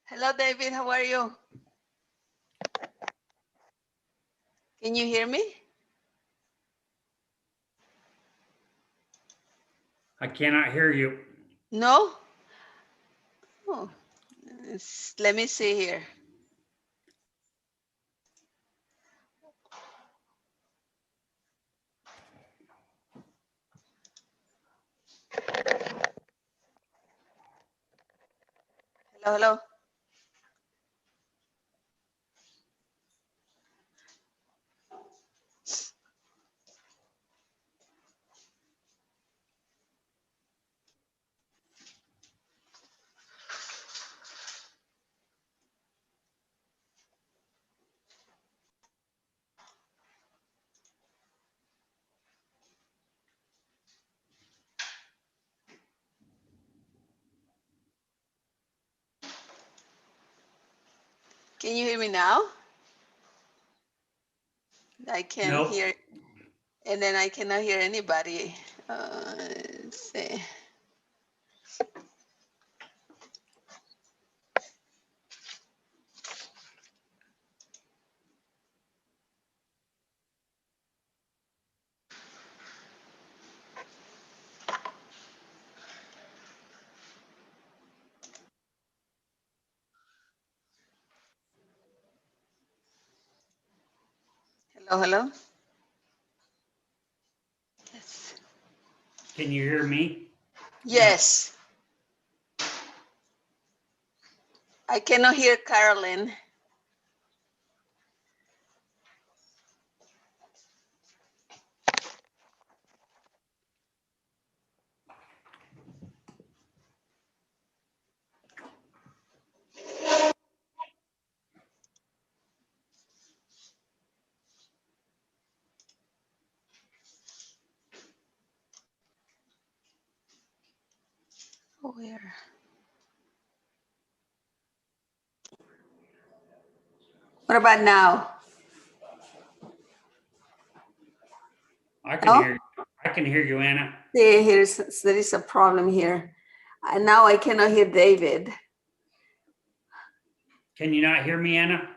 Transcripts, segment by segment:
Hello, David. How are you? Can you hear me? I cannot hear you. No? Oh, let me see here. Hello, hello. Can you hear me now? I can Nope. hear, and then I cannot hear anybody. Let's see. Hello, hello. Yes. Can you hear me? Yes. I cannot hear Carolyn. Where? What about now? I can No? hear you. I can hear you, Anna. See, there is a problem here. And now I cannot hear David. Can you not hear me, Anna?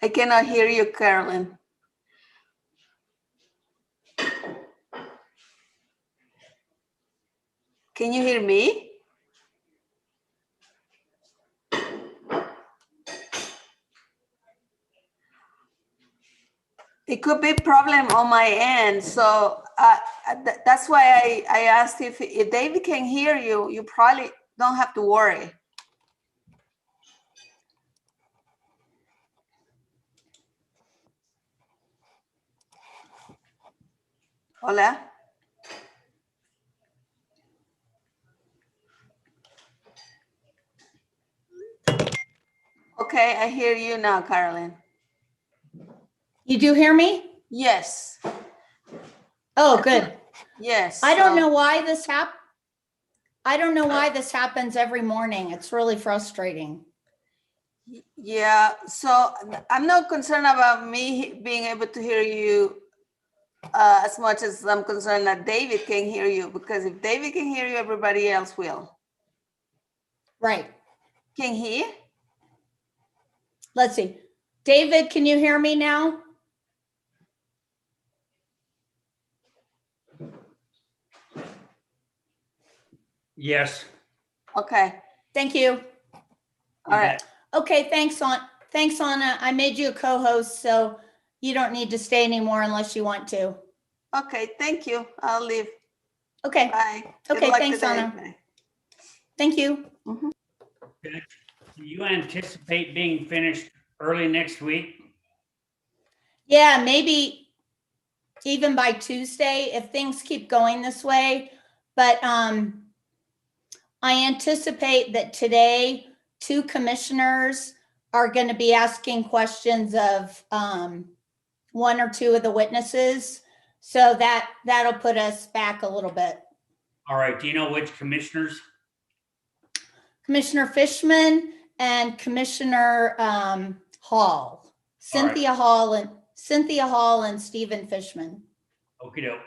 I cannot hear you, Carolyn. Can you hear me? It could be a problem on my end. So that's why I asked if David can hear you, you probably don't have to worry. Hola. Okay, I hear you now, Carolyn. You do hear me? Yes. Oh, good. Yes. I don't know why this I don't know why this happens every morning. It's really frustrating. Yeah, so I'm not concerned about me being able to hear you as much as I'm concerned that David can hear you, because if David can hear you, everybody else will. Right. Can he? Let's see. David, can you hear me now? Yes. Okay, Thank you. you all right. bet. Okay, thanks, Anna. I made you a co-host, so you don't need to stay anymore unless you want to. Okay, thank you. I'll leave. Okay, Bye. Good Okay, luck thanks, today. Anna. Bye. thank you. Do you anticipate being finished early next week? Yeah, maybe even by Tuesday if things keep going this way. But I anticipate that today 2 commissioners are going to be asking questions of 1 or 2 of the witnesses. So that'll put us back a little bit. All right. Do you know which commissioners? Commissioner Fishman and Commissioner Hall, All right. Cynthia Hall and Stephen Fishman. Okie doke.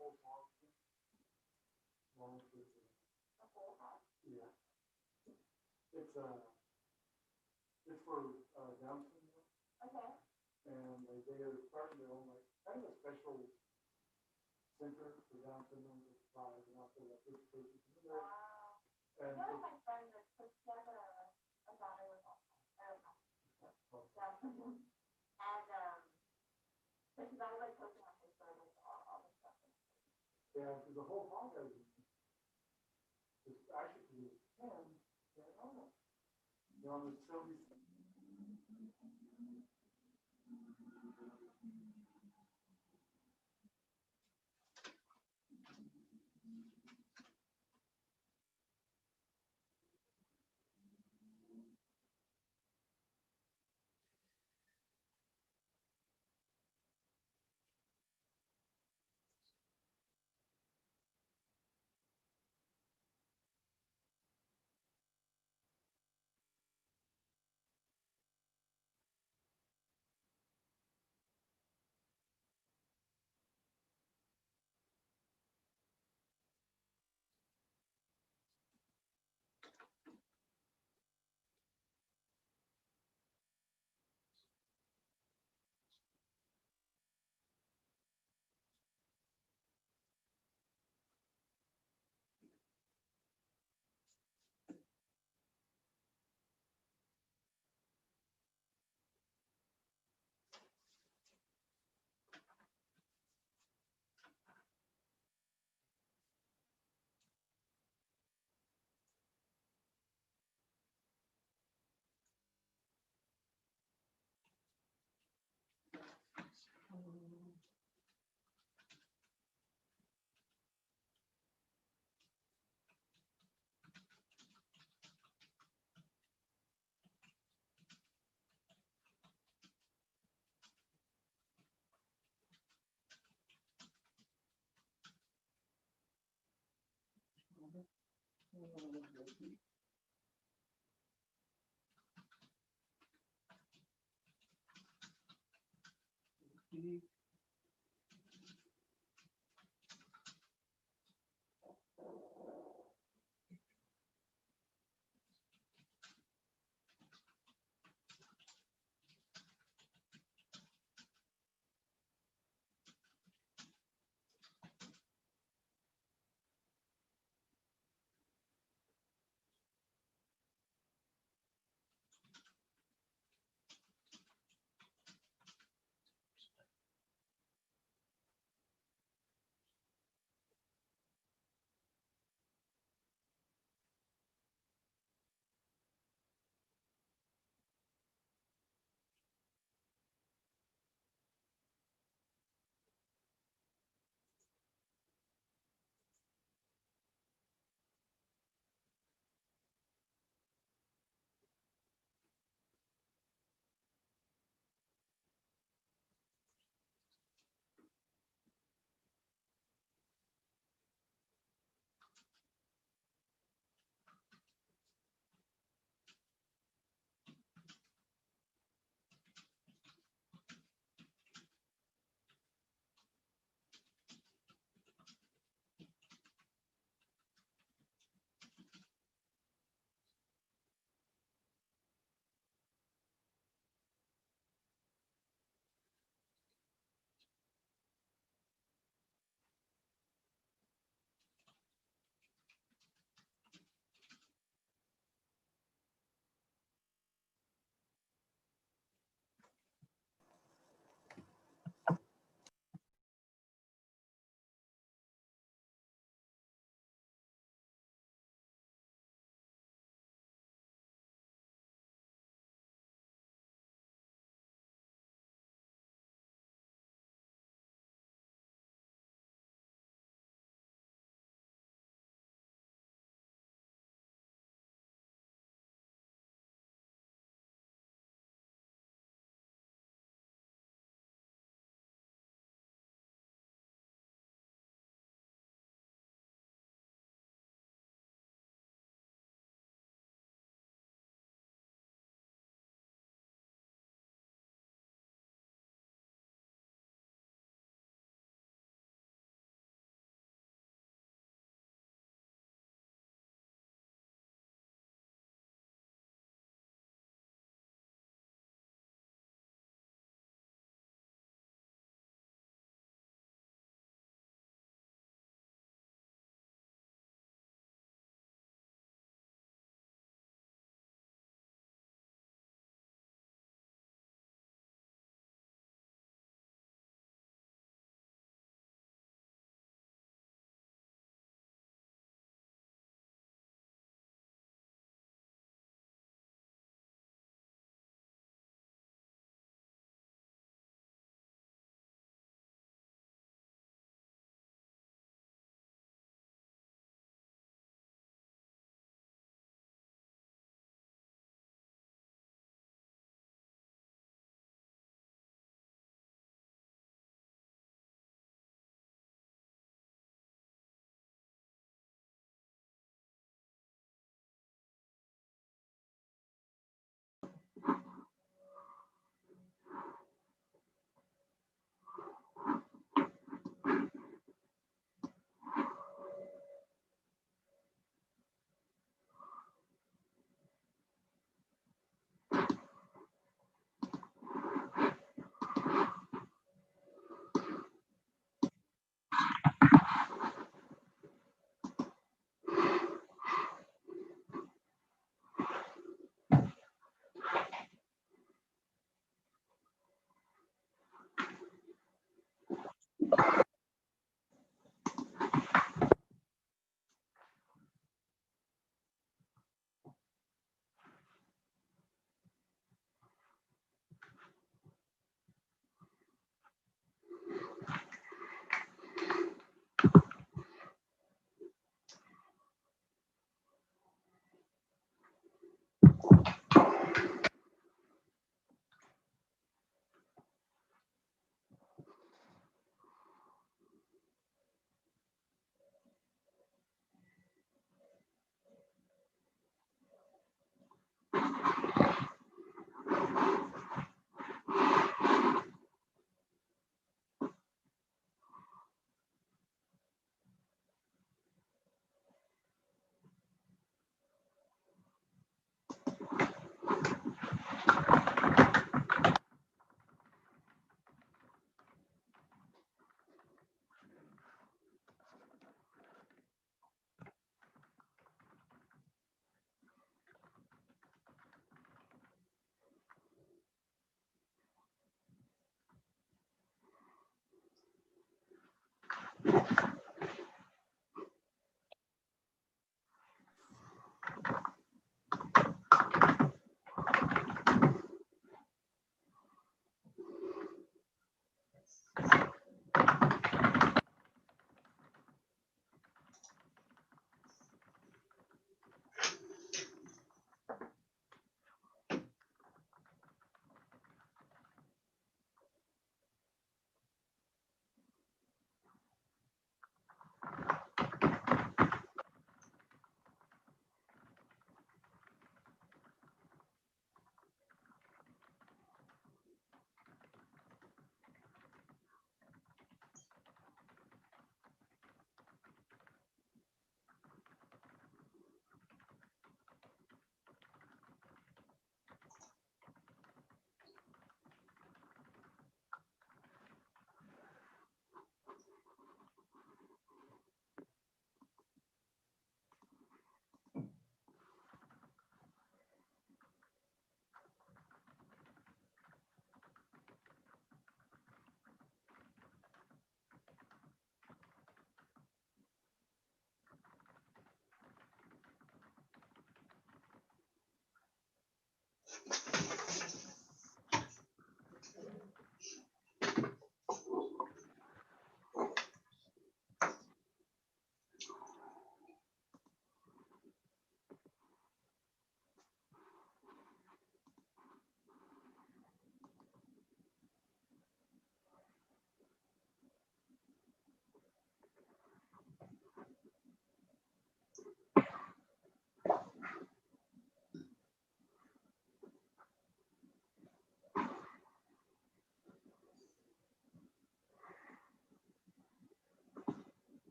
whole hog. Long with the. A whole hog? Yeah. It's for Down syndrome. Okay. And they are starting their own, like, kind of a special center for Down syndrome to provide and also like education. Wow. And my friend that put together a daughter with Down syndrome. And so she's always like posting on Facebook and all this stuff. Yeah, because the whole hog is actually 10. Oh. You're on the Sylvie.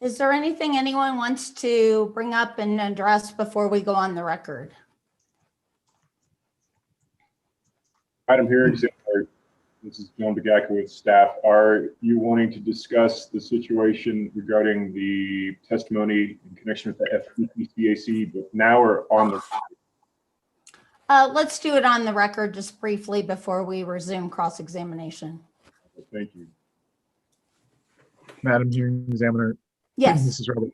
Is there anything anyone wants to bring up and address before we go on the record? Item here, Examiner, this is John Begaka with staff. Are you wanting to discuss the situation regarding the testimony in connection with the FPPCAC now or on the? Let's do it on the record just briefly before we resume cross-examination. Thank you. Madam Hearing Examiner. Yes. This is Robert.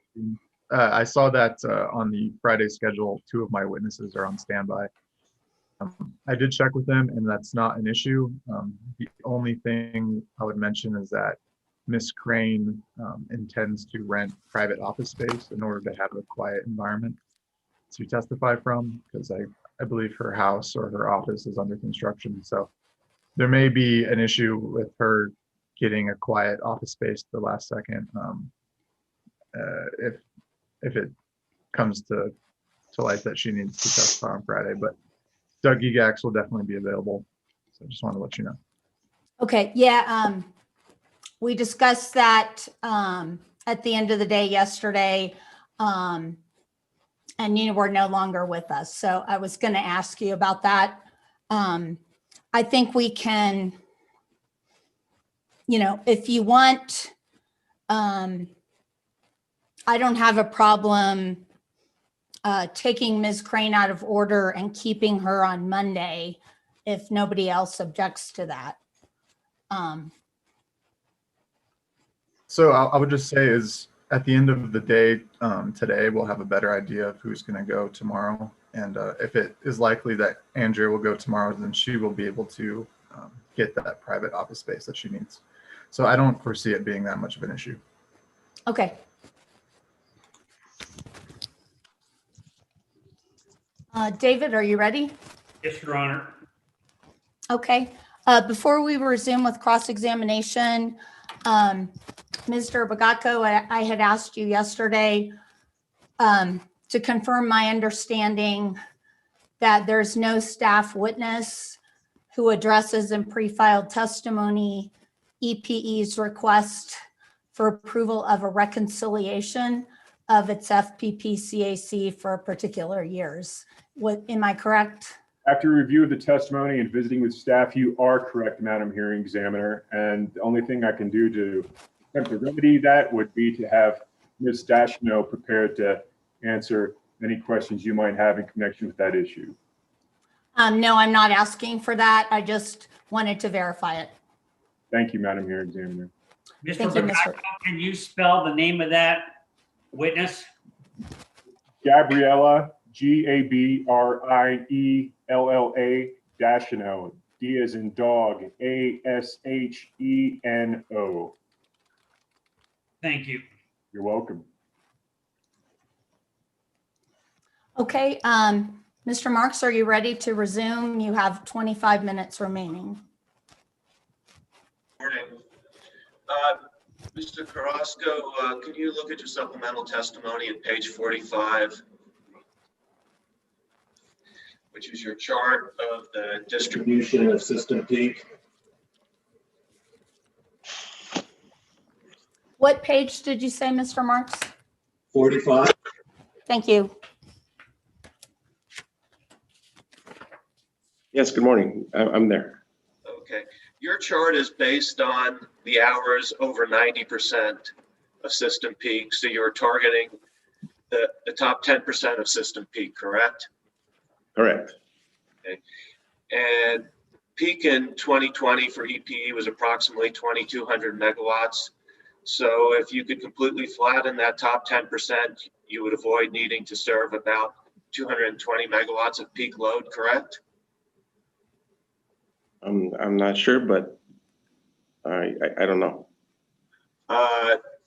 I saw that on the Friday schedule, 2 of my witnesses are on standby. I did check with them and that's not an issue. The only thing I would mention is that Ms. Crane intends to rent private office space in order to have a quiet environment to testify from, because I believe her house or her office is under construction. So there may be an issue with her getting a quiet office space at the last second if it comes to light that she needs to testify on Friday. But Doug Gigax will definitely be available. So I just want to let you know. Okay, yeah, we discussed that at the end of the day yesterday, and you were no longer with us. So I was going to ask you about that. I think we can, if you want, I don't have a problem taking Ms. Crane out of order and keeping her on Monday if nobody else objects to that. So I would just say is at the end of the day today, we'll have a better idea of who's going to go tomorrow. And if it is likely that Andrea will go tomorrow, then she will be able to get that private office space that she needs. So I don't foresee it being that much of an issue. Okay. David, are you ready? Yes, Your Honor. Okay. Before we resume with cross-examination, Mr. Bagaco, I had asked you yesterday to confirm my understanding that there's no staff witness who addresses in pre-filed testimony EPE's request for approval of a reconciliation of its FPPCAC for particular years. Am I correct? After review of the testimony and visiting with staff, you are correct, Madam Hearing Examiner. And the only thing I can do to attempt to remedy that would be to have Ms. Dashno prepared to answer any questions you might have in connection with that issue. No, I'm not asking for that. I just wanted to verify it. Thank you, Madam Hearing Examiner. Mr. Thank you, Mr. Bagaco, can you spell the name of that witness? Gabriella, Gabriella Dashno, D as in dog, Asheno. Thank you. You're welcome. Okay, Mr. Marks, are you ready to resume? You have 25 minutes remaining. Morning. Mr. Carrasco, can you look at your supplemental testimony at page 45, which is your chart of the distribution of system peak? What page did you say, Mr. Marks? 45. Thank you. Yes, good morning. I'm there. Okay. Your chart is based on the hours over 90% of system peak. So you're targeting the top 10% of system peak, correct? Correct. Okay. And peak in 2020 for EPE was approximately 2,200 megawatts. So if you could completely flatten that top 10%, you would avoid needing to serve about 220 megawatts of peak load, correct? I'm not sure, but I don't know.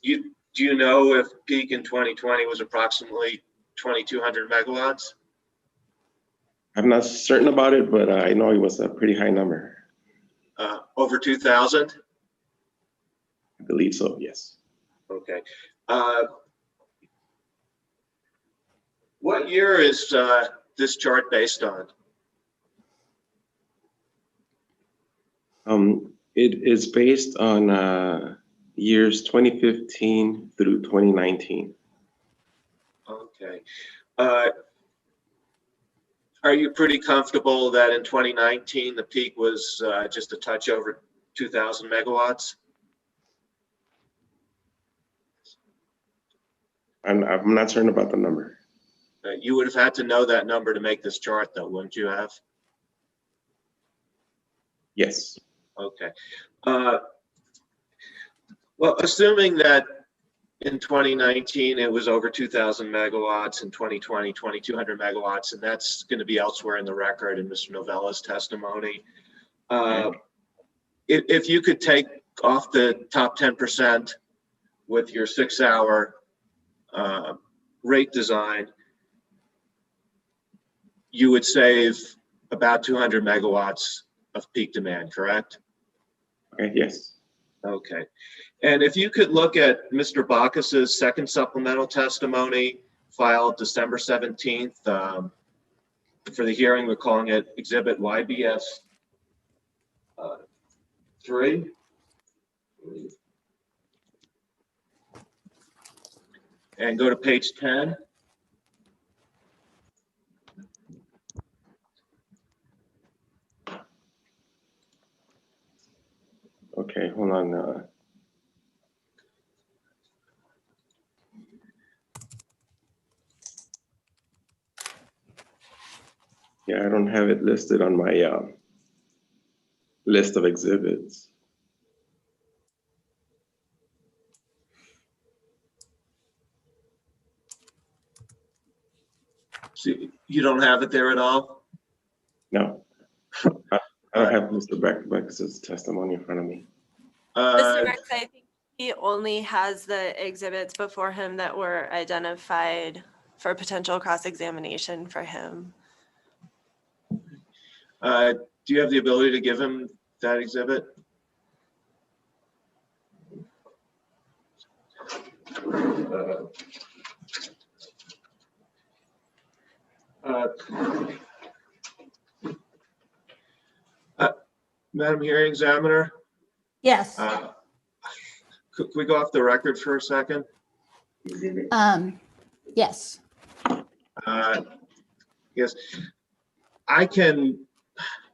Do you know if peak in 2020 was approximately 2,200 megawatts? I'm not certain about it, but I know it was a pretty high number. Over 2,000? I believe so, yes. Okay. What year is this chart based on? It is based on years 2015 through 2019. Okay. Are you pretty comfortable that in 2019, the peak was just a touch over 2,000 megawatts? I'm not certain about the number. You would have had to know that number to make this chart, though, wouldn't you have? Yes. Okay. Well, assuming that in 2019 it was over 2,000 megawatts, in 2020, 2,200 megawatts, and that's going to be elsewhere in the record in Mr. Novella's testimony. If you could take off the top 10% with your 6-hour rate design, you would save about 200 megawatts of peak demand, correct? Okay, yes. Okay. And if you could look at Mr. Bacchus's second supplemental testimony filed December 17th for the hearing, we're calling it Exhibit YBS 3. And go to page 10. Okay, hold on. Yeah, I don't have it listed on my list of exhibits. So you don't have it there at all? No, I don't have Mr. Bacchus's testimony in front of me. Mr. Rex, I think he only has the exhibits before him that were identified for potential cross-examination for him. Do you have the ability to give him that exhibit? Madam Hearing Examiner, Yes. could we go off the record for a second? Yes. Yes, I can,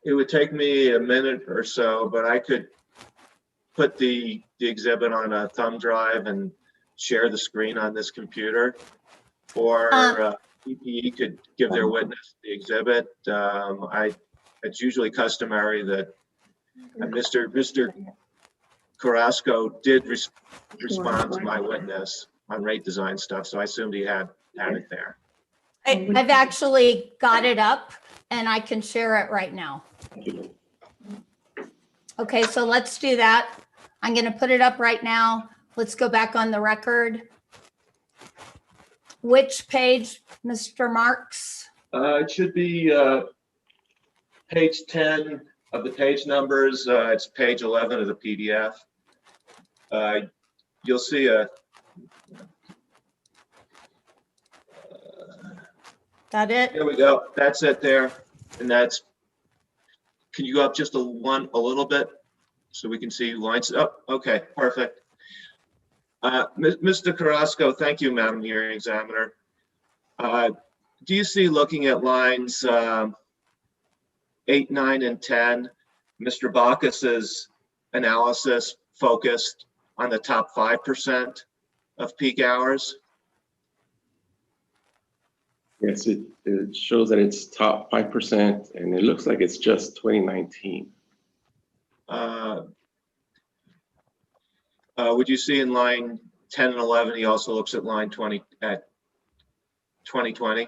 it would take me a minute or so, but I could put the exhibit on a thumb drive and share the screen on this computer. Or EPE could give their witness the exhibit. It's usually customary that Mr. Carrasco did respond to my witness on rate design stuff, so I assumed he had it there. I've actually got it up and I can share it right now. Okay, so let's do that. I'm going to put it up right now. Let's go back on the record. Which page, Mr. Marks? It should be page 10 of the page numbers. It's page 11 of the PDF. You'll see a Got it? there we go. That's it there. And that's, can you go up just a little bit so we can see lines? Oh, okay, perfect. Mr. Carrasco, thank you, Madam Hearing Examiner. Do you see, looking at lines 8, 9, and 10, Mr. Bacchus's analysis focused on the top 5% of peak hours? Yes, it shows that it's top 5%, and it looks like it's just 2019. Would you see in line 10 and 11, he also looks at line 20 at 2020?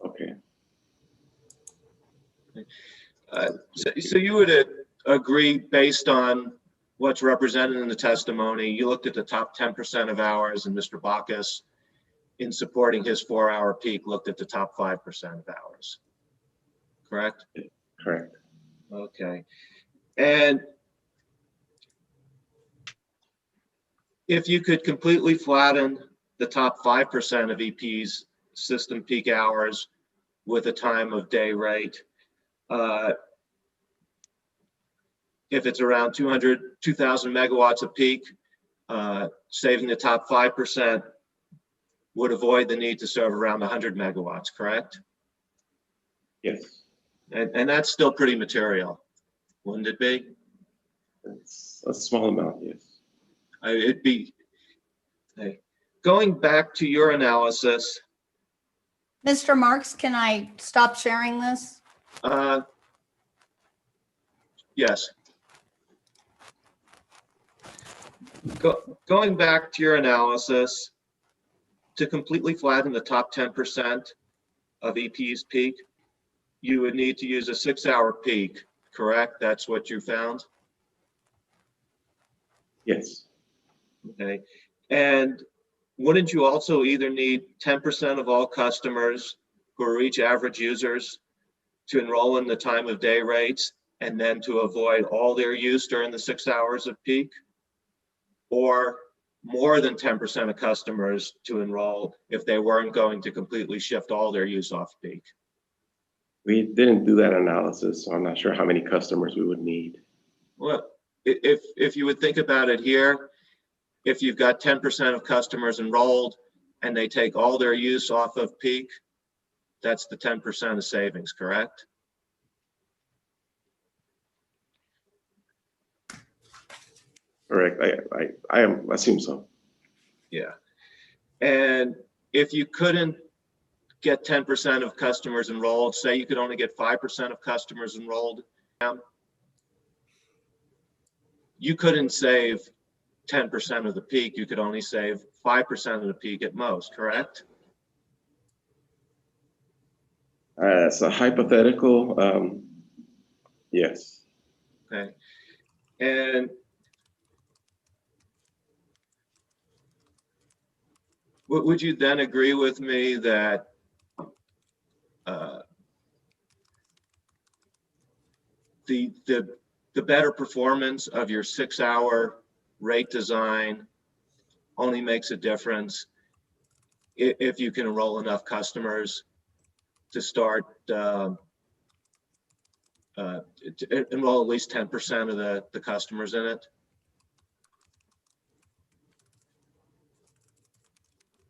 Okay. So you would agree, based on what's represented in the testimony, you looked at the top 10% of hours, and Mr. Bacchus, in supporting his 4-hour peak, looked at the top 5% of hours, correct? Correct. Okay. And if you could completely flatten the top 5% of EP's system peak hours with a time of day rate, if it's around 2,000 megawatts of peak, saving the top 5% would avoid the need to serve around 100 megawatts, correct? Yes, And that's still pretty material, wouldn't it be? it's a small amount, yes. It'd be, hey, going back to your analysis, Mr. Marks, can I stop sharing this? yes. Going back to your analysis, to completely flatten the top 10% of EPE's peak, you would need to use a 6-hour peak, correct? That's what you found? Yes, Okay. And wouldn't you also either need 10% of all customers who are each average users to enroll in the time of day rates and then to avoid all their use during the 6 hours of peak? Or more than 10% of customers to enroll if they weren't going to completely shift all their use off peak? we didn't do that analysis, so I'm not sure how many customers we would need. Well, if you would think about it here, if you've got 10% of customers enrolled and they take all their use off of peak, that's the 10% of savings, correct? Correct, I assume so. Yeah. And if you couldn't get 10% of customers enrolled, say you could only get 5% of customers enrolled, you couldn't save 10% of the peak, you could only save 5% of the peak at most, correct? It's a hypothetical, yes. Okay. And would you then agree with me that the better performance of your 6-hour rate design only makes a difference if you can enroll enough customers to start to enroll at least 10% of the customers in it?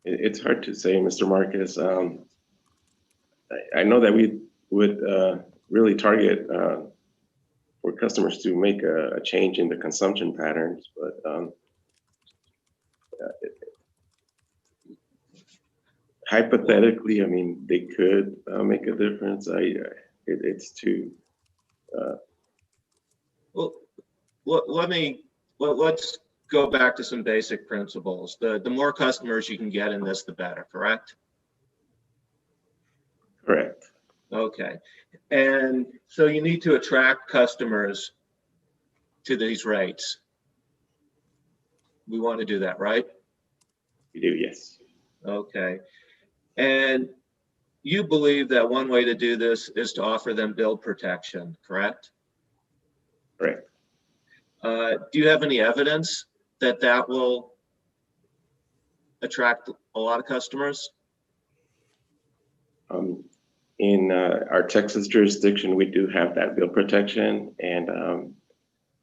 It's hard to say, Mr. Marcus. I know that we would really target for customers to make a change in the consumption patterns, but hypothetically, I mean, they could make a difference. It's too. Well, let's go back to some basic principles. The more customers you can get in this, the better, correct? Correct. Okay. And so you need to attract customers to these rates. We want to do that, right? We do, yes. Okay. And you believe that one way to do this is to offer them bill protection, correct? Correct. Do you have any evidence that that will attract a lot of customers? In our Texas jurisdiction, we do have that bill protection, and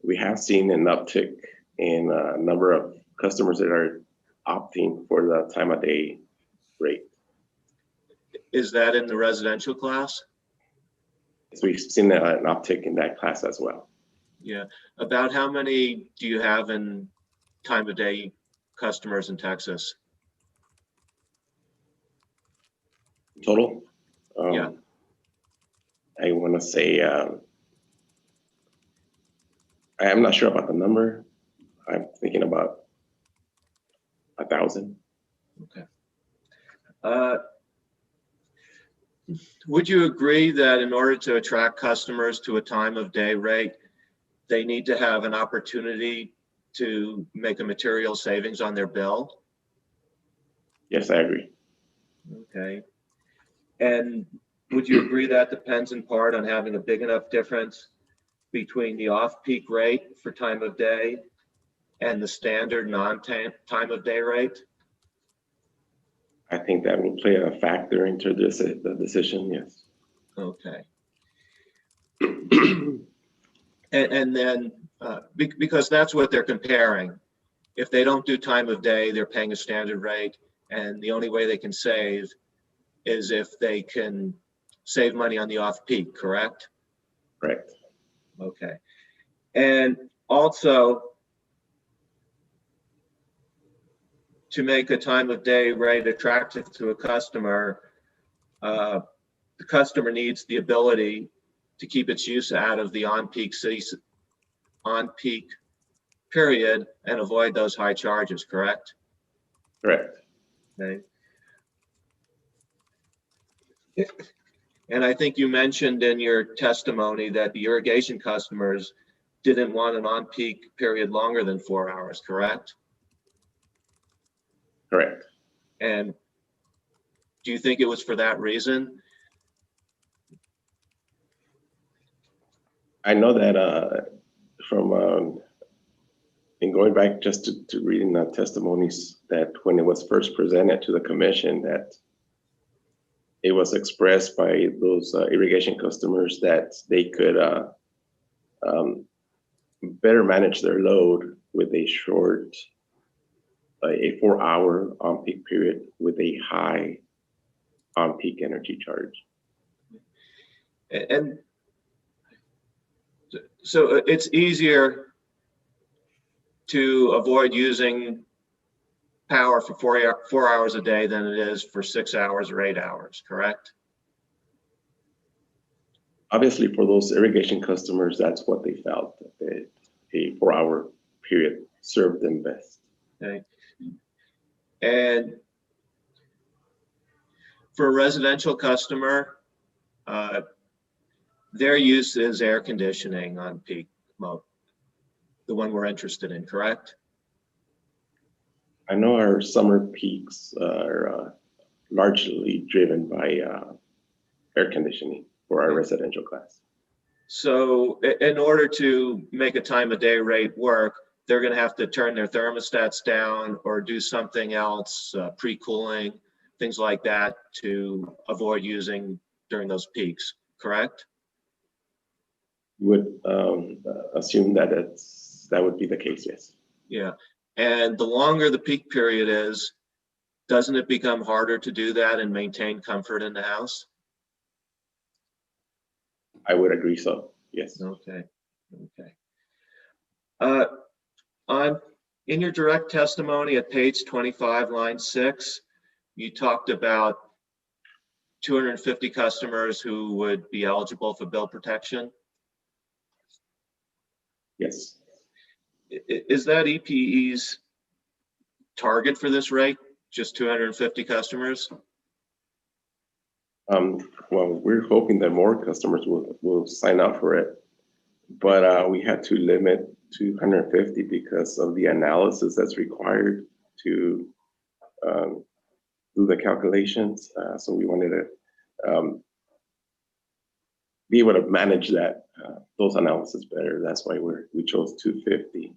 we have seen an uptick in a number of customers that are opting for the time of day rate. Is that in the residential class? So we've seen an uptick in that class as well. Yeah. About how many do you have in time of day customers in Texas? Total? Yeah. I want to say, I'm not sure about the number. I'm thinking about 1,000. Okay. Would you agree that in order to attract customers to a time of day rate, they need to have an opportunity to make a material savings on their bill? Yes, I agree. Okay. And would you agree that depends in part on having a big enough difference between the off-peak rate for time of day and the standard non-time of day rate? I think that will play a factor into this, the decision, yes. Okay. And then Because that's what they're comparing. If they don't do time of day, they're paying a standard rate, and the only way they can save is if they can save money on the off-peak, correct? Correct. Okay. And also, to make a time of day rate attractive to a customer, the customer needs the ability to keep its use out of the on-peak period and avoid those high charges, correct? Correct. Okay. And I think you mentioned in your testimony that the irrigation customers didn't want an on-peak period longer than 4 hours, correct? Correct. And do you think it was for that reason? I know that from in going back just to reading the testimonies, that when it was first presented to the commission, that it was expressed by those irrigation customers that they could better manage their load with a short, a 4-hour on-peak period with a high on-peak energy charge. And so it's easier to avoid using power for 4 hours a day than it is for 6 hours or 8 hours, correct? Obviously, for those irrigation customers, that's what they felt, that a 4-hour period served them best. Okay. And for a residential customer, their use is air conditioning on peak mode, the one we're interested in, correct? I know our summer peaks are largely driven by air conditioning for our residential class. So in order to make a time of day rate work, they're going to have to turn their thermostats down or do something else, pre-cooling, things like that, to avoid using during those peaks, correct? You would assume that that would be the case, yes. Yeah. And the longer the peak period is, doesn't it become harder to do that and maintain comfort in the house? I would agree so, yes. Okay. Okay. In your direct testimony at page 25, line 6, you talked about 250 customers who would be eligible for bill protection. Yes. Is that EPE's target for this rate, just 250 customers? Well, we're hoping that more customers will sign up for it, but we had to limit to 150 because of the analysis that's required to do the calculations. So we wanted to be able to manage that those analysis better. That's why we chose 250.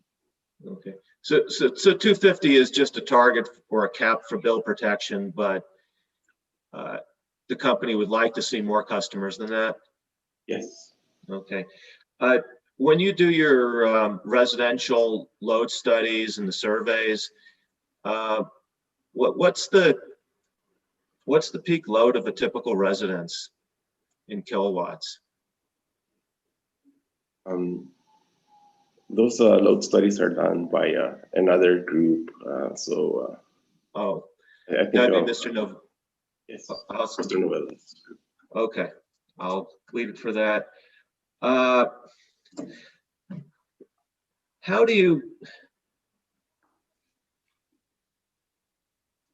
Okay, so 250 is just a target or a cap for bill protection, but the company would like to see more customers than that? Yes. Okay. When you do your residential load studies and the surveys, what's the peak load of a typical residence in kilowatts? Those load studies are done by another group. Oh, I think that'd be Mr. Nov. Yes, Mr. Novella's group. Okay, I'll leave it for that. How do you,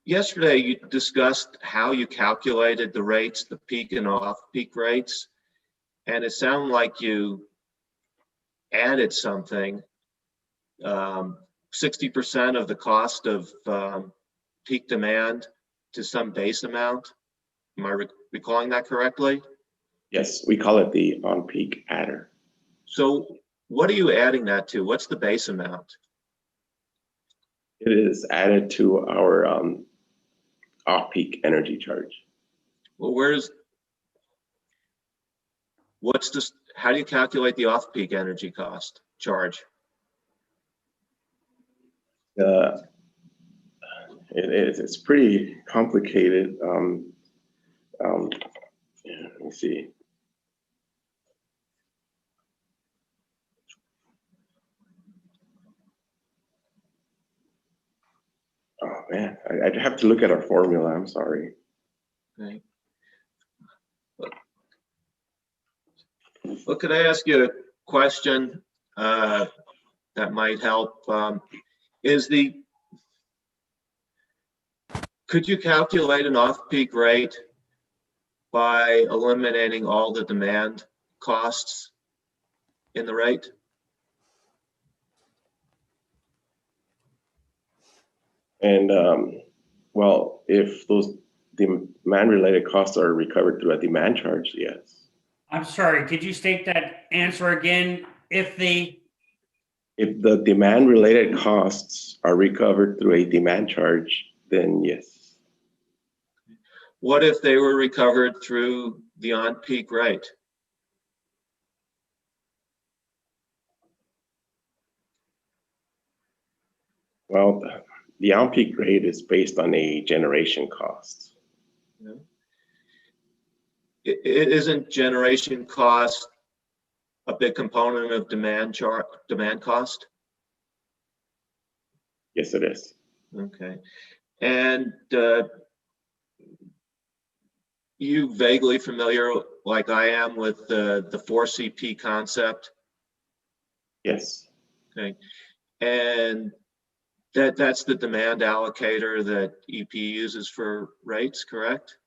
yesterday you discussed how you calculated the rates, the peak and off-peak rates, and it sounded like you added something, 60% of the cost of peak demand to some base amount. Am I recalling that correctly? Yes, we call it the on-peak adder. So what are you adding that to? What's the base amount? It is added to our off-peak energy charge. Well, how do you calculate the off-peak energy cost charge? It's pretty complicated. Yeah, let me see. Oh man, I'd have to look at our formula. I'm sorry. Okay. Well, could I ask you a question that might help? Could you calculate an off-peak rate by eliminating all the demand costs in the rate? And well, if those demand-related costs are recovered through a demand charge, yes. I'm sorry, could you state that answer again? If the demand-related costs are recovered through a demand charge, then yes. What if they were recovered through the on-peak rate? Well, the on-peak rate is based on a generation cost. It isn't generation cost a big component of demand cost? Yes, it is. Okay. And you vaguely familiar, like I am, with the 4CP concept? Yes. Okay. And that's the demand allocator that EPE uses for rates, correct?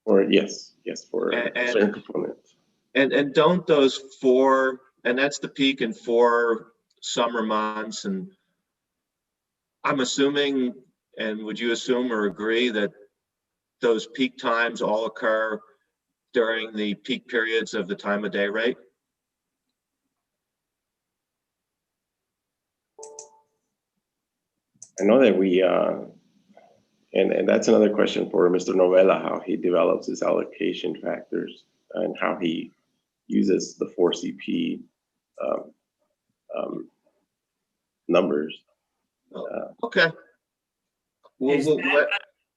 Or yes, for certain components. And don't those four, and that's the peak in 4 summer months, and I'm assuming, and would you assume or agree that those peak times all occur during the peak periods of the time of day rate? I know that we, and that's another question for Mr. Novella, how he develops his allocation factors and how he uses the 4CP numbers. Okay.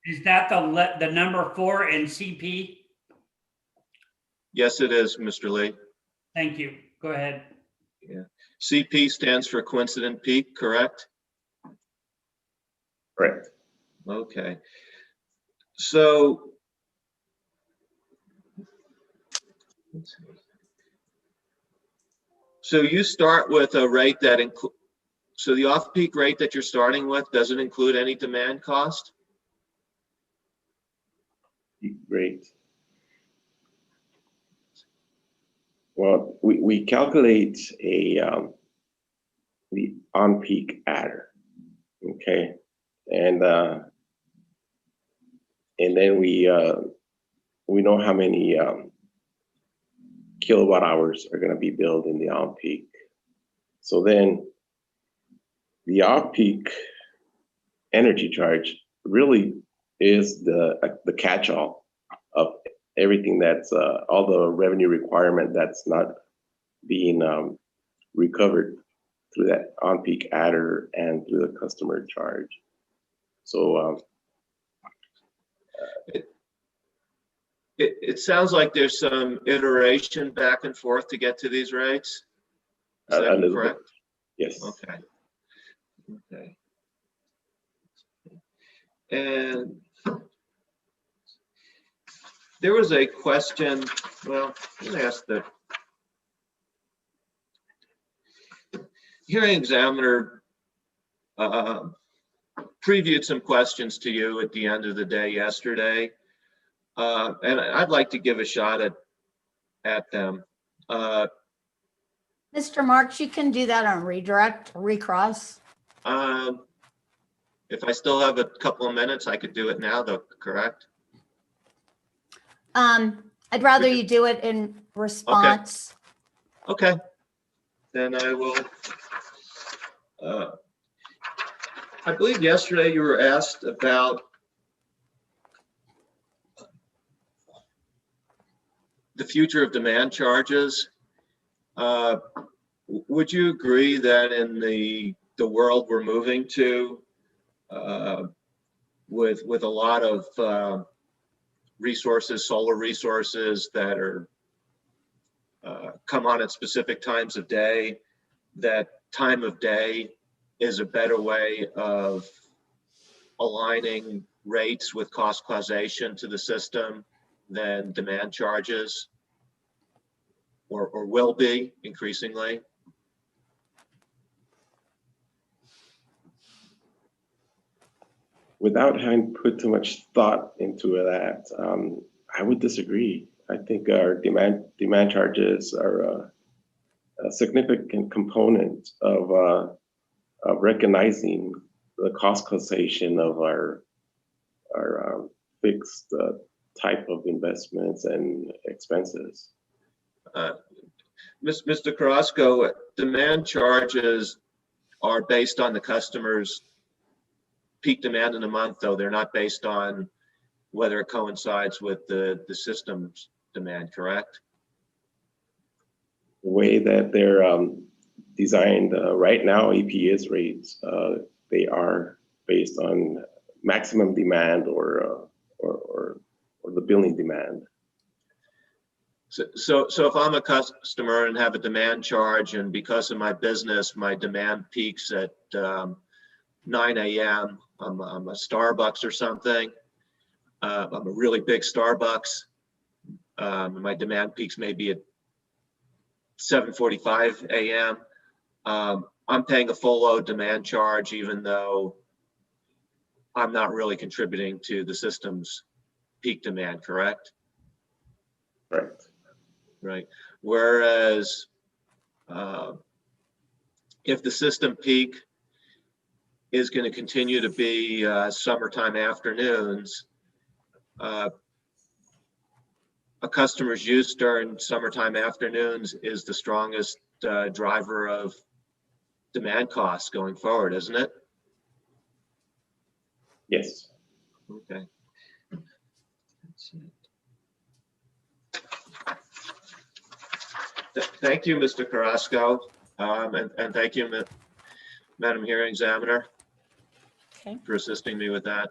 is that the number 4 in CP? Yes, it is, Mr. Lee. Thank you. Go ahead. Yeah. CP stands for coincident peak, correct? Correct. Okay. So you start with a rate that includes, so the off-peak rate that you're starting with doesn't include any demand cost? Great. Well, we calculate the on-peak adder, okay, and then we know how many kilowatt hours are going to be billed in the on-peak. So then the off-peak energy charge really is the catch-all of everything that's all the revenue requirement that's not being recovered through that on-peak adder and through the customer charge. So it sounds like there's some iteration back and forth to get to these rates. Is that correct? Yes. Okay. Okay. And there was a question, well, let me ask the hearing examiner previewed some questions to you at the end of the day yesterday. And I'd like to give a shot at them. Mr. Marks, you can do that on redirect, recross. If I still have a couple of minutes, I could do it now, though, correct? I'd rather you do it in response. Okay. Then I will. I believe yesterday you were asked about the future of demand charges. Would you agree that in the the world we're moving to, with a lot of resources, solar resources that are come on at specific times of day, that time of day is a better way of aligning rates with cost causation to the system than demand charges, or will be increasingly. Without having put too much thought into that, I would disagree. I think our demand charges are a significant component of recognizing the cost causation of our fixed type of investments and expenses. Mr. Carrasco, demand charges are based on the customer's peak demand in a month, though they're not based on whether it coincides with the system's demand, correct? The way that they're designed right now, EPE's rates, they are based on maximum demand or the billing demand. So if I'm a customer and have a demand charge, and because of my business, my demand peaks at 9 a.m., I'm a Starbucks or something, I'm a really big Starbucks, my demand peaks maybe at 7:45 a.m. I'm paying a full load demand charge, even though I'm not really contributing to the system's peak demand, correct? Correct. Right. Whereas if the system peak is going to continue to be summertime afternoons, a customer's use during summertime afternoons is the strongest driver of demand costs going forward, isn't it? Yes. Okay. Thank you, Mr. Carrasco, and thank you, Madam Hearing Examiner, Okay. for assisting me with that.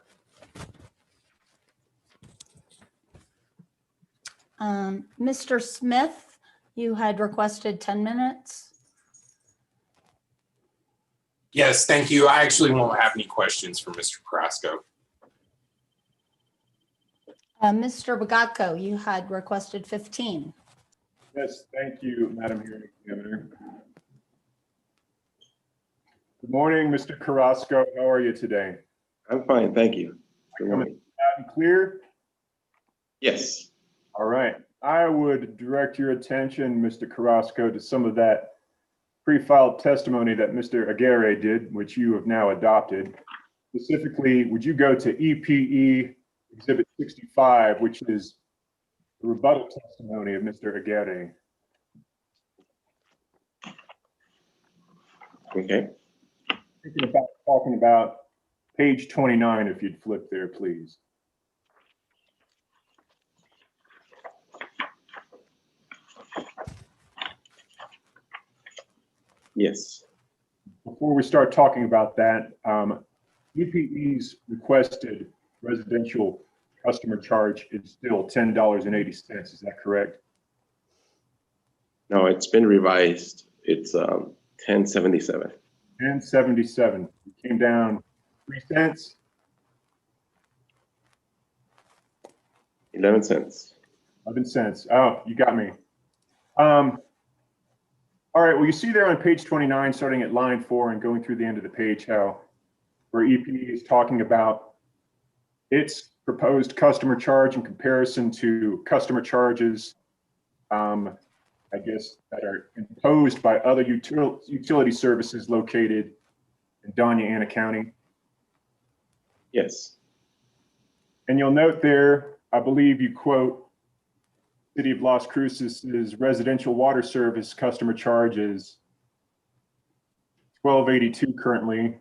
Mr. Smith, you had requested 10 minutes. Yes, thank you. I actually won't have any questions for Mr. Carrasco. Mr. Bagaco, you had requested 15. Yes, thank you, Madam Hearing Examiner. Good morning, Mr. Carrasco. How are you today? I'm fine, thank you. Good morning. Loud and clear? Yes. All right. I would direct your attention, Mr. Carrasco, to some of that pre-filed testimony that Mr. Aguirre did, which you have now adopted. Specifically, would you go to EPE Exhibit 65, which is the rebuttal testimony of Mr. Aguirre. Okay. Talking about page 29, if you'd flip there, please. Yes. Before we start talking about that, EPE's requested residential customer charge is still $10.80. Is that correct? No, it's been revised. It's $10.77. $10.77. It came down 3 cents. 11 cents. 11 cents. Oh, you got me. All right, well, you see there on page 29, starting at line 4 and going through the end of the page, how where EPE is talking about its proposed customer charge in comparison to customer charges, I guess, that are imposed by other utility services located in Doña Ana County. Yes. And you'll note there, I believe you quote, City of Las Cruces' residential water service customer charge is $12.82 currently,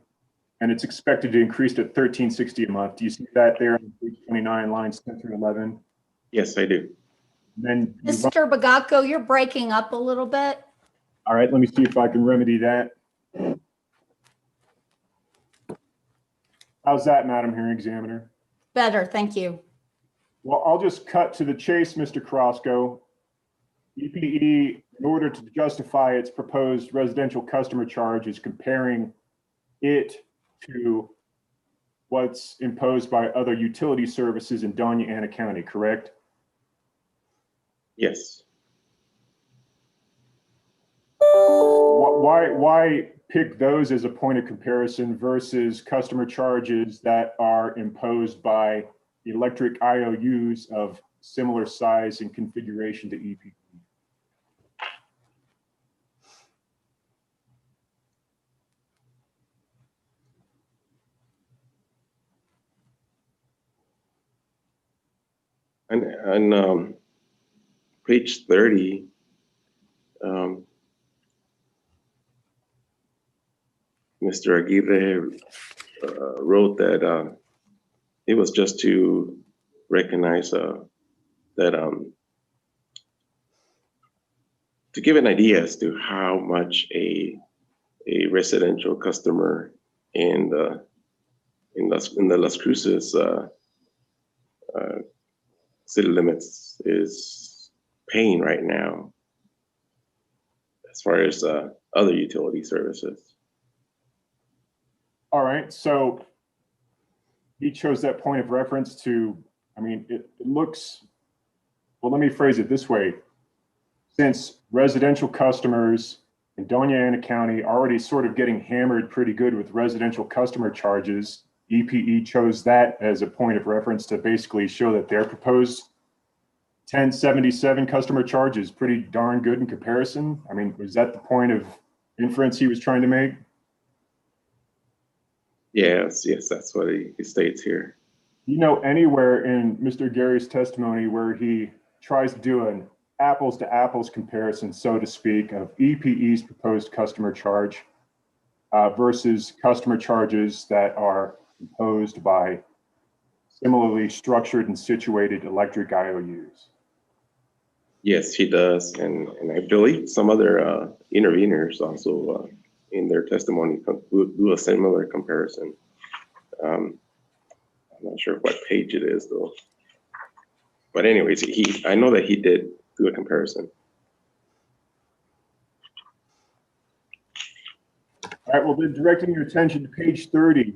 and it's expected to increase to $13.60 a month. Do you see that there on page 29, lines 10 through 11? Yes, I do. And then Mr. Bagaco, you're breaking up a little bit. all right, let me see if I can remedy that. How's that, Madam Hearing Examiner? Better, thank you. Well, I'll just cut to the chase, Mr. Crosco. EPE, in order to justify its proposed residential customer charge, is comparing it to what's imposed by other utility services in Doña Ana County, correct? Yes. Why pick those as a point of comparison versus customer charges that are imposed by electric IOUs of similar size and configuration to EPE? On page 30, Mr. Aguirre wrote that it was just to recognize that to give an idea as to how much a residential customer in the Las Cruces city limits is paying right now as far as other utility services. All right, so he chose that point of reference to, I mean, it looks, well, let me phrase it this way. Since residential customers in Doña Ana County are already sort of getting hammered pretty good with residential customer charges, EPE chose that as a point of reference to basically show that their proposed 1077 customer charge is pretty darn good in comparison. I mean, was that the point of inference he was trying to make? Yes, that's what he states here. You know anywhere in Mr. Gary's testimony where he tries to do an apples to apples comparison, so to speak, of EPE's proposed customer charge versus customer charges that are imposed by similarly structured and situated electric IOUs? Yes, he does, and I believe some other interveners also in their testimony do a similar comparison. I'm not sure what page it is though, but anyways, I know that he did do a comparison. All right, well, then directing your attention to page 30,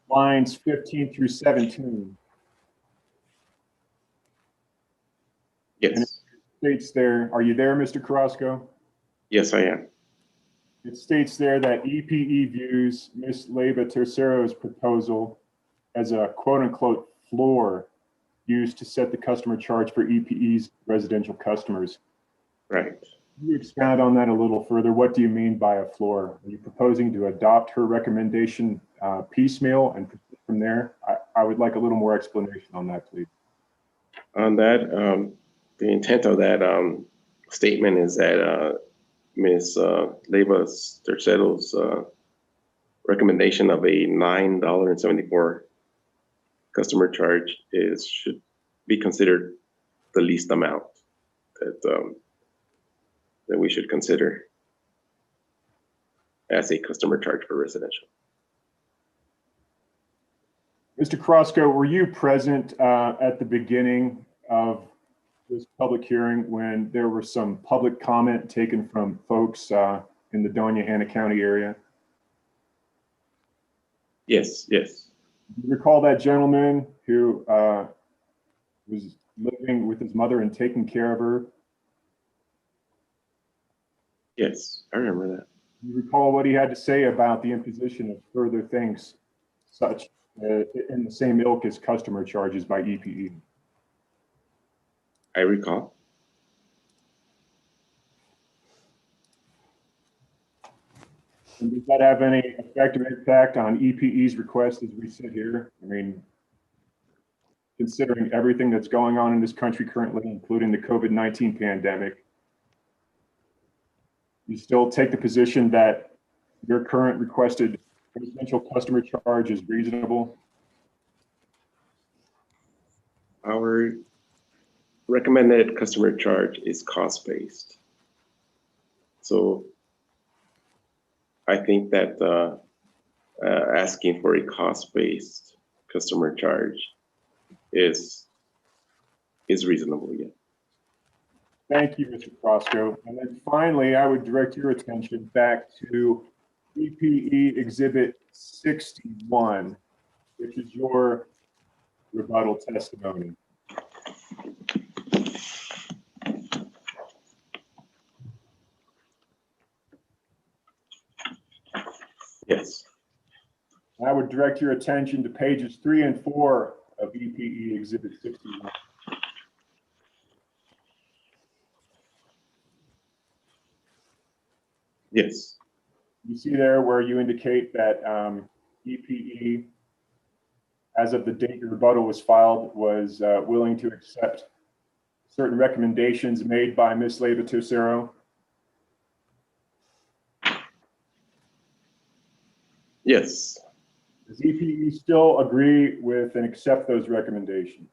lines 15 through 17. Yes. And it states there, are you there, Mr. Carrasco? Yes, I am. It states there that EPE views Ms. Leyva Tercero's proposal as a quote unquote floor used to set the customer charge for EPE's residential customers. Right. Can you expound on that a little further? What do you mean by a floor? Are you proposing to adopt her recommendation piecemeal and proceed from there? I would like a little more explanation on that, please. On that, the intent of that statement is that Ms. Leyva Tercero's recommendation of a $9.74 customer charge should be considered the least amount that we should consider as a customer charge for residential. Mr. Crosco, were you present at the beginning of this public hearing when there was some public comment taken from folks in the Doña Ana County area? Yes. Do you recall that gentleman who was living with his mother and taking care of her? Yes, I remember that. Do you recall what he had to say about the imposition of further things such in the same ilk as customer charges by EPE? I recall. And does that have any effect or impact on EPE's request as we sit here? I mean, considering everything that's going on in this country currently, including the COVID-19 pandemic, you still take the position that your current requested residential customer charge is reasonable? Our recommended customer charge is cost-based. So I think that asking for a cost-based customer charge is reasonable, yeah. Thank you, Mr. Crosco. And then finally, I would direct your attention back to EPE Exhibit 61, which is your rebuttal testimony. Yes. I would direct your attention to pages 3 and 4 of EPE Exhibit 61. Yes. You see there where you indicate that EPE, as of the date your rebuttal was filed, was willing to accept certain recommendations made by Ms. Leyva-Tosero. Yes. Does EPE still agree with and accept those recommendations?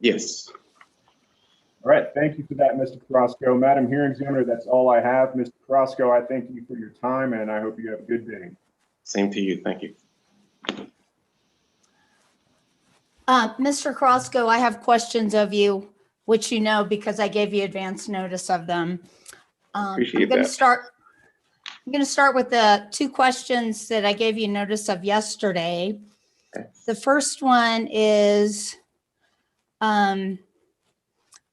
Yes. All right, thank you for that, Mr. Crosco. Madam Hearing Examiner, that's all I have. Mr. Crosco, I thank you for your time and I hope you have a good day. Same to you. Thank you. Mr. Crosco, I have questions of you, which you know because I gave you advance notice of them. Appreciate I'm going to that. start with the 2 questions that I gave you notice of yesterday. Okay. The first one is,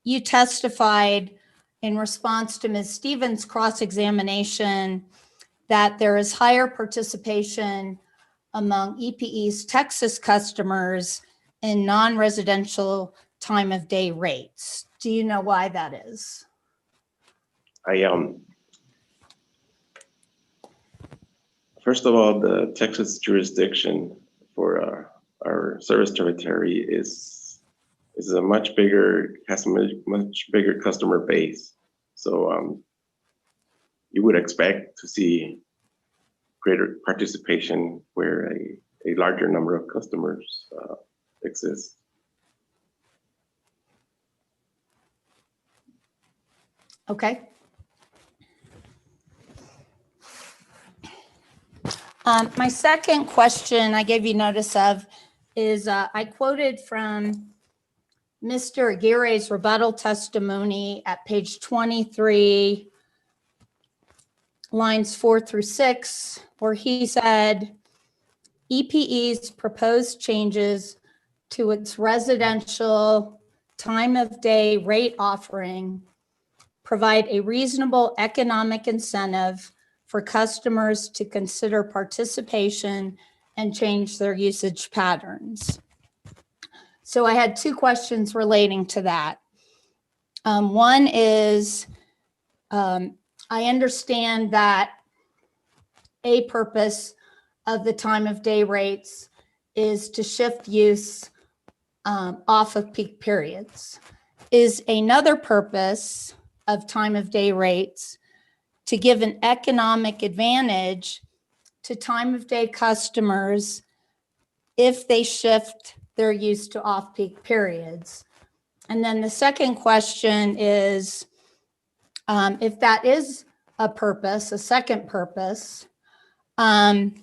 you testified in response to Ms. Stevens' cross-examination that there is higher participation among EPE's Texas customers in non-residential time of day rates. Do you know why that is? First of all, the Texas jurisdiction for our service territory is a much bigger, has a much bigger customer base. So you would expect to see greater participation where a larger number of customers exist. Okay. My second question I gave you notice of is I quoted from Mr. Aguirre's rebuttal testimony at page 23, lines 4 through 6, where he said, EPE's proposed changes to its residential time of day rate offering provide a reasonable economic incentive for customers to consider participation and change their usage patterns. So I had 2 questions relating to that. One is, I understand that a purpose of the time of day rates is to shift use off of peak periods. Is another purpose of time of day rates to give an economic advantage to time of day customers if they shift their use to off-peak periods? And then the second question is, if that is a purpose, a second purpose, does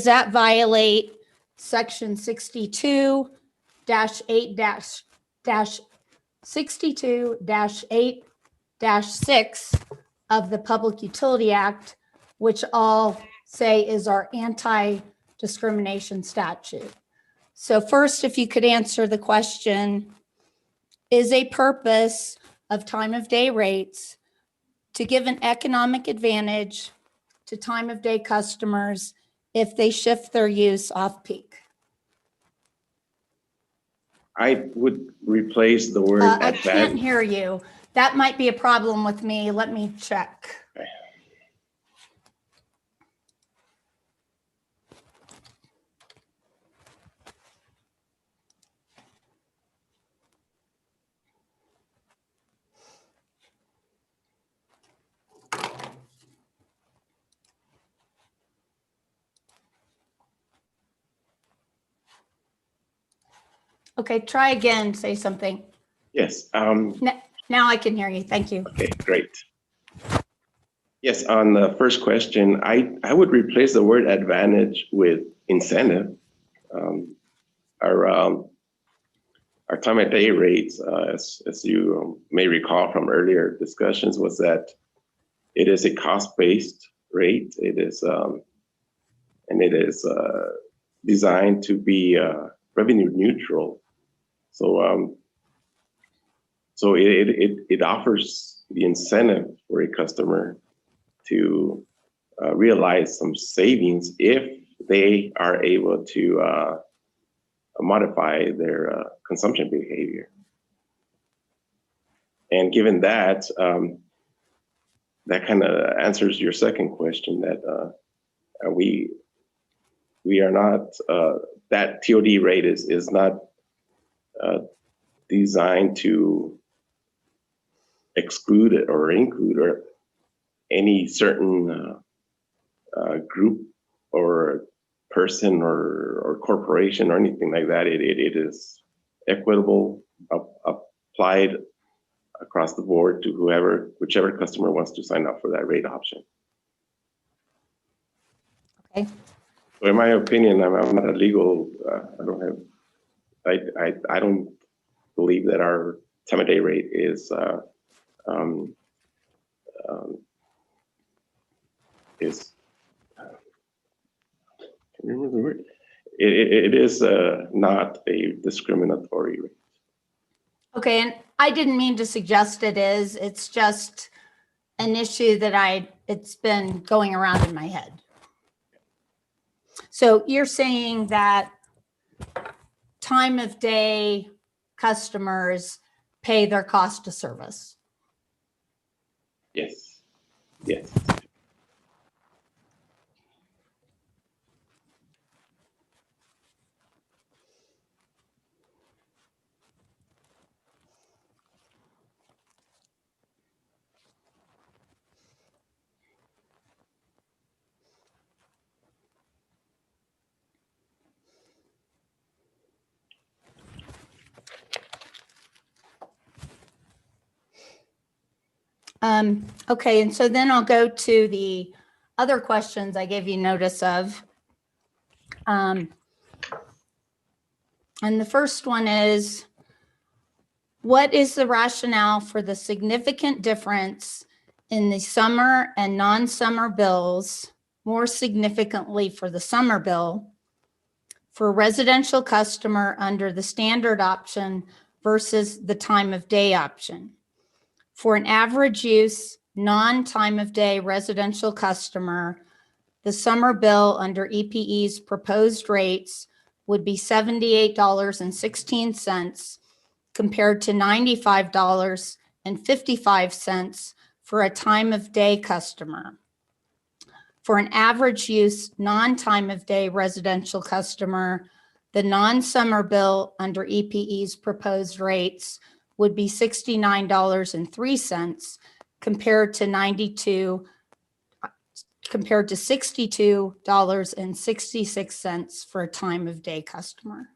that violate section 62-8-6 of the Public Utility Act, which all say is our anti-discrimination statute? So first, if you could answer the question, is a purpose of time of day rates to give an economic advantage to time of day customers if they shift their use off peak? I would replace the word I can't advantage. hear you. That might be a problem with me. Let me check. Okay, try again, say something. Yes, Now I can hear you. Thank you. okay, great. Yes, on the first question, I would replace the word advantage with incentive. Um, Our our time of day rates, as you may recall from earlier discussions, was that it is a cost-based rate. It is and it is designed to be revenue neutral. So so it offers the incentive for a customer to realize some savings if they are able to modify their consumption behavior. And given that, that kind of answers your second question that we are not, that TOD rate is not designed to exclude it or include or any certain group or person or corporation or anything like that. It is equitable, applied across the board to whichever customer wants to sign up for that rate option. Okay. So in my opinion, I'm not a legal, I don't believe that our time of day rate is can you remember the word? It is not a discriminatory rate. Okay, and I didn't mean to suggest it is. It's just an issue that it's been going around in my head. So you're saying that time of day customers pay their cost of service? Yes, yes. Okay, and so then I'll go to the other questions I gave you notice of. And the first one is, what is the rationale for the significant difference in the summer and non-summer bills, more significantly for the summer bill, for residential customer under the standard option versus the time of day option? For an average use, non-time of day residential customer, the summer bill under EPE's proposed rates would be $78.16 compared to $95.55 for a time of day customer. For an average use, non-time of day residential customer, the non-summer bill under EPE's proposed rates would be $69.03 compared to $62.66 for a time of day customer.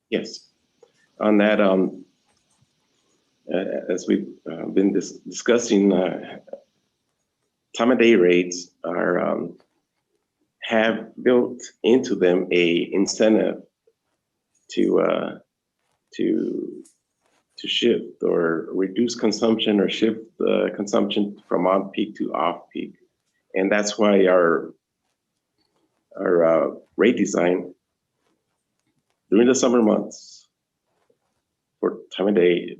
Yes. On that, as we've been discussing, time of day rates have built into them a incentive to shift or reduce consumption or shift the consumption from on peak to off peak, and that's why our rate design during the summer months for time of day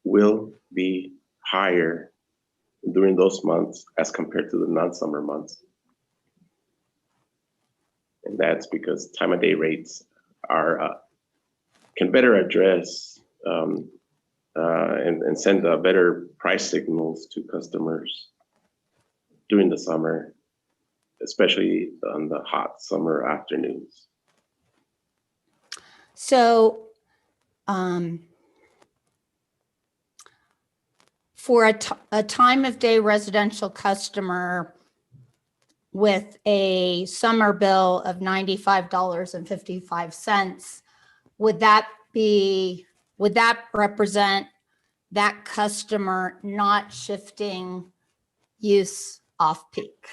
will be higher during those months as compared to the non-summer months. And that's because time of day rates can better address and send better price signals to customers during the summer, especially on the hot summer afternoons. So for a time of day residential customer with a summer bill of $95.55, would that represent that customer not shifting use off peak?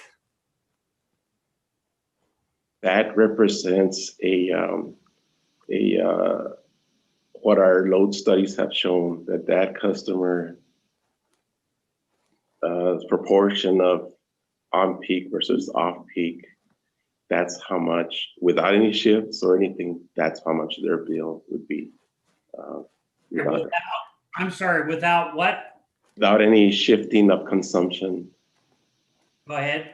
That represents what our load studies have shown, that customer proportion of on peak versus off peak, that's how much, without any shifts or anything, that's how much their bill would be. Without, I'm sorry, without what? without any shifting of consumption, Go ahead.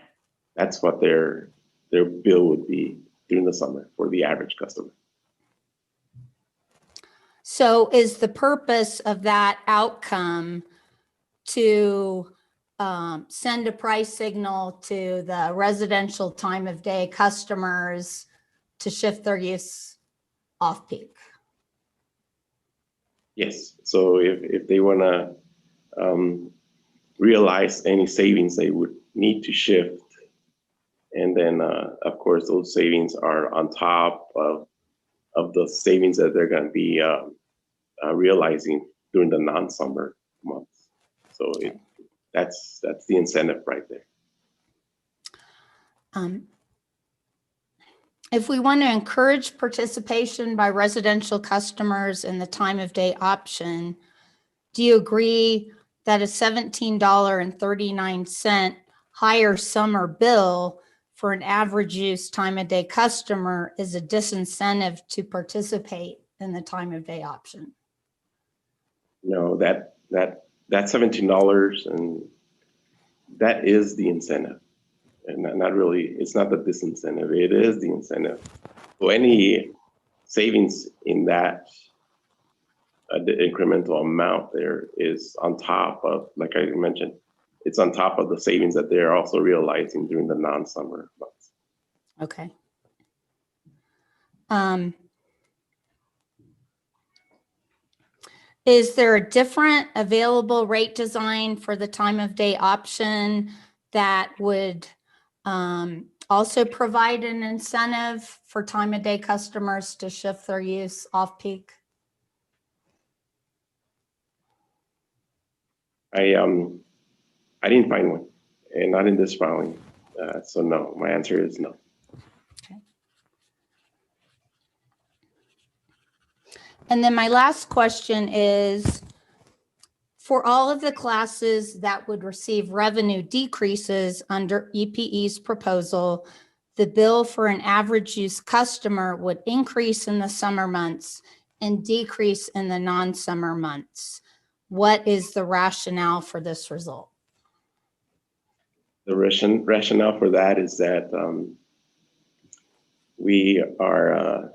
that's what their bill would be during the summer for the average customer. So is the purpose of that outcome to send a price signal to the residential time of day customers to shift their use off peak? Yes, so if they wanna realize any savings, they would need to shift. And then, of course, those savings are on top of the savings that they're gonna be realizing during the non-summer months. So that's the incentive right there. If we want to encourage participation by residential customers in the time of day option, do you agree that a $17.39 higher summer bill for an average use time of day customer is a disincentive to participate in the time of day option? No, that $17, and that is the incentive, and not really, it's not the disincentive, it is the incentive. So any savings in that the incremental amount there is on top of, like I mentioned, it's on top of the savings that they're also realizing during the non-summer months. Okay. Is there a different available rate design for the time of day option that would also provide an incentive for time of day customers to shift their use off peak? I didn't find one, and not in this filing. So no, my answer is no. Okay. And then my last question is, for all of the classes that would receive revenue decreases under EPE's proposal, the bill for an average use customer would increase in the summer months and decrease in the non-summer months. What is the rationale for this result? The rationale for that is that we are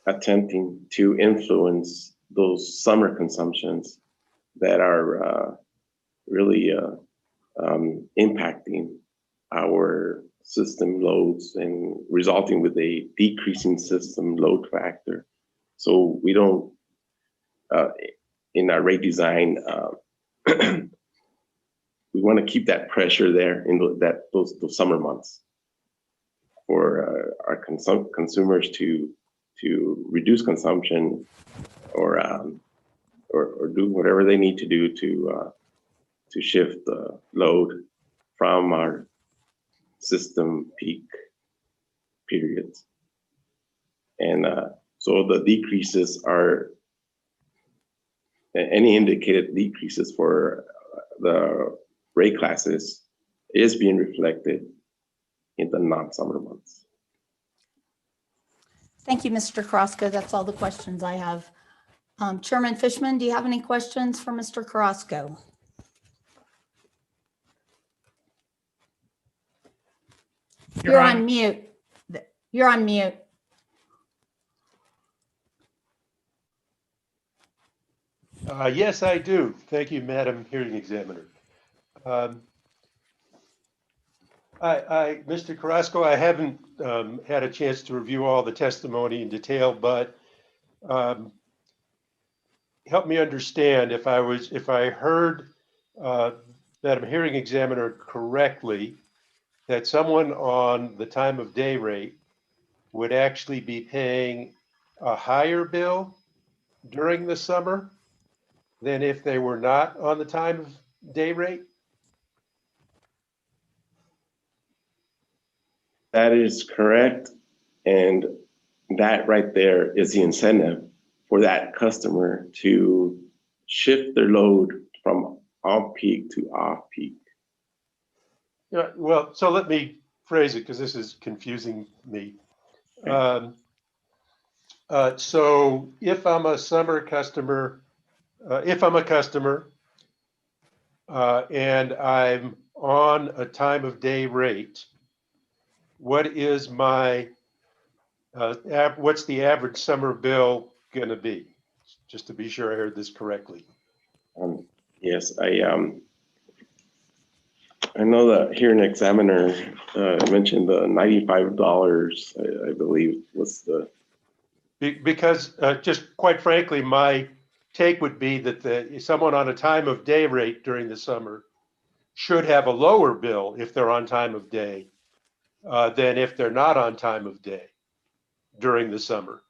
attempting to influence those summer consumptions that are really impacting our system loads and resulting with a decreasing system load factor. So we don't, in our rate design, we want to keep that pressure there in those summer months for our consumers to reduce consumption or do whatever they need to do to shift the load from our system peak periods. And so the decreases are, any indicated decreases for the rate classes is being reflected in the non-summer months. Thank you, Mr. Carrasco. That's all the questions I have. Chairman Fishman, do you have any questions for Mr. Carrasco? You're on mute. You're on mute. Yes, I do. Thank you, Madam Hearing Examiner. Mr. Carrasco, I haven't had a chance to review all the testimony in detail, but help me understand if I heard Madam Hearing Examiner correctly, that someone on the time of day rate would actually be paying a higher bill during the summer than if they were not on the time of day rate? That is correct. And that right there is the incentive for that customer to shift their load from on-peak to off-peak. Yeah, well, so let me phrase it because this is confusing me. So if I'm a summer customer, if I'm a customer and I'm on a time of day rate, what is my, what's the average summer bill going to be? Just to be sure I heard this correctly. Yes, I know that here an examiner mentioned the $95, I believe was the. Because just quite frankly, my take would be that someone on a time of day rate during the summer should have a lower bill if they're on time of day than if they're not on time of day during the summer.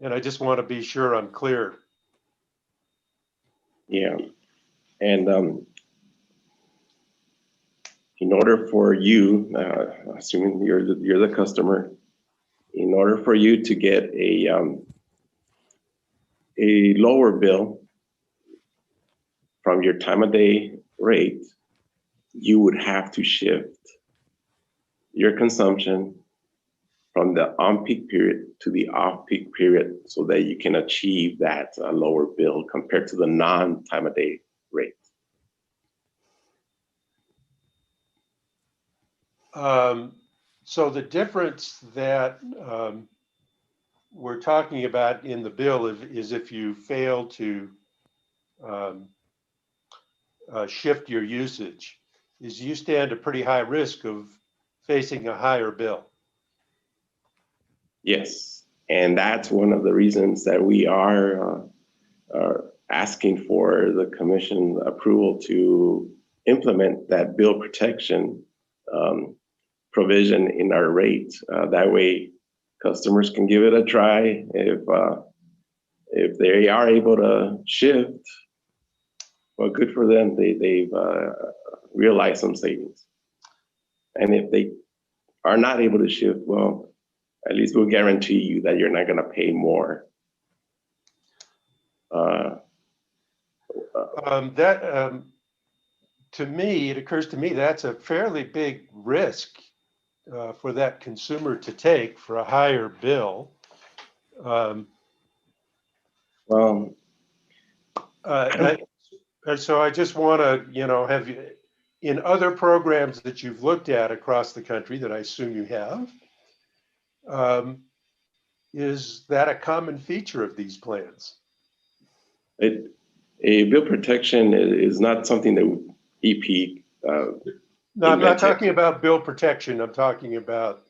And I just want to be sure I'm clear. Yeah, and in order for you, assuming you're the customer, in order for you to get a lower bill from your time of day rate, you would have to shift your consumption from the on-peak period to the off-peak period so that you can achieve that lower bill compared to the non-time of day rate. So the difference that we're talking about in the bill is if you fail to shift your usage, is you stand a pretty high risk of facing a higher bill. Yes, and that's one of the reasons that we are asking for the commission approval to implement that bill protection provision in our rate. That way, customers can give it a try. If they are able to shift, well, good for them. They've realized some savings. And if they are not able to shift, well, at least we'll guarantee you that you're not going to pay more. To me, it occurs to me that's a fairly big risk for that consumer to take for a higher bill. So I just want to, have you, in other programs that you've looked at across the country that I assume you have, is that a common feature of these plans? A bill protection is not something that EPE. No, I'm not talking about bill protection. I'm talking about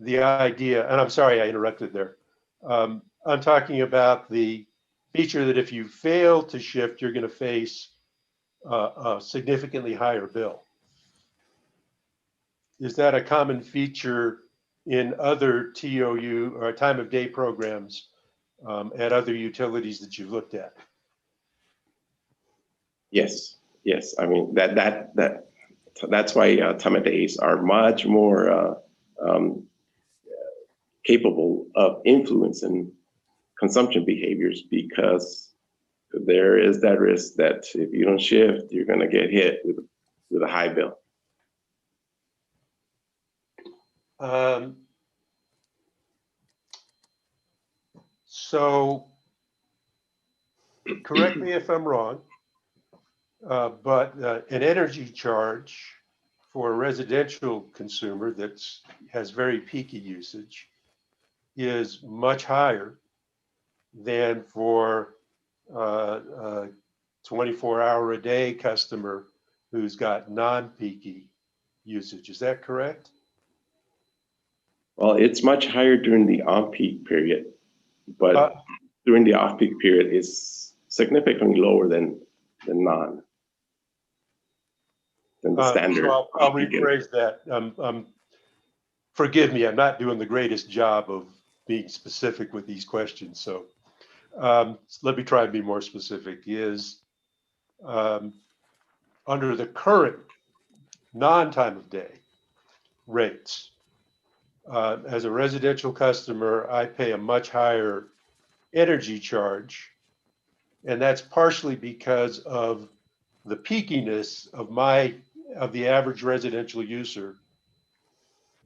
the idea, and I'm sorry I interrupted there. I'm talking about the feature that if you fail to shift, you're going to face a significantly higher bill. Is that a common feature in other TOU or time of day programs at other utilities that you've looked at? Yes. I mean that's why time of days are much more capable of influencing consumption behaviors, because there is that risk that if you don't shift, you're going to get hit with a high bill. So correct me if I'm wrong, but an energy charge for a residential consumer that has very peaky usage is much higher than for a 24-hour-a-day customer who's got non-peaky usage. Is that correct? Well, it's much higher during the on-peak period, but during the off-peak period is significantly lower than the standard. So I'll rephrase that. Forgive me, I'm not doing the greatest job of being specific with these questions. So let me try and be more specific. Is under the current non-time of day rates, as a residential customer, I pay a much higher energy charge. And that's partially because of the peakiness of the average residential user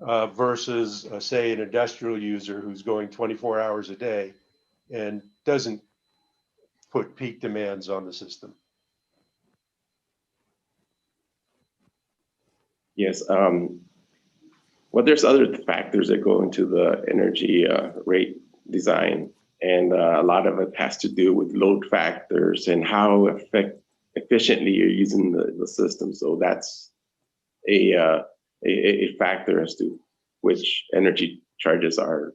versus, say, an industrial user who's going 24 hours a day and doesn't put peak demands on the system. Yes. Well, there's other factors that go into the energy rate design, and a lot of it has to do with load factors and how efficiently you're using the system. So that's a factor as to which energy charges are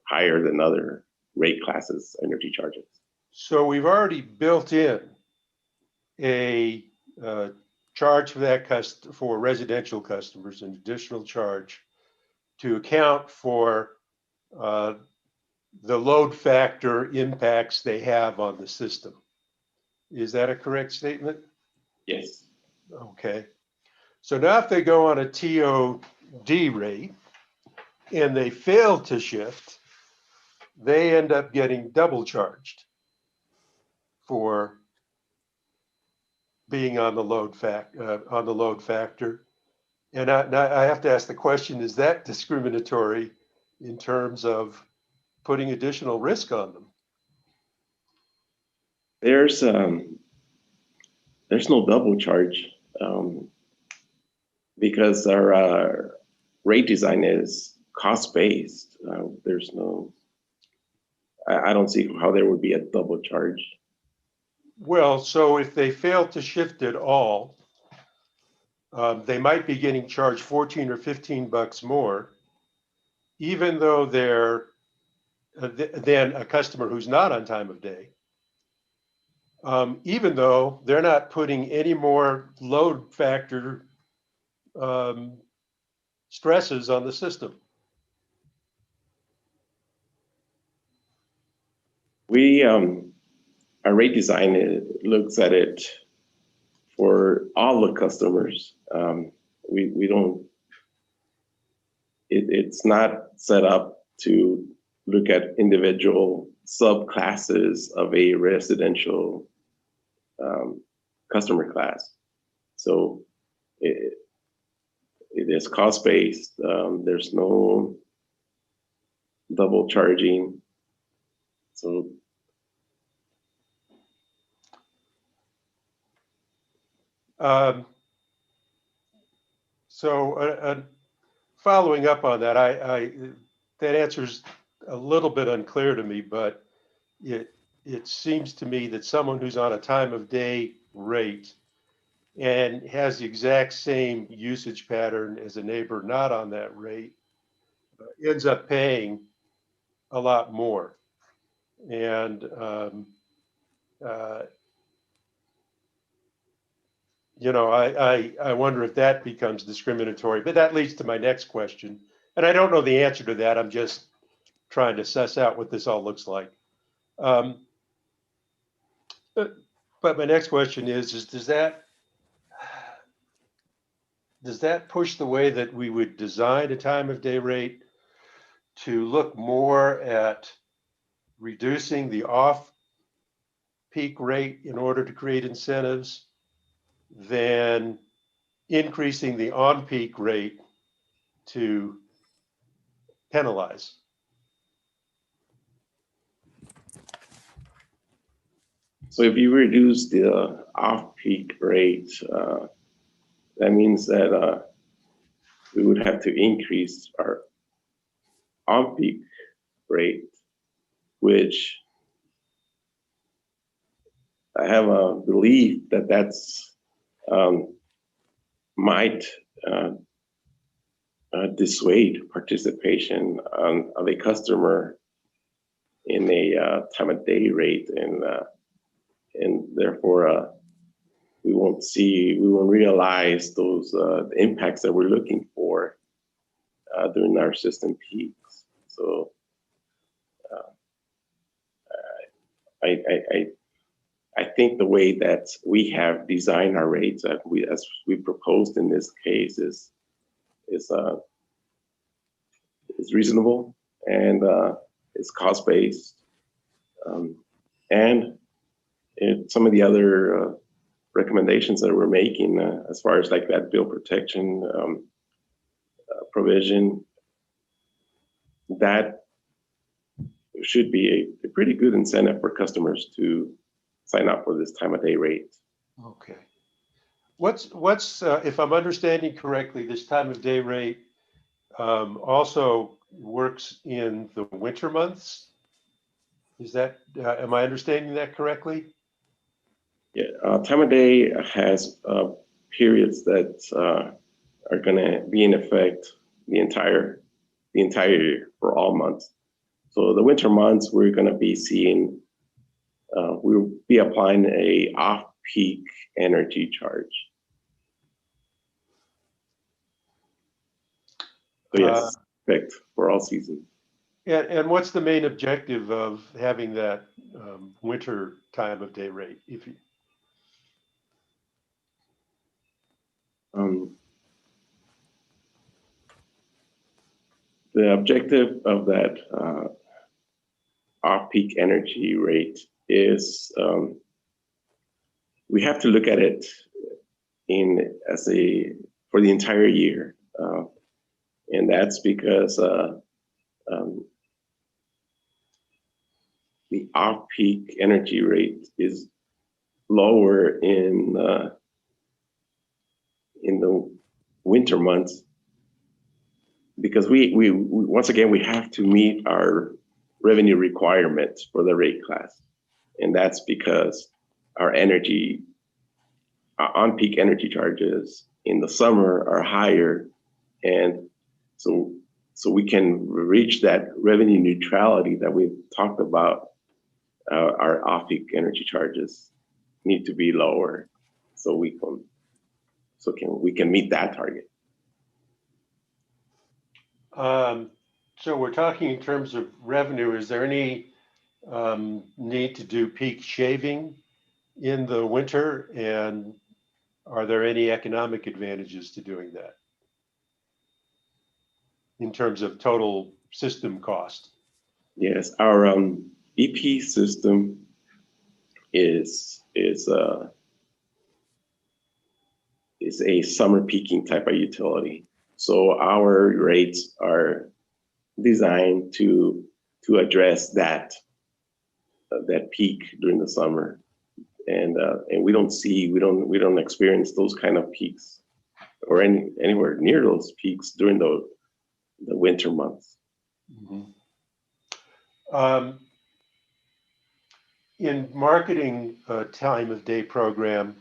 higher than other rate classes energy charges. So we've already built in a charge for that for residential customers, an additional charge to account for the load factor impacts they have on the system. Is that a correct statement? Yes. Okay. So now if they go on a TOD rate and they fail to shift, they end up getting double charged for being on the load factor. And I have to ask the question, is that discriminatory in terms of putting additional risk on them? There's no double charge because our rate design is cost-based. There's no, I don't see how there would be a double charge. Well, so if they fail to shift at all, they might be getting charged 14 or 15 bucks more, even though they're than a customer who's not on time of day. Even though they're not putting any more load factor stresses on the system. We, our rate design looks at it for all the customers. We don't, it's not set up to look at individual subclasses of a residential customer class. So it is cost-based. There's no double charging. So following up on that, that answer's a little bit unclear to me, but it seems to me that someone who's on a time of day rate and has the exact same usage pattern as a neighbor not on that rate ends up paying a lot more. And I wonder if that becomes discriminatory, but that leads to my next question. And I don't know the answer to that. I'm just trying to suss out what this all looks like. But my next question is does that push the way that we would design a time of day rate to look more at reducing the off-peak rate in order to create incentives than increasing the on-peak rate to penalize? so if you reduce the off-peak rate, that means that we would have to increase our on-peak rate, which I have a belief that that's might dissuade participation of a customer in a time of day rate, and therefore we won't realize those impacts that we're looking for during our system peaks. So I think the way that we have designed our rates, as we proposed in this case, is reasonable, and it's cost based, and some of the other recommendations that we're making, as far as like that bill protection provision, that should be a pretty good incentive for customers to sign up for this time of day rate. Okay. What's if I'm understanding correctly, this time of day rate also works in the winter months? Is that, am I understanding that correctly? Yeah, time of day has periods that are going to be in effect the entire year for all months. So the winter months, we're going to be seeing, we'll be applying a off-peak energy charge. So yes, effect for all seasons. And what's the main objective of having that winter time of day rate? If you, the objective of that off-peak energy rate is we have to look at it for the entire year, and that's because the off-peak energy rate is lower in the winter months, because we once again we have to meet our revenue requirements for the rate class, and that's because our on-peak energy charges in the summer are higher, and so we can reach that revenue neutrality that we've talked about. Our off-peak energy charges need to be lower, so we can meet that target. so we're talking in terms of revenue. Is there any need to do peak shaving in the winter, and are there any economic advantages to doing that in terms of total system cost? Yes, our EPE system is a summer peaking type of utility. So our rates are designed to address that peak during the summer, and we don't experience those kind of peaks or anywhere near those peaks during the winter months. Mm-hmm. In marketing a time of day program,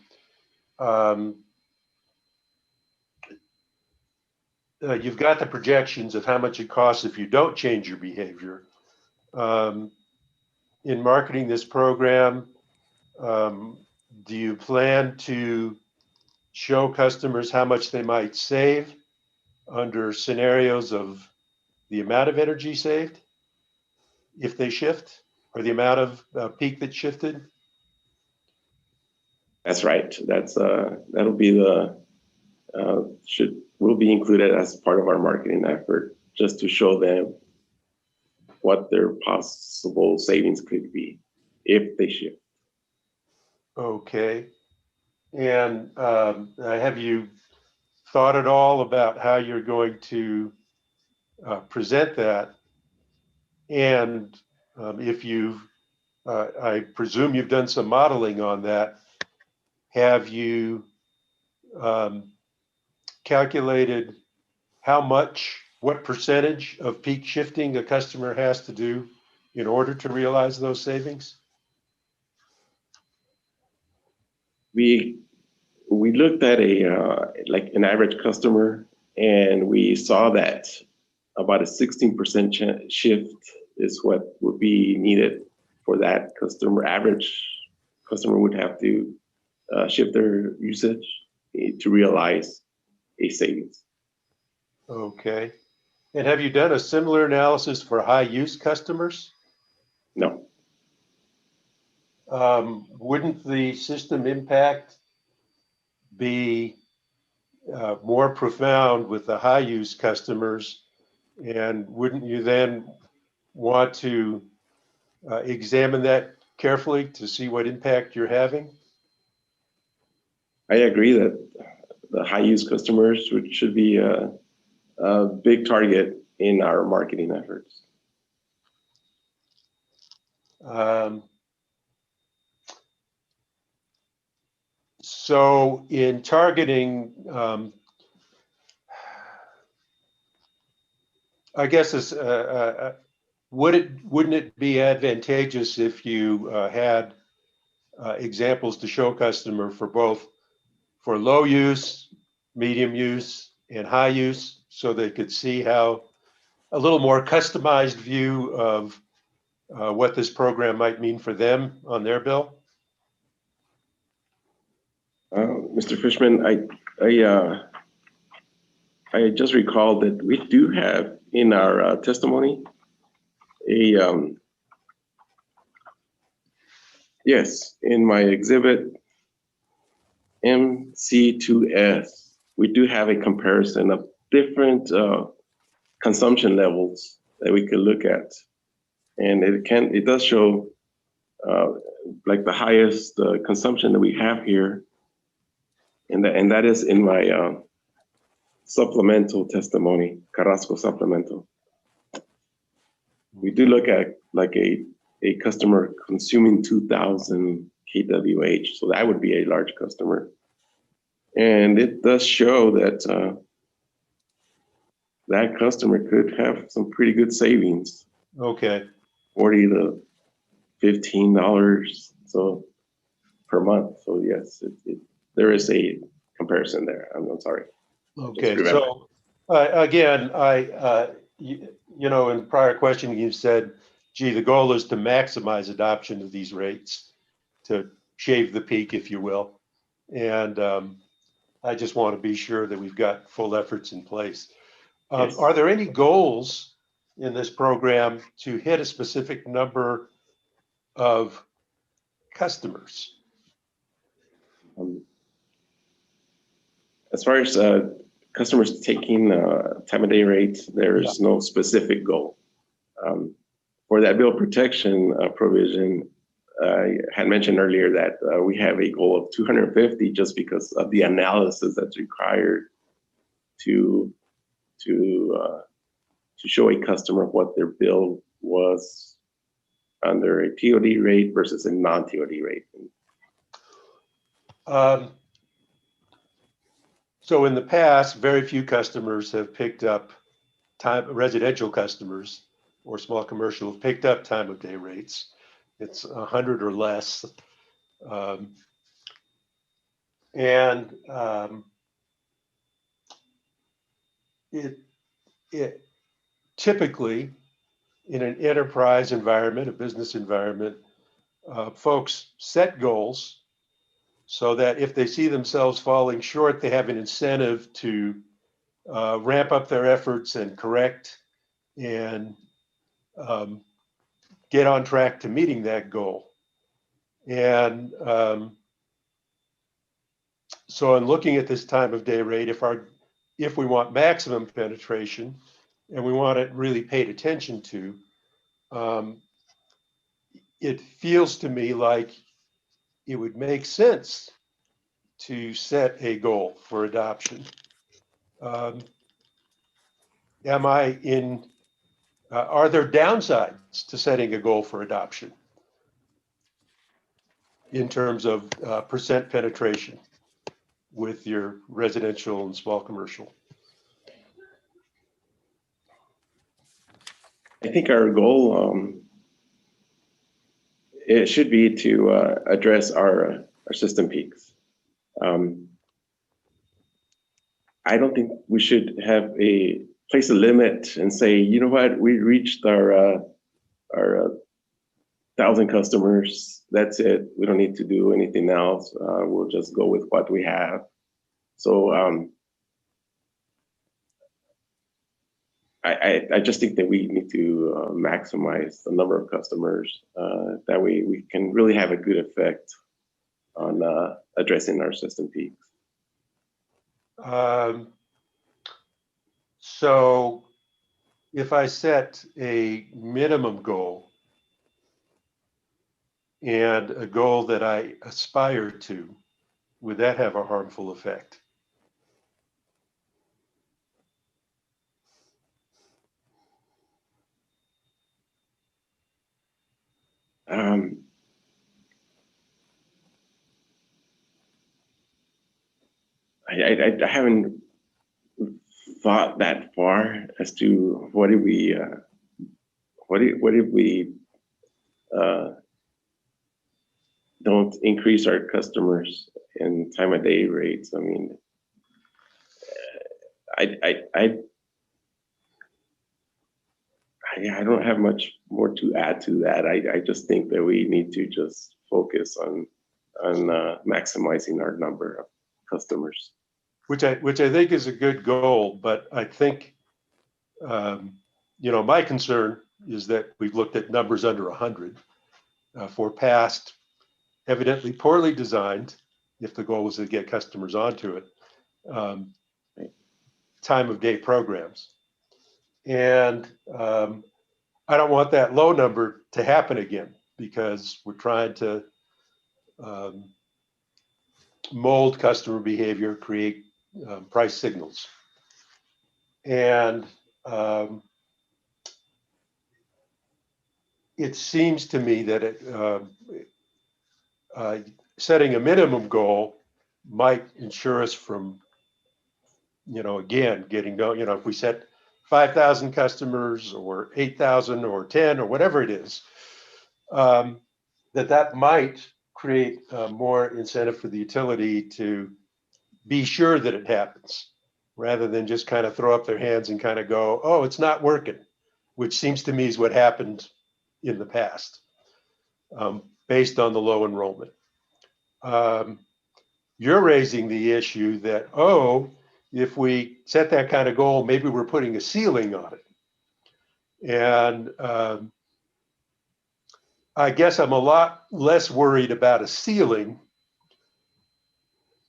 you've got the projections of how much it costs if you don't change your behavior. In marketing this program, do you plan to show customers how much they might save under scenarios of the amount of energy saved if they shift, or the amount of peak that shifted? That's right. That'll be will be included as part of our marketing effort, just to show them what their possible savings could be if they shift. Okay. And have you thought at all about how you're going to present that? And if you've, I presume you've done some modeling on that, have you calculated what percentage of peak shifting a customer has to do in order to realize those savings? We looked at like an average customer, and we saw that about a 16% shift is what would be needed for that customer. Average customer would have to shift their usage to realize a savings. Okay. And have you done a similar analysis for high use customers? No. wouldn't the system impact be more profound with the high use customers? And wouldn't you then want to examine that carefully to see what impact you're having? I agree that the high use customers should be a big target in our marketing efforts. So in targeting, I guess it's, wouldn't it be advantageous if you had examples to show customer for both for low use, medium use, and high use, so they could see how a little more customized view of what this program might mean for them on their bill? Mr. Fishman, I just recalled that we do have in our testimony yes, in my exhibit MC2S, we do have a comparison of different consumption levels that we could look at. And it does show like the highest consumption that we have here. And that is in my supplemental testimony, Carrasco supplemental. We do look at like a customer consuming 2,000 kWh, so that would be a large customer. And it does show that that customer could have some pretty good savings. Okay. $40 to $15 so per month. So yes, there is a comparison there. I'm sorry. Okay. So again, you know, in prior question, you said, gee, the goal is to maximize adoption of these rates, to shave the peak, if you will. And I just want to be sure that we've got full efforts in place. Yes. Are there any goals in this program to hit a specific number of customers? As far as customers taking time of day rates, there is no specific goal. For that bill protection provision, I had mentioned earlier that we have a goal of 250 just because of the analysis that's required to show a customer what their bill was under a TOD rate versus a non-TOD rate. So in the past, very few customers have picked up residential customers or small commercial have picked up time of day rates. It's 100 or less. It typically in an enterprise environment, a business environment, folks set goals so that if they see themselves falling short, they have an incentive to ramp up their efforts and correct and get on track to meeting that goal. And so in looking at this time of day rate, if we want maximum penetration and we want it really paid attention to, it feels to me like it would make sense to set a goal for adoption. Are there downsides to setting a goal for adoption in terms of percent penetration with your residential and small commercial? I think our goal it should be to address our system peaks. I don't think we should have place a limit and say, you know what, we reached our 1,000 customers. That's it. We don't need to do anything else. We'll just go with what we have. So I just think that we need to maximize the number of customers. That way we can really have a good effect on addressing our system peaks. So if I set a minimum goal and a goal that I aspire to, would that have a harmful effect? I haven't thought that far as to what if we don't increase our customers and time of day rates. I mean, I don't have much more to add to that. I just think that we need to just focus on maximizing our number of customers. Which I think is a good goal, but I think, my concern is that we've looked at numbers under 100 for past, evidently poorly designed, if the goal was to get customers onto it, time of day programs. And I don't want that low number to happen again, because we're trying to mold customer behavior, create price signals. And it seems to me that setting a minimum goal might ensure us from, again, getting, if we set 5,000 customers or 8,000 or 10 or whatever it is, that might create more incentive for the utility to be sure that it happens, rather than just kind of throw up their hands and kind of go, oh, it's not working, which seems to me is what happened in the past, based on the low enrollment. You're raising the issue that, if we set that kind of goal, maybe we're putting a ceiling on it. And I guess I'm a lot less worried about a ceiling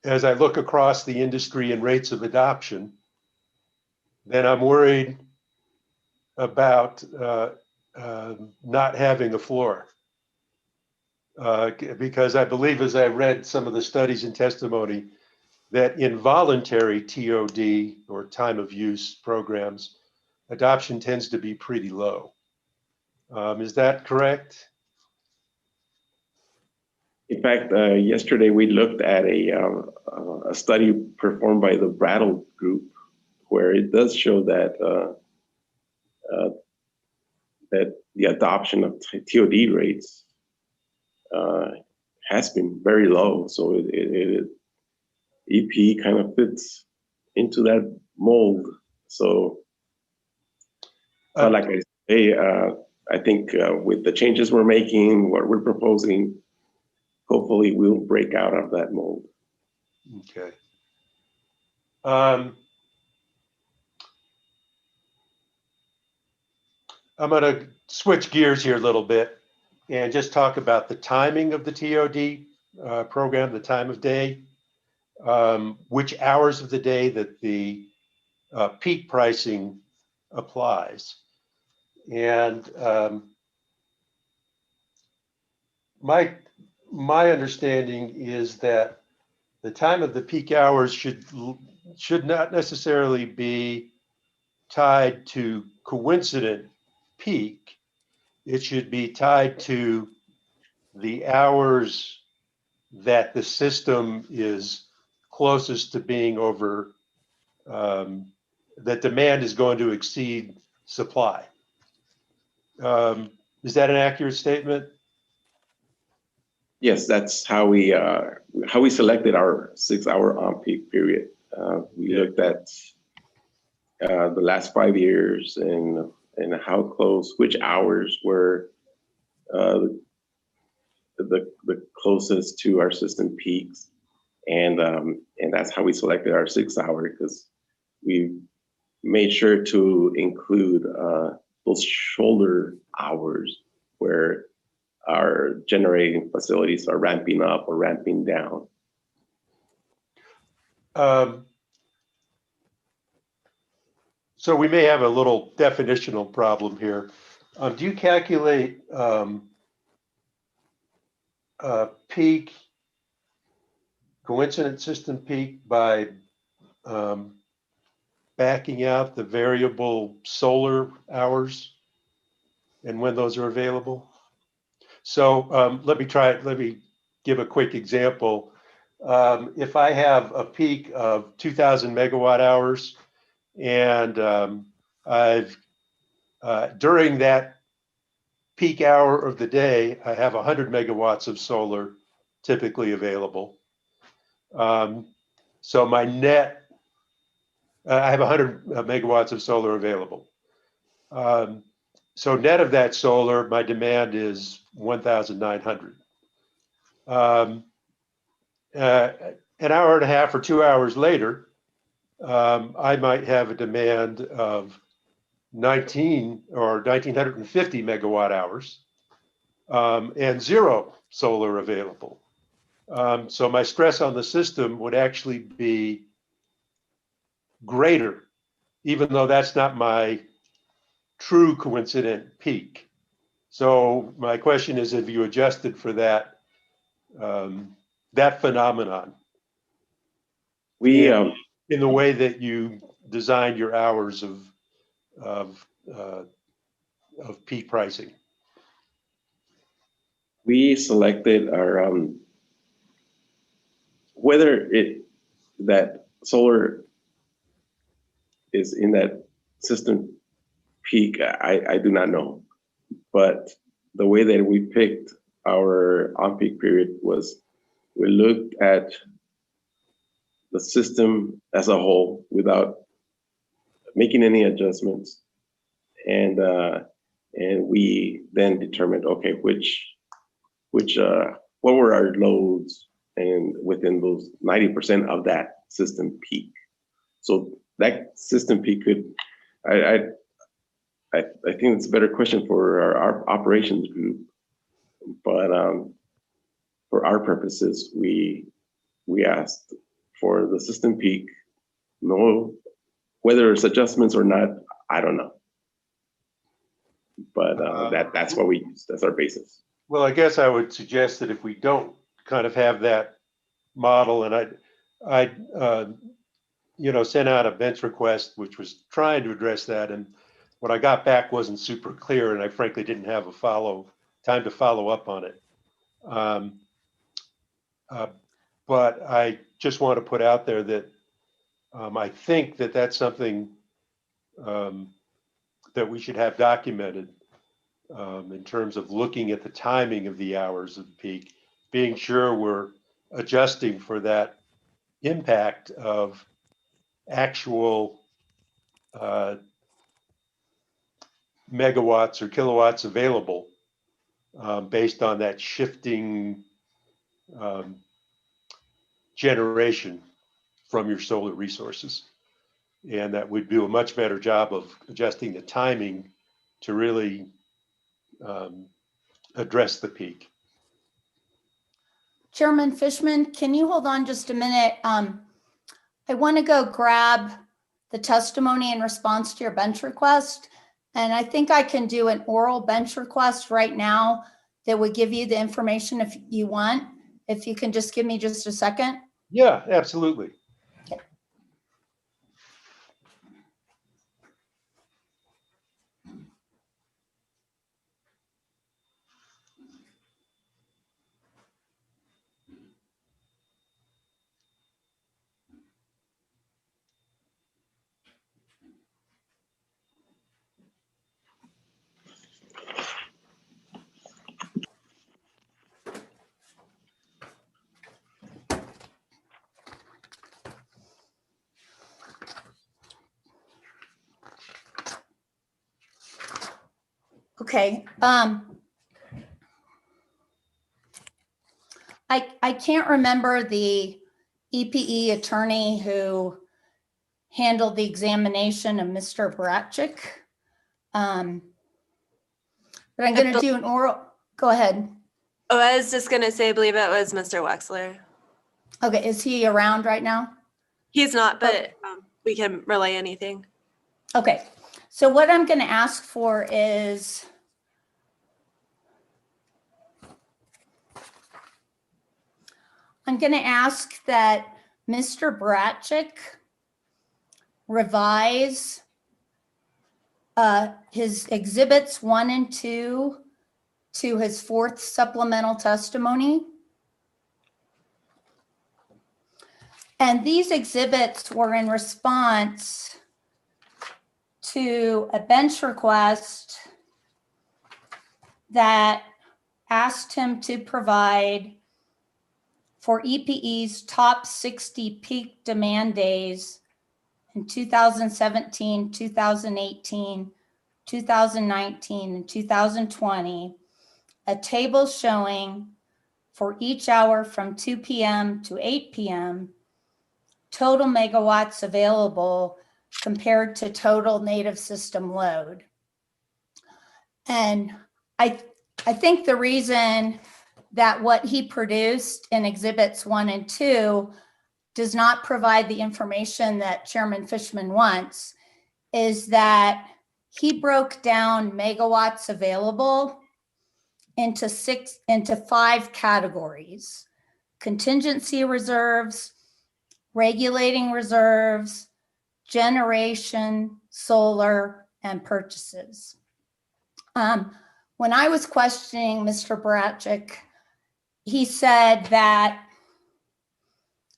as I look across the industry and rates of adoption than I'm worried about not having a floor. Because I believe, as I read some of the studies and testimony, that involuntary TOD, or time of use programs, adoption tends to be pretty low. Is that correct? In fact, yesterday we looked at a study performed by the Brattle Group, where it does show that that the adoption of TOD rates has been very low. So EPE kind of fits into that mold. So, like I say, I think with the changes we're making, what we're proposing, hopefully we'll break out of that mold. Okay. I'm going to switch gears here a little bit and just talk about the timing of the TOD program, the time of day, which hours of the day that the peak pricing applies. And my understanding is that the time of the peak hours should not necessarily be tied to coincident peak. It should be tied to the hours that the system is closest to being over, that demand is going to exceed supply. Is that an accurate statement? Yes, that's how we selected our 6-hour on-peak period. We looked at the last 5 years and how close, which hours were the closest to our system peaks, and that's how we selected our 6-hour, because we made sure to include those shoulder hours where our generating facilities are ramping up or ramping down. So we may have a little definitional problem here. Do you calculate peak, coincident system peak by backing out the variable solar hours and when those are available? So let me give a quick example. If I have a peak of 2,000 megawatt hours and during that peak hour of the day, I have 100 megawatts of solar typically available. So my net, I have 100 megawatts of solar available. So net of that solar, my demand is 1,900. An hour and a half or 2 hours later, I might have a demand of 19 or 1,950 megawatt hours and zero solar available. So my stress on the system would actually be greater, even though that's not my true coincident peak. So my question is, have you adjusted for that that phenomenon? We in the way that you designed your hours of peak pricing. We selected our whether that solar is in that system peak, I do not know. But the way that we picked our on-peak period was we looked at the system as a whole without making any adjustments, and we then determined, okay, what were our loads, and within those 90% of that system peak. So that system peak could, I think it's a better question for our operations group, but for our purposes, we asked for the system peak. No, whether it's adjustments or not, I don't know. But that's what we use. That's our basis. Well, I guess I would suggest that if we don't kind of have that model, and I sent out a bench request which was trying to address that, and what I got back wasn't super clear, and I frankly didn't have time to follow up on it. But I just want to put out there that I think that that's something that we should have documented in terms of looking at the timing of the hours of peak, being sure we're adjusting for that impact of actual megawatts or kilowatts available based on that shifting generation from your solar resources. And that would do a much better job of adjusting the timing to really address the peak. Chairman Fishman, can you hold on just a minute? I want to go grab the testimony in response to your bench request. And I think I can do an oral bench request right now that would give you the information if you want. If you can just give me just a second. Yeah, absolutely. Okay. Okay. I can't remember the EPE attorney who handled the examination of Mr. Bratchick. But I'm going to do an oral, go ahead. Oh, I was just gonna say, I believe it was Mr. Wexler. Okay, is he around right now? He's not, but we can relay anything. Okay, so what I'm going to ask for is I'm going to ask that Mr. Bratchick revise his exhibits 1 and 2 to his 4th supplemental testimony. And these exhibits were in response to a bench request that asked him to provide for EPE's top 60 peak demand days in 2017, 2018, 2019, and 2020, a table showing for each hour from 2 p.m. to 8 p.m. total megawatts available compared to total native system load. And I think the reason that what he produced in exhibits 1 and 2 does not provide the information that Chairman Fishman wants is that he broke down megawatts available into 5 categories: contingency reserves, regulating reserves, generation, solar, and purchases. When I was questioning Mr. Bratchick, he said that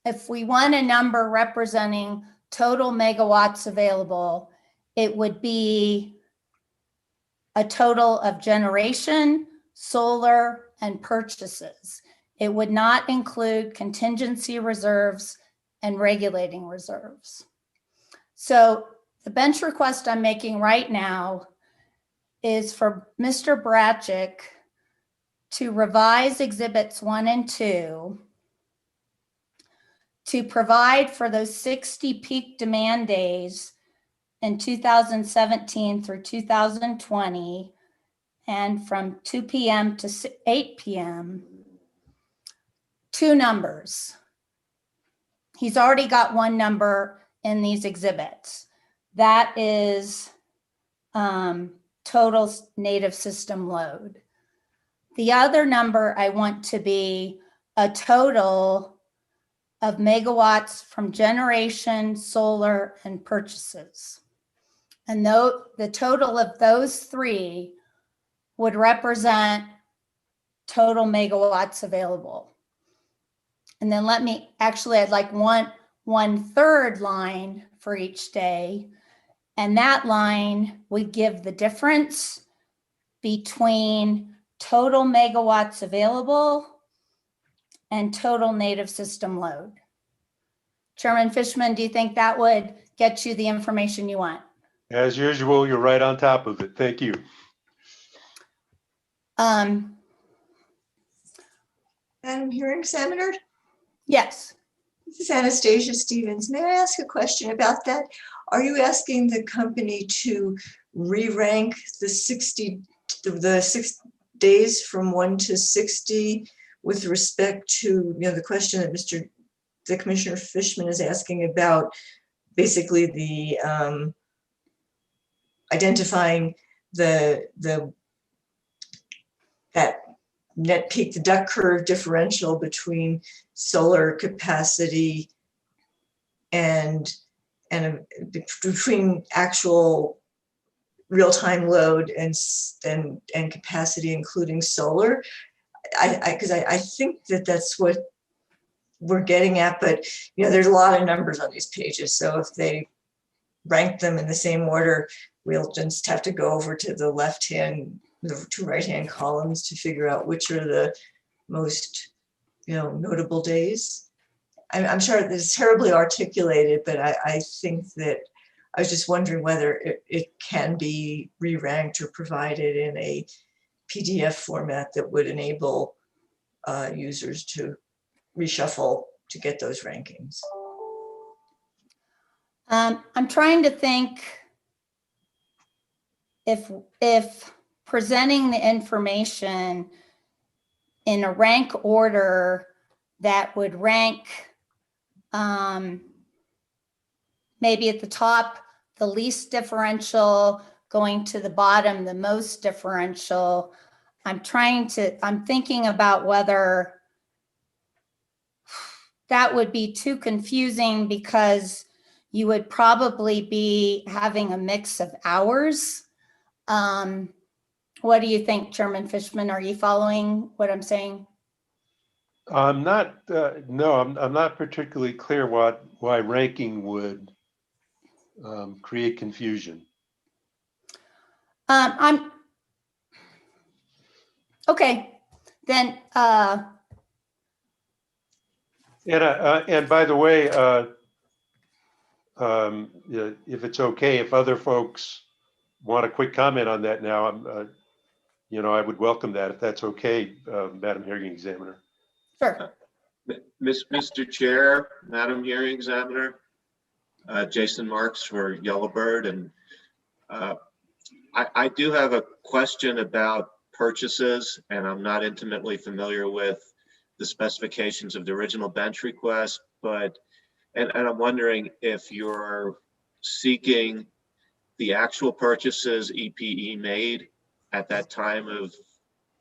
if we want a number representing total megawatts available, it would be a total of generation, solar, and purchases. It would not include contingency reserves and regulating reserves. So the bench request I'm making right now is for Mr. Bratchick to revise exhibits 1 and 2 to provide for those 60 peak demand days in 2017 through 2020, and from 2 p.m. to 8 p.m., 2 numbers. He's already got 1 number in these exhibits. That is total native system load. The other number I want to be a total of megawatts from generation, solar, and purchases. And the total of those 3 would represent total megawatts available. And then I'd like one third line for each day. And that line would give the difference between total megawatts available and total native system load. Chairman Fishman, do you think that would get you the information you want? As usual, you're right on top of it. Thank you. Madam Hearing Examiner, Yes. this is Anastasia Stevens. May I ask a question about that? Are you asking the company to re-rank the 6 days from 1 to 60 with respect to the question that the Commissioner Fishman is asking about, basically the identifying that net peak, the duck curve differential between solar capacity and between actual real-time load and capacity, including solar? Because I think that's what we're getting at, but there's a lot of numbers on these pages, so if they rank them in the same order, we'll just have to go over to the the 2 right-hand columns to figure out which are the most notable days. I'm sure it's terribly articulated, but I think that I was just wondering whether it can be re-ranked or provided in a PDF format that would enable users to reshuffle to get those rankings. I'm trying to think if presenting the information in a rank order that would rank maybe at the top, the least differential, going to the bottom, the most differential. I'm thinking about whether that would be too confusing because you would probably be having a mix of hours. What do you think, Chairman Fishman? Are you following what I'm saying? I'm not, no, I'm not particularly clear why ranking would create confusion. I'm okay. Then And by the way, yeah, if it's okay, if other folks want a quick comment on that now, I would welcome that if that's okay, Madam Hearing Examiner. sure. Mr. Chair, Madam Hearing Examiner, Jason Marks for Yellowbird, and I do have a question about purchases, and I'm not intimately familiar with the specifications of the original bench request, but and I'm wondering if you're seeking the actual purchases EPE made at that time of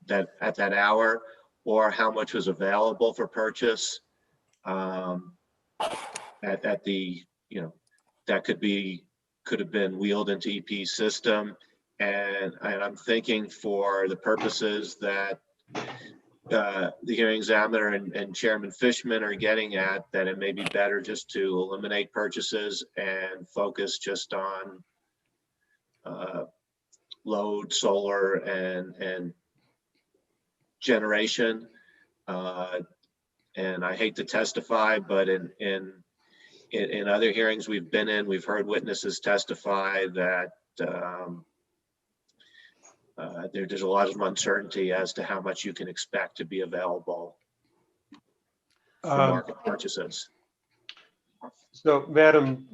at that hour, or how much was available for purchase at the, that could have been wheeled into EP system. And I'm thinking for the purposes that the hearing examiner and Chairman Fishman are getting at, that it may be better just to eliminate purchases and focus just on load, solar, and generation. And I hate to testify, but in other hearings we've been in, we've heard witnesses testify that there's a lot of uncertainty as to how much you can expect to be available for market purchases. So, Madam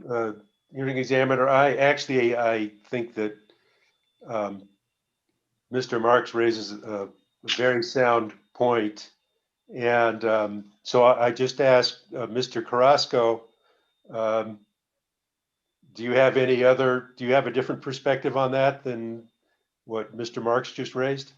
Hearing Examiner, I think that Mr. Marks raises a very sound point. And so I just asked Mr. Carrasco, do you have a different perspective on that than what Mr. Marks just raised?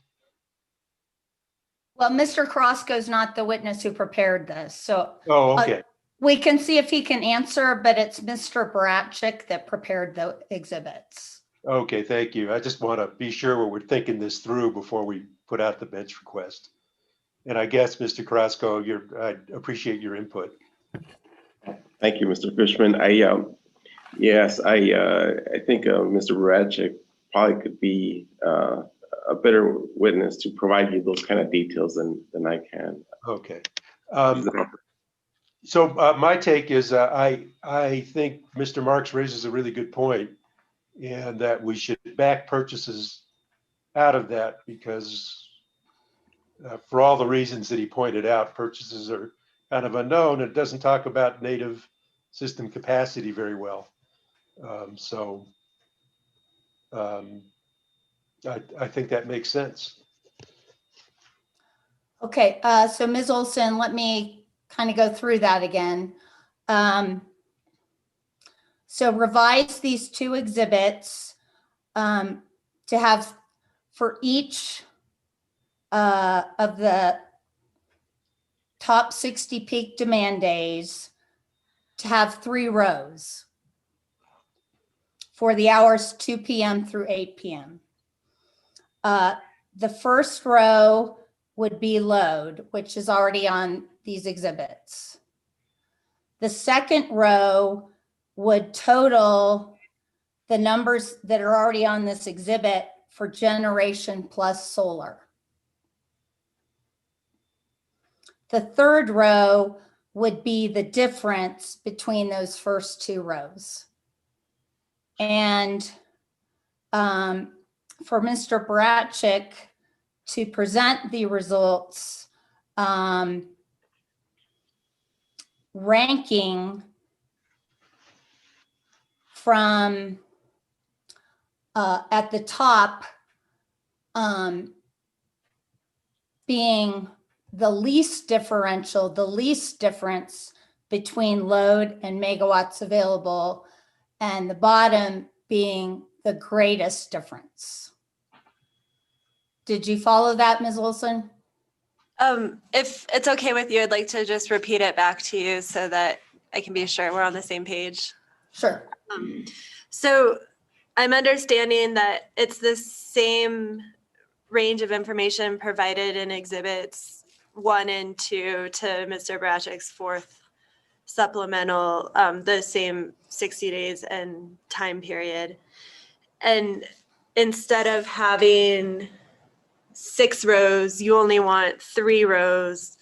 Well, Mr. Carrasco is not the witness who prepared this, so. Oh, okay. We can see if he can answer, but it's Mr. Baratchik that prepared the exhibits. Okay, thank you. I just want to be sure we're thinking this through before we put out the bench request. And I guess, Mr. Carrasco, I appreciate your input. Thank you, Mr. Fishman. Yes, I think Mr. Baratchik probably could be a better witness to provide you those kind of details than I can. Okay. So my take is I think Mr. Marks raises a really good point, and that we should back purchases out of that because for all the reasons that he pointed out, purchases are kind of unknown. It doesn't talk about native system capacity very well. I think that makes sense. Okay, so Ms. Olson, let me kind of go through that again. So revise these two exhibits to have for each of the top 60 peak demand days to have 3 rows for the hours 2 p.m. through 8 p.m. The first row would be load, which is already on these exhibits. The second row would total the numbers that are already on this exhibit for generation plus solar. The third row would be the difference between those first 2 rows. And for Mr. Baratchik to present the results, ranking from at the top being the least differential, the least difference between load and megawatts available, and the bottom being the greatest difference. Did you follow that, Ms. Wilson? If it's okay with you, I'd like to just repeat it back to you so that I can be sure we're on the same page. Sure. So I'm understanding that it's the same range of information provided in exhibits 1 and 2 to Mr. Brachik's fourth supplemental, the same 60 days and time period. And instead of having 6 rows, you only want 3 rows.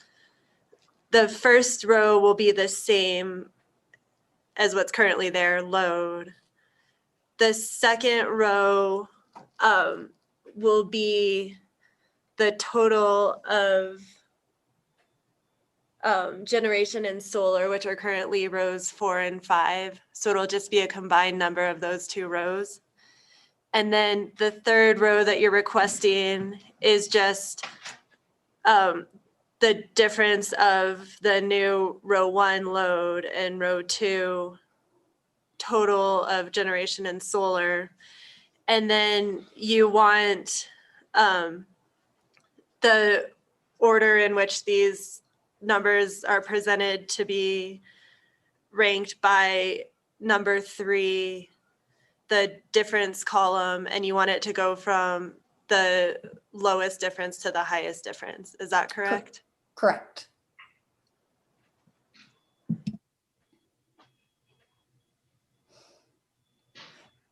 The first row will be the same as what's currently there, load. The second row will be the total of generation and solar, which are currently rows 4 and 5. So it'll just be a combined number of those 2 rows. And then the third row that you're requesting is just the difference of the new row 1 load and row 2 total of generation and solar. And then you want the order in which these numbers are presented to be ranked by number 3, the difference column, and you want it to go from the lowest difference to the highest difference. Is that correct? Correct.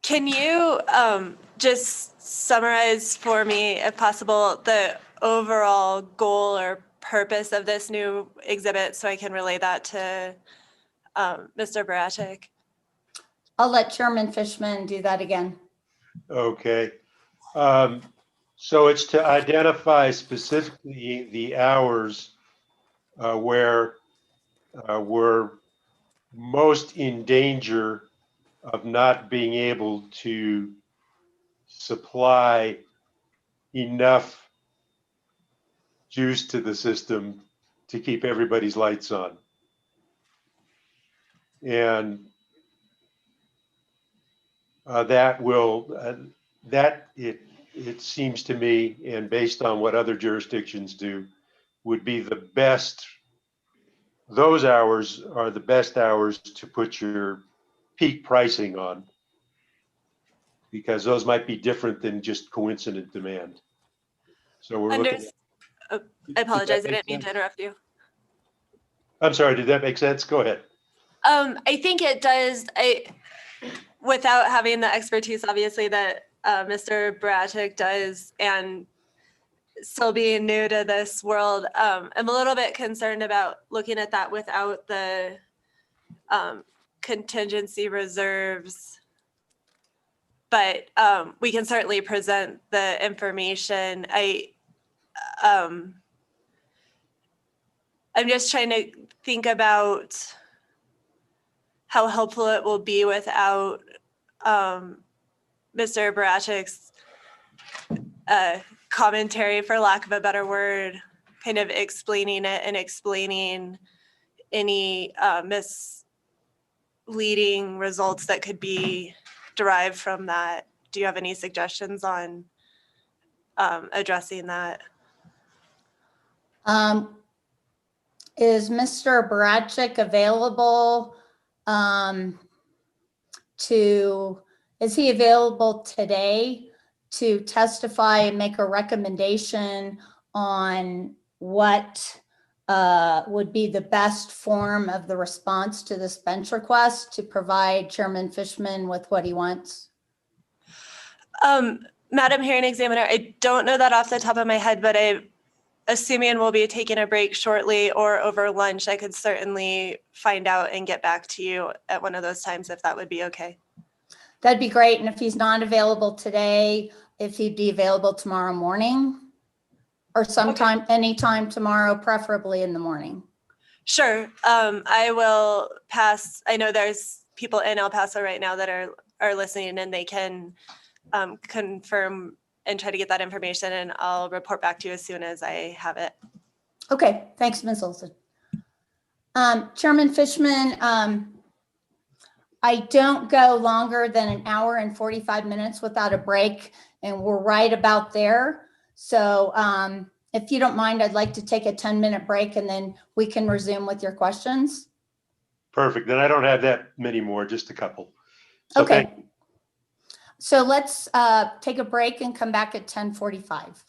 Can you just summarize for me, if possible, the overall goal or purpose of this new exhibit so I can relay that to Mr. Brachik? I'll let Chairman Fishman do that again. Okay. So it's to identify specifically the hours where we're most in danger of not being able to supply enough juice to the system to keep everybody's lights on. And that will, it seems to me, and based on what other jurisdictions do, would be the best, those hours are the best hours to put your peak pricing on, because those might be different than just coincident demand. So we're looking at, I apologize, I make didn't mean to sense? interrupt you. I'm sorry, did that make sense? Go ahead. I think it does. Without having the expertise, obviously, that Mr. Brachik does, and still being new to this world, I'm a little bit concerned about looking at that without the contingency reserves. But we can certainly present the information. I'm just trying to think about how helpful it will be without Mr. Brachik's commentary, for lack of a better word, kind of explaining it and explaining any misleading results that could be derived from that. Do you have any suggestions on addressing that? Is Mr. Brachik available is he available today to testify and make a recommendation on what would be the best form of the response to this bench request to provide Chairman Fishman with what he wants? Madam Hearing Examiner, I don't know that off the top of my head, but assuming we'll be taking a break shortly or over lunch, I could certainly find out and get back to you at one of those times if that would be okay. That'd be great. And if he's not available today, if he'd be available tomorrow morning or sometime, anytime tomorrow, preferably in the morning. Sure. I will pass. I know there's people in El Paso right now that are listening, and they can confirm and try to get that information, and I'll report back to you as soon as I have it. Okay, thanks, Ms. Olson. Chairman Fishman, I don't go longer than an hour and 45 minutes without a break, and we're right about there. So if you don't mind, I'd like to take a 10-minute break and then we can resume with your questions. Perfect. Then I don't have that many more, just a couple. Okay. So let's take a break and come back at 10:45.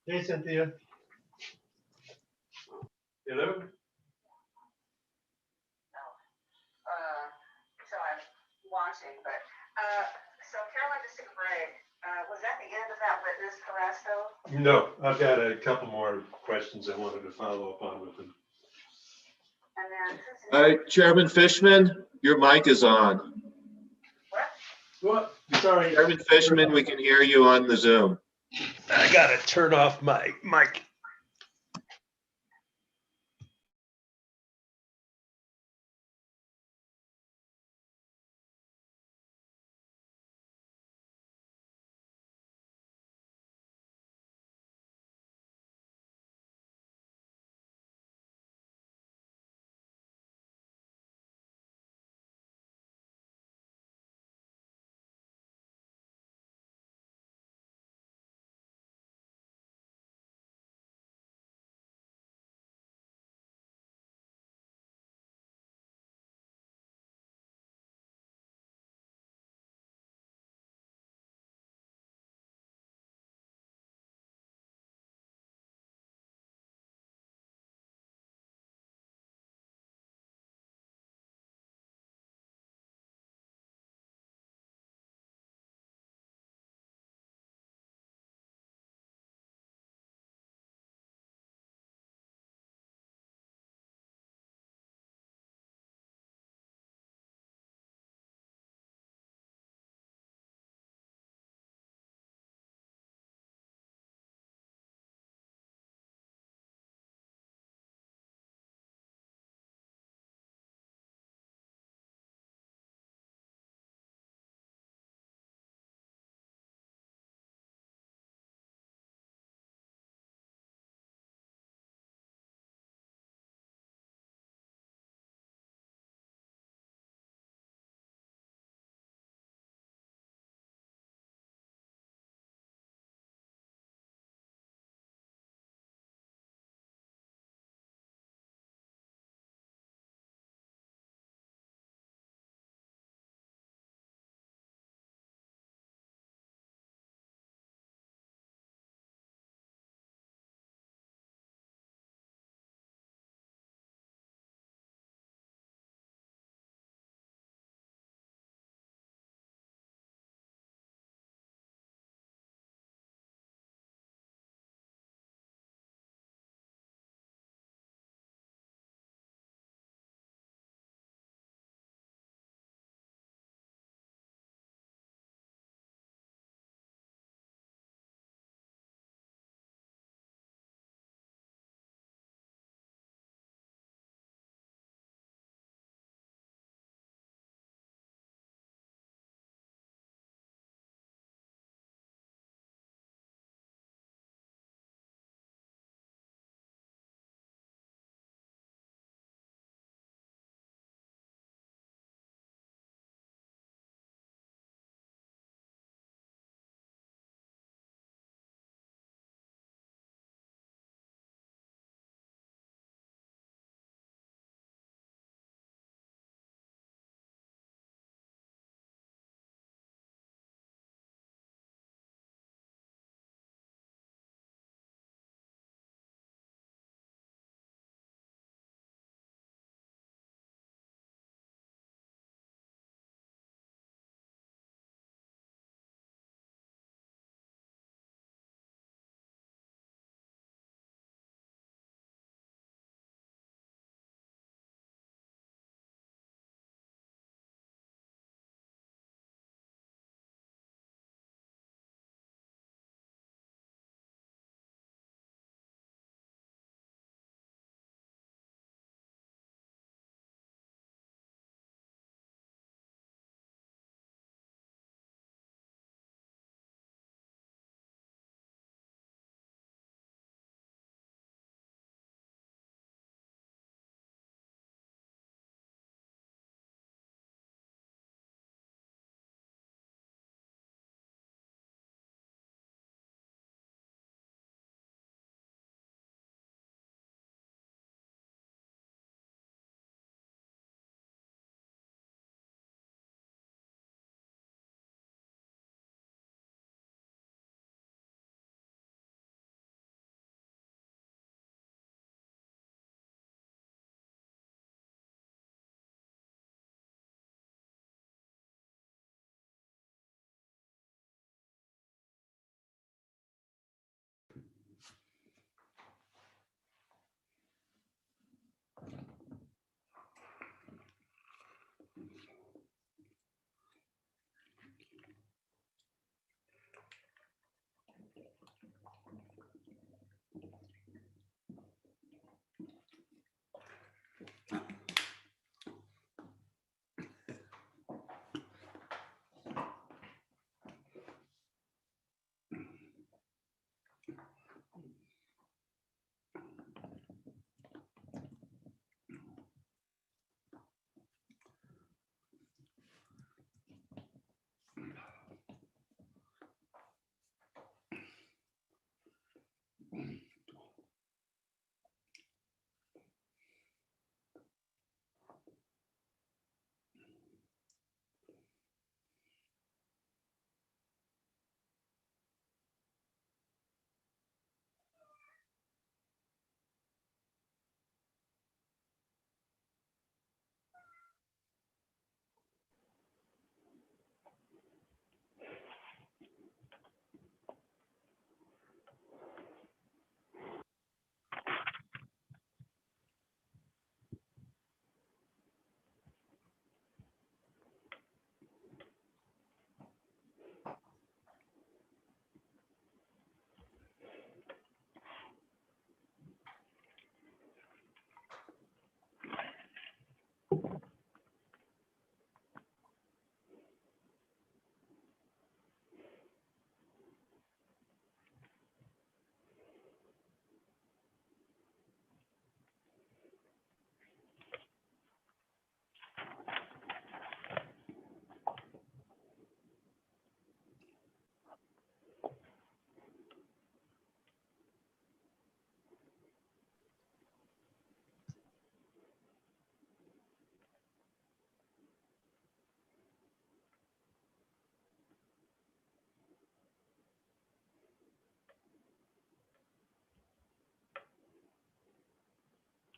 Hey, Cynthia. Hello? So I'm watching, but, so Carolyn just took a break. Was that the end of that witness, Carrasco? No, I've got a couple more questions I wanted to follow up on with them. And then Chairman Fishman, your mic is on. What? Sorry. Chairman Fishman, we can hear you on the Zoom. I gotta turn off my mic.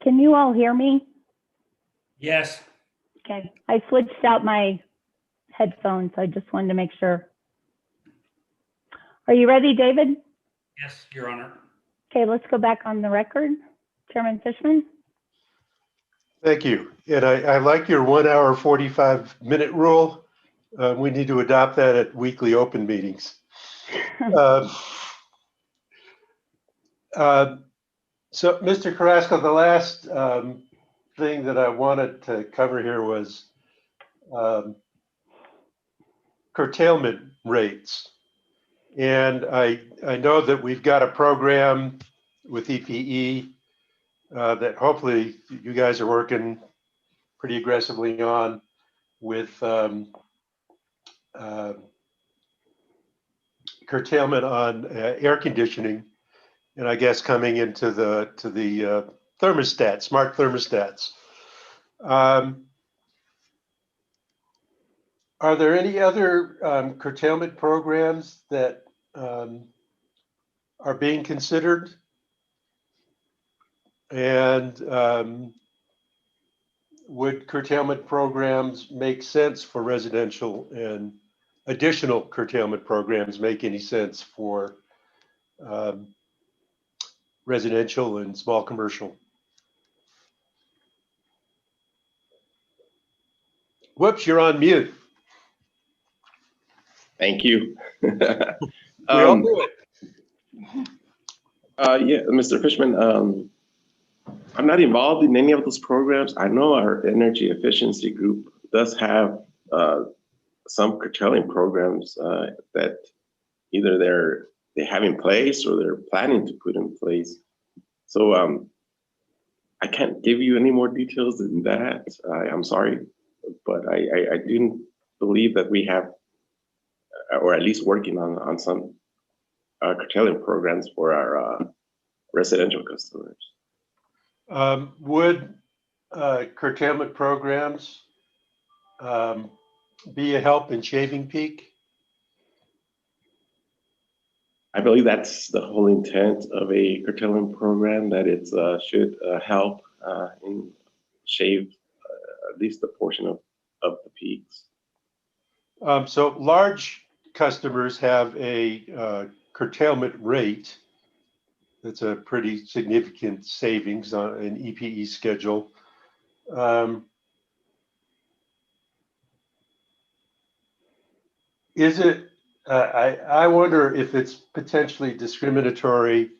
Can you all hear me? Yes. Okay, I switched out my headphones. I just wanted to make sure. Are you ready, David? Yes, Your Honor. Okay, let's go back on the record. Chairman Fishman? Thank you. And I like your 1 hour, 45-minute rule. We need to adopt that at weekly open meetings. So, Mr. Carrasco, the last thing that I wanted to cover here was curtailment rates. And I know that we've got a program with EPE that hopefully you guys are working pretty aggressively on with curtailment on air conditioning, and I guess coming into the thermostat, smart thermostats. Are there any other curtailment programs that are being considered? And would curtailment programs make sense for residential, and additional curtailment programs make any sense for residential and small commercial? Whoops, you're on mute. Thank you. We all do it. Yeah, Mr. Fishman, I'm not involved in any of those programs. I know our energy efficiency group does have some curtailing programs that either they have in place or they're planning to put in place. So I can't give you any more details than that. I'm sorry, but I do believe that we have, or at least working on some curtailing programs for our residential customers. Would curtailment programs be a help in shaving peak? I believe that's the whole intent of a curtailment program, that it should help in shave at least a portion of the peaks. So large customers have a curtailment rate that's a pretty significant savings on an EPE schedule. Is it, I wonder if it's potentially discriminatory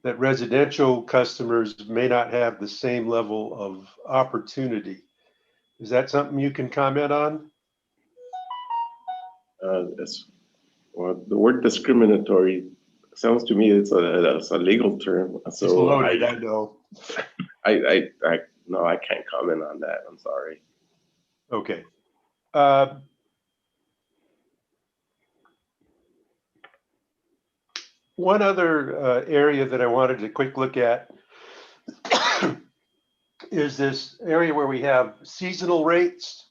that residential customers may not have the same level of opportunity. Is that something you can comment on? Well, the word discriminatory sounds to me it's a legal term. It's So loaded, I know. No, I can't comment on that. I'm sorry. Okay. One other area that I wanted to quick look at is this area where we have seasonal rates.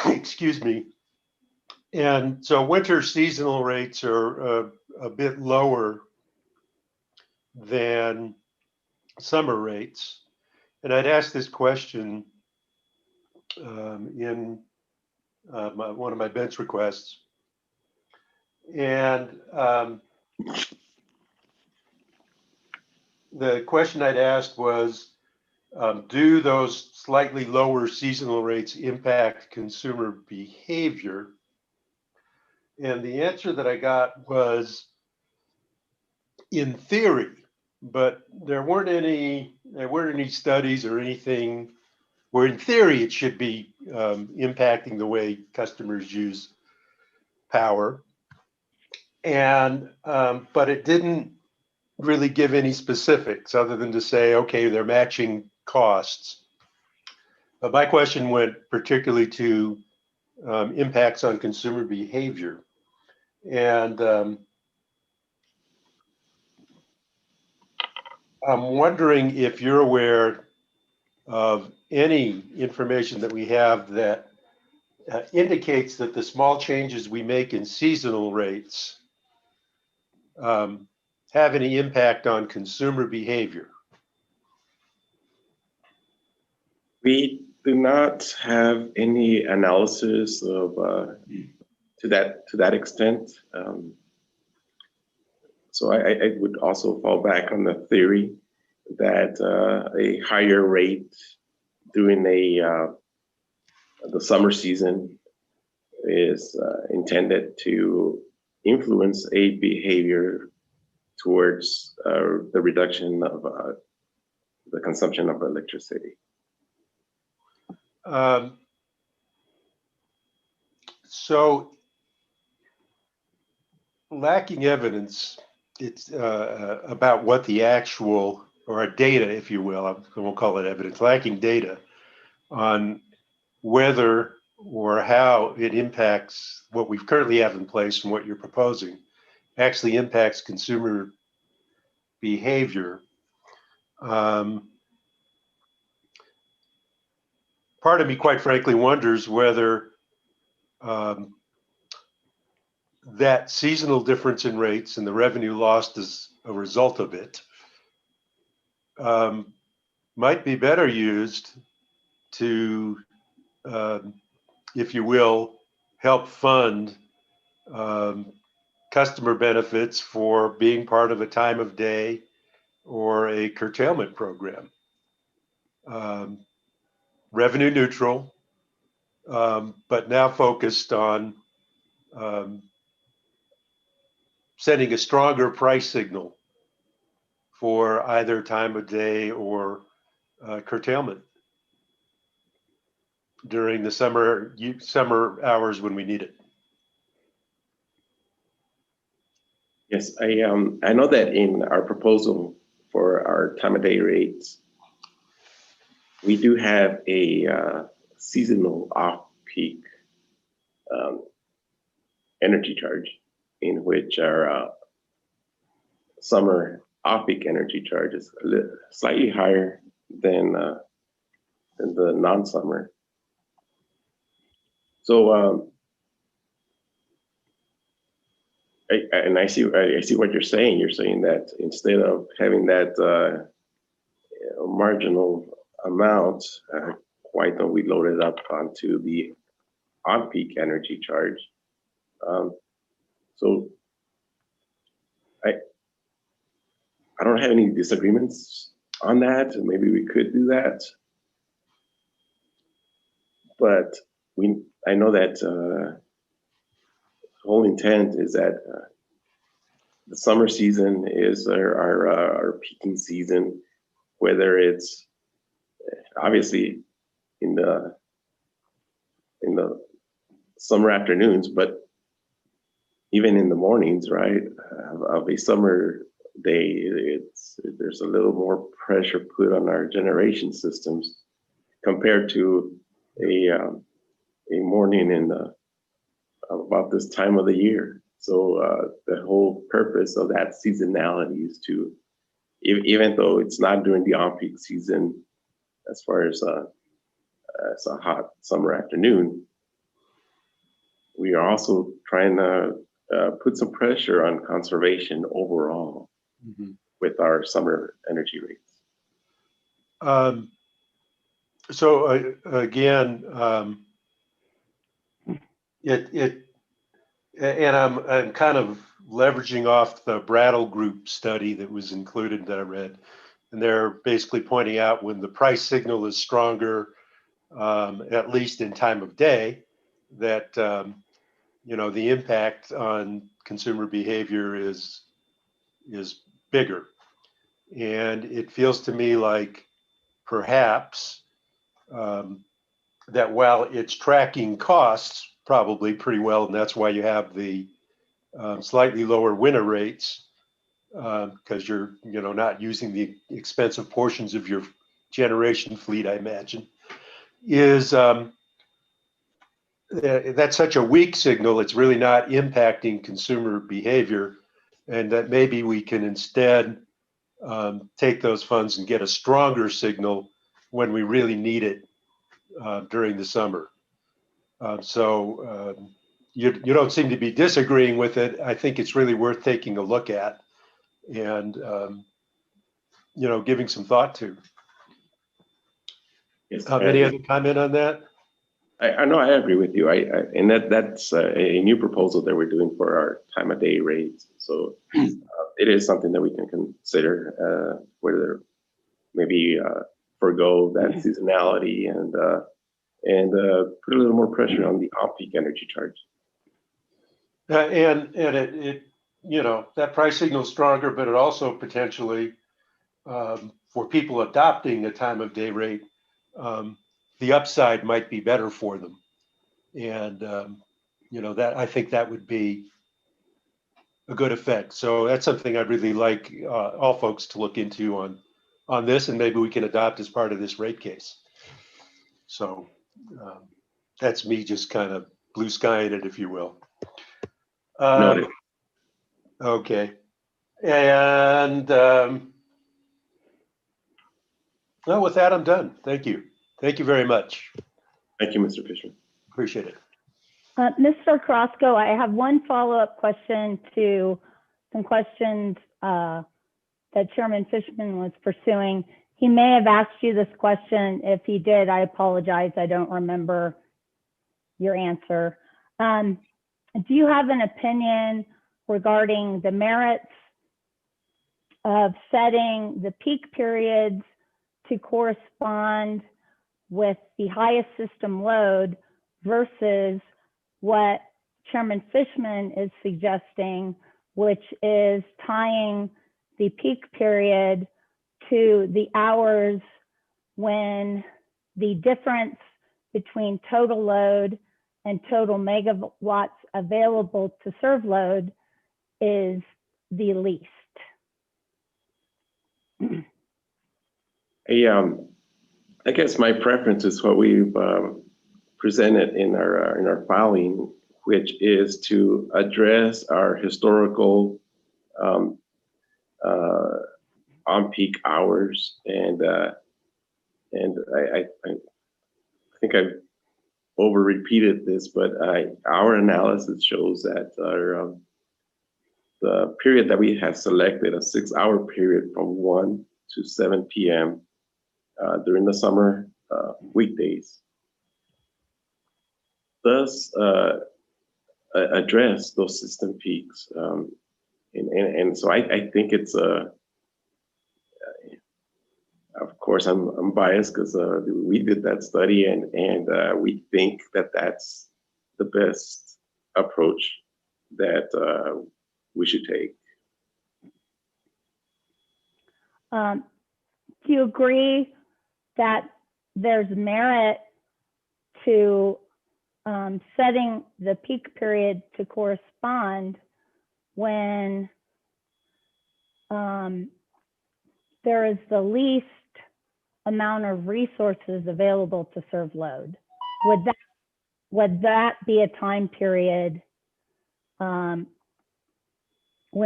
Excuse me. And so winter seasonal rates are a bit lower than summer rates. And I'd ask this question in one of my bench requests. And the question I'd asked was, do those slightly lower seasonal rates impact consumer behavior? And the answer that I got was, in theory, but there weren't any studies or anything where in theory it should be impacting the way customers use power. And but it didn't really give any specifics other than to say, okay, they're matching costs. But my question went particularly to impacts on consumer behavior. And I'm wondering if you're aware of any information that we have that indicates that the small changes we make in seasonal rates have any impact on consumer behavior. We do not have any analysis of to that extent. So I would also fall back on the theory that a higher rate during the summer season is intended to influence a behavior towards the reduction of the consumption of electricity. So lacking evidence, it's about what the actual, or data, if you will, I won't call it evidence, lacking data on whether or how it impacts what we currently have in place and what you're proposing actually impacts consumer behavior. Part of me, quite frankly, wonders whether that seasonal difference in rates and the revenue lost as a result of it might be better used to, if you will, help fund customer benefits for being part of a time of day or a curtailment program. Revenue neutral, but now focused on sending a stronger price signal for either time of day or curtailment during the summer hours when we need it. Yes, I know that in our proposal for our time of day rates, we do have a seasonal off-peak energy charge, in which our summer off-peak energy charge is slightly higher than the non-summer. So I see what you're saying. You're saying that instead of having that marginal amount, why don't we load it up onto the on-peak energy charge? So I don't have any disagreements on that. Maybe we could do that, but I know that the whole intent is that the summer season is our peaking season, whether it's obviously in the summer afternoons, but even in the mornings, right, of a summer day, there's a little more pressure put on our generation systems compared to a morning in about this time of the year. So the whole purpose of that seasonality is to, even though it's not during the on-peak season, as far as a hot summer afternoon, we are also trying to put some pressure on conservation overall with our summer energy rates. So again, and I'm kind of leveraging off the Brattle Group study that was included that I read, and they're basically pointing out when the price signal is stronger, at least in time of day, that the impact on consumer behavior is bigger. And it feels to me like perhaps that while it's tracking costs probably pretty well, and that's why you have the slightly lower winter rates, because you're not using the expensive portions of your generation fleet, I imagine, is that's such a weak signal, it's really not impacting consumer behavior, and that maybe we can instead take those funds and get a stronger signal when we really need it during the summer. So you don't seem to be disagreeing with it. I think it's really worth taking a look at and giving some thought to. Yes, Any other comment on that? I know, I agree with you. And that's a new proposal that we're doing for our time of day rates. So it is something that we can consider whether maybe forego that seasonality and put a little more pressure on the off-peak energy charge. And it that price signal is stronger, but it also potentially for people adopting a time of day rate, the upside might be better for them. And, that I think that would be a good effect. So that's something I'd really like all folks to look into on this, and maybe we can adopt as part of this rate case. So that's me just kind of blue skying it, if you will. Noted. Okay. And well, with that, I'm done. Thank you. Thank you very much. Thank you, Mr. Fisher. Appreciate it. Mr. Carrasco, I have one follow-up question to some questions that Chairman Fishman was pursuing. He may have asked you this question. If he did, I apologize. I don't remember your answer. Do you have an opinion regarding the merits of setting the peak periods to correspond with the highest system load versus what Chairman Fishman is suggesting, which is tying the peak period to the hours when the difference between total load and total megawatts available to serve load is the least? I guess my preference is what we've presented in our filing, which is to address our historical on-peak hours, and I think I've over repeated this, but our analysis shows that the period that we have selected, a 6-hour period from 1 to 7 p.m. During the summer weekdays, does address those system peaks. And so I think it's of course I'm biased because we did that study, and we think that that's the best approach that we should take. Do you agree that there's merit to setting the peak period to correspond when there is the least amount of resources available to serve load. Would that be a time period when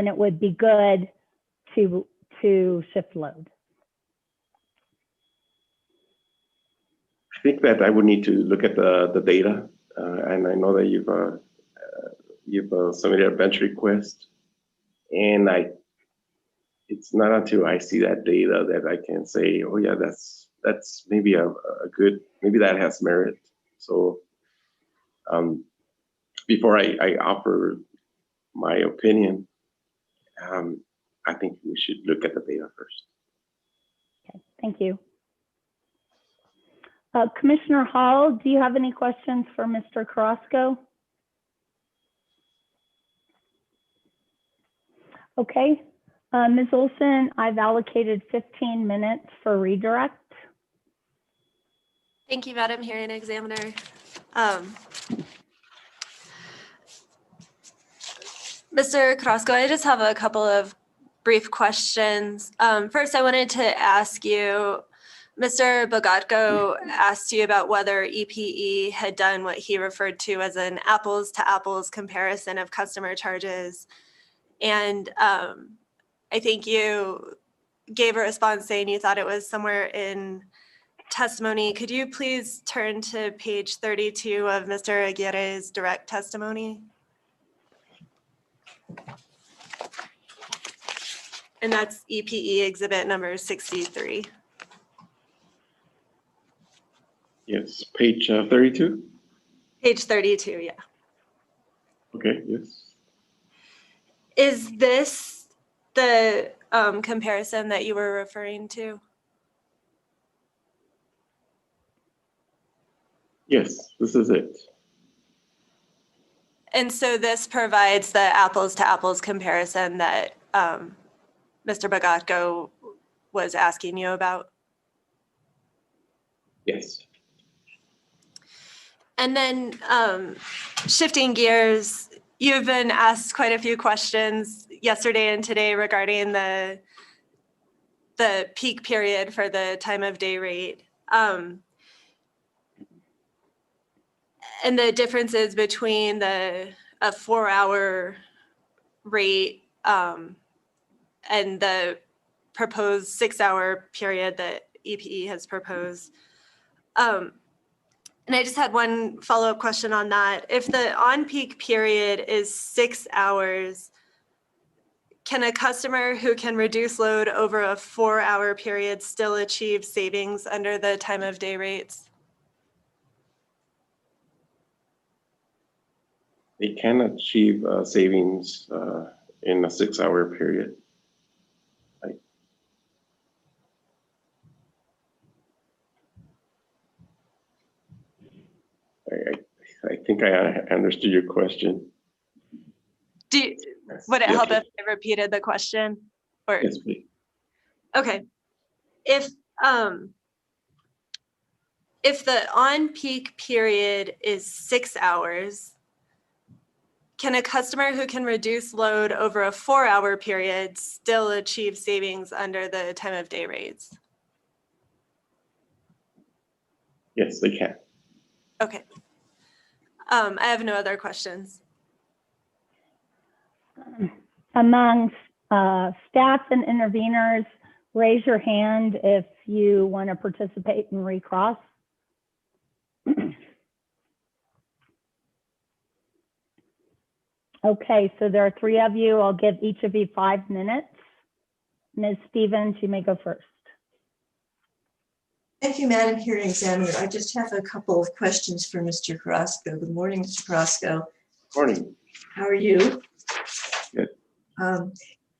it would be good to shift load? I think that I would need to look at the data, and I know that you've submitted a bench request, and it's not until I see that data that I can say, oh yeah, that's maybe a good, maybe that has merit. So before I offer my opinion, I think we should look at the data first. Okay, thank you. Commissioner Hall, do you have any questions for Mr. Carrasco? Okay, Ms. Olson, I've allocated 15 minutes for redirect. Thank you, Madam Hearing Examiner. Mr. Carrasco, I just have a couple of brief questions. First, I wanted to ask you, Mr. Bogatko asked you about whether EPE had done what he referred to as an apples to apples comparison of customer charges. And I think you gave a response saying you thought it was somewhere in testimony. Could you please turn to page 32 of Mr. Aguirre's direct testimony? And that's EPE exhibit number 63. Yes, page 32. Page 32, yeah. Okay, yes. Is this the comparison that you were referring to? Yes, this is it. And so this provides the apples to apples comparison that Mr. Bogatko was asking you about? Yes. And then shifting gears, you've been asked quite a few questions yesterday and today regarding the peak period for the time of day rate. And the differences between a 4-hour rate and the proposed 6-hour period that EPE has proposed. And I just had one follow-up question on that. If the on-peak period is 6 hours, can a customer who can reduce load over a 4-hour period still achieve savings under the time of day rates? They can achieve savings in a 6-hour period. I think I understood your question. Would it help if I repeated the question? Or yes, please. Okay. If the on-peak period is 6 hours, can a customer who can reduce load over a 4-hour period still achieve savings under the time of day rates? Yes, they can. Okay. I have no other questions. Among staff and interveners, raise your hand if you want to participate in recross. Okay, so there are 3 of you. I'll give each of you 5 minutes. Ms. Stevens, you may go first. Thank you, Madam Hearing Examiner. I just have a couple of questions for Mr. Carrasco. Good morning, Mr. Carrasco. Morning. How are you? Good.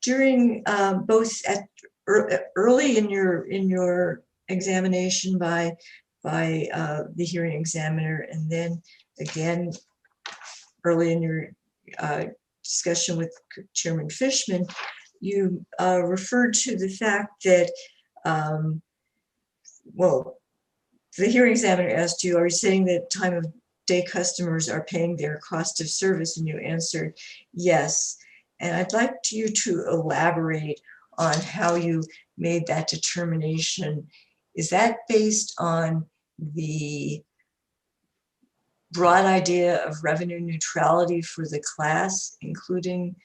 During both at early in your examination by the hearing examiner, and then again early in your discussion with Chairman Fishman, you referred to the fact that well, the hearing examiner asked you, are you saying that time of day customers are paying their cost of service? And you answered yes. And I'd like you to elaborate on how you made that determination. Is that based on the broad idea of revenue neutrality for the class, including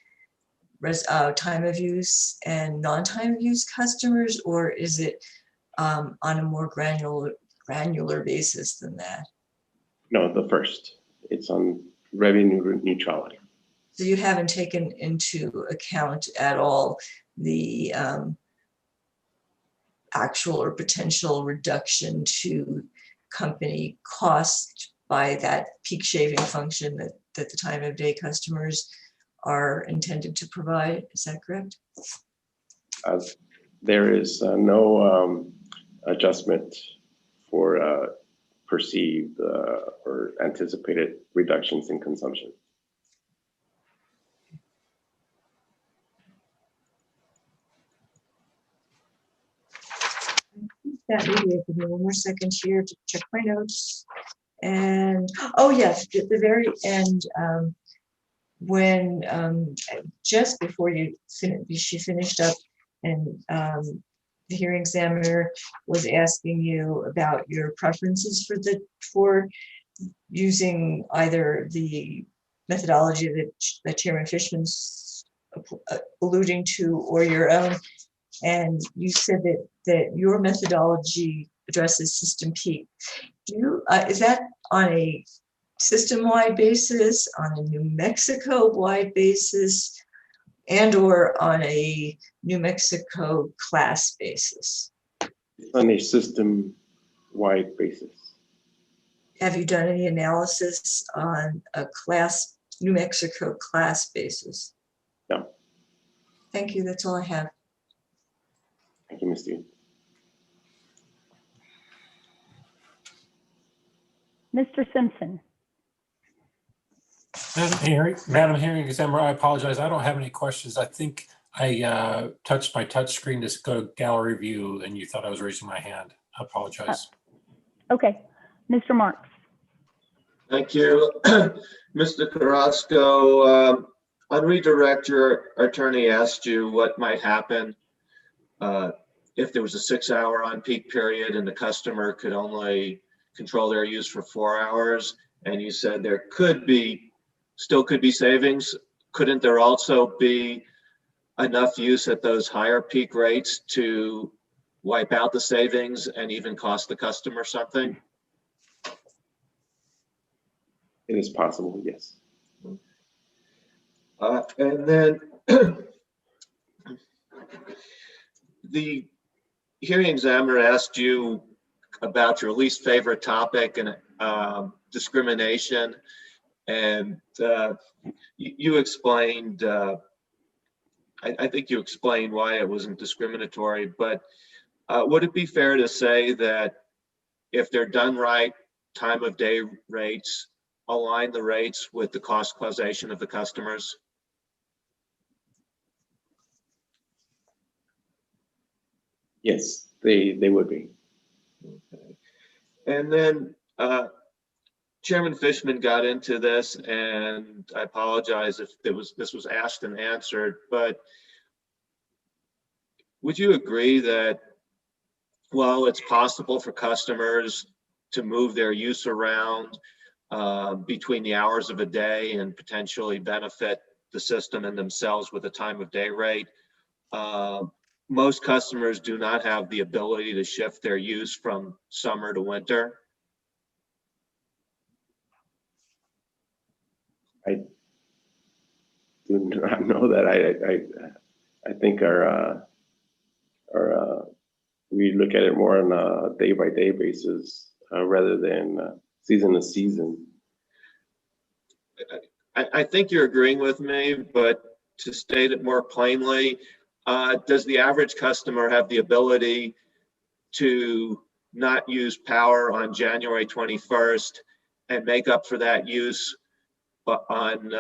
time of use and non-time of use customers, or is it on a more granular basis than that? No, the first. It's on revenue neutrality. So you haven't taken into account at all the actual or potential reduction to company cost by that peak shaving function that the time of day customers are intended to provide. Is that correct? There is no adjustment for perceived or anticipated reductions in consumption. That maybe give me one more second here to check my notes. And oh yes, at the very end, when just before she finished up, and the hearing examiner was asking you about your preferences for using either the methodology that Chairman Fishman's alluding to or your own. And you said that your methodology addresses system peak. Is that on a system-wide basis, on a New Mexico-wide basis, and or on a New Mexico class basis? On a system-wide basis. Have you done any analysis on a New Mexico class basis? No. Thank you. That's all I have. Thank you, Ms. Dean. Mr. Simpson. Madam Hearing Examiner, I apologize. I don't have any questions. I think I touched my touch screen to go to gallery view and you thought I was raising my hand. I apologize. Okay. Mr. Marks. Thank you. Mr. Carrasco, on redirect, your attorney asked you what might happen if there was a 6-hour on-peak period and the customer could only control their use for 4 hours. And you said there still could be savings. Couldn't there also be enough use at those higher peak rates to wipe out the savings and even cost the customer something? It is possible, yes. And then the hearing examiner asked you about your least favorite topic and discrimination. And you explained, I think you explained why it wasn't discriminatory, but would it be fair to say that if they're done right, time of day rates align the rates with the cost causation of the customers? Yes, they would be. Okay. And then Chairman Fishman got into this, and I apologize if this was asked and answered, but would you agree that while it's possible for customers to move their use around between the hours of a day and potentially benefit the system and themselves with a time of day rate, most customers do not have the ability to shift their use from summer to winter? I do not know that. I think we look at it more on a day-by-day basis rather than season to season. I think you're agreeing with me, but to state it more plainly, does the average customer have the ability to not use power on January 21st and make up for that use on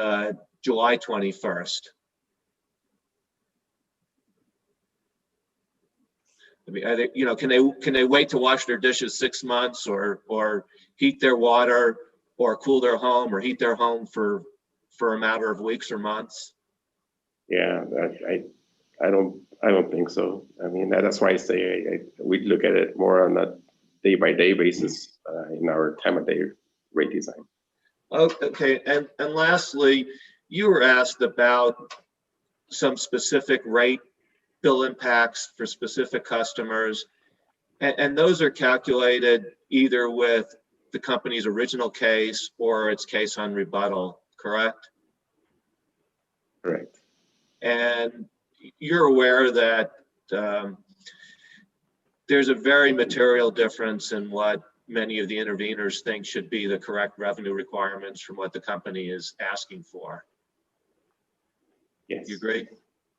July 21st? I mean, can they wait to wash their dishes 6 months or heat their water or cool their home or heat their home for a matter of weeks or months? Yeah, I don't think so. I mean, that's why I say we look at it more on a day-by-day basis in our time of day rate design. Okay, and lastly, you were asked about some specific rate bill impacts for specific customers, and those are calculated either with the company's original case or its case on rebuttal, correct? Correct. And you're aware that there's a very material difference in what many of the interveners think should be the correct revenue requirements from what the company is asking for. Yes. You agree?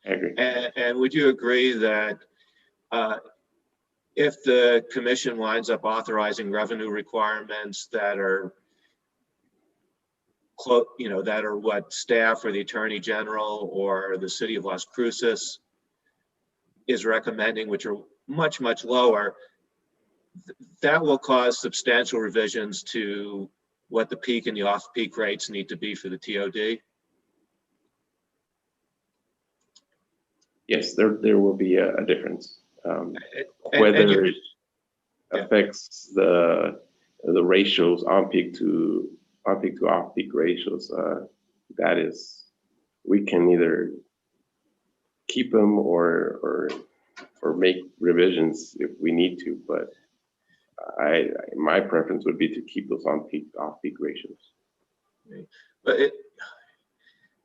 I agree. And would you agree that if the commission winds up authorizing revenue requirements that are that are what staff or the Attorney General or the City of Las Cruces is recommending, which are much, much lower, that will cause substantial revisions to what the peak and the off-peak rates need to be for the TOD? Yes, there will be a difference. And Whether it affects the ratios on-peak to off-peak ratios, that is, we can either keep them or make revisions if we need to, but my preference would be to keep those on-peak, off-peak ratios.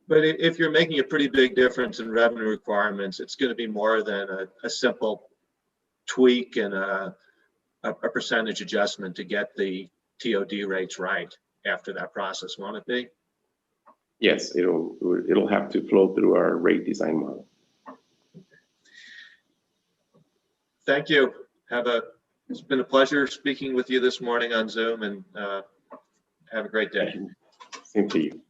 But if you're making a pretty big difference in revenue requirements, it's going to be more than a simple tweak and a percentage adjustment to get the TOD rates right after that process, won't it be? Yes, it'll have to flow through our rate design model. Thank you. It's been a pleasure speaking with you this morning on Zoom, and have a great day. Same to you.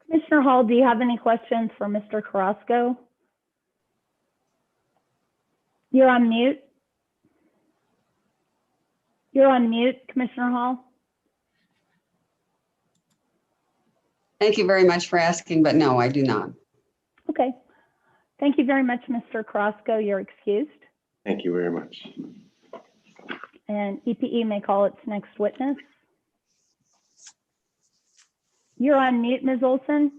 Commissioner Hall, do you have any questions for Mr. Carrasco? You're on mute. You're on mute, Commissioner Hall. Thank you very much for asking, but no, I do not. Okay. Thank you very much, Mr. Carrasco. You're excused. Thank you very much. And EPE may call its next witness. You're on mute, Ms. Olson.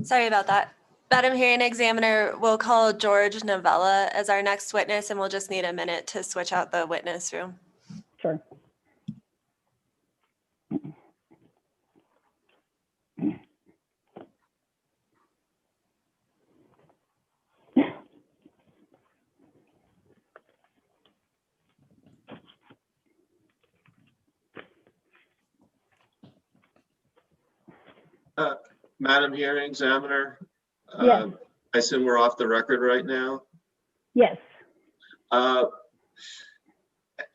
Sorry about that. Madam Hearing Examiner, we'll call George Novella as our next witness, and we'll just need a minute to switch out the witness room. Sure. Madam Hearing Examiner, Yes. I assume we're off the record right now. Yes.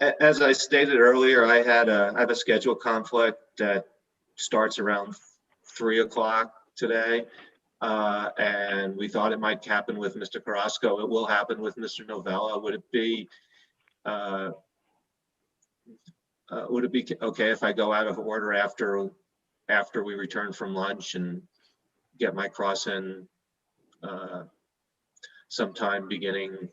As I stated earlier, I have a schedule conflict that starts around 3 o'clock today, and we thought it might happen with Mr. Carrasco. It will happen with Mr. Novella. Would it be okay if I go out of order after we return from lunch and get my cross in sometime beginning,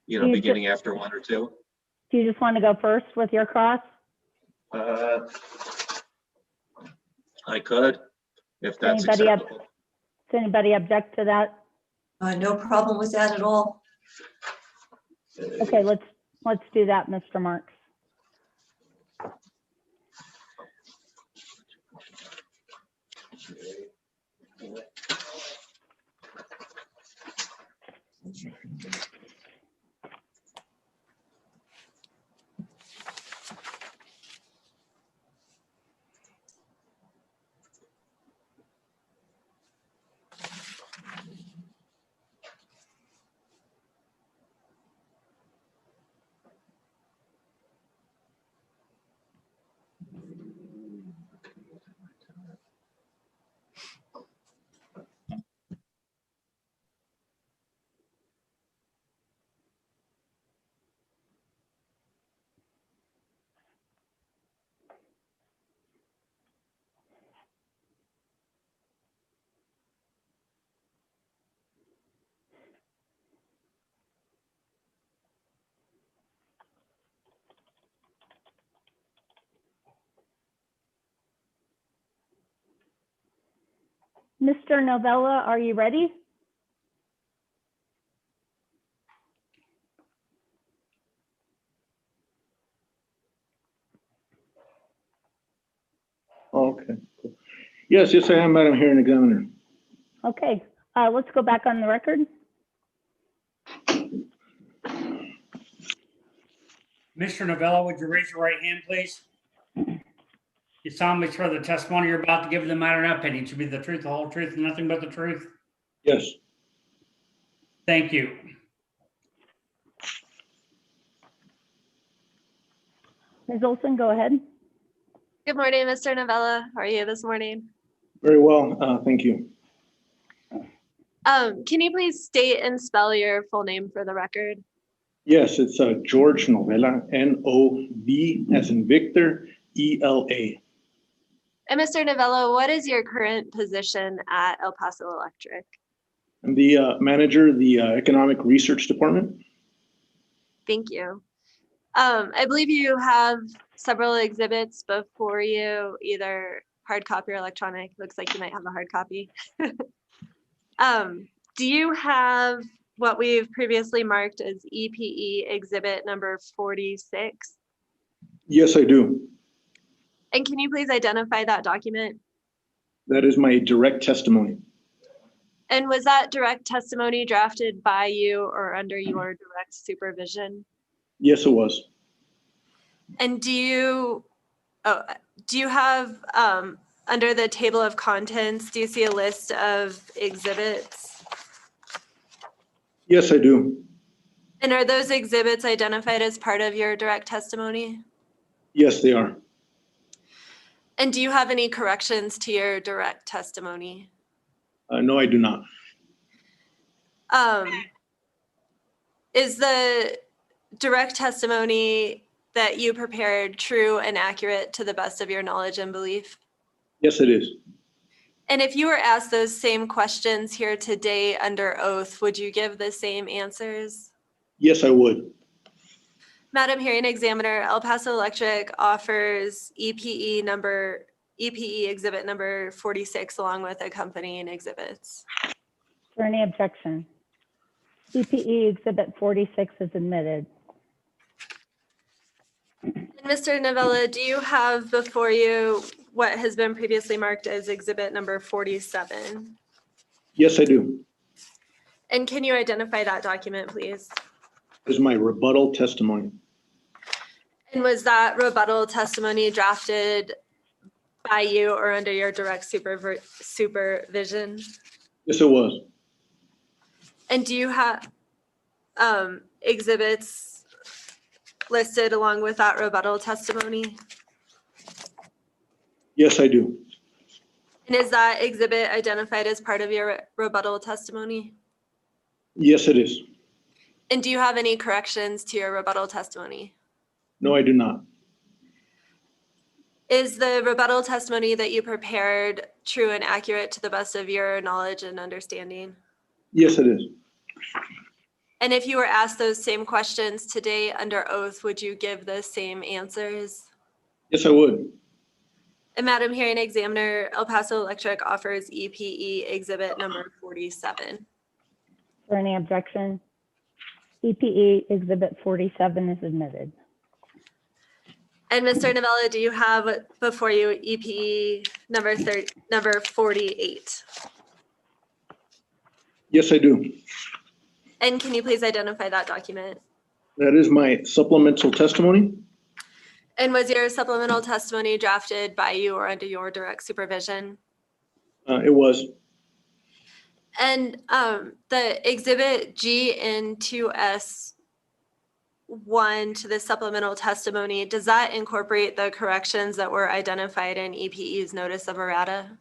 beginning after 1 or 2? Do you just want to go first with your cross? I could, if that's Does acceptable. anybody object to that? No problem with that at all. Okay, let's do that, Mr. Marks. Mr. Novella, are you ready? Okay. Yes, I am, Madam Hearing Examiner. Okay, let's go back on the record. Mr. Novello, would you raise your right hand, please? You solemnly swear the testimony you're about to give in the matter now pending to be the truth, the whole truth, and nothing but the truth? Yes. Thank you. Ms. Olson, go ahead. Good morning, Mr. Novella. How are you this morning? Very well, thank you. Can you please state and spell your full name for the record? Yes, it's George Novella, N-O-V as in Victor, E-L-A. And Mr. Novella, what is your current position at El Paso Electric? I'm the manager of the Economic Research Department. Thank you. I believe you have several exhibits before you, either hard copy or electronic. Looks like you might have a hard copy. Do you have what we've previously marked as EPE exhibit number 46? Yes, I do. And can you please identify that document? That is my direct testimony. And was that direct testimony drafted by you or under your direct supervision? Yes, it was. And do you have, under the table of contents, do you see a list of exhibits? Yes, I do. And are those exhibits identified as part of your direct testimony? Yes, they are. And do you have any corrections to your direct testimony? No, I do not. Is the direct testimony that you prepared true and accurate to the best of your knowledge and belief? Yes, it is. And if you were asked those same questions here today under oath, would you give the same answers? Yes, I would. Madam Hearing Examiner, El Paso Electric offers EPE exhibit number 46 along with accompanying exhibits. Is there any objection? EPE exhibit 46 is admitted. And Mr. Novella, do you have before you what has been previously marked as exhibit number 47? Yes, I do. And can you identify that document, please? This is my rebuttal testimony. And was that rebuttal testimony drafted by you or under your direct supervision? Yes, it was. And do you have exhibits listed along with that rebuttal testimony? Yes, I do. And is that exhibit identified as part of your rebuttal testimony? Yes, it is. And do you have any corrections to your rebuttal testimony? No, I do not. Is the rebuttal testimony that you prepared true and accurate to the best of your knowledge and understanding? Yes, it is. And if you were asked those same questions today under oath, would you give the same answers? Yes, I would. And Madam Hearing Examiner, El Paso Electric offers EPE exhibit number 47. Is there any objection? EPE exhibit 47 is admitted. And Mr. Novella, do you have before you EPE number 48? Yes, I do. And can you please identify that document? That is my supplemental testimony. And was your supplemental testimony drafted by you or under your direct supervision? It was. And the exhibit G in 2S1 to the supplemental testimony, does that incorporate the corrections that were identified in EPE's notice of errata?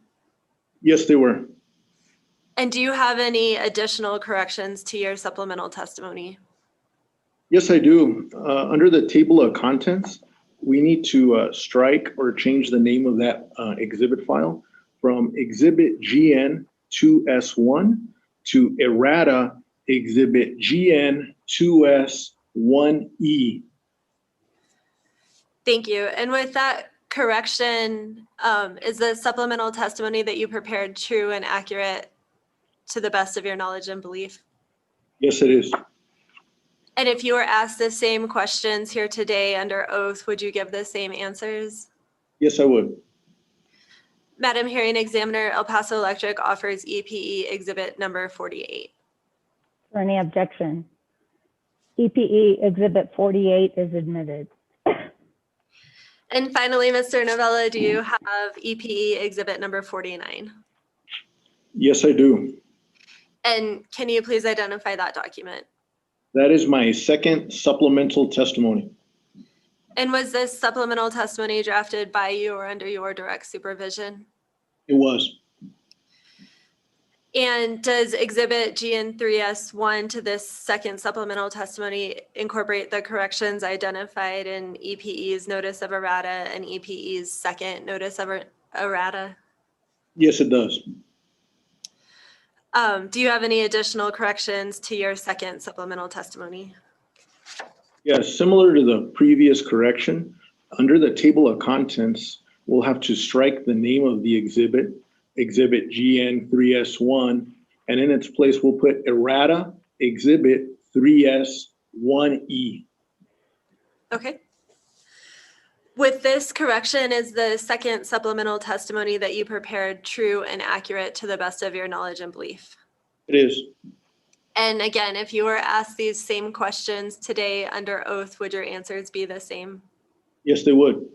Yes, they were. And do you have any additional corrections to your supplemental testimony? Yes, I do. Under the table of contents, we need to strike or change the name of that exhibit file from Exhibit GN 2S1 to errata Exhibit GN 2S1E. Thank you. And with that correction, is the supplemental testimony that you prepared true and accurate to the best of your knowledge and belief? Yes, it is. And if you were asked the same questions here today under oath, would you give the same answers? Yes, I would. Madam Hearing Examiner, El Paso Electric offers EPE exhibit number 48. For any objection? EPE Exhibit 48 is admitted. And finally, Mr. Novella, do you have EPE exhibit number 49? Yes, I do. And can you please identify that document? That is my second supplemental testimony. And was this supplemental testimony drafted by you or under your direct supervision? It was. And does exhibit GN3S1 to this second supplemental testimony incorporate the corrections identified in EPE's notice of errata and EPE's second notice of errata? Yes, it does. Do you have any additional corrections to your second supplemental testimony? Yes, similar to the previous correction, under the table of contents, we'll have to strike the name of the exhibit, exhibit GN3S1, and in its place, we'll put errata exhibit 3S1E. Okay. With this correction, is the second supplemental testimony that you prepared true and accurate to the best of your knowledge and belief? It is. And again, if you were asked these same questions today under oath, would your answers be the same? Yes, they would.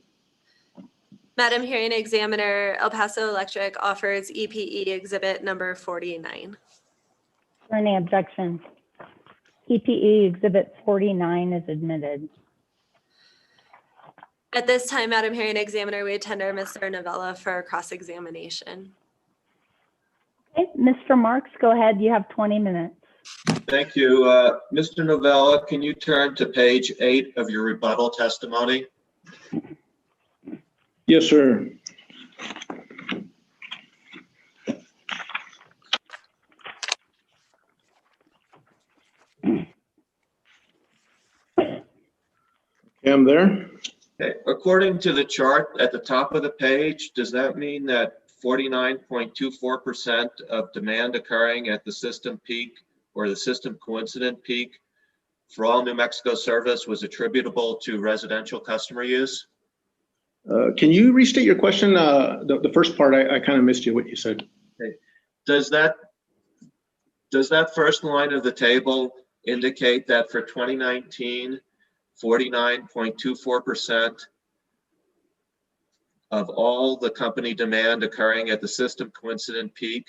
Madam Hearing Examiner, El Paso Electric offers EPE exhibit number 49. For any objection? EPE Exhibit 49 is admitted. At this time, Madam Hearing Examiner, we tender Mr. Novella for cross-examination. Okay, Mr. Marks, go ahead. You have 20 minutes. Thank you. Mr. Novella, can you turn to page 8 of your rebuttal testimony? Yes, sir. I'm there. Okay. According to the chart at the top of the page, does that mean that 49.24% of demand occurring at the system peak or the system coincident peak for all New Mexico service was attributable to residential customer use? Can you restate your question? The first part, I kind of missed you, what you said. Okay. Does that first line of the table indicate that for 2019, 49.24% of all the company demand occurring at the system coincident peak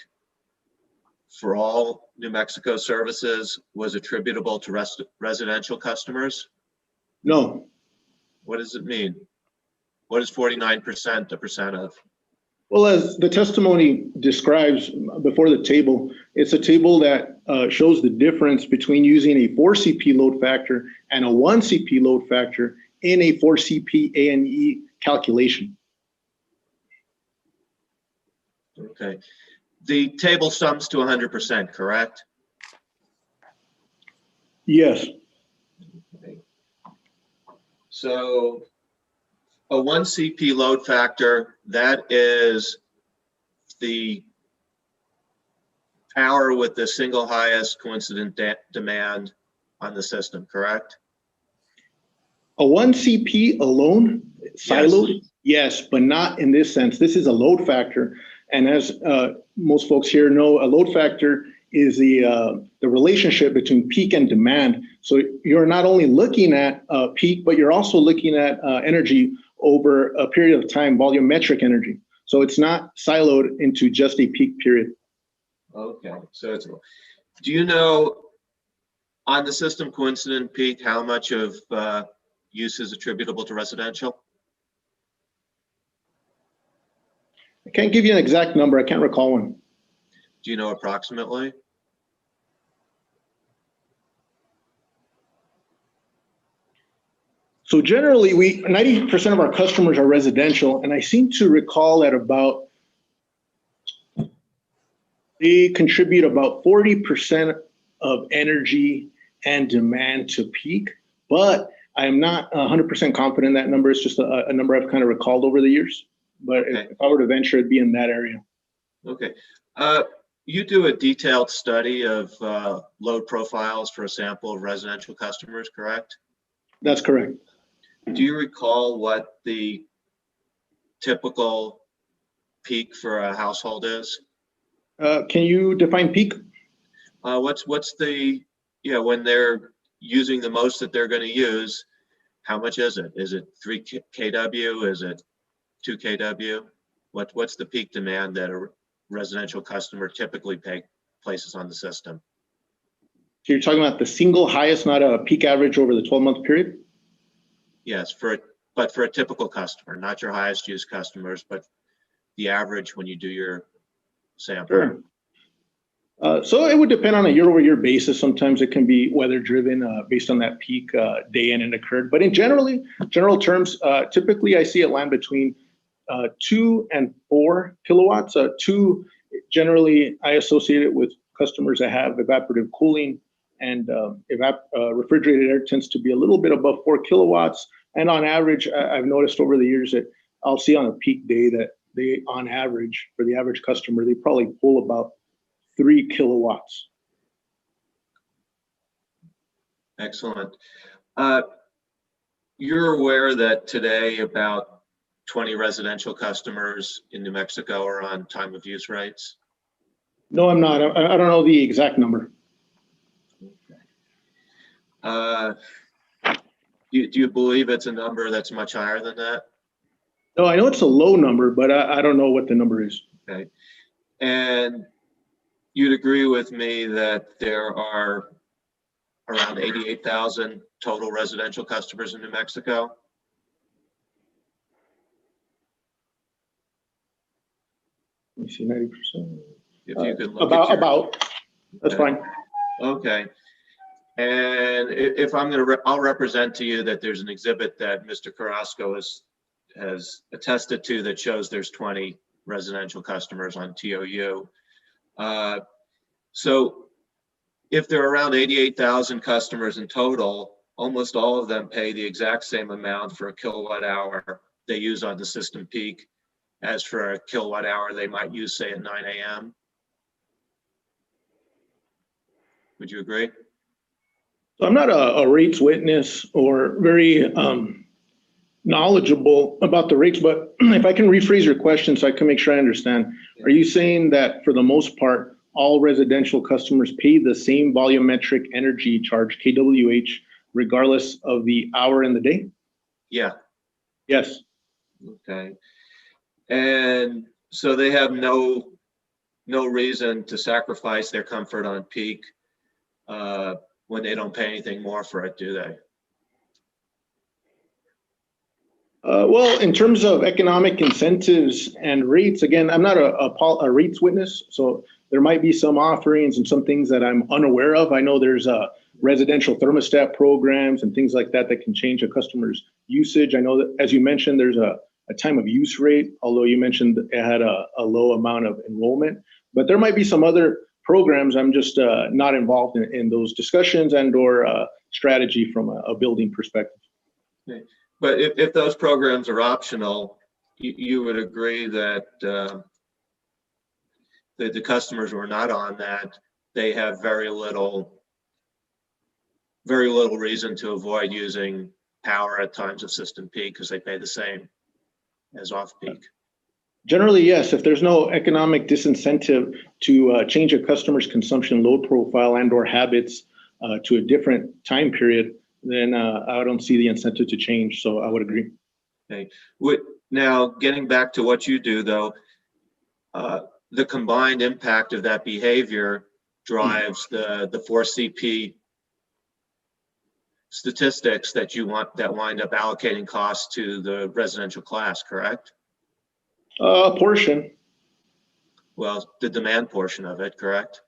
for all New Mexico services was attributable to residential customers? No. What does it mean? What is 49% a percent of? Well, as the testimony describes before the table, it's a table that shows the difference between using a 4 CP load factor and a 1 CP load factor in a 4 CP A&E calculation. Okay. The table sums to 100%, correct? Yes. Okay. So a 1 CP load factor, that is the power with the single highest coincident demand on the system, correct? A 1 CP alone, siloed, yes, but not in this sense. This is a load factor. And as most folks here know, a load factor is the relationship between peak and demand. So you're not only looking at peak, but you're also looking at energy over a period of time, volumetric energy. So it's not siloed into just a peak period. Okay, so it's, do you know on the system coincident peak, how much of use is attributable to residential? I can't give you an exact number. I can't recall one. Do you know approximately? So generally, 90% of our customers are residential, and I seem to recall that they contribute about 40% of energy and demand to peak, but I am not 100% confident that number. It's just a number I've kind of recalled over the years. But Okay. if I were to venture, it'd be in that area. Okay. You do a detailed study of load profiles for a sample of residential customers, correct? That's correct. Do you recall what the typical peak for a household is? Can you define peak? What's the, when they're using the most that they're going to use, how much is it? Is it 3 kW? Is it 2 kW? What's the peak demand that a residential customer typically places on the system? So you're talking about the single highest, not a peak average over the 12-month period? Yes, but for a typical customer, not your highest use customers, but the average when you do your sample. Sure. So it would depend on a year-over-year basis. Sometimes it can be weather-driven based on that peak day in and occurred. But in general terms, typically I see it land between 2 and 4 kilowatts. 2, generally I associate it with customers that have evaporative cooling, and refrigerated air tends to be a little bit above 4 kilowatts. And on average, I've noticed over the years that I'll see on a peak day that they, on average, for the average customer, they probably pull about 3 kilowatts. Excellent. You're aware that today about 20 residential customers in New Mexico are on time of use rates? No, I'm not. I don't know the exact number. Okay. Do you believe it's a number that's much higher than that? No, I know it's a low number, but I don't know what the number is. Okay. And you'd agree with me that there are around 88,000 total residential customers in New Mexico? Let me see, 90%. If you could look at about. That's fine. Okay. And if I'll represent to you that there's an exhibit that Mr. Carrasco has attested to that shows there's 20 residential customers on TOU. So if there are around 88,000 customers in total, almost all of them pay the exact same amount for a kilowatt hour they use on the system peak as for a kilowatt hour they might use, say, at 9 a.m. Would you agree? So I'm not a rates witness or very knowledgeable about the rates, but if I can rephrase your question so I can make sure I understand, are you saying that for the most part, all residential customers pay the same volumetric energy charge, kWh, regardless of the hour in the day? Yeah. Yes. Okay. And so they have no reason to sacrifice their comfort on peak when they don't pay anything more for it, do they? Well, in terms of economic incentives and rates, again, I'm not a rates witness, so there might be some offerings and some things that I'm unaware of. I know there's residential thermostat programs and things like that that can change a customer's usage. I know that, as you mentioned, there's a time of use rate, although you mentioned it had a low amount of enrollment. But there might be some other programs. I'm just not involved in those discussions and or strategy from a building perspective. Okay. But if those programs are optional, you would agree that the customers who are not on that, they have very little reason to avoid using power at times of system peak because they pay the same as off peak. Generally, yes. If there's no economic disincentive to change a customer's consumption load profile and or habits to a different time period, then I don't see the incentive to change. So I would agree. Okay. Now, getting back to what you do, though, the combined impact of that behavior drives the 4 CP statistics that wind up allocating costs to the residential class, correct? A portion. Well, the demand portion of it, correct?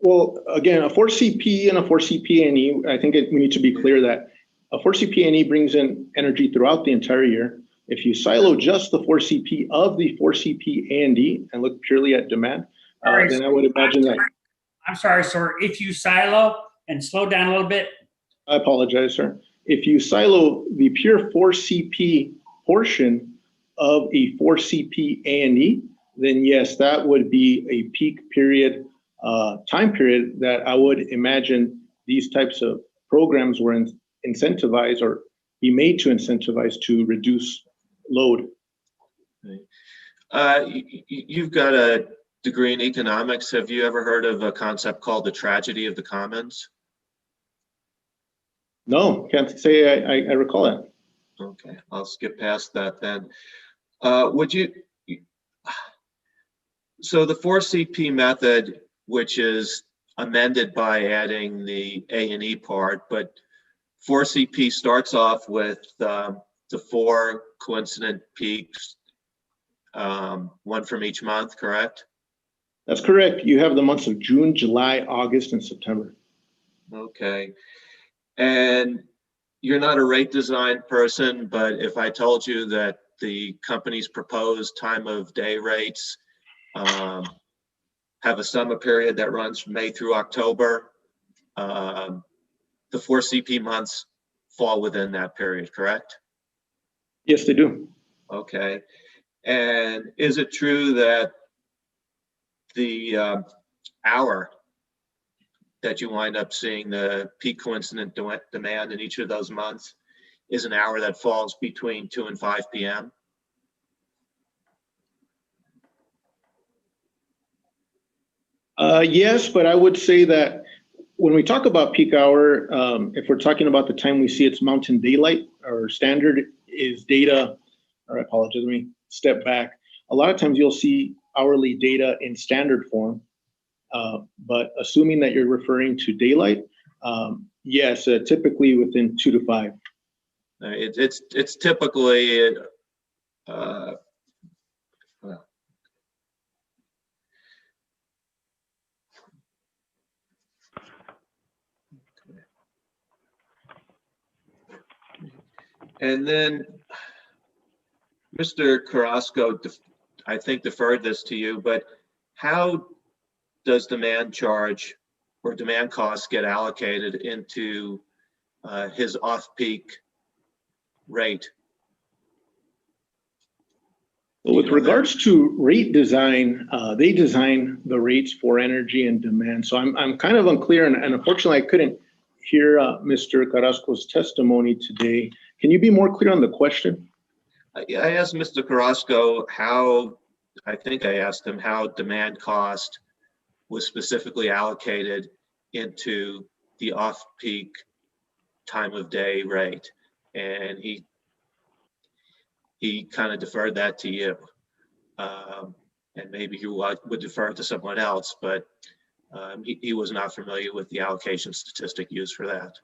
Well, again, a 4 CP and a 4 CP&E, I think we need to be clear that a 4 CP&E brings in energy throughout the entire year. If you silo just the 4 CP of the 4 CP A&D and look purely at demand, then I would imagine that. I'm sorry, sir. If you silo and slow down a little bit, I apologize, sir. If you silo the pure 4CP portion of a 4CP A&E, then yes, that would be a peak period, time period that I would imagine these types of programs were incentivized or be made to incentivize to reduce load. You've got a degree in economics. Have you ever heard of a concept called the tragedy of the commons? No, can't say I recall that. Okay, I'll skip past that then. So the 4CP method, which is amended by adding the A&E part, but 4CP starts off with the 4 coincident peaks, one from each month, correct? That's correct. You have the months of June, July, August, and September. Okay. And you're not a rate design person, but if I told you that the company's proposed time of day rates have a summer period that runs from May through October, the 4CP months fall within that period, correct? Yes, they do. Okay. And is it true that the hour that you wind up seeing the peak coincident demand in each of those months is an hour that falls between 2 and 5 p.m.? Yes, but I would say that when we talk about peak hour, if we're talking about the time we see it's mountain daylight, or standard is data, or I apologize, let me step back. A lot of times you'll see hourly data in standard form, but assuming that you're referring to daylight, yes, typically within 2 to 5. It's typically and then Mr. Carrasco, I think deferred this to you, but how does demand charge or demand costs get allocated into his off-peak rate? Well, with regards to rate design, they design the rates for energy and demand. So I'm kind of unclear, and unfortunately I couldn't hear Mr. Carrasco's testimony today. Can you be more clear on the question? I asked Mr. Carrasco I think I asked him how demand cost was specifically allocated into the off-peak time of day rate. And he kind of deferred that to you. And maybe he would defer it to someone else, but he was not familiar with the allocation statistic used for that.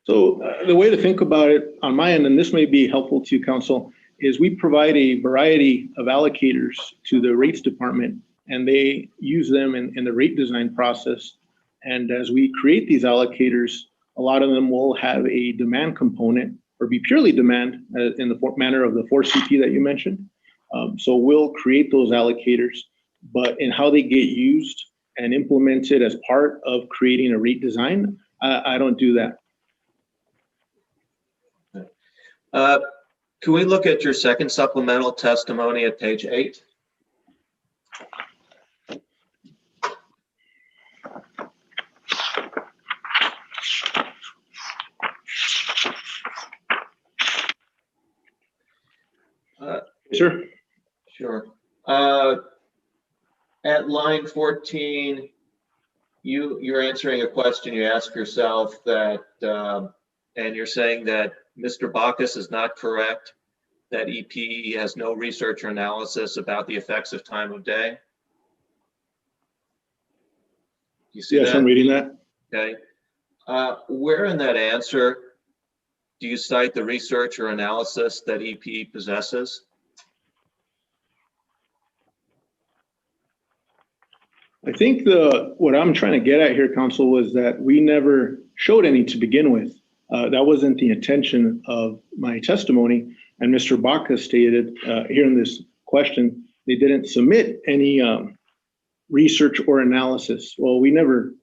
So the way to think about it on my end, and this may be helpful to council, is we provide a variety of allocators to the rates department, and they use them in the rate design process. And as we create these allocators, a lot of them will have a demand component or be purely demand in the manner of the 4CP that you mentioned. So we'll create those allocators, but in how they get used and implemented as part of creating a rate design, I don't do that. Can we look at your second supplemental testimony at page 8? Sure. Sure. At line 14, you're answering a question you ask yourself that, and you're saying that Mr. Bacchus is not correct, that EPE has no research or analysis about the effects of time of day. You see yes, that? I'm reading that. Okay. Where in that answer do you cite the research or analysis that EPE possesses? I think what I'm trying to get at here, council, was that we never showed any to begin with. That wasn't the intention of my testimony. And Mr. Bacchus stated here in this question, they didn't submit any research or analysis. Well, we never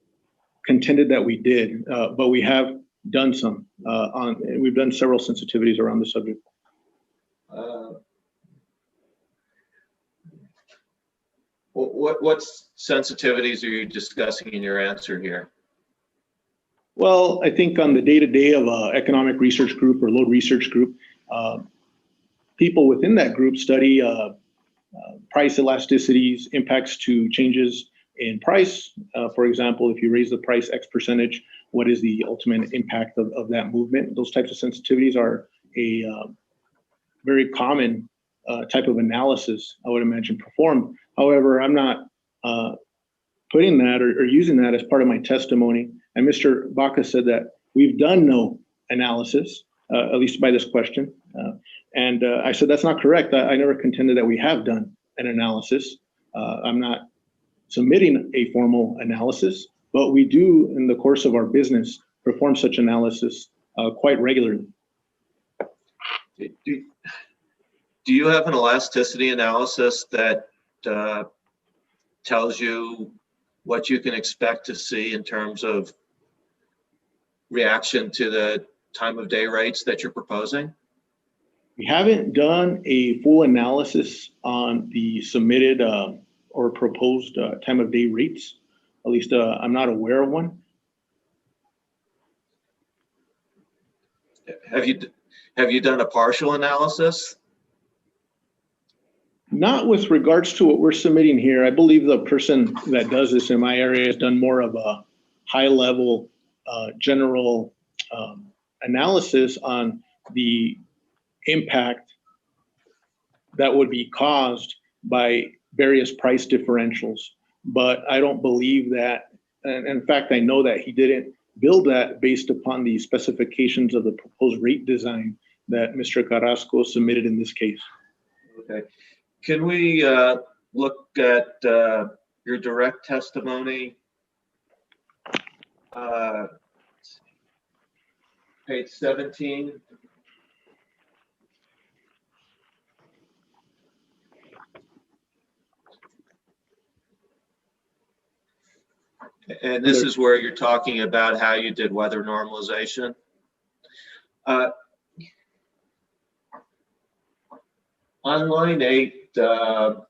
contended that we did, but we have done some we've done several sensitivities around the subject. What sensitivities are you discussing in your answer here? Well, I think on the day-to-day of an economic research group or load research group, people within that group study price elasticities, impacts to changes in price. For example, if you raise the price X percentage, what is the ultimate impact of that movement? Those types of sensitivities are a very common type of analysis, I would imagine, performed. However, I'm not putting that or using that as part of my testimony. And Mr. Baca said that we've done no analysis, at least by this question. And I said, that's not correct. I never contended that we have done an analysis. I'm not submitting a formal analysis, but we do, in the course of our business, perform such analysis quite regularly. Do you have an elasticity analysis that tells you what you can expect to see in terms of reaction to the time of day rates that you're proposing? We haven't done a full analysis on the submitted or proposed time of day rates. At least I'm not aware of one. Have you done a partial analysis? Not with regards to what we're submitting here. I believe the person that does this in my area has done more of a high level general analysis on the impact that would be caused by various price differentials. But I don't believe that, and in fact, I know that he didn't build that based upon the specifications of the proposed rate design that Mr. Carrasco submitted in this case. Okay. Can we look at your direct testimony? Page 17. And this is where you're talking about how you did weather normalization. On line 8 to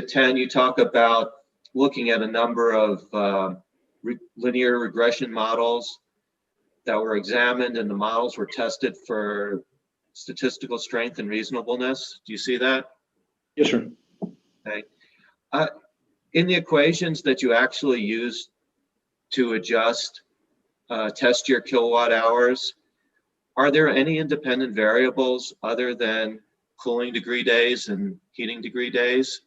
10, you talk about looking at a number of linear regression models that were examined, and the models were tested for statistical strength and reasonableness. Do you see that? Yes, sir. Okay. In the equations that you actually use to adjust test year kilowatt hours, are there any independent variables other than cooling degree days and heating degree days?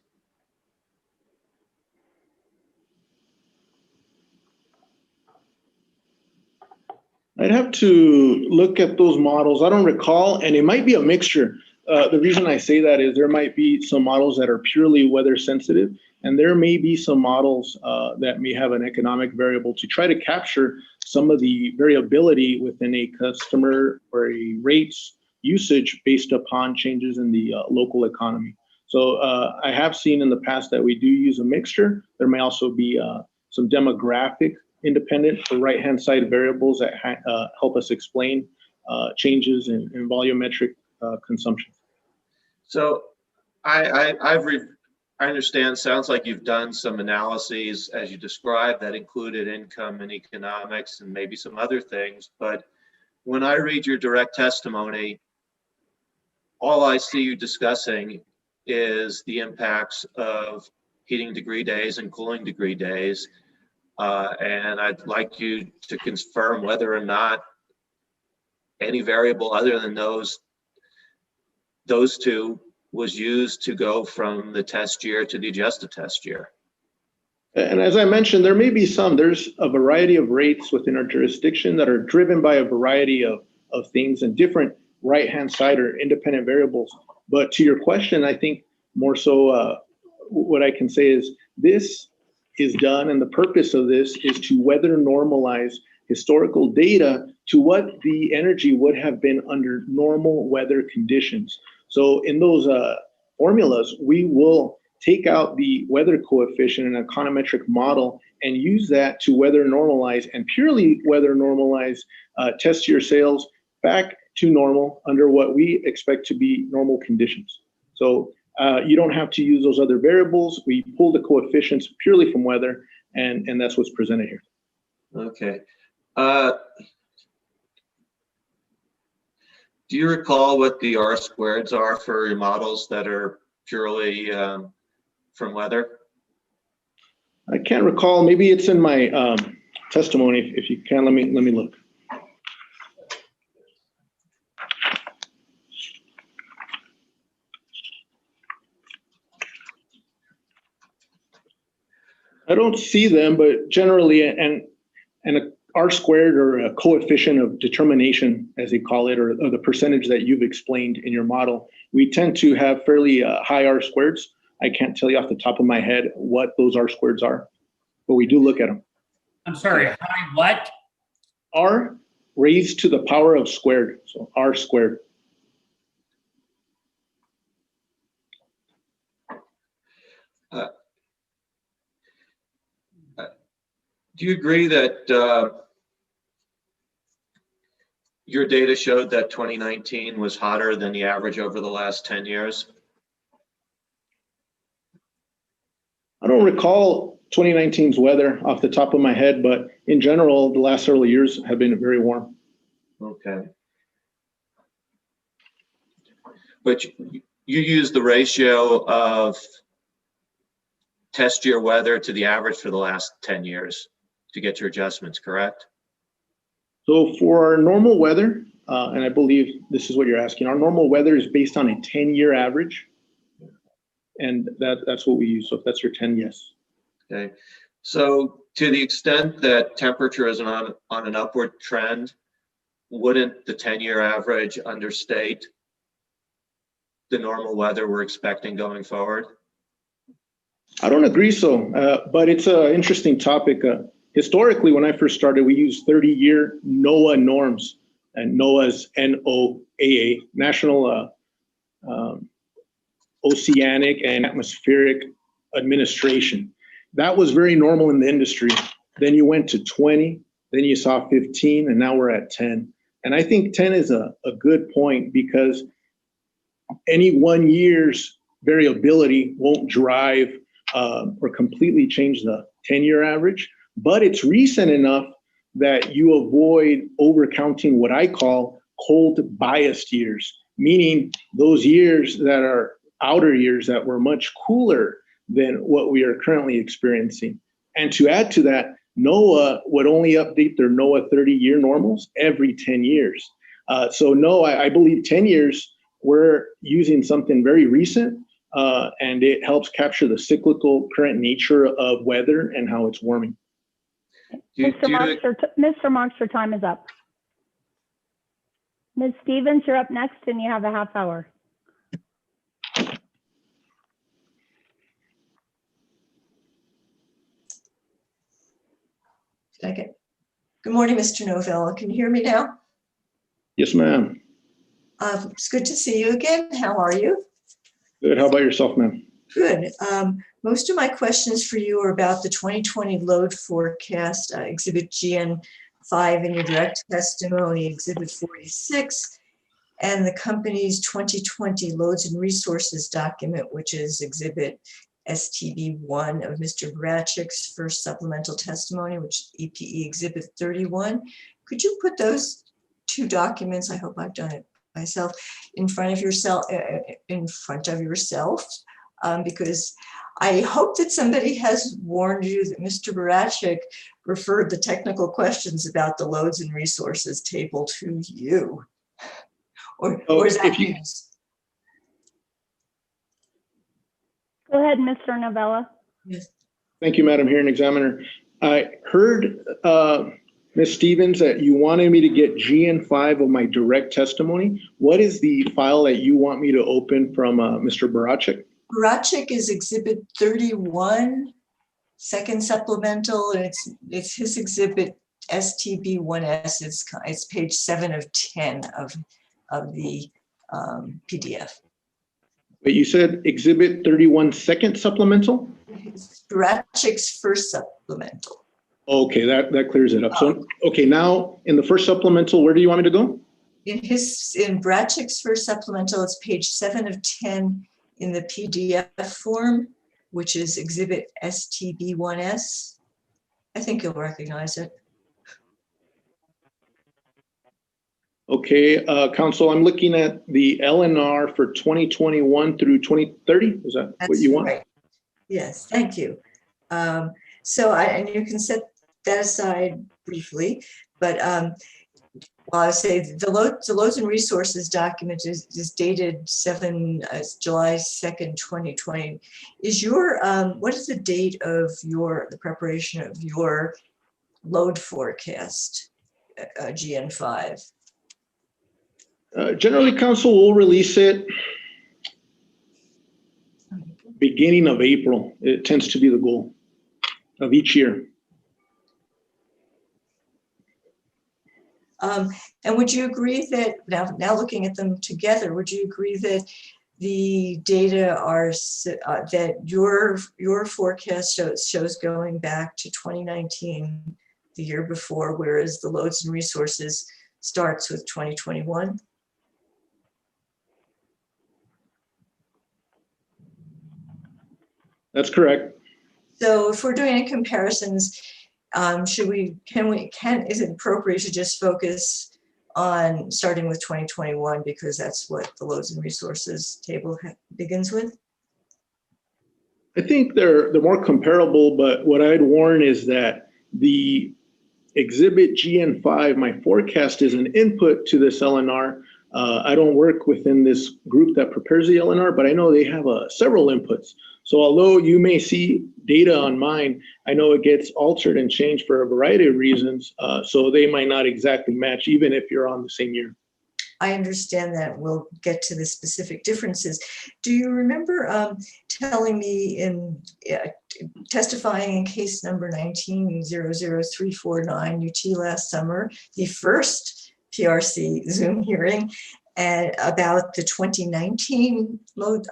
I'd have to look at those models. I don't recall, and it might be a mixture. The reason I say that is there might be some models that are purely weather sensitive, and there may be some models that may have an economic variable to try to capture some of the variability within a customer or a rates usage based upon changes in the local economy. So I have seen in the past that we do use a mixture. There may also be some demographic independent or right-hand side variables that help us explain changes in volumetric consumption. So I understand, sounds like you've done some analyses as you described that included income and economics and maybe some other things, but when I read your direct testimony, all I see you discussing is the impacts of heating degree days and cooling degree days. And I'd like you to confirm whether or not any variable other than those two was used to go from the test year to the adjusted test year. And as I mentioned, there may be some, there's a variety of rates within our jurisdiction that are driven by a variety of things and different right-hand side or independent variables. But to your question, I think more so what I can say is this is done, and the purpose of this is to weather normalize historical data to what the energy would have been under normal weather conditions. So in those formulas, we will take out the weather coefficient in an econometric model and use that to weather normalize and purely weather normalize test year sales back to normal under what we expect to be normal conditions. So you don't have to use those other variables. We pull the coefficients purely from weather, and that's what's presented here. Okay. Do you recall what the R squareds are for your models that are purely from weather? I can't recall. Maybe it's in my testimony. If you can, let me look. I don't see them, but generally, and a R squared, or a coefficient of determination, as they call it, or the percentage that you've explained in your model, we tend to have fairly high R squareds. I can't tell you off the top of my head what those R squareds are, but we do look at them. I'm sorry, high what? R raised to the power of squared, so R squared. Do you agree that your data showed that 2019 was hotter than the average over the last 10 years? I don't recall 2019's weather off the top of my head, but in general, the last several years have been very warm. Okay. But you use the ratio of test year weather to the average for the last 10 years to get your adjustments, correct? So for our normal weather, and I believe this is what you're asking, our normal weather is based on a 10-year average. And that's what we use. So if that's your 10, yes. Okay. So to the extent that temperature is on an upward trend, wouldn't the 10-year average understate the normal weather we're expecting going forward? I don't agree so, but it's an interesting topic. Historically, when I first started, we used 30-year NOAA norms, and NOAA's NOAA, National Oceanic and Atmospheric Administration. That was very normal in the industry. Then you went to 20, then you saw 15, and now we're at 10. And I think 10 is a good point, because any 1 year's variability won't drive or completely change the 10-year average, but it's recent enough that you avoid overcounting what I call cold biased years, meaning those years that are outer years that were much cooler than what we are currently experiencing. And to add to that, NOAA would only update their NOAA 30-year normals every 10 years. So no, I believe 10 years, we're using something very recent, and it helps capture the cyclical current nature of weather and how it's warming. Mr. Marks, your time is up. Ms. Stevens, you're up next, and you have a half hour. Good morning, Mr. Novella. Can you hear me now? Yes, ma'am. It's good to see you again. How are you? Good. How about yourself, ma'am? Good. Most of my questions for you are about the 2020 load forecast, Exhibit GN5 in your direct testimony, Exhibit 46, and the company's 2020 loads and resources document, which is Exhibit STB1 of Mr. Brachik's first supplemental testimony, which is EPE Exhibit 31. Could you put those two documents, I hope I've done it myself, in front of yourself, because I hope that somebody has warned you that Mr. Barachik referred the technical questions about the loads and resources table to you. Or is that news? Go ahead, Mr. Novella. Yes. Thank you, Madam Hearing Examiner. I heard, Ms. Stevens, that you wanted me to get GN5 of my direct testimony. What is the file that you want me to open from Mr. Barachik? Barachik is Exhibit 31, second supplemental, and it's his exhibit STB1S. It's page 7 of 10 of the PDF. But you said Exhibit 31 second supplemental? Barachik's first supplemental. Okay, that clears it up. So, okay, now in the first supplemental, where do you want me to go? In Barachik's first supplemental, it's page 7 of 10 in the PDF form, which is Exhibit STB1S. I think you'll recognize it. Okay, Council, I'm looking at the LNR for 2021 through 2030. Is that what you want? Right. Yes, thank you. And you can set that aside briefly, but well, I say the loads and resources document is dated July 2nd, 2020. Is your what is the date of the preparation of your load forecast, GN5? Generally, Council will release it beginning of April. It tends to be the goal of each year. And would you agree that now looking at them together, would you agree that the data are that your forecast shows going back to 2019, the year before, whereas the loads and resources starts with 2021? That's correct. So if we're doing any comparisons, is it appropriate to just focus on starting with 2021 because that's what the loads and resources table begins with? I think they're more comparable, but what I'd warn is that the Exhibit GN5, my forecast is an input to this LNR. I don't work within this group that prepares the LNR, but I know they have several inputs. So although you may see data on mine, I know it gets altered and changed for a variety of reasons. So they might not exactly match even if you're on the same year. I understand that. We'll get to the specific differences. Do you remember telling me in testifying in case number 19-00349 UT last summer, the first PRC Zoom hearing, and about the 2019 load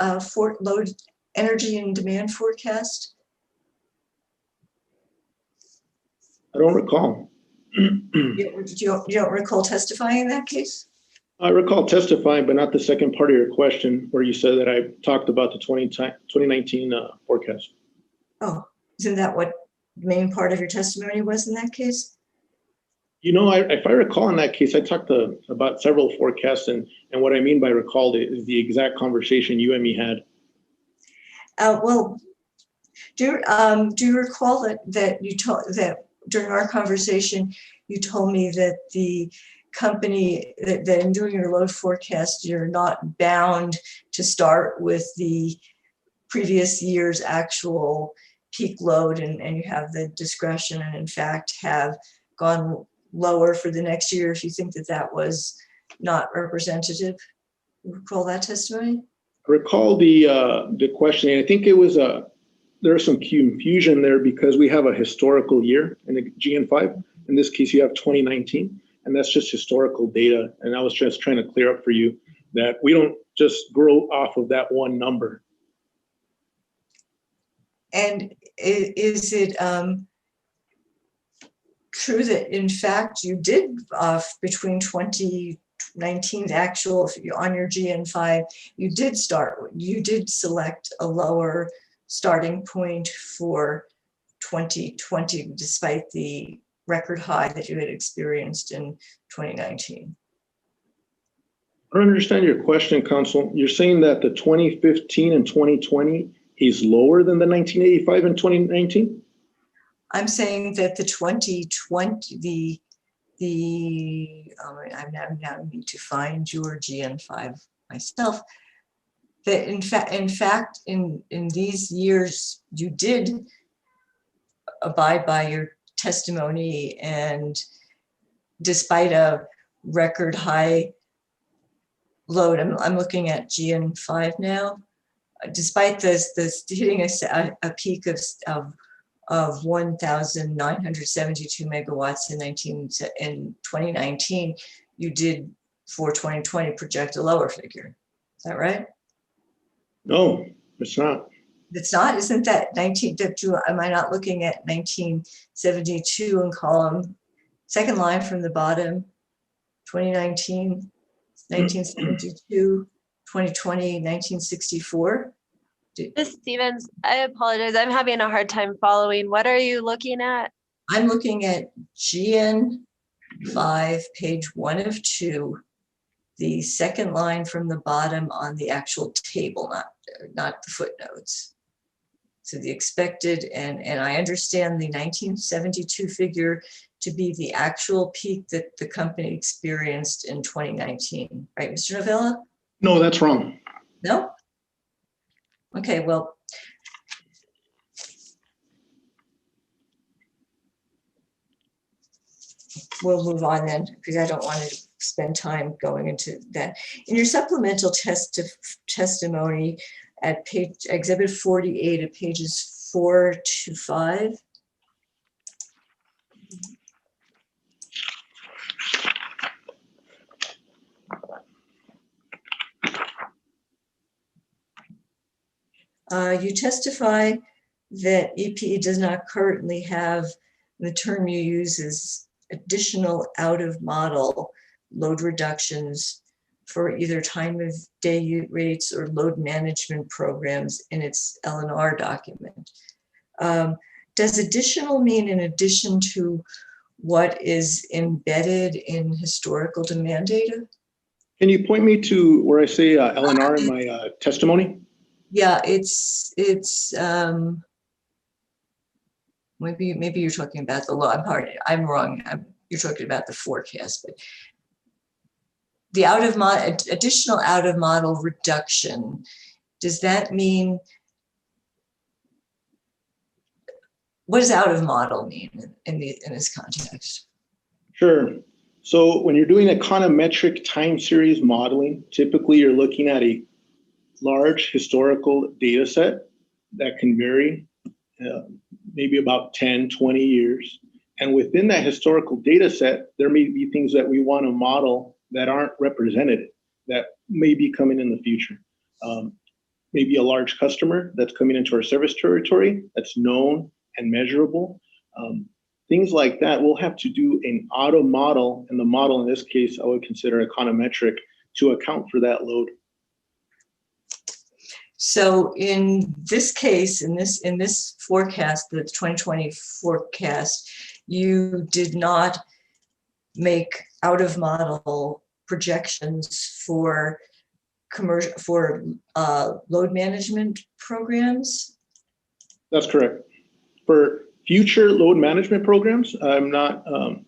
energy and demand forecast? I don't recall. You don't recall testifying in that case? I recall testifying, but not the second part of your question where you said that I talked about the 2019 forecast. Oh, isn't that what the main part of your testimony was in that case? You know, if I recall in that case, I talked about several forecasts, and what I mean by recalled is the exact conversation you and me had. Well, do you recall that during our conversation, you told me that the company that in doing your load forecast, you're not bound to start with the previous year's actual peak load, and you have the discretion, and in fact have gone lower for the next year if you think that was not representative? You recall that testimony? I recall the questioning. I think it was there's some confusion there because we have a historical year in the GN5. In this case, you have 2019, and that's just historical data. And I was just trying to clear up for you that we don't just grow off of that one number. And is it true that in fact you did between 2019 actual on your GN5, you did select a lower starting point for 2020 despite the record high that you had experienced in 2019? I don't understand your question, Council. You're saying that the 2015 and 2020 is lower than the 1985 and 2019? I'm saying that the 2020, I now need to find your GN5 myself. That in fact, in these years, you did abide by your testimony, and despite a record high load, I'm looking at GN5 now. Despite this hitting a peak of 1,972 megawatts in 2019, you did for 2020 project a lower figure. Is that right? No, it's not. It's not, isn't that 19, am I not looking at 1972 in column, second line from the bottom, 2019, 1972, 2020, 1964? Ms. Stevens, I apologize. I'm having a hard time following. What are you looking at? I'm looking at GN 5, page 1 of 2, the second line from the bottom on the actual table, not the footnotes. So the expected, and I understand the 1972 figure to be the actual peak that the company experienced in 2019, right, Mr. Novella? No, that's wrong. No? Okay, well, we'll move on then, because I don't want to spend time going into that. In your supplemental testimony at page exhibit 48 of pages 4 to 5, you testify that EPE does not currently have, the term you use is additional out-of-model load reductions for either time of day rates or load management programs in its L&R document. Does additional mean in addition to what is embedded in historical demand data? Can you point me to where I say LNR in my testimony? Yeah, it's maybe you're talking about the law. I'm wrong. You're talking about the forecast, but the additional out of model reduction, does that mean, what does out of model mean in this context? Sure. So when you're doing econometric time series modeling, typically you're looking at a large historical data set that can vary maybe about 10, 20 years. And within that historical data set, there may be things that we want to model that aren't represented, that may be coming in the future. Maybe a large customer that's coming into our service territory that's known and measurable. Things like that, we'll have to do an auto model, and the model in this case, I would consider econometric to account for that load. So in this case, in this forecast, the 2020 forecast, you did not make out of model projections for load management programs? That's correct. For future load management programs, I'm not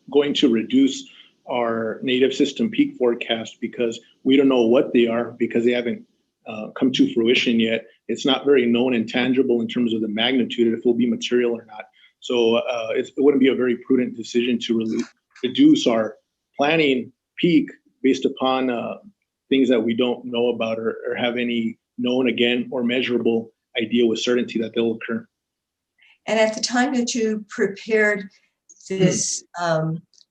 going to reduce our native system peak forecast because we don't know what they are, because they haven't come to fruition yet. It's not very known and tangible in terms of the magnitude, if it will be material or not. So it wouldn't be a very prudent decision to really reduce our planning peak based upon things that we don't know about or have any known again or measurable idea with certainty that they'll occur. And at the time that you prepared this,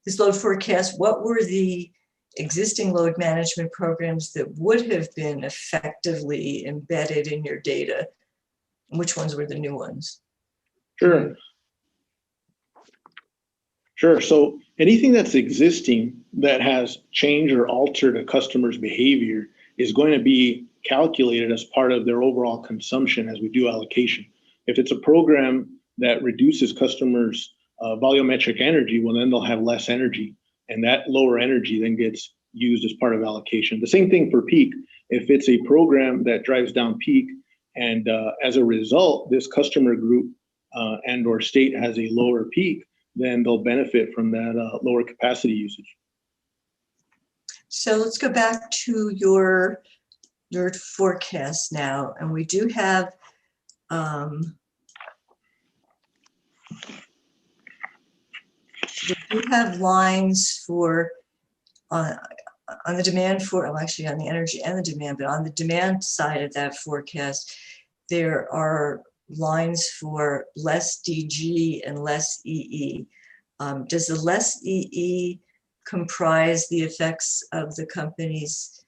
this load forecast, what were the existing load management programs that would have been effectively embedded in your data? And which ones were the new ones? Sure. Sure. So anything that's existing that has changed or altered a customer's behavior is going to be calculated as part of their overall consumption as we do allocation. If it's a program that reduces customers' volumetric energy, well, then they'll have less energy. And that lower energy then gets used as part of allocation. The same thing for peak. If it's a program that drives down peak, and as a result, this customer group and or state has a lower peak, then they'll benefit from that lower capacity usage. So let's go back to your forecast now. And we do have lines for on the demand for, well, actually on the energy and the demand, but on the demand side of that forecast, there are lines for less DG and less EE. Does the less EE comprise the effects of the company's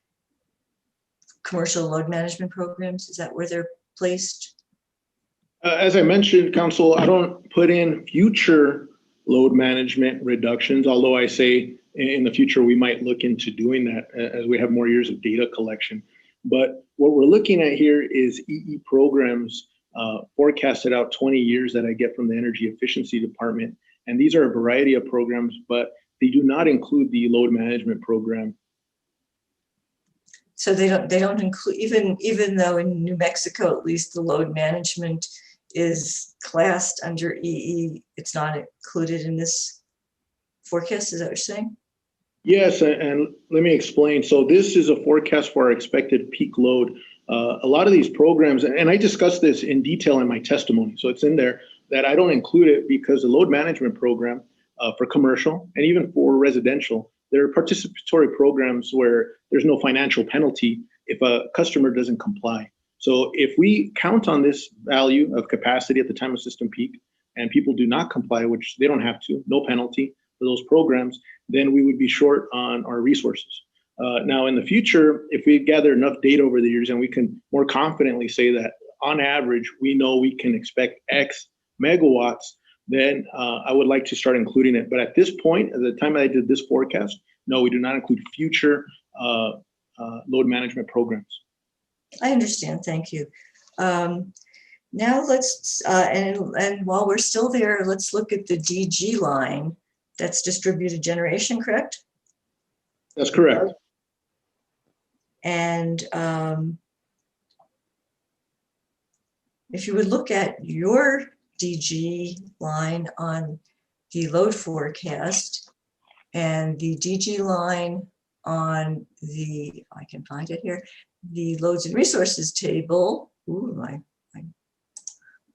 commercial load management programs? Is that where they're placed? As I mentioned, Council, I don't put in future load management reductions, although I say in the future we might look into doing that as we have more years of data collection. But what we're looking at here is EE programs forecasted out 20 years that I get from the Energy Efficiency Department. And these are a variety of programs, but they do not include the load management program. So they don't include, even though in New Mexico, at least the load management is classed under EE, it's not included in this forecast, is that what you're saying? Yes, and let me explain. So this is a forecast for our expected peak load. A lot of these programs, and I discussed this in detail in my testimony, so it's in there, that I don't include it because the load management program for commercial and even for residential, there are participatory programs where there's no financial penalty if a customer doesn't comply. So if we count on this value of capacity at the time of system peak and people do not comply, which they don't have to, no penalty for those programs, then we would be short on our resources. Now in the future, if we gather enough data over the years and we can more confidently say that on average, we know we can expect X megawatts, then I would like to start including it. But at this point, at the time I did this forecast, no, we do not include future load management programs. I understand, thank you. Now let's, and while we're still there, let's look at the DG line. That's distributed generation, correct? That's correct. And if you would look at your DG line on the load forecast and the DG line on the, I can find it here, the loads and resources table. Ooh,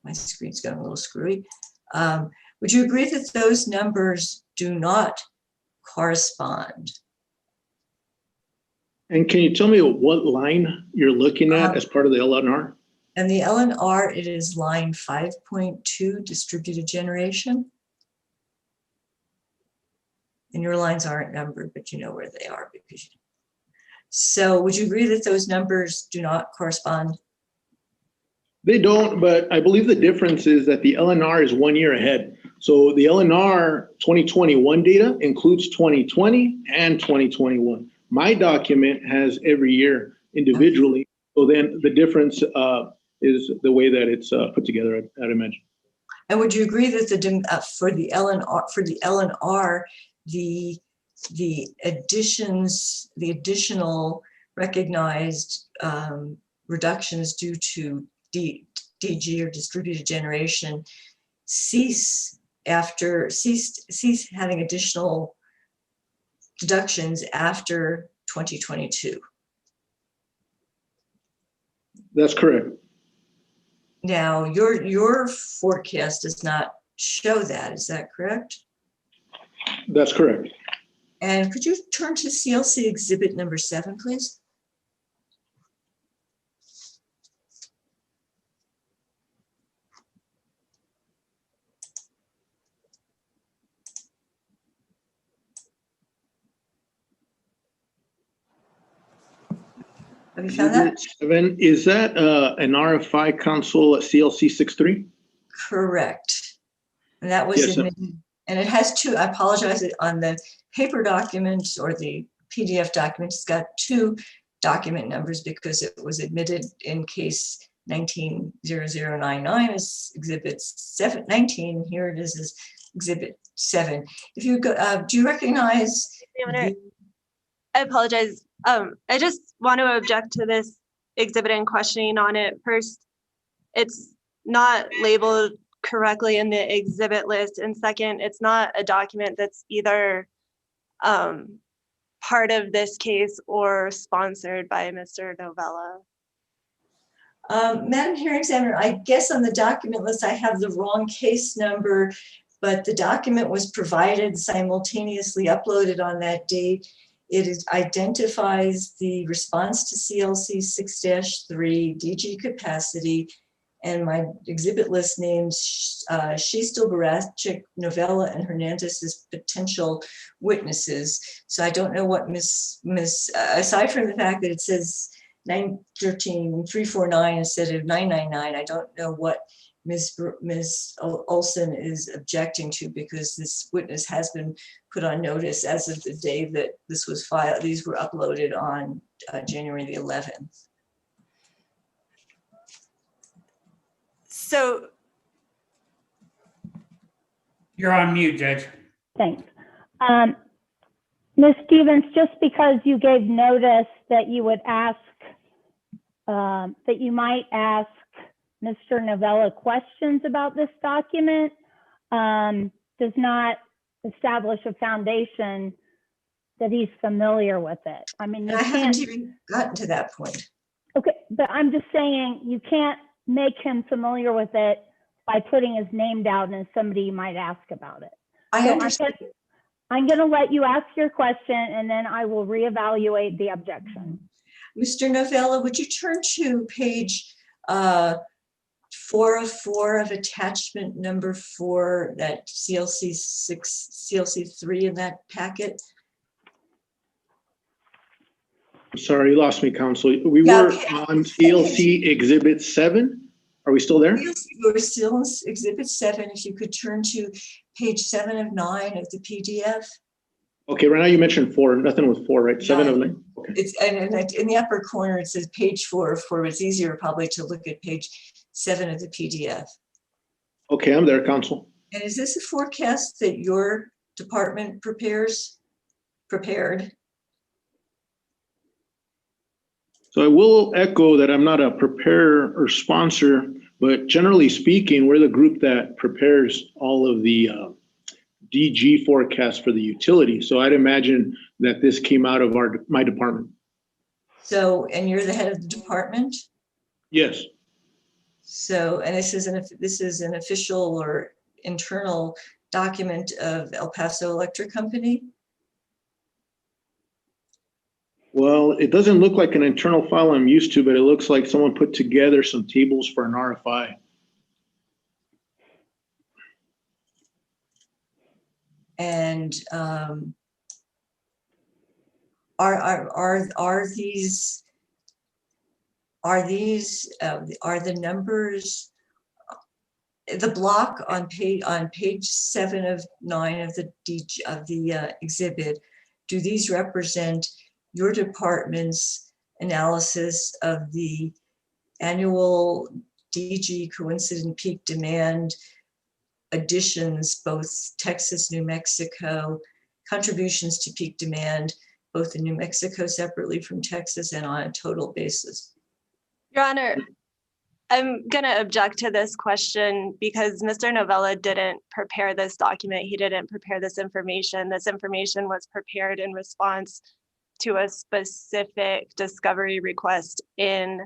my screen's got a little screwy. Would you agree that those numbers do not correspond? And can you tell me what line you're looking at as part of the LNR? And the LNR, it is line 5.2, distributed generation. And your lines aren't numbered, but you know where they are because you. So would you agree that those numbers do not correspond? They don't, but I believe the difference is that the LNR is 1 year ahead. So the LNR 2021 data includes 2020 and 2021. My document has every year individually. So then the difference is the way that it's put together, I'd imagine. And would you agree that for the LNR, the additional recognized reductions due to DG or distributed generation cease having additional deductions after 2022? That's correct. Now, your forecast does not show that, is that correct? That's correct. And could you turn to CLC exhibit number 7, please? Have you found that? 7, is that an RFI console at CLC 63? Correct. And that was Yes, admitted. And it has two, I apologize, on the paper document or the PDF document, it's got 2 document numbers because it was admitted in case 190099 as exhibit 19. Here it is as exhibit 7. If you go, do you recognize? I apologize. I just want to object to this exhibit and questioning on it. First, it's not labeled correctly in the exhibit list. And second, it's not a document that's either part of this case or sponsored by Mr. Novella. Madam Hearing Examiner, I guess on the document list, I have the wrong case number, but the document was provided simultaneously uploaded on that date. It identifies the response to CLC 6-3 DG capacity, and my exhibit list names Shistel, Barachik, Novella, and Hernandez as potential witnesses. So I don't know what aside from the fact that it says 349 instead of 999. I don't know what Ms. Olson is objecting to, because this witness has been put on notice as of the day that this was filed. These were uploaded on January the 11th. So You're on mute, Judge. Thanks. Ms. Stevens, just because you gave notice that you would ask, that you might ask Mr. Novella questions about this document, does not establish a foundation that he's familiar with it. I mean, you And I can't, haven't even gotten to that point. okay, but I'm just saying you can't make him familiar with it by putting his name down as somebody you might ask about it. I So understand. I'm going to let you ask your question, and then I will reevaluate the objection. Mr. Novella, would you turn to page 404 of attachment number 4, that CLC 6, CLC 3 in that packet? Sorry, you lost me, Counsel. We Yeah, were on CLC Exhibit 7. Are we still there? We're still in Exhibit 7. If you could turn to page 7 of 9 of the PDF. Okay, right now you mentioned 4. Nothing with 4, right? 7 of 9. Okay. It's and in the upper corner it says page 4 of 4. It's easier probably to look at page 7 of the PDF. Okay, I'm there, Counsel. And is this a forecast that your department prepared? So I will echo that I'm not a preparer or sponsor, but generally speaking, we're the group that prepares all of the DG forecasts for the utility. So I'd imagine that this came out of my department. So, and you're the head of the department? Yes. So, and this is an official or internal document of El Paso Electric Company? Well, it doesn't look like an internal file I'm used to, but it looks like someone put together some tables for an RFI. And are the numbers, the block on page 7 of 9 of the exhibit, do these represent your department's analysis of the annual DG coincident peak demand additions, both Texas, New Mexico, contributions to peak demand, both in New Mexico separately from Texas and on a total basis? Your Honor, I'm going to object to this question because Mr. Novella didn't prepare this document. He didn't prepare this information. This information was prepared in response to a specific discovery request in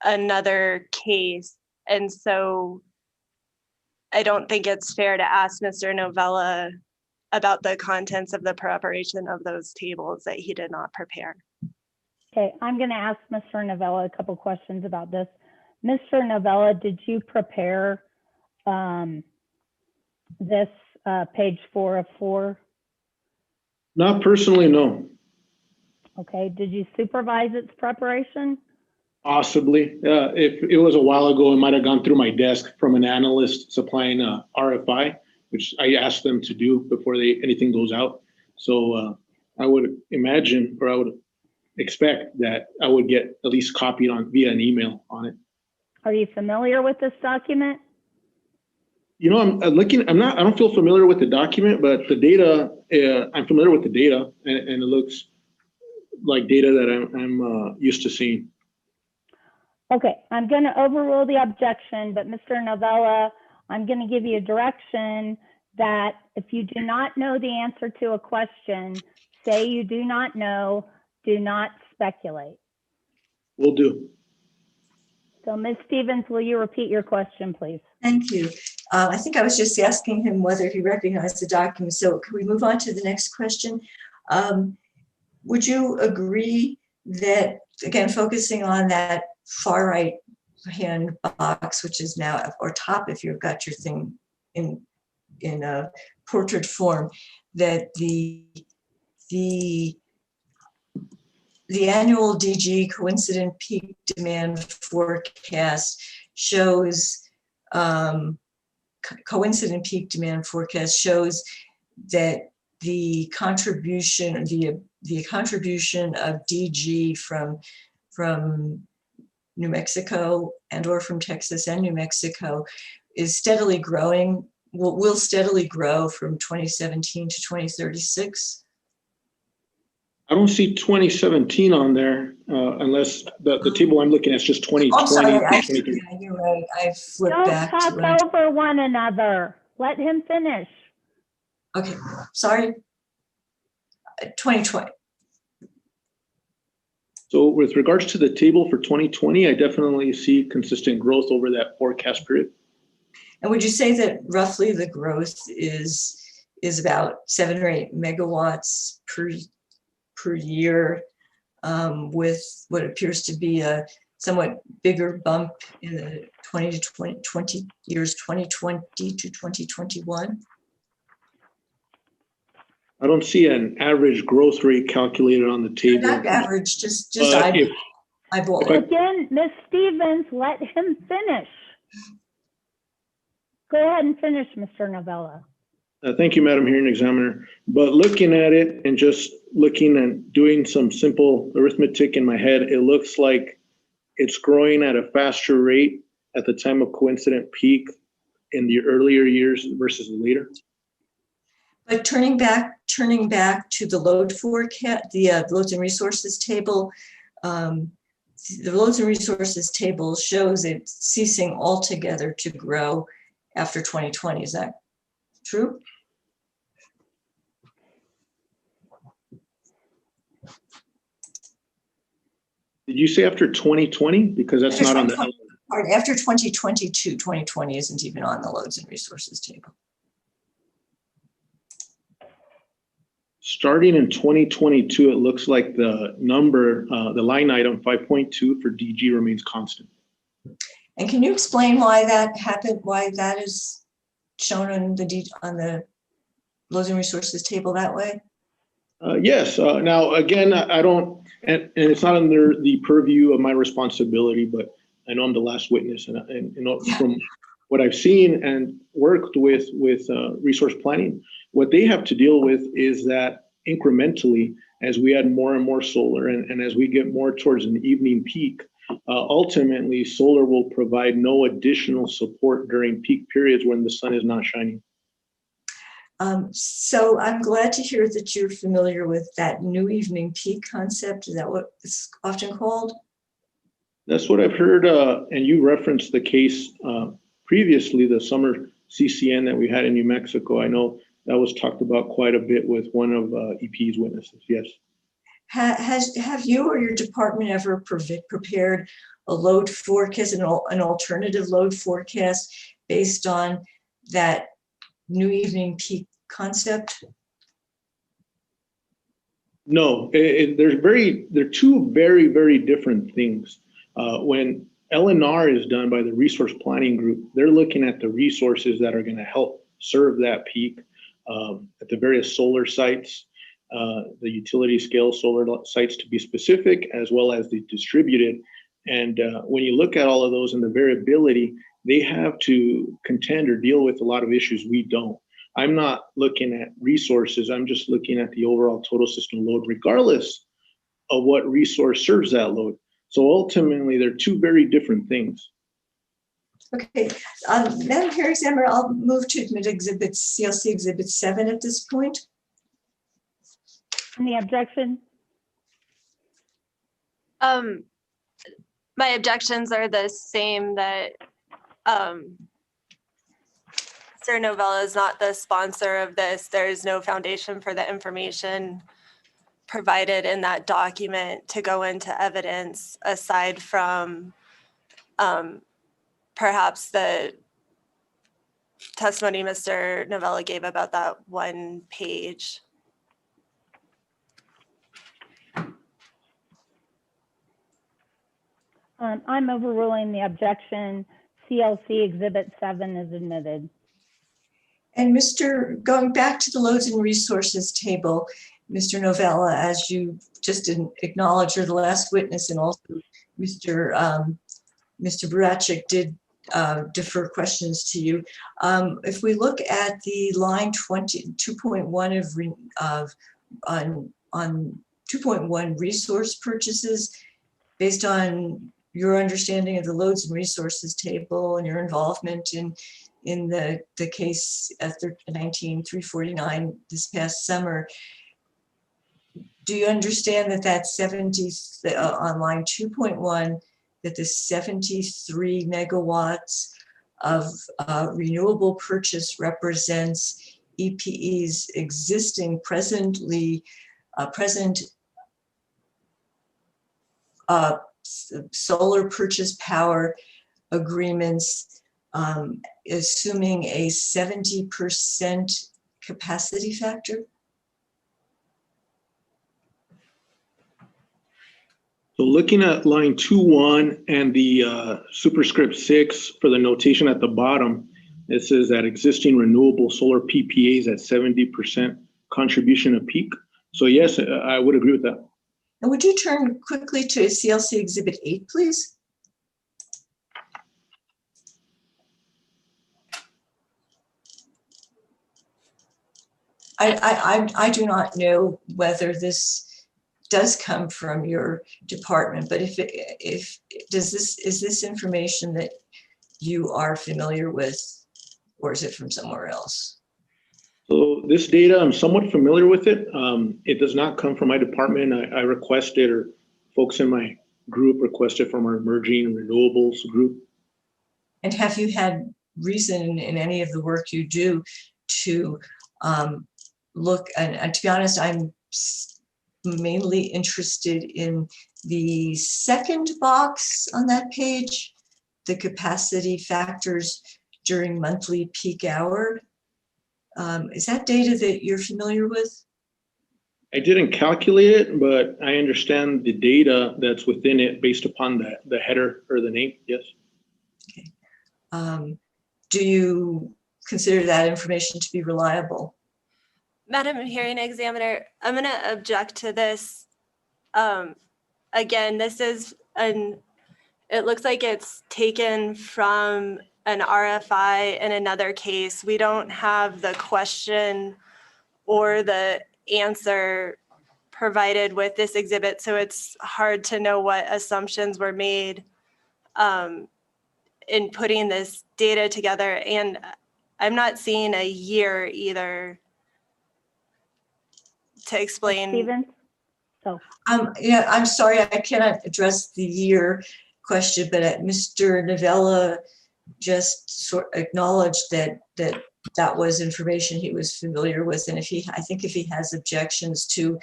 another case. And so I don't think it's fair to ask Mr. Novella about the contents of the preparation of those tables that he did not prepare. Okay, I'm going to ask Mr. Novella a couple questions about this. Mr. Novella, did you prepare this page 4 of 4? Not personally, no. Okay, did you supervise its preparation? Possibly. If it was a while ago, it might have gone through my desk from an analyst supplying a RFI, which I asked them to do before anything goes out. So I would imagine, or I would expect that I would get at least copied on via an email on it. Are you familiar with this document? You know, I'm looking, I don't feel familiar with the document, but the data, I'm familiar with the data, and it looks like data that I'm used to seeing. Okay, I'm going to overrule the objection, but Mr. Novella, I'm going to give you a direction that if you do not know the answer to a question, say you do not know, do not speculate. Will do. So Ms. Stevens, will you repeat your question, please? Thank you. I think I was just asking him whether he recognized the document. So can we move on to the next question? Would you agree that, again, focusing on that far right hand box, which is now, or top if you've got your thing in a portrait form, that the the annual DG coincident peak demand forecast shows, coincident peak demand forecast shows that the contribution, the contribution of DG from New Mexico and or from Texas and New Mexico is steadily growing, will steadily grow from 2017 to 2036. I don't see 2017 on there unless the table I'm looking at is just 2020. I'm sorry, Yeah, you're right. I flipped Don't back to talk over one another. Let him finish. Okay, sorry. 2020. So with regards to the table for 2020, I definitely see consistent growth over that forecast period. And would you say that roughly the growth is about 7 or 8 megawatts per year, with what appears to be a somewhat bigger bump in the 20 years 2020 to 2021? I don't see an average growth rate calculated on the table. Not average, just eyeball. Again, Ms. Stevens, let him finish. Go ahead and finish, Mr. Novella. Thank you, Madam Hearing Examiner. But looking at it and just looking and doing some simple arithmetic in my head, it looks like it's growing at a faster rate at the time of coincident peak in the earlier years versus later. But turning back to the load forecast, the loads and resources table, the loads and resources table shows it ceasing altogether to grow after 2020. Is that true? Did you say after 2020? Because that's not on the. After 2022, 2020 isn't even on the loads and resources table. Starting in 2022, it looks like the number, the line item 5.2 for DG remains constant. And can you explain why that happened, why that is shown on the loads and resources table that way? Yes. Now, again, I don't, and it's not under the purview of my responsibility, but I know I'm the last witness, and you know, from what I've seen and worked with resource planning, what they have to deal with is that incrementally, as we add more and more solar, and as we get more towards an evening peak, ultimately solar will provide no additional support during peak periods when the sun is not shining. So I'm glad to hear that you're familiar with that new evening peak concept. Is that what it's often called? That's what I've heard, and you referenced the case previously, the summer CCN that we had in New Mexico. I know that was talked about quite a bit with one of EPE's witnesses, yes. Have you or your department ever prepared a load forecast, an alternative load forecast based on that new evening peak concept? No, they're two very, very different things. When LNR is done by the resource planning group, they're looking at the resources that are going to help serve that peak at the various solar sites, the utility scale solar sites to be specific, as well as the distributed. And when you look at all of those and the variability, they have to contend or deal with a lot of issues we don't. I'm not looking at resources, I'm just looking at the overall total system load, regardless of what resource serves that load. So ultimately, they're two very different things. Okay, Madam Hearing Examiner, I'll move to admit exhibits, CLC Exhibit 7 at this point. Any objection? My objections are the same, that Sir Novella is not the sponsor of this. There is no foundation for the information provided in that document to go into evidence aside from perhaps the testimony Mr. Novella gave about that one page. I'm overruling the objection. CLC Exhibit 7 is admitted. And going back to the loads and resources table, Mr. Novella, as you just didn't acknowledge, you're the last witness, and also Mr. Barachik did defer questions to you. If we look at the line 2.1 on 2.1 resource purchases, based on your understanding of the loads and resources table and your involvement in the case at 19349 this past summer, do you understand that that 70 on line 2.1, that the 73 megawatts of renewable purchase represents EPE's existing present solar purchase power agreements, assuming a 70% capacity factor? So looking at line 2.1 and the superscript 6 for the notation at the bottom, it says that existing renewable solar PPAs at 70% contribution of peak. So yes, I would agree with that. And would you turn quickly to CLC Exhibit 8, please? I do not know whether this does come from your department, but is this information that you are familiar with, or is it from somewhere else? So this data, I'm somewhat familiar with it. It does not come from my department. I requested, or folks in my group requested from our emerging renewables group. And have you had reason in any of the work you do to look, and to be honest, I'm mainly interested in the second box on that page, the capacity factors during monthly peak hour. Is that data that you're familiar with? I didn't calculate it, but I understand the data that's within it based upon the header or the name, yes. Okay. Do you consider that information to be reliable? Madam Hearing Examiner, I'm going to object to this. Again, this is it looks like it's taken from an RFI in another case. We don't have the question or the answer provided with this exhibit, so it's hard to know what assumptions were made in putting this data together. And I'm not seeing a year either to explain. Stephen? So. Yeah, I'm sorry, I cannot address the year question, but Mr. Novella just sort of acknowledged that was information he was familiar with, and I think if he has objections to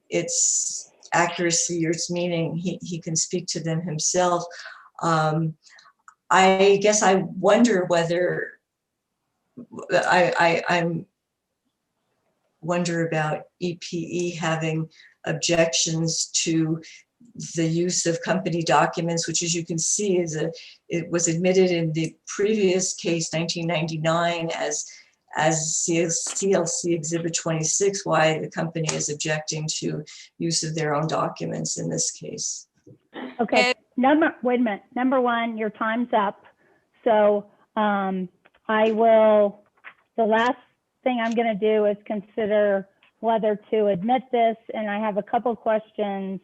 its accuracy or its meaning, he can speak to them himself. I guess I wonder whether I'm wonder about EPE having objections to the use of company documents, which, as you can see, it was admitted in the previous case, 1999, as CLC Exhibit 26, why the company is objecting to use of their own documents in this case. Okay, wait a minute. Number one, your time's up. So the last thing I'm gonna do is consider whether to admit this, and I have a couple questions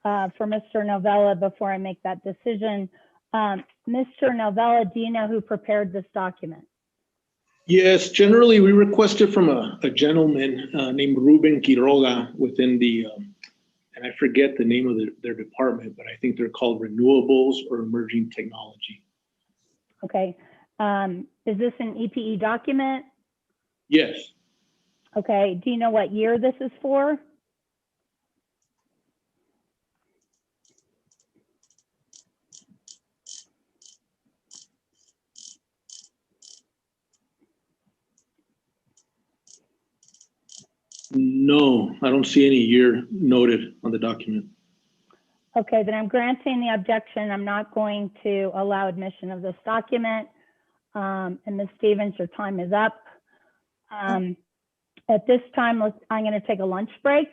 for Mr. Novella before I make that decision. Mr. Novella, do you know who prepared this document? Yes, generally we requested from a gentleman named Ruben Quiroga within the, and I forget the name of their department, but I think they're called Renewables or Emerging Technology. Okay, is this an EPE document? Yes. Okay, do you know what year this is for? No, I don't see any year noted on the document. Okay, then I'm granting the objection. I'm not going to allow admission of this document. And Ms. Stevens, your time is up. At this time, I'm going to take a lunch break.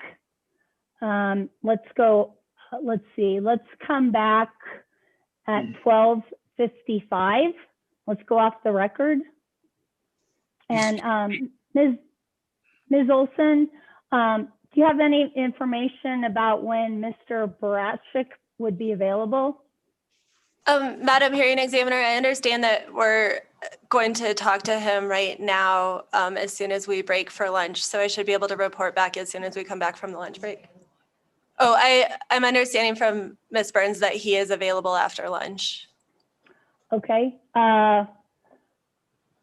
Let's go, let's see, let's come back at 12:55. Let's go off the record. And Ms. Olson, do you have any information about when Mr. Barachik would be available? Madam Hearing Examiner, I understand that we're going to talk to him right now as soon as we break for lunch. So I should be able to report back as soon as we come back from the lunch break. Oh, I'm understanding from Ms. Burns that he is available after lunch. Okay.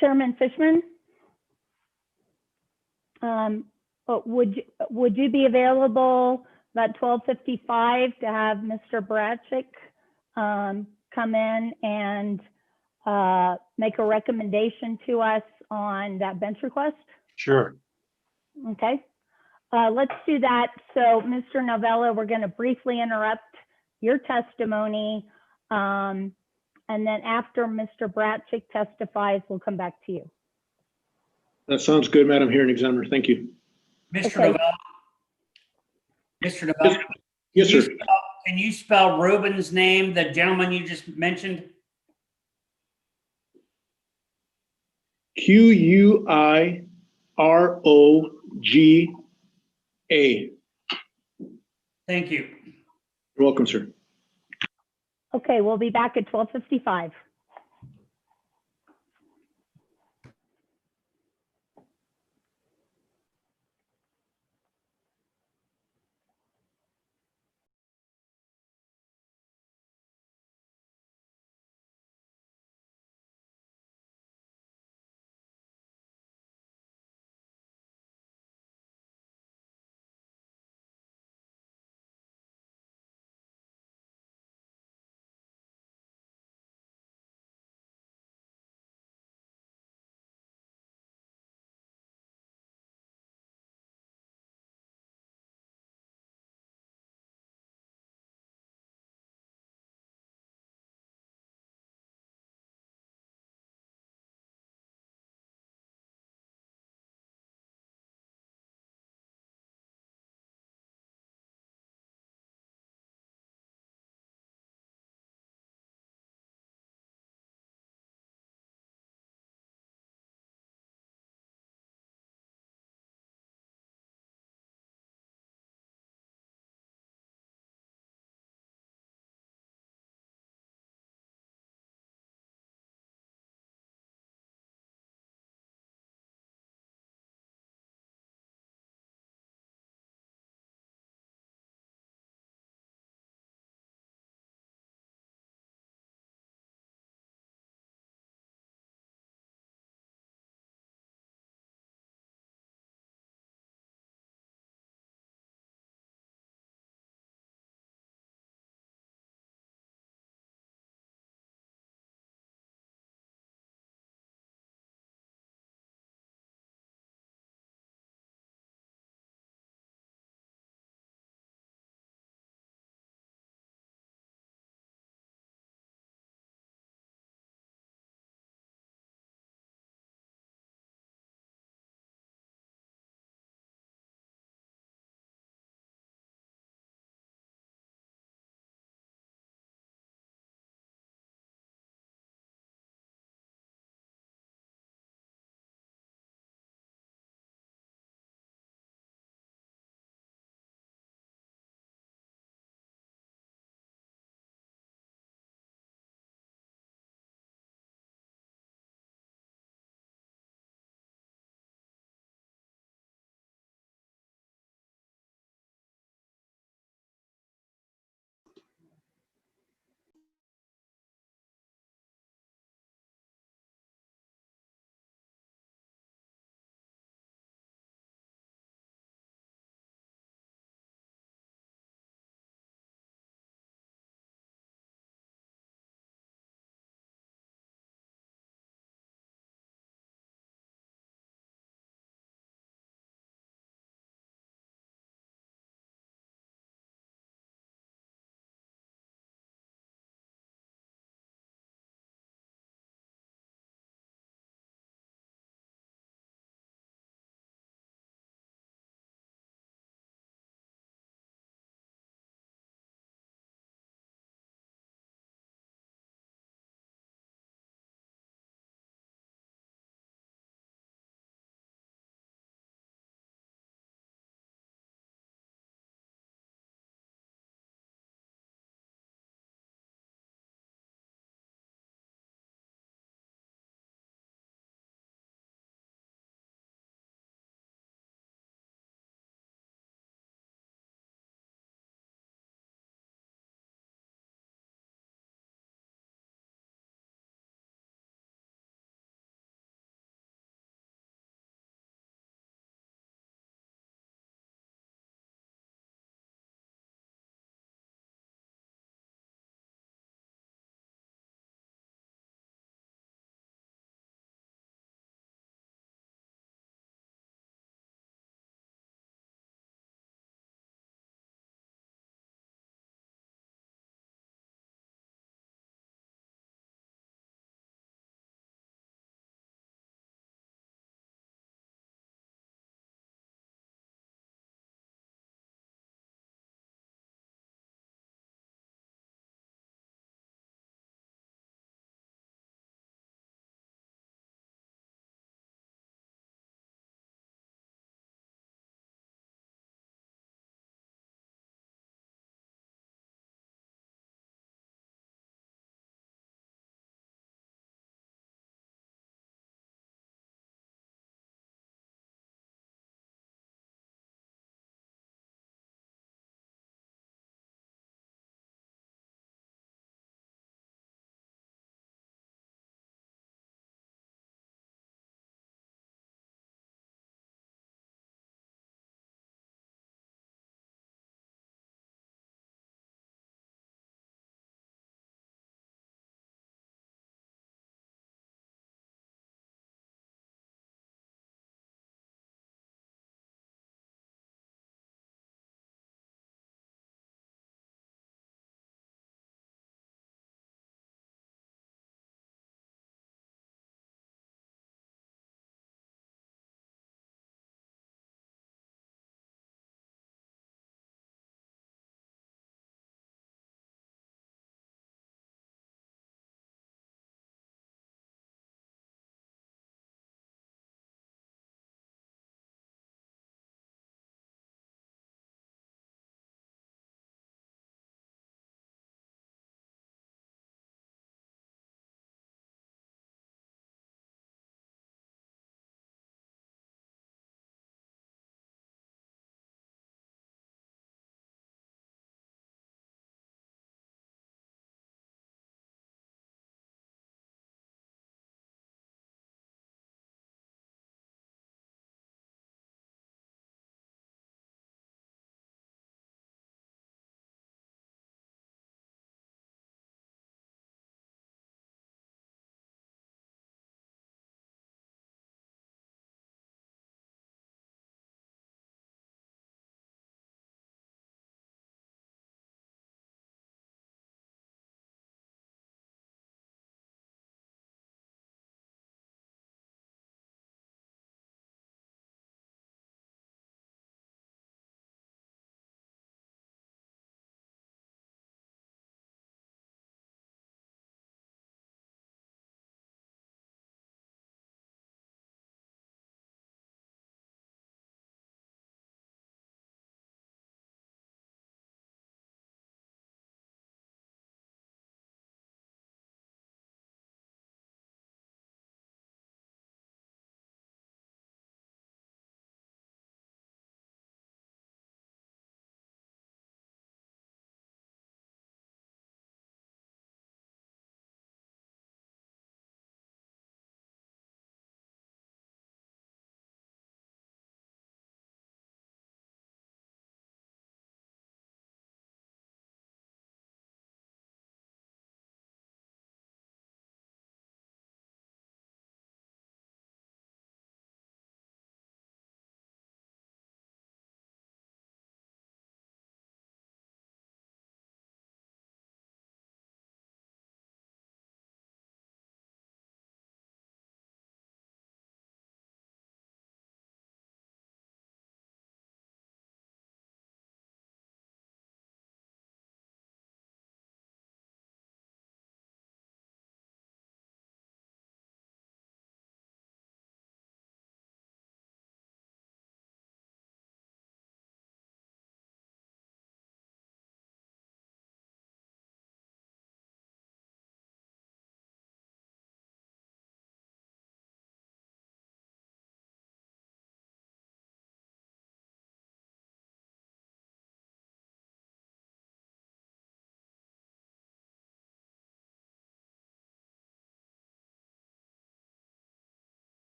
Chairman Fishman? Would you be available about 12:55 to have Mr. Barachik come in and make a recommendation to us on that bench request? Sure. Okay. Let's do that. So, Mr. Novella, we're going to briefly interrupt your testimony. And then after Mr. Barachik testifies, we'll come back to you. That sounds good, Madam Hearing Examiner. Thank you. Mr. Okay. Novella? Mr. Novella? Yes, sir. Can you spell Ruben's name, the gentleman you just mentioned? Q-U-I-R-O-G-A. Thank you. You're welcome, sir. Okay, we'll be back at 12:55.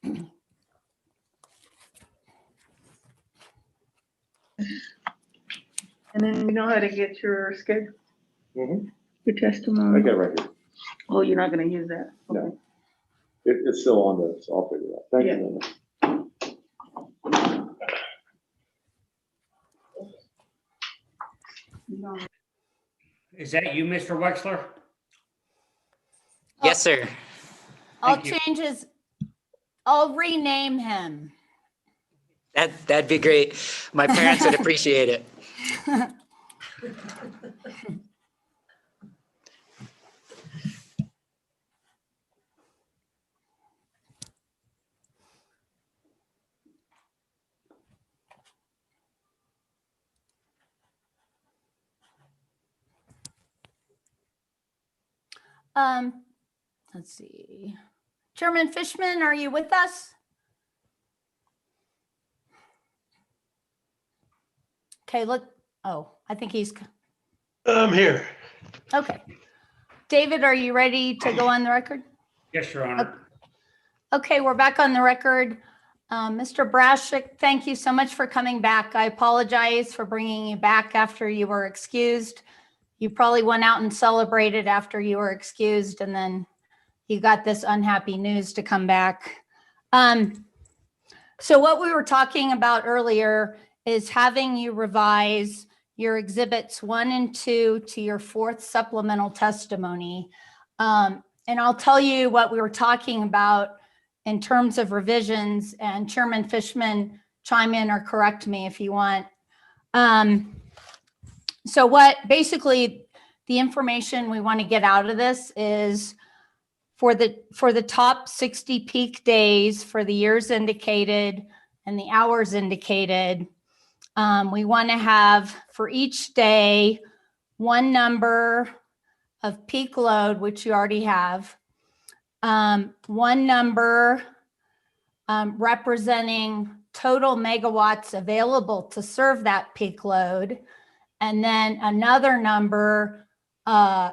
And then you know how to get your schedule, Mhm. your testimony? I got it right here. Oh, you're not gonna use that? No. Okay. It's still on there, so I'll figure it out. Thank you, Linda. No. Is that you, Mr. Wexler? Yes, sir. I'll Thank you. change his, I'll rename him. That'd be great. My parents would appreciate it. Let's see. Chairman Fishman, are you with us? Okay, I think he's, I'm here. okay. David, are you ready to go on the record? Yes, Your Honor. Okay, we're back on the record. Mr. Brashik, thank you so much for coming back. I apologize for bringing you back after you were excused. You probably went out and celebrated after you were excused, and then you got this unhappy news to come back. So what we were talking about earlier is having you revise your exhibits 1 and 2 to your 4th supplemental testimony. And I'll tell you what we were talking about in terms of revisions, and Chairman Fishman, chime in or correct me if you want. So what basically the information we want to get out of this is for the top 60 peak days for the years indicated and the hours indicated, we want to have for each day one number of peak load, which you already have, one number representing total megawatts available to serve that peak load, and then another number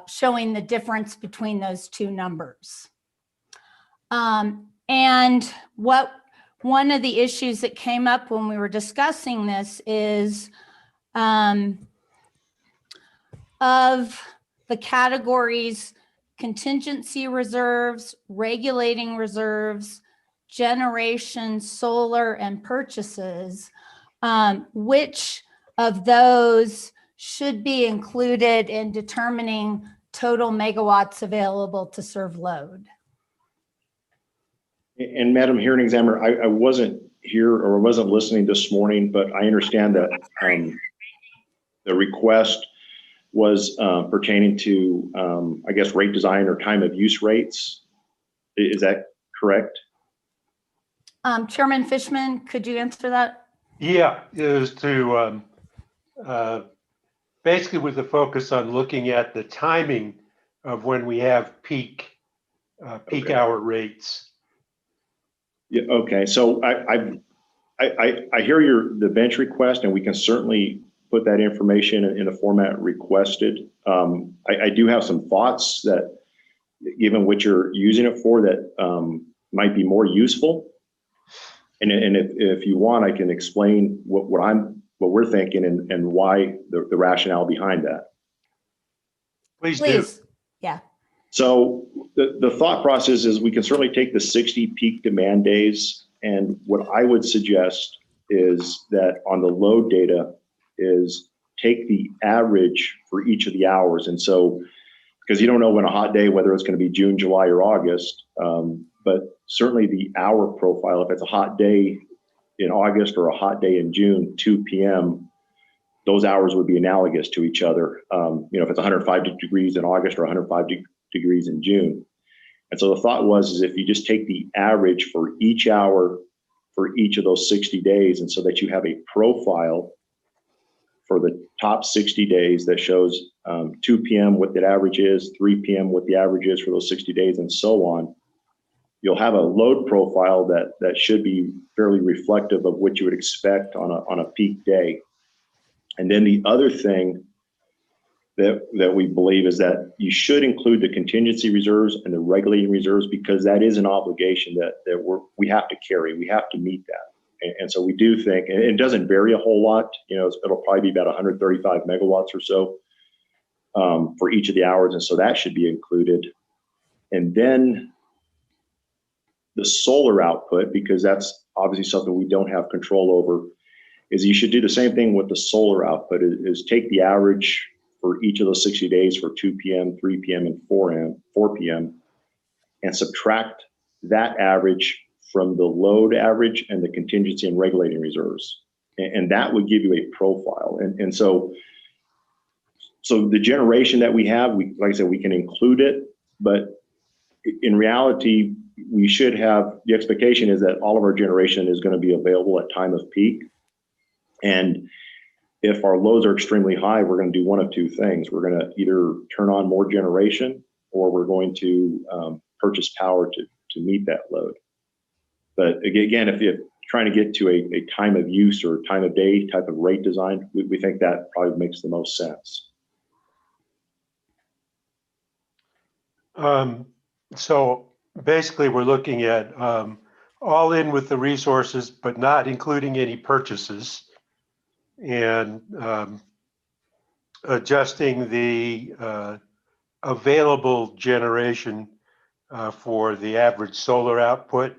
showing the difference between those two numbers. And one of the issues that came up when we were discussing this is of the categories: contingency reserves, regulating reserves, generation, solar, and purchases. Which of those should be included in determining total megawatts available to serve load? And Madam Hearing Examiner, I wasn't here or wasn't listening this morning, but I understand that the request was pertaining to, I guess, rate design or time of use rates. Is that correct? Chairman Fishman, could you answer that? Yeah, it was to basically with the focus on looking at the timing of when we have peak Okay. hour rates. Yeah. Okay. So I hear the bench request, and we can certainly put that information in the format requested. I do have some thoughts that, given what you're using it for, that might be more useful. And if you want, I can explain what we're thinking and why the rationale behind that. Please do. Yeah. So the thought process is we can certainly take the 60 peak demand days, and what I would suggest is that on the load data is take the average for each of the hours. And so, because you don't know when a hot day, whether it's going to be June, July, or August, but certainly the hour profile, if it's a hot day in August or a hot day in June, 2 p.m., those hours would be analogous to each other. If it's 105 degrees in August or 105 degrees in June. And so the thought is if you just take the average for each hour for each of those 60 days, and so that you have a profile for the top 60 days that shows 2 p.m. what that average is, 3 p.m. what the average is for those 60 days, and so on, you'll have a load profile that should be fairly reflective of what you would expect on a peak day. And then the other thing that we believe is that you should include the contingency reserves and the regulating reserves, because that is an obligation that we have to carry. We have to meet that. And so we do think, and it doesn't vary a whole lot, it'll probably be about 135 megawatts or so for each of the hours. And so that should be included. And then the solar output, because that's obviously something we don't have control over, is you should do the same thing with the solar output, is take the average for each of those 60 days for 2 p.m., 3 p.m., and 4 p.m., and subtract that average from the load average and the contingency and regulating reserves. And that would give you a profile. And so the generation that we have, like I said, we can include it, but in reality, we should have, the expectation is that all of our generation is going to be available at time of peak. And if our loads are extremely high, we're going to do one of two things. We're going to either turn on more generation, or we're going to purchase power to meet that load. But again, if you're trying to get to a time of use or time of day type of rate design, we think that probably makes the most sense. So basically, we're looking at all in with the resources, but not including any purchases, and adjusting the available generation for the average solar output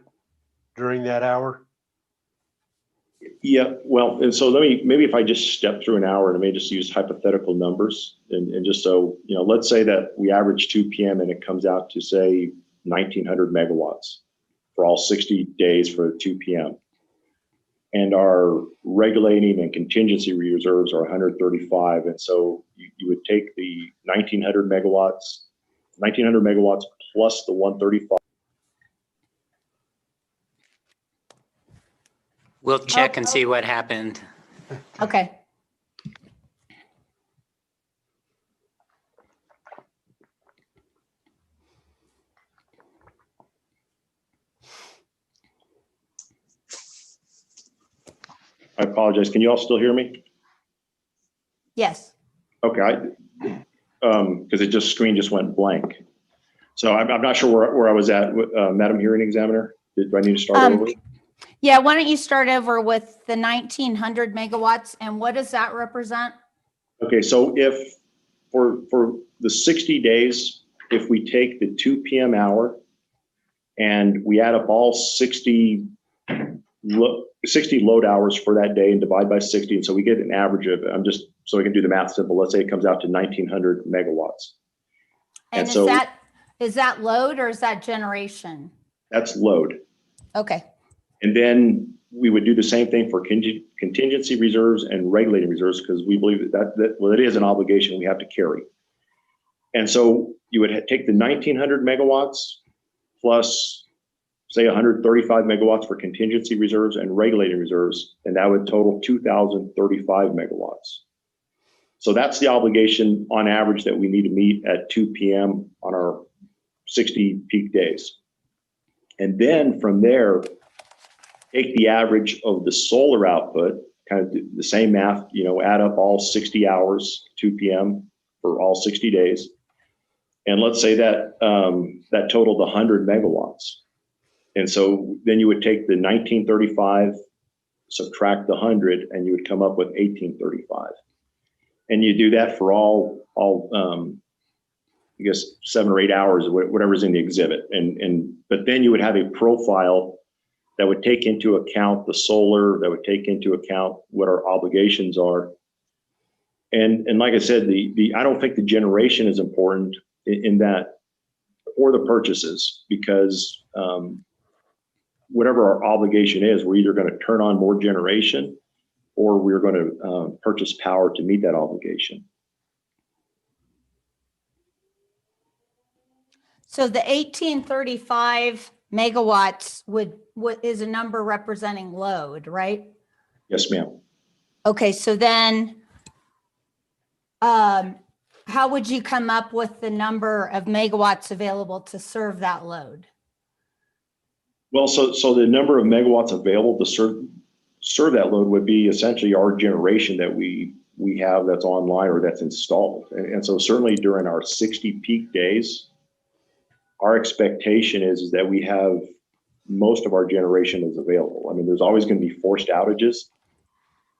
during that hour. Yeah, well, and so maybe if I just step through an hour and I may just use hypothetical numbers, and just so, let's say that we average 2 p.m. and it comes out to say 1900 megawatts for all 60 days for 2 p.m. And our regulating and contingency reserves are 135. And so you would take the 1900 megawatts plus the 135. We'll check and see what happened. Okay. I apologize. Can you all still hear me? Yes. Okay. Because screen just went blank. So I'm not sure where I was at, Madam Hearing Examiner. Do I need to start over? Yeah, why don't you start over with the 1900 megawatts, and what does that represent? Okay, so if for the 60 days, if we take the 2 p.m. hour and we add up all 60 load hours for that day and divide by 60, and so we get an average of, so we can do the math simple, let's say it comes out to 1900 megawatts. And is that load or is that generation? That's load. Okay. And then we would do the same thing for contingency reserves and regulating reserves, because we believe that it is an obligation we have to carry. And so you would take the 1900 megawatts plus, say, 135 megawatts for contingency reserves and regulating reserves, and that would total 2035 megawatts. So that's the obligation on average that we need to meet at 2 p.m. on our 60 peak days. And then from there, take the average of the solar output, kind of do the same math, add up all 60 hours, 2 p.m. for all 60 days. And let's say that that totaled 100 megawatts. And so then you would take the 1935, subtract the 100, and you would come up with 1835. And you do that for all I guess 7 or 8 hours, whatever's in the exhibit. But then you would have a profile that would take into account the solar, that would take into account what our obligations are. And like I said, I don't think the generation is important in that, or the purchases, because whatever our obligation is, we're either going to turn on more generation or we're going to purchase power to meet that obligation. So the 1835 megawatts is a number representing load, right? Yes, ma'am. Okay, so then how would you come up with the number of megawatts available to serve that load? Well, so the number of megawatts available to serve that load would be essentially our generation that we we have that's online or that's installed. And so certainly during our 60 peak days, our expectation is that we have most of our generation is available. I mean, there's always going to be forced outages,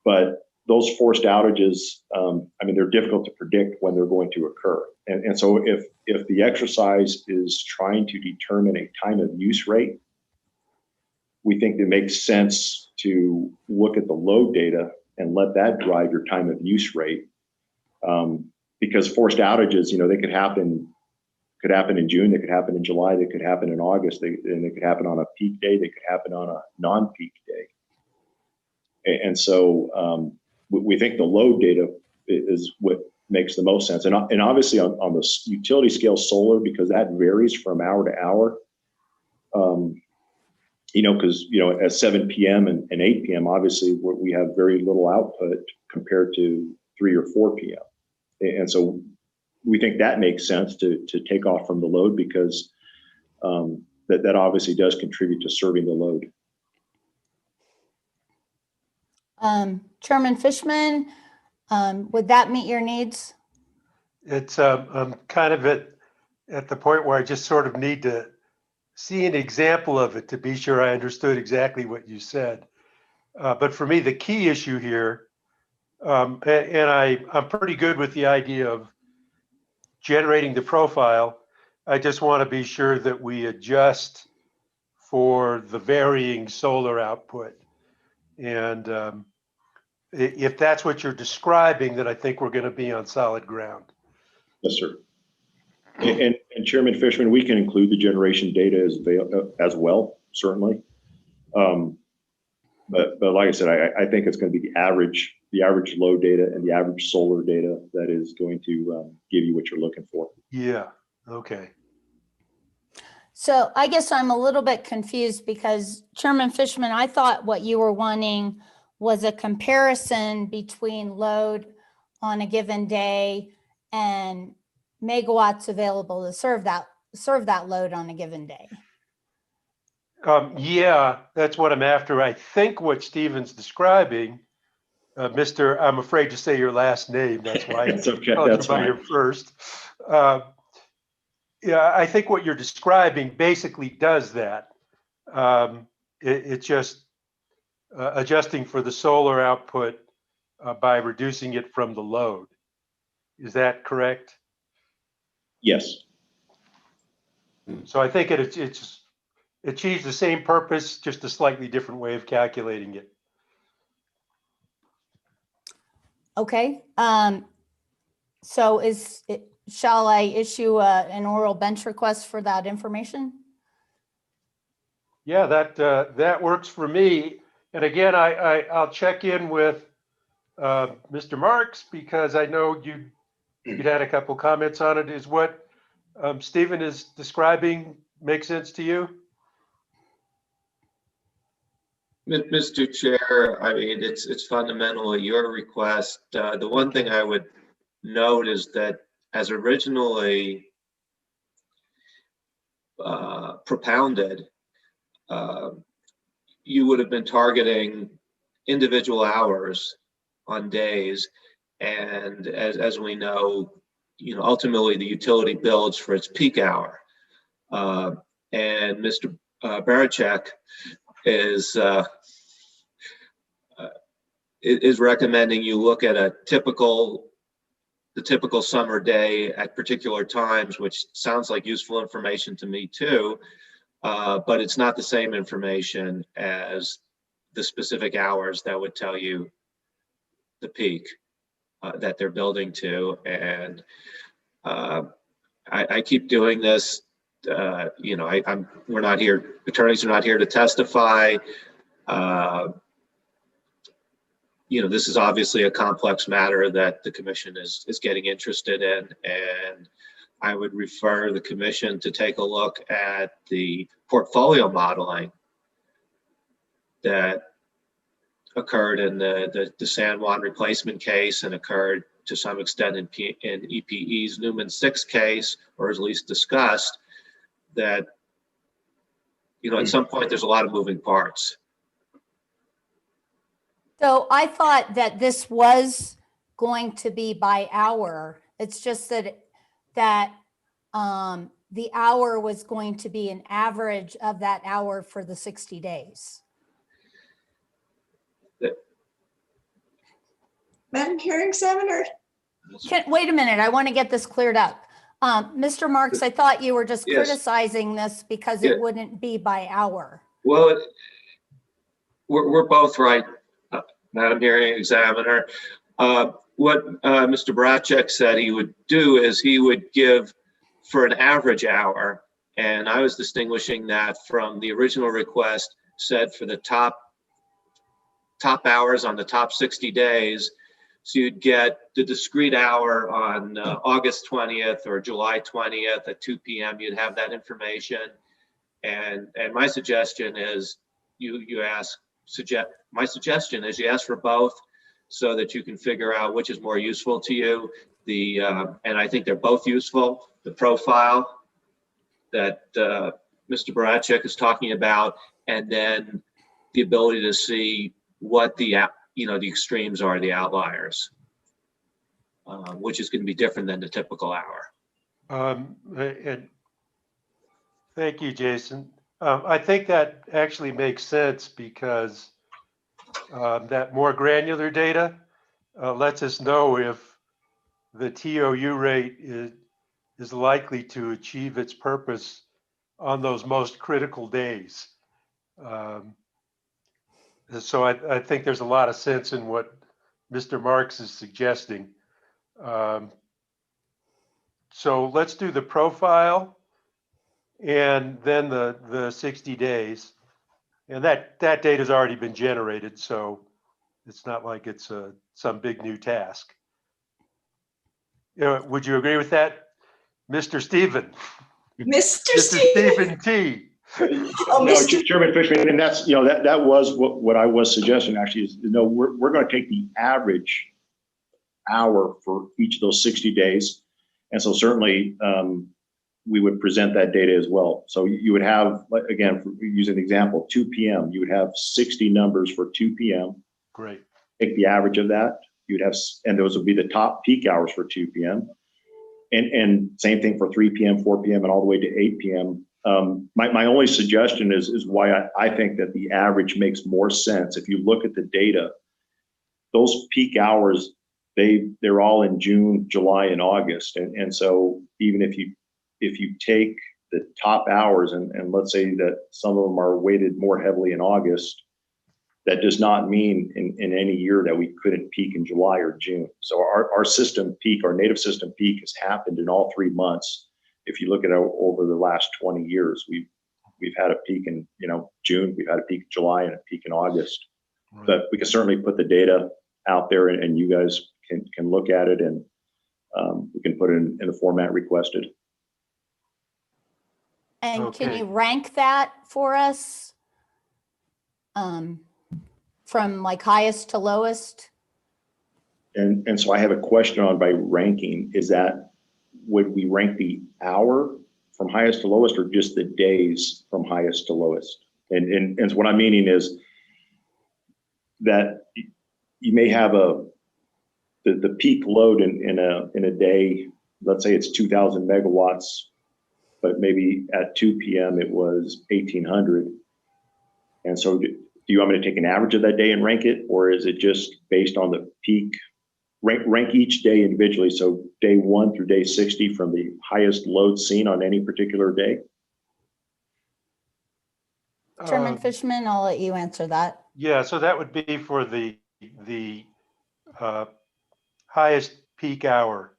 but those forced outages, I mean, they're difficult to predict when they're going to occur. And so if the exercise is trying to determine a time of use rate, we think it makes sense to look at the load data and let that drive your time of use rate. Because forced outages, you know, they could happen in June, they could happen in July, they could happen in August, and they could happen on a peak day, they could happen on a non-peak day. And so we think the load data is what makes the most sense. And obviously on the utility scale solar, because that varies from hour to hour, you know, because, you know, at 7 p.m. and 8 p.m., obviously we have very little output compared to 3 or 4 p.m. And so we think that makes sense to take off from the load because that obviously does contribute to serving the load. Chairman Fishman, would that meet your needs? It's I'm kind of at the point where I just sort of need to see an example of it to be sure I understood exactly what you said. But for me, the key issue here, and I'm pretty good with the idea of generating the profile. I just want to be sure that we adjust for the varying solar output. And if that's what you're describing, then I think we're going to be on solid ground. Yes, sir. And Chairman Fishman, we can include the generation data as well, certainly. But like I said, I think it's going to be the average load data and the average solar data that is going to give you what you're looking for. Yeah. Okay. So I guess I'm a little bit confused because Chairman Fishman, I thought what you were wanting was a comparison between load on a given day and megawatts available to serve that load on a given day. Yeah, that's what I'm after. I think what Stephen's describing, Mr. I'm afraid to say your last name. That's why I okay. called That's you by fine. your first. Yeah, I think what you're describing basically does that. It's just adjusting for the solar output by reducing it from the load. Is that correct? Yes. So I think it achieves the same purpose, just a slightly different way of calculating it. Okay. So shall I issue an oral bench request for that information? Yeah, that works for me. And again, I'll check in with Mr. Marks because I know you'd had a couple comments on it. Is what Stephen is describing make sense to you? Mr. Chair, I mean, it's fundamentally your request. The one thing I would note is that as originally propounded, you would have been targeting individual hours on days. And as we know, ultimately the utility builds for its peak hour. And Mr. Barachek is recommending you look at the typical summer day at particular times, which sounds like useful information to me too, but it's not the same information as the specific hours that would tell you the peak that they're building to. And I keep doing this. We're not here. Attorneys are not here to testify. This is obviously a complex matter that the commission is getting interested in, and I would refer the commission to take a look at the portfolio modeling that occurred in the San Juan replacement case and occurred to some extent in EPE's Newman 6 case, or at least discussed, that at some point there's a lot of moving parts. So I thought that this was going to be by hour. It's just that the hour was going to be an average of that hour for the 60 days. Madam Hearing Examiner? Wait a minute, I want to get this cleared up. Mr. Marks, I thought you were just Yes. criticizing this because Yeah. it wouldn't be by hour. Well, we're both right, Madam Hearing Examiner. What Mr. Bracek said he would do is he would give for an average hour, and I was distinguishing that from the original request said for the top hours on the top 60 days. So you'd get the discrete hour on August 20th or July 20th at 2 p.m. You'd have that information. And my suggestion is my suggestion is you ask for both so that you can figure out which is more useful to you. And I think they're both useful. The profile that Mr. Barachek is talking about, and then the ability to see what the extremes are, the outliers, which is going to be different than the typical hour. And thank you, Jason. I think that actually makes sense because that more granular data lets us know if the TOU rate is likely to achieve its purpose on those most critical days. So I think there's a lot of sense in what Mr. Marks is suggesting. So let's do the profile and then the 60 days. And that data has already been generated, so it's not like it's some big new task. Would you agree with that, Mr. Stephen? Mr. Stephen T. Oh, No, Mr. Chairman Fishman, and that's, that was what I was suggesting actually is, we're going to take the average hour for each of those 60 days. And so certainly we would present that data as well. So you would have, again, for using an example, 2 p.m., you would have 60 numbers for 2 p.m. Great. Take the average of that. You'd have, and those would be the top peak hours for 2 p.m. And same thing for 3 p.m., 4 p.m., and all the way to 8 p.m. My only suggestion is why I think that the average makes more sense. If you look at the data, those peak hours, they're all in June, July, and August. And so even if you take the top hours and let's say that some of them are weighted more heavily in August, that does not mean in any year that we couldn't peak in July or June. So our system peak, our native system peak has happened in all 3 months. If you look at it over the last 20 years, we've had a peak in June, we've had a peak in July, and a peak in August. Right. But we can certainly put the data out there, and you guys can look at it, and we can put it in the format requested. And Okay. can you rank that for us? From like highest to lowest? And so I have a question on by ranking. Is that, would we rank the hour from highest to lowest, or just the days from highest to lowest? And so what I'm meaning is that you may have the peak load in a day, let's say it's 2,000 megawatts, but maybe at 2 p.m. it was 1,800. And so do you want me to take an average of that day and rank it, or is it just based on the peak? Rank each day individually, so day 1 through day 60 from the highest load seen on any particular day? Chairman Fishman, I'll let you answer that. Yeah, so that would be for the highest peak hour.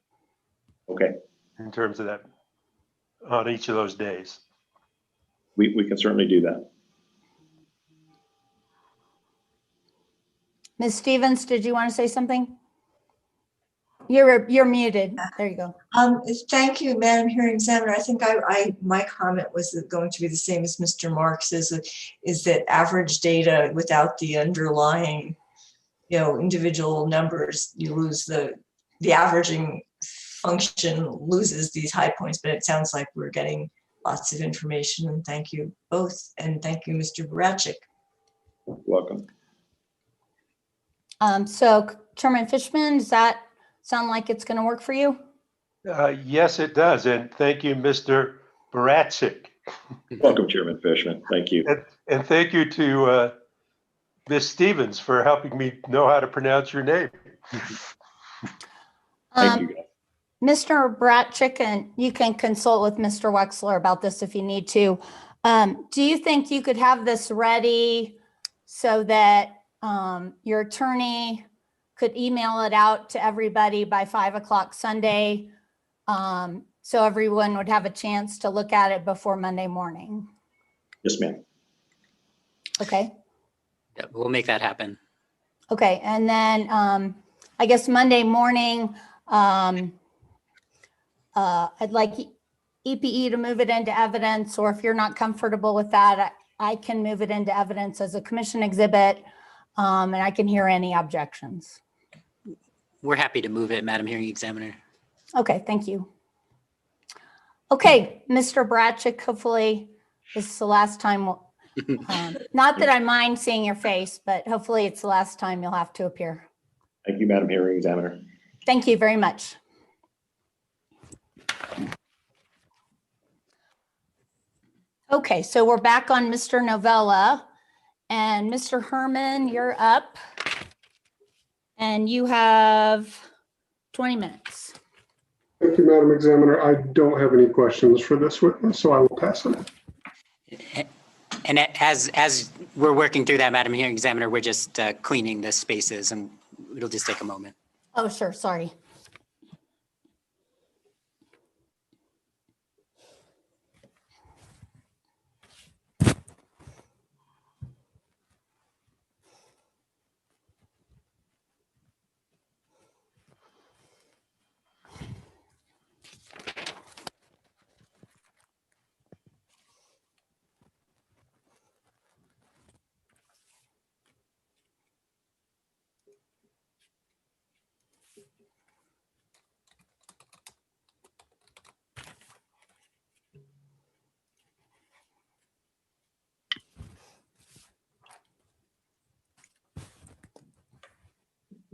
Okay. In terms of that, on each of those days. We can certainly do that. Ms. Stevens, did you want to say something? You're muted. There you go. Thank you, Madam Hearing Examiner. I think my comment was going to be the same as Mr. Marks, is that average data without the underlying, individual numbers, you lose the averaging function loses these high points, but it sounds like we're getting lots of information, and thank you both. And thank you, Mr. Barachek. Welcome. So Chairman Fishman, does that sound like it's going to work for you? Yes, it does. And thank you, Mr. Baratsik. Welcome, Chairman Fishman. Thank you. And thank you to Ms. Stevens for helping me know how to pronounce your name. Thank you, guys. Mr. Bratchick, and you can consult with Mr. Wexler about this if you need to. Do you think you could have this ready so that your attorney could email it out to everybody by 5 o'clock Sunday? So everyone would have a chance to look at it before Monday morning. Yes, ma'am. Okay. Yeah, we'll make that happen. Okay. And then I guess Monday morning, I'd like EPE to move it into evidence, or if you're not comfortable with that, I can move it into evidence as a commission exhibit, and I can hear any objections. We're happy to move it, Madam Hearing Examiner. Okay, thank you. Okay, Mr. Bratchick, hopefully this is the last time. Not that I mind seeing your face, but hopefully it's the last time you'll have to appear. Thank you, Madam Hearing Examiner. Thank you very much. Okay, so we're back on Mr. Novella, and Mr. Herman, you're up. And you have 20 minutes. Thank you, Madam Examiner. I don't have any questions for this witness, so I will pass on it. And as we're working through that, Madam Hearing Examiner, we're just cleaning the spaces, and it'll just take a moment. Oh, sure, sorry.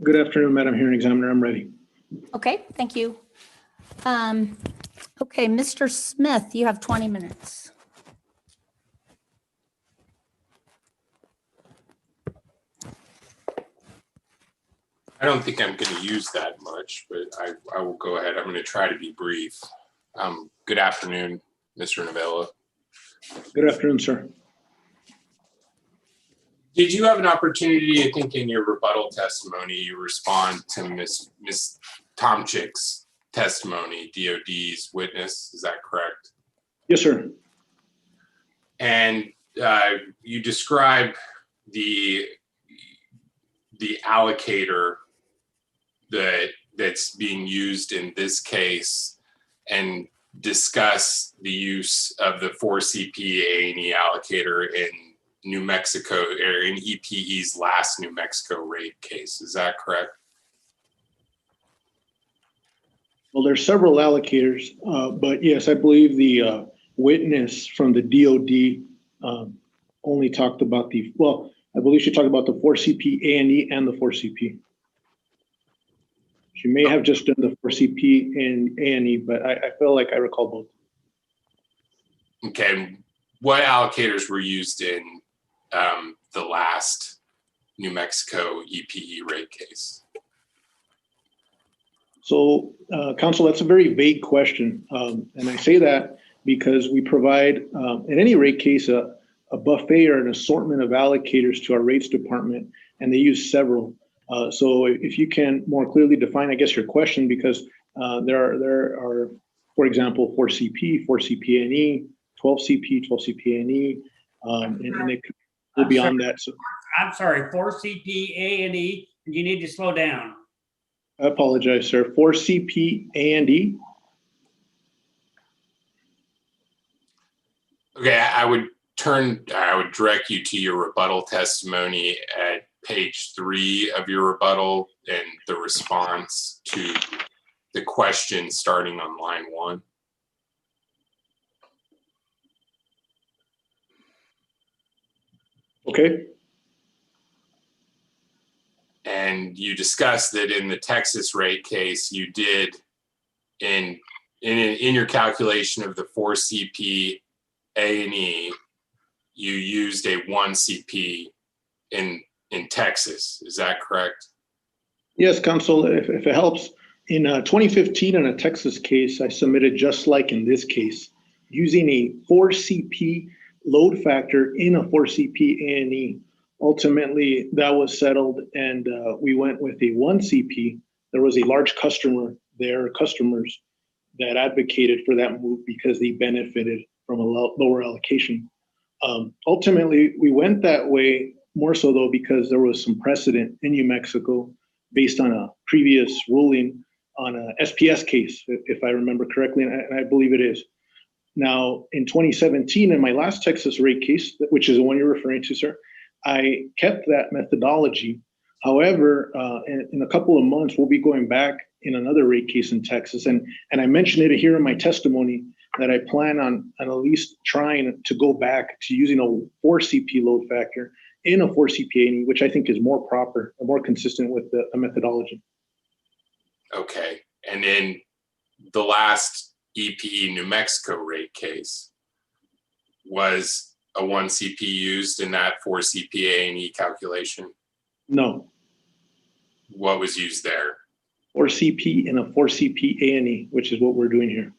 Good afternoon, Madam Hearing Examiner. I'm ready. Okay, thank you. Okay, Mr. Smith, you have 20 minutes. I don't think I'm going to use that much, but I will go ahead. I'm going to try to be brief. Good afternoon, Mr. Novella. Good afternoon, sir. Did you have an opportunity, I think in your rebuttal testimony, you respond to Ms. Tomchik's testimony, DOD's witness, is that correct? Yes, sir. And you describe the allocator that's being used in this case and discuss the use of the 4CP A&E allocator in New Mexico, or in EPE's last New Mexico raid case. Is that correct? Well, there's several allocators, but yes, I believe the witness from the DOD only talked about well, I believe she talked about the 4CP A&E and the 4CP. She may have just done the 4CP and A&E, but I feel like I recall both. Okay, what allocators were used in the last New Mexico EPE raid case? So, Counsel, that's a very vague question. And I say that because we provide, in any rate case, a buffet or an assortment of allocators to our rates department, and they use several. So if you can more clearly define, I guess, your question, because there are, for example, 4CP, 4CP A&E, 12CP, 12CP A&E, and they could go beyond that. So I'm sorry, 4CP A&E, you need to slow down. I apologize, sir. 4CP A&E. Okay, I would direct you to your rebuttal testimony at page 3 of your rebuttal and the response to the question starting on line 1. Okay. And you discussed that in the Texas rate case, you did in your calculation of the 4 CP A&E, you used a 1 CP in Texas. Is that correct? Yes, Council, if it helps. In 2015, in a Texas case, I submitted just like in this case, using a 4 CP load factor in a 4 CP A&E. Ultimately, that was settled, and we went with a 1 CP. There was a large customer there, customers that advocated for that move because they benefited from a lower allocation. Ultimately, we went that way more so though because there was some precedent in New Mexico based on a previous ruling on a SPS case, if I remember correctly, and I believe it is. Now, in 2017, in my last Texas rate case, which is the one you're referring to, sir, I kept that methodology. However, in a couple of months, we'll be going back in another rate case in Texas. And I mentioned it here in my testimony that I plan on at least trying to go back to using a 4 CP load factor in a 4 CP, which I think is more proper and more consistent with the methodology. Okay. And in the last EPE New Mexico rate case, was a 1 CP used in that 4 CP A&E calculation? No. What was used there? 4 CP and a 4 CP A&E, which is what we're doing here.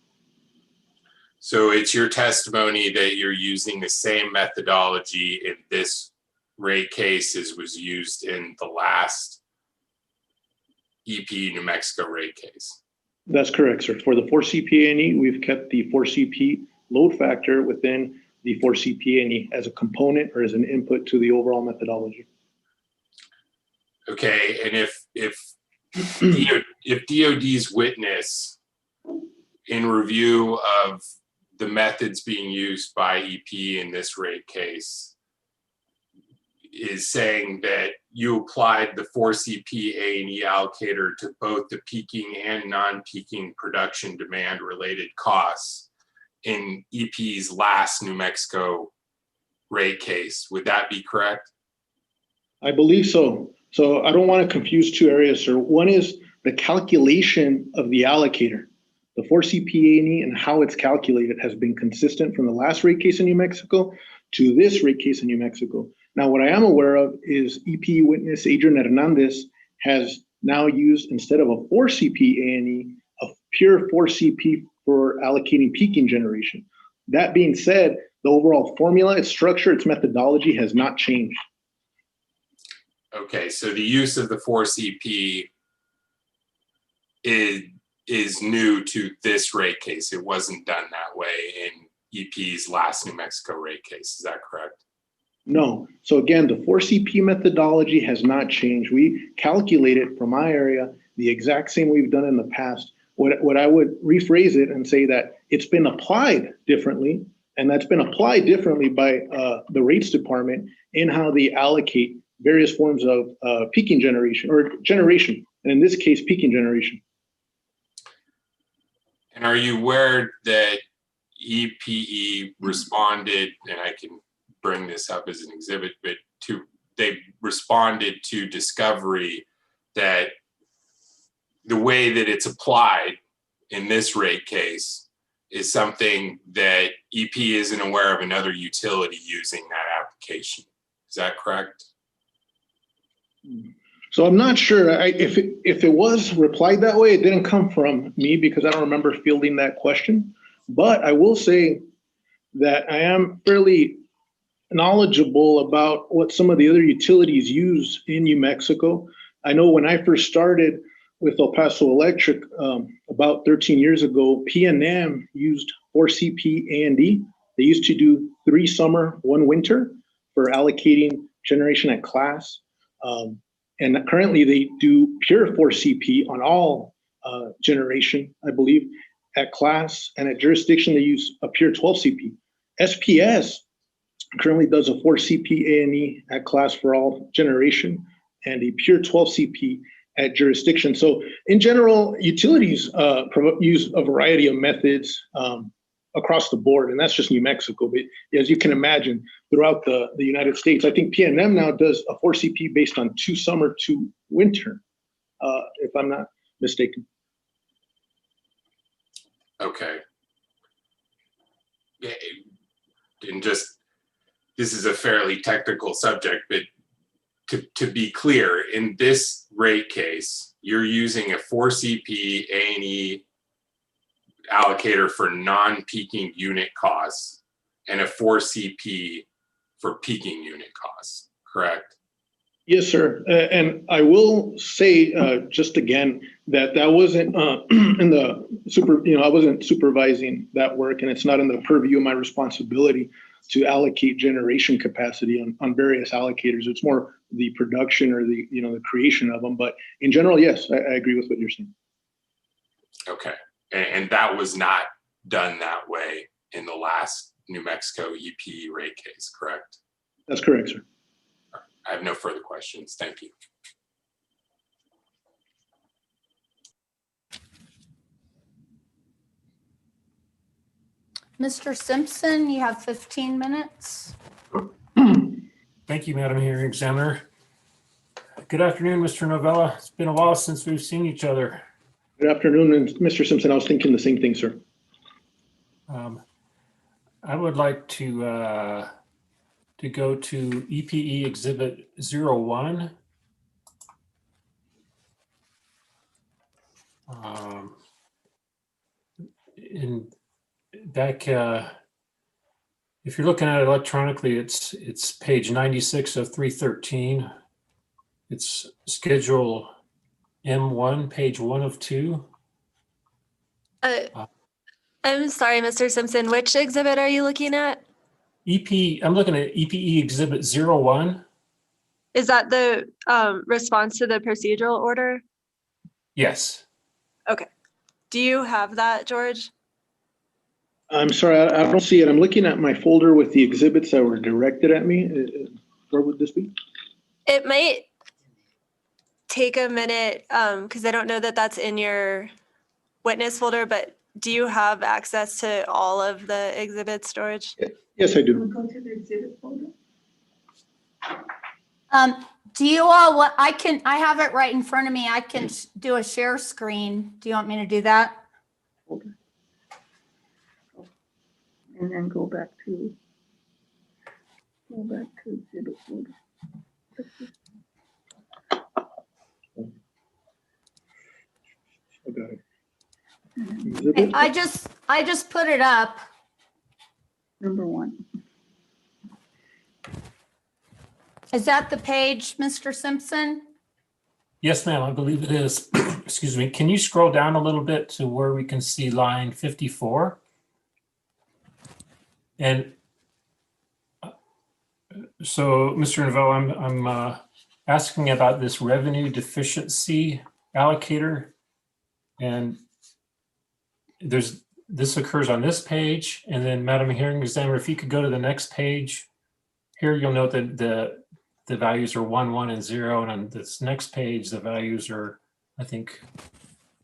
So it's your testimony that you're using the same methodology in this rate case as was used in the last EPE New Mexico rate case? That's correct, sir. For the 4 CP A&E, we've kept the 4 CP load factor within the 4 CP A&E as a component or as an input to the overall methodology. Okay, and if DOD's witness in review of the methods being used by EPE in this rate case is saying that you applied the 4 CP A&E allocator to both the peaking and non-peaking production demand related costs in EPE's last New Mexico rate case, would that be correct? I believe so. So I don't want to confuse two areas, sir. One is the calculation of the allocator. The 4 CP A&E and how it's calculated has been consistent from the last rate case in New Mexico to this rate case in New Mexico. Now, what I am aware of is EPE witness Adrian Hernandez has now used, instead of a 4 CP A&E, a pure 4 CP for allocating peaking generation. That being said, the overall formula, its structure, its methodology has not changed. Okay, so the use of the 4 CP is new to this rate case. It wasn't done that way in EPE's last New Mexico rate case. Is that correct? No. So again, the 4 CP methodology has not changed. We calculated for my area the exact same we've done in the past. What I would rephrase it and say that it's been applied differently, and that's been applied differently by the rates department in how they allocate various forms of peaking generation or generation, and in this case, peaking generation. And are you aware that EPE responded, and I can bring this up as an exhibit, but they responded to discovery that the way that it's applied in this rate case is something that EPE isn't aware of another utility using that application. Is that correct? So I'm not sure if it was replied that way. It didn't come from me because I don't remember fielding that question. But I will say that I am fairly knowledgeable about what some of the other utilities use in New Mexico. I know when I first started with El Paso Electric about 13 years ago, PNM used 4 CP A&D. They used to do 3 summer, 1 winter for allocating generation at class. And currently they do pure 4 CP on all generation, I believe, at class, and at jurisdiction they use a pure 12 CP. SPS currently does a 4 CP A&E at class for all generation and a pure 12 CP at jurisdiction. So in general, utilities use a variety of methods across the board, and that's just New Mexico. But as you can imagine, throughout the United States, I think PNM now does a 4 CP based on 2 summer, 2 winter, if I'm not mistaken. Okay. Yeah, and just, this is a fairly technical subject, but to be clear, in this rate case, you're using a 4CP A&E allocator for non-peaking unit costs and a 4CP for peaking unit costs, correct? Yes, sir. And I will say, just again, that wasn't in the I wasn't supervising that work, and it's not in the purview of my responsibility to allocate generation capacity on various allocators. It's more the production or the creation of them. But in general, yes, I agree with what you're saying. Okay. And that was not done that way in the last New Mexico EPE rate case, correct? That's correct, sir. I have no further questions. Thank you. Mr. Simpson, you have 15 minutes. Thank you, Madam Hearing Examiner. Good afternoon, Mr. Novella. It's been a while since we've seen each other. Good afternoon, and Mr. Simpson, I was thinking the same thing, sir. I would like to go to EPE Exhibit 01. In back, if you're looking at it electronically, it's page 96 of 313. It's schedule M1, page 1 of 2. I'm sorry, Mr. Simpson, which exhibit are you looking at? I'm looking at EPE Exhibit 01. Is that the response to the procedural order? Yes. Okay. Do you have that, George? I'm sorry, I don't see it. I'm looking at my folder with the exhibits that were directed at me. Where would this be? It might take a minute because I don't know that that's in your witness folder, but do you have access to all of the exhibits, George? Yes, I do. Go to the exhibit folder. Do you all, I have it right in front of me. I can do a share screen. Do you want me to do that? And then go back to exhibit folder. I got it. Okay, I just put it up. Number 1. Is that the page, Mr. Simpson? Yes, ma'am, I believe it is. Excuse me. Can you scroll down a little bit to where we can see line 54? And so, Mr. Novell, I'm asking about this revenue deficiency allocator, and this occurs on this page. And then, Madam Hearing Examiner, if you could go to the next page, here you'll note that the values are 1, 1, and 0, and on this next page the values are, I think,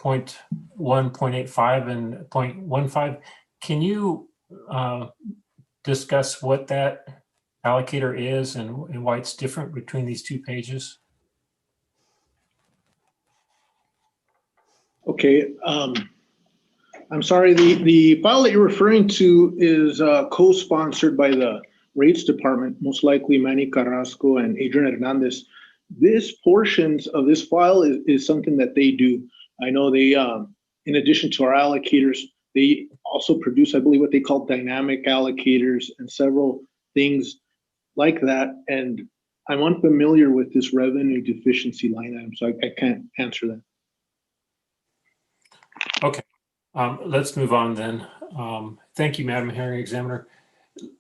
0.1, 0.85, and 0.15. Can you discuss what that allocator is and why it's different between these two pages? Okay. I'm sorry, the file that you're referring to is co-sponsored by the Rates Department, most likely Manny Carrasco and Adrian Hernandez. This portions of this file is something that they do. I know they, in addition to our allocators, they also produce, I believe, what they call dynamic allocators and several things like that. And I'm unfamiliar with this revenue deficiency line item, so I can't answer that. Okay, let's move on then. Thank you, Madam Hearing Examiner.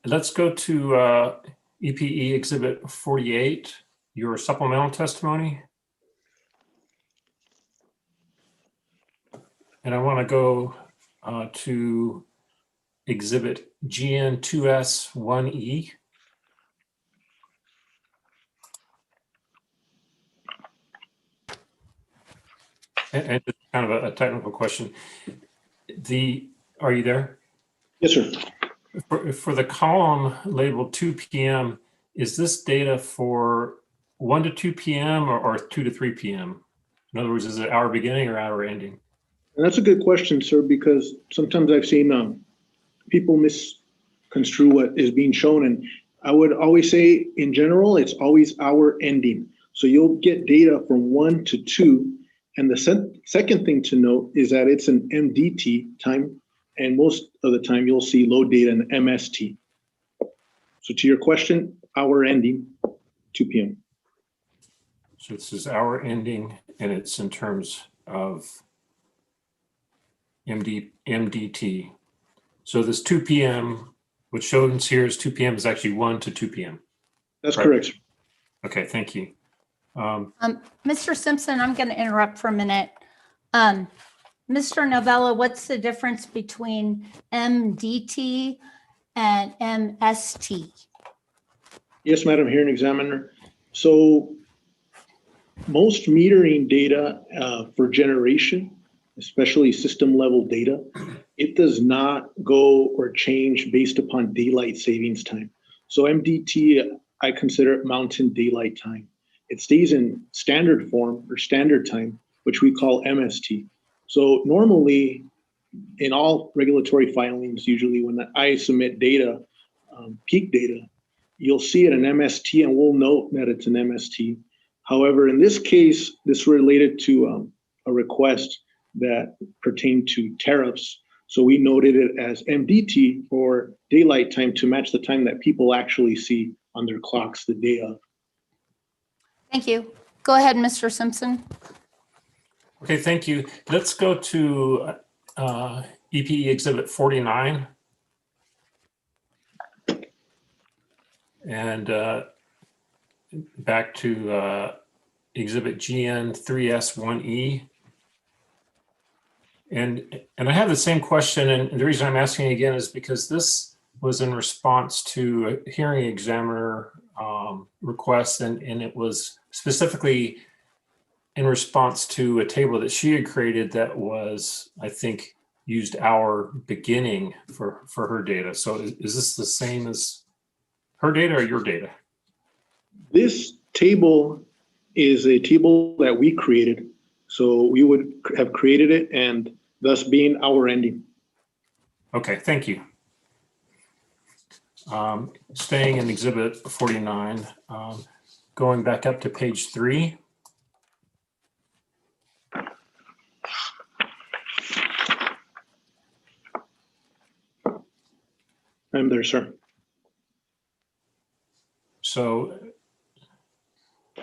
Let's go to EPE Exhibit 48, your supplemental testimony. And I want to go to Exhibit GN2S1E. And just kind of a technical question. Are you there? Yes, sir. For the column labeled 2 p.m., is this data for 1 to 2 p.m. or 2 to 3 p.m.? In other words, is it hour beginning or hour ending? And that's a good question, sir, because sometimes I've seen people misconstrue what is being shown. And I would always say, in general, it's always hour ending. So you'll get data from 1 to 2. And the second thing to note is that it's an MDT time. And most of the time you'll see load data in MST. So to your question, hour ending, 2 p.m. So this is hour ending, and it's in terms of MDT. So this 2 p.m., what shows here is 2 p.m. is actually 1 to 2 p.m. That's correct. Okay, thank you. Mr. Simpson, I'm going to interrupt for a minute. Mr. Novella, what's the difference between MDT and MST? Yes, Madam Hearing Examiner. So most metering data for generation, especially system level data, it does not go or change based upon daylight savings time. So MDT, I consider it mountain daylight time. It stays in standard form or standard time, which we call MST. So normally in all regulatory filings, usually when I submit data, peak data, you'll see it in MST and we'll note that it's an MST. However, in this case, this related to a request that pertained to tariffs. So we noted it as MDT or daylight time to match the time that people actually see on their clocks the day of. Thank you. Go ahead, Mr. Simpson. Okay, thank you. Let's go to EPE Exhibit 49. And back to Exhibit GN 3S1E. And I have the same question, and the reason I'm asking again is because this was in response to a hearing examiner request, and it was specifically in response to a table that she had created that was, I think, used hour beginning for her data. So is this the same as her data or your data? This table is a table that we created. So we would have created it and thus being hour ending. Okay, thank you. Staying in Exhibit 49, going back up to page 3. I'm there, sir. So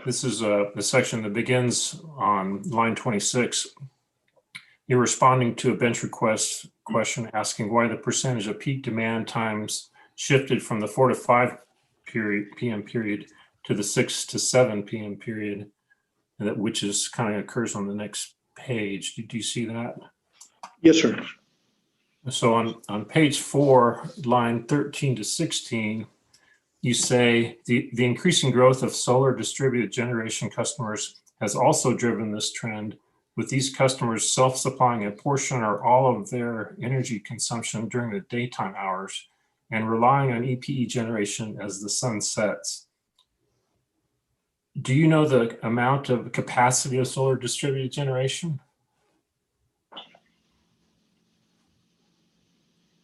this is the section that begins on line 26. You're responding to a bench request question asking why the percentage of peak demand times shifted from the 4 to 5 p.m. period to the 6 to 7 p.m. period, and that which is kind of occurs on the next page. Do you see that? Yes, sir. So on page 4, line 13 to 16, you say the increasing growth of solar distributed generation customers has also driven this trend, with these customers self-supplying a portion or all of their energy consumption during the daytime hours and relying on EPE generation as the sun sets. Do you know the amount of capacity of solar distributed generation?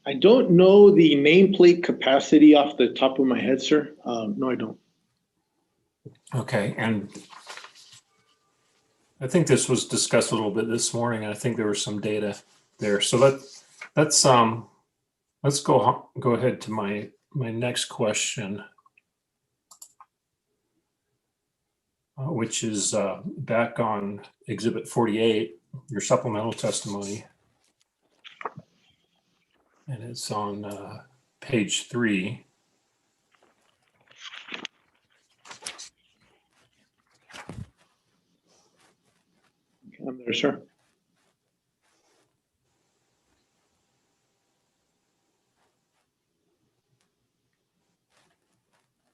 I don't know the nameplate capacity off the top of my head, sir. No, I don't. Okay, and I think this was discussed a little bit this morning. I think there was some data there. So let's go ahead to my next question, which is back on Exhibit 48, your supplemental testimony. And it's on page 3. I'm there, sir.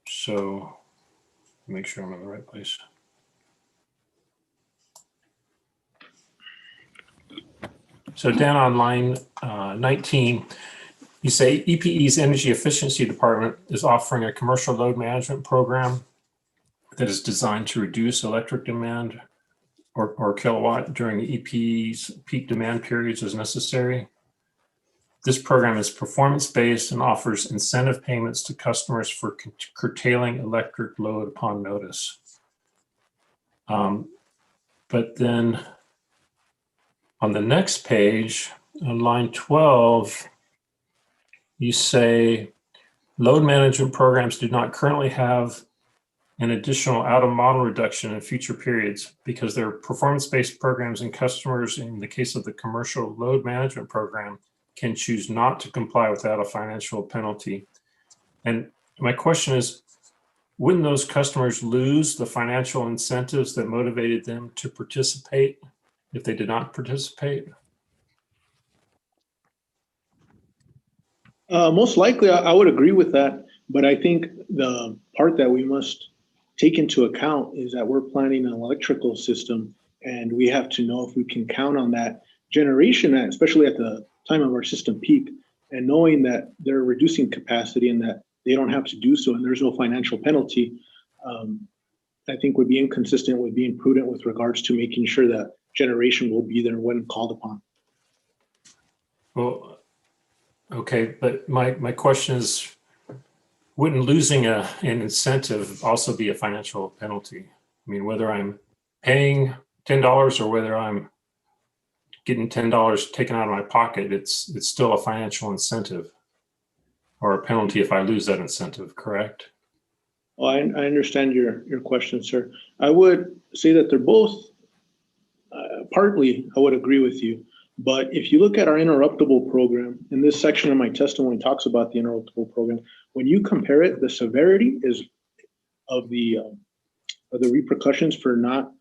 So make sure I'm in the right place. So down on line 19, you say EPE's Energy Efficiency Department is offering a commercial load management program that is designed to reduce electric demand or kilowatt during the EPE's peak demand periods as necessary. This program is performance-based and offers incentive payments to customers for curtailing electric load upon notice. But then on the next page, on line 12, you say load management programs do not currently have an additional out-of-model reduction in future periods because they're performance-based programs, and customers, in the case of the commercial load management program, can choose not to comply without a financial penalty. And my question is, wouldn't those customers lose the financial incentives that motivated them to participate if they did not participate? Most likely, I would agree with that. But I think the part that we must take into account is that we're planning an electrical system, and we have to know if we can count on that generation, especially at the time of our system peak, and knowing that they're reducing capacity and that they don't have to do so and there's no financial penalty, I think would be inconsistent with being prudent with regards to making sure that generation will be there when called upon. Well, okay, but my question is, wouldn't losing an incentive also be a financial penalty? I mean, whether I'm paying $10 or whether I'm getting $10 taken out of my pocket, it's still a financial incentive or a penalty if I lose that incentive, correct? Well, I understand your question, sir. I would say that they're both, partly, I would agree with you. But if you look at our interruptible program, and this section of my testimony talks about the interruptible program, when you compare it, the severity is of the repercussions for not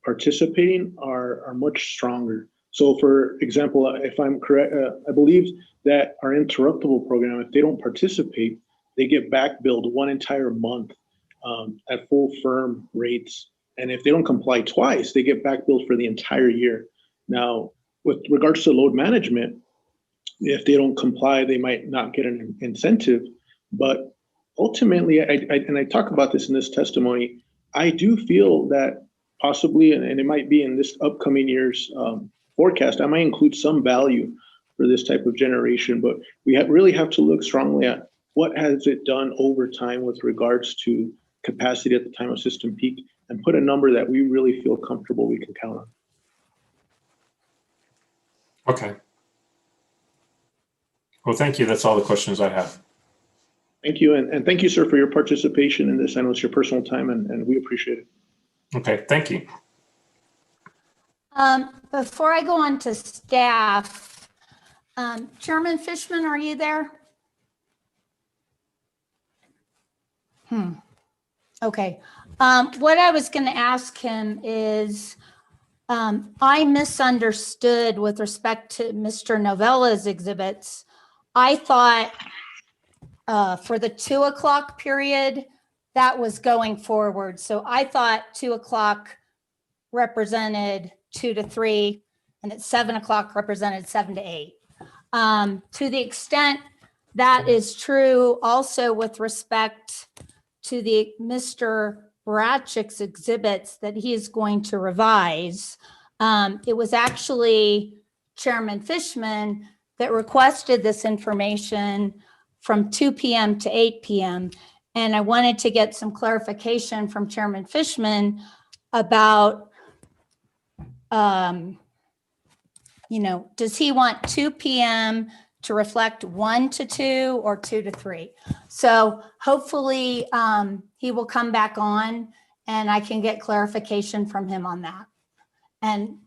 participating are much stronger. So for example, if I'm correct, I believe that our interruptible program, if they don't participate, they get back billed one entire month at full firm rates. And if they don't comply twice, they get back billed for the entire year. Now, with regards to load management, if they don't comply, they might not get an incentive. But ultimately, and I talk about this in this testimony, I do feel that possibly, and it might be in this upcoming year's forecast, I might include some value for this type of generation, but we really have to look strongly at what has it done over time with regards to capacity at the time of system peak, and put a number that we really feel comfortable we can count on. Okay. Well, thank you. That's all the questions I have. Thank you, and thank you, sir, for your participation in this. I know it's your personal time, and we appreciate it. Okay, thank you. Before I go on to staff, Chairman Fishman, are you there? Okay. What I was going to ask him is, I misunderstood with respect to Mr. Novella's exhibits. I thought for the 2 o'clock period, that was going forward. So I thought 2 o'clock represented 2 to 3, and at 7 o'clock represented 7 to 8. To the extent that is true also with respect to the Mr. Bratchick's exhibits that he is going to revise, it was actually Chairman Fishman that requested this information from 2 p.m. to 8 p.m. And I wanted to get some clarification from Chairman Fishman about, does he want 2 p.m. to reflect 1 to 2 or 2 to 3? So hopefully he will come back on and I can get clarification from him on that. And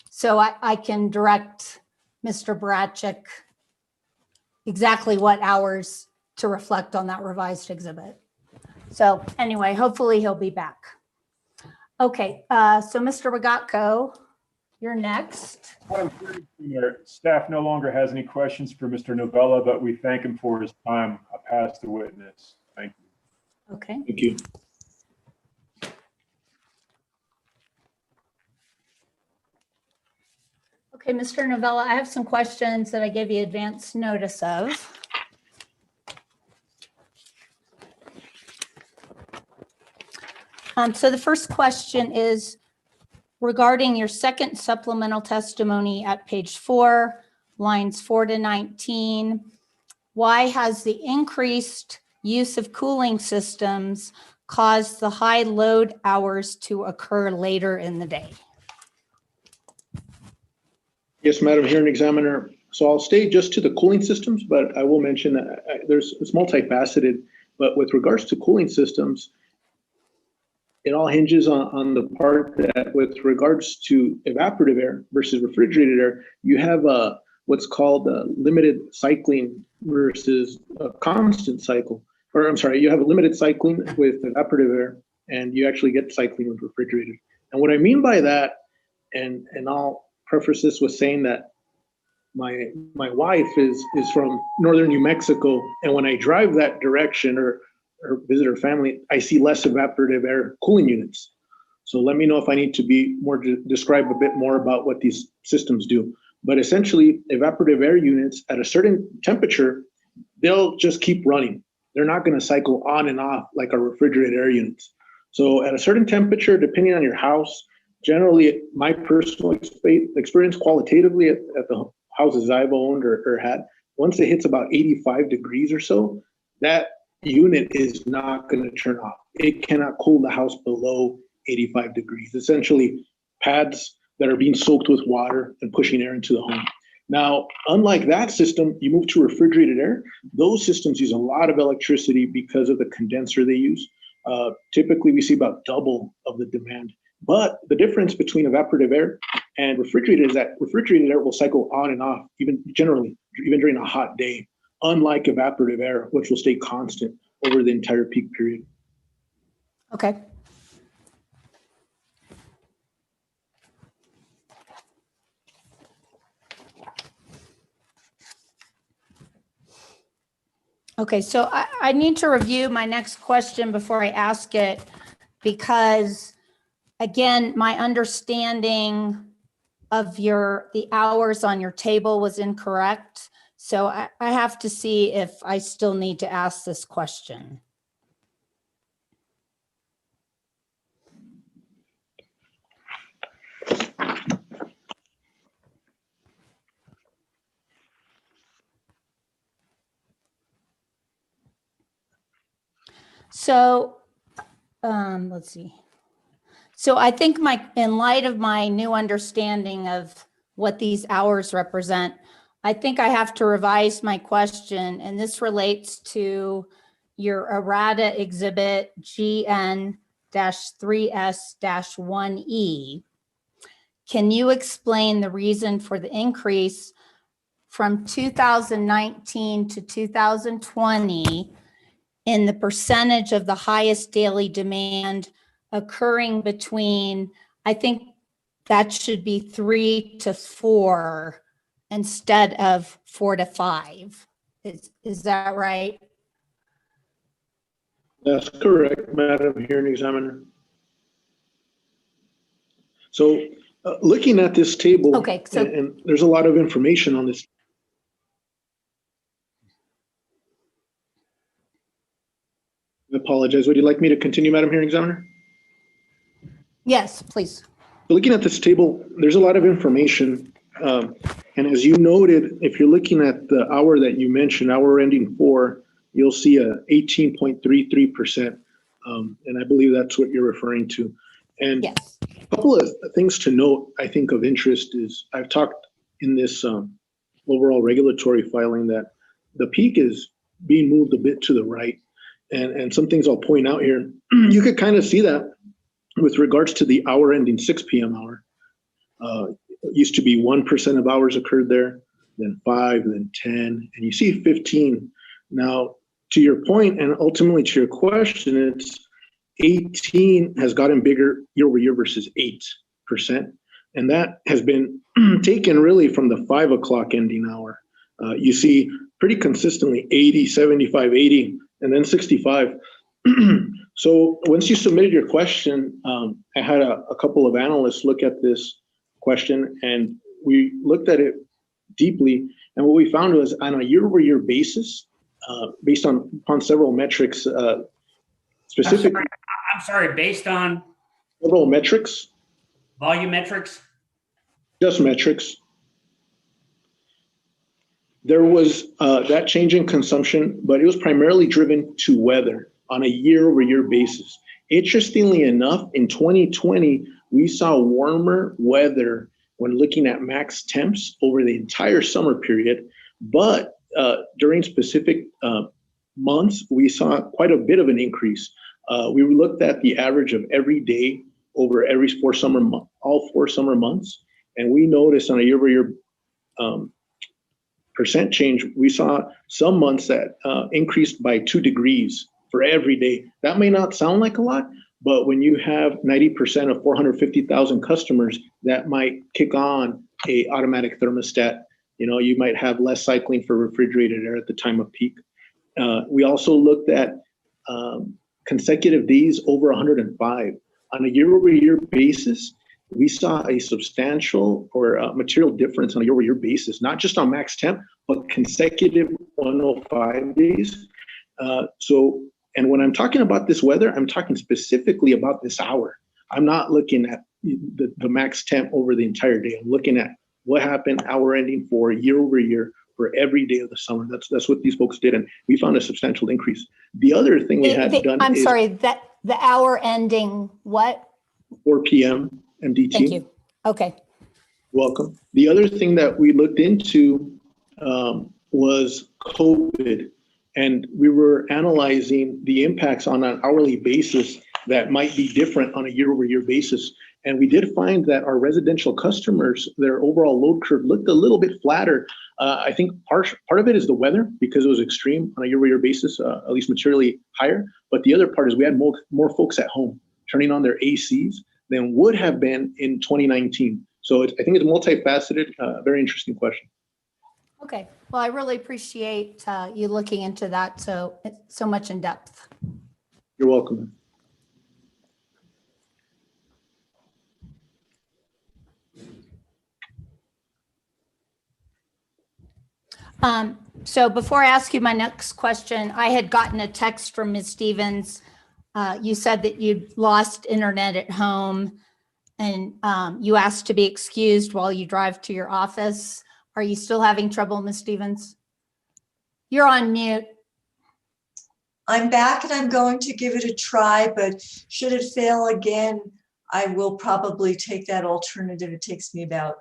so I can direct Mr. Bratchick exactly what hours to reflect on that revised exhibit. So anyway, hopefully he'll be back. Okay, so Mr. Rogatko, you're next. Staff no longer has any questions for Mr. Novella, but we thank him for his time. I pass the witness. Thank you. Okay. Thank you. Okay, Mr. Novella, I have some questions that I gave you advance notice of. So the first question is, regarding your second supplemental testimony at page 4, lines 4 to 19, why has the increased use of cooling systems caused the high load hours to occur later in the day? Yes, Madam Hearing Examiner. So I'll stay just to the cooling systems, but I will mention that it's multifaceted. But with regards to cooling systems, it all hinges on the part that with regards to evaporative air versus refrigerated air, you have what's called a limited cycling versus a constant cycle. Or I'm sorry, you have a limited cycling with evaporative air, and you actually get cycling with refrigerated. And what I mean by that, and I'll preface this with saying that my wife is from northern New Mexico, and when I drive that direction or visit her family, I see less evaporative air cooling units. So let me know if I need to be more describe a bit more about what these systems do. But essentially, evaporative air units at a certain temperature, they'll just keep running. They're not going to cycle on and off like our refrigerated air units. So at a certain temperature, depending on your house, generally my personal experience qualitatively at the houses I've owned or had, once it hits about 85 degrees or so, that unit is not going to turn off. It cannot cool the house below 85 degrees. Essentially, pads that are being soaked with water and pushing air into the home. Now, unlike that system, you move to refrigerated air. Those systems use a lot of electricity because of the condenser they use. Typically, we see about double of the demand. But the difference between evaporative air and refrigerated is that refrigerated air will cycle on and off, even during a hot day, unlike evaporative air, which will stay constant over the entire peak period. Okay. Okay, so I need to review my next question before I ask it, because again, my understanding of the hours on your table was incorrect. So I have to see if I still need to ask this question. So let's see. So I think in light of my new understanding of what these hours represent, I think I have to revise my question, and this relates to your errata exhibit GN-3S-1E. Can you explain the reason for the increase from 2019 to 2020 in the percentage of the highest daily demand occurring between, I think that should be 3 to 4 instead of 4 to 5. Is that right? That's correct, Madam Hearing Examiner. So looking at this table, okay, so and there's a lot of information on this. I apologize. Would you like me to continue, Madam Hearing Examiner? Yes, please. Looking at this table, there's a lot of information. And as you noted, if you're looking at the hour that you mentioned, hour ending 4, you'll see a 18.33%. And I believe that's what you're referring to. And yes. A couple of things to note, I think, of interest is I've talked in this overall regulatory filing that the peak is being moved a bit to the right. And some things I'll point out here. You could kind of see that with regards to the hour ending 6 p.m. hour. It used to be 1% of hours occurred there, then 5, then 10, and you see 15. Now, to your point, and ultimately to your question, it's 18 has gotten bigger year over year versus 8%. And that has been taken really from the 5 o'clock ending hour. You see pretty consistently 80, 75, 80, and then 65. So once you submitted your question, I had a couple of analysts look at this question, and we looked at it deeply. And what we found was on a year-over-year basis, based upon several metrics, specifically. I'm sorry, based on? Several metrics. Volumetrics? Just metrics. There was that change in consumption, but it was primarily driven to weather on a year-over-year basis. Interestingly enough, in 2020, we saw warmer weather when looking at max temps over the entire summer period, but during specific months, we saw quite a bit of an increase. We looked at the average of every day over all 4 summer months, and we noticed on a year-over-year percent change, we saw some months that increased by 2 degrees for every day. That may not sound like a lot, but when you have 90% of 450,000 customers, that might kick on a automatic thermostat. You know, you might have less cycling for refrigerated air at the time of peak. We also looked at consecutive days over 105. On a year-over-year basis, we saw a substantial or material difference on a year-over-year basis, not just on max temp, but consecutive 105 days. And when I'm talking about this weather, I'm talking specifically about this hour. I'm not looking at the max temp over the entire day. I'm looking at what happened hour ending for year-over-year for every day of the summer. That's what these folks did, and we found a substantial increase. The other thing we had done I'm is sorry, that the hour ending what? 4 p.m. MDT. Thank you. Okay. Welcome. The other thing that we looked into was COVID, and we were analyzing the impacts on an hourly basis that might be different on a year-over-year basis. And we did find that our residential customers, their overall load curve looked a little bit flatter. I think part of it is the weather, because it was extreme on a year-over-year basis, at least materially higher. But the other part is we had more folks at home turning on their ACs than would have been in 2019. So I think it's multifaceted, very interesting question. Okay. Well, I really appreciate you looking into that so much in depth. You're welcome. So before I ask you my next question, I had gotten a text from Ms. Stevens. You said that you'd lost internet at home and you asked to be excused while you drive to your office. Are you still having trouble, Ms. Stevens? You're on mute. I'm back and I'm going to give it a try, but should it fail again, I will probably take that alternative. It takes me about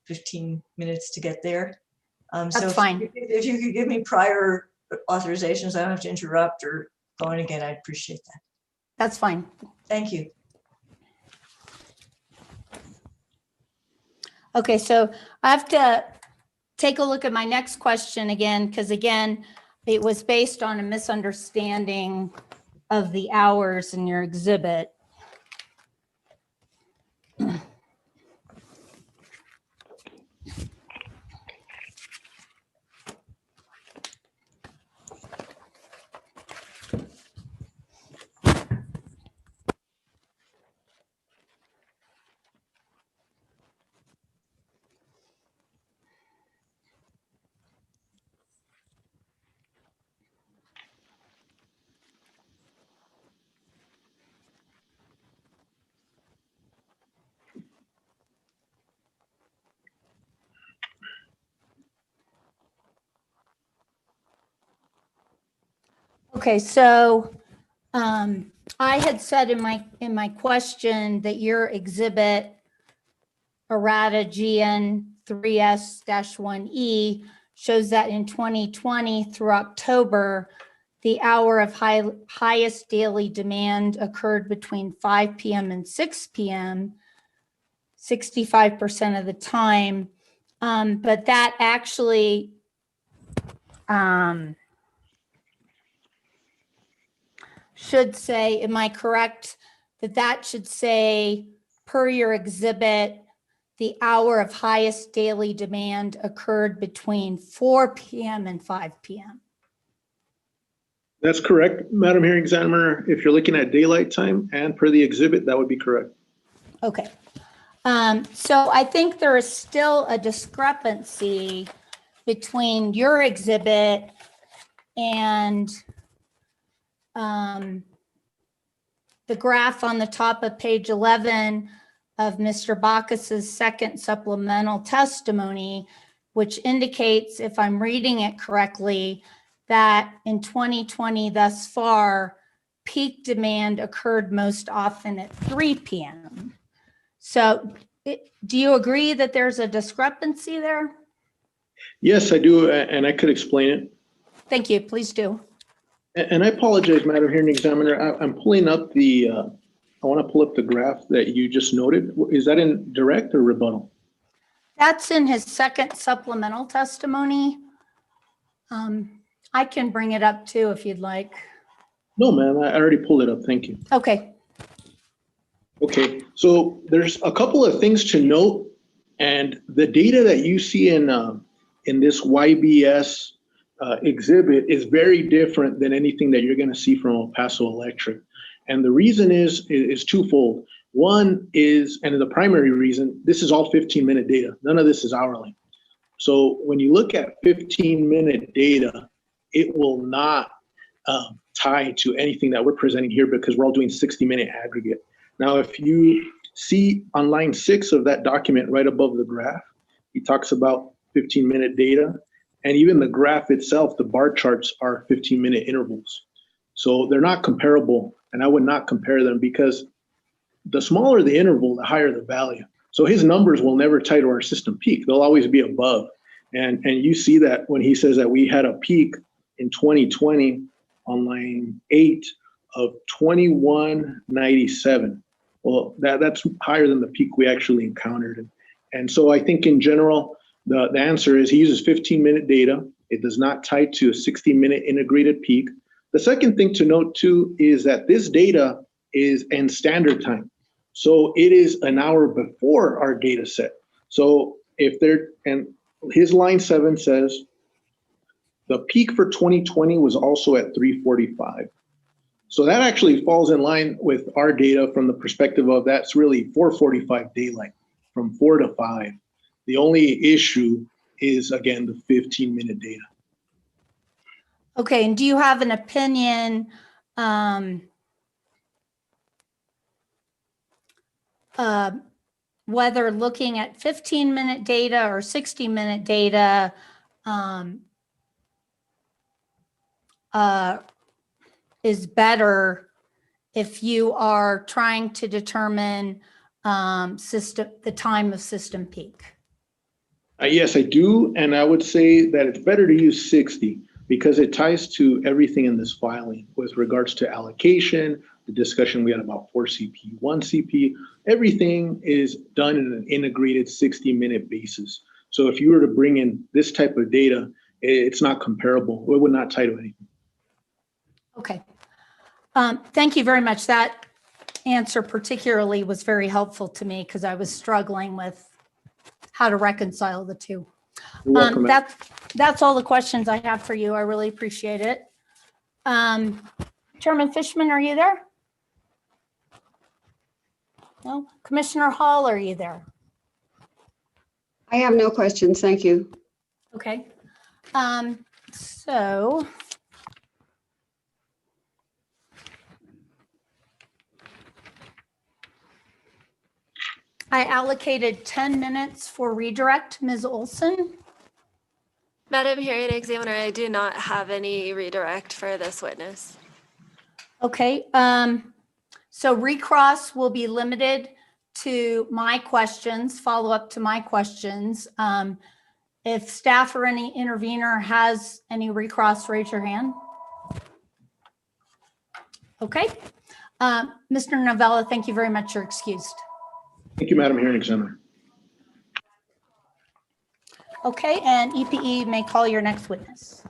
15 minutes to get there. That's fine. If you could give me prior authorizations, I don't have to interrupt or go in again, I'd appreciate that. That's fine. Thank you. Okay, so I have to take a look at my next question again, because again, it was based on a misunderstanding of the hours in your exhibit. Okay, so I had said in my question that your exhibit errata GN 3S-1E shows that in 2020 through October, the hour of highest daily demand occurred between 5 p.m. and 6 p.m. 65% of the time, but that actually should say, am I correct, that should say, per your exhibit, the hour of highest daily demand occurred between 4 p.m. and 5 p.m. That's correct, Madam Hearing Examiner. If you're looking at daylight time and per the exhibit, that would be correct. Okay. So I think there is still a discrepancy between your exhibit and the graph on the top of page 11 of Mr. Bacchus's second supplemental testimony, which indicates, if I'm reading it correctly, that in 2020 thus far, peak demand occurred most often at 3 p.m. So do you agree that there's a discrepancy there? Yes, I do, and I could explain it. Thank you. Please do. And I apologize, Madam Hearing Examiner. I'm pulling up the, I want to pull up the graph that you just noted. Is that in direct or rebuttal? That's in his second supplemental testimony. I can bring it up too if you'd like. No, ma'am, I already pulled it up. Thank you. Okay. Okay, so there's a couple of things to note, and the data that you see in this YBS exhibit is very different than anything that you're going to see from El Paso Electric. And the reason is twofold. One is, and the primary reason, this is all 15-minute data. None of this is hourly. So when you look at 15-minute data, it will not tie to anything that we're presenting here because we're all doing 60-minute aggregate. Now, if you see on line 6 of that document right above the graph, he talks about 15-minute data. And even the graph itself, the bar charts are 15-minute intervals. So they're not comparable, and I would not compare them because the smaller the interval, the higher the value. So his numbers will never tie to our system peak. They'll always be above. And you see that when he says that we had a peak in 2020 on line 8 of 2197. Well, that's higher than the peak we actually encountered. And so I think in general, the answer is he uses 15-minute data. It does not tie to a 60-minute integrated peak. The second thing to note too is that this data is in standard time. So it is an hour before our data set. So if they're, and his line 7 says, the peak for 2020 was also at 3:45. So that actually falls in line with our data from the perspective of that's really 4:45 daylight from 4 to 5. The only issue is, again, the 15-minute data. Okay, and do you have an opinion whether looking at 15-minute data or 60-minute data is better if you are trying to determine the time of system peak? Yes, I do. And I would say that it's better to use 60 because it ties to everything in this filing with regards to allocation, the discussion we had about 4CP, 1CP, everything is done in an integrated 60-minute basis. So if you were to bring in this type of data, it's not comparable. It would not tie to anything. Okay. Thank you very much. That answer particularly was very helpful to me because I was struggling with how to reconcile the two. You're welcome. That's all the questions I have for you. I really appreciate it. Chairman Fishman, are you there? No? Commissioner Hall, are you there? I have no questions. Thank you. Okay. So I allocated 10 minutes for redirect. Ms. Olson? Madam Hearing Examiner, I do not have any redirect for this witness. Okay. So recross will be limited to my questions, follow up to my questions. If staff or any intervener has any recross, raise your hand. Okay. Mr. Novella, thank you very much. You're excused. Thank you, Madam Hearing Examiner. Okay, and EPE may call your next witness.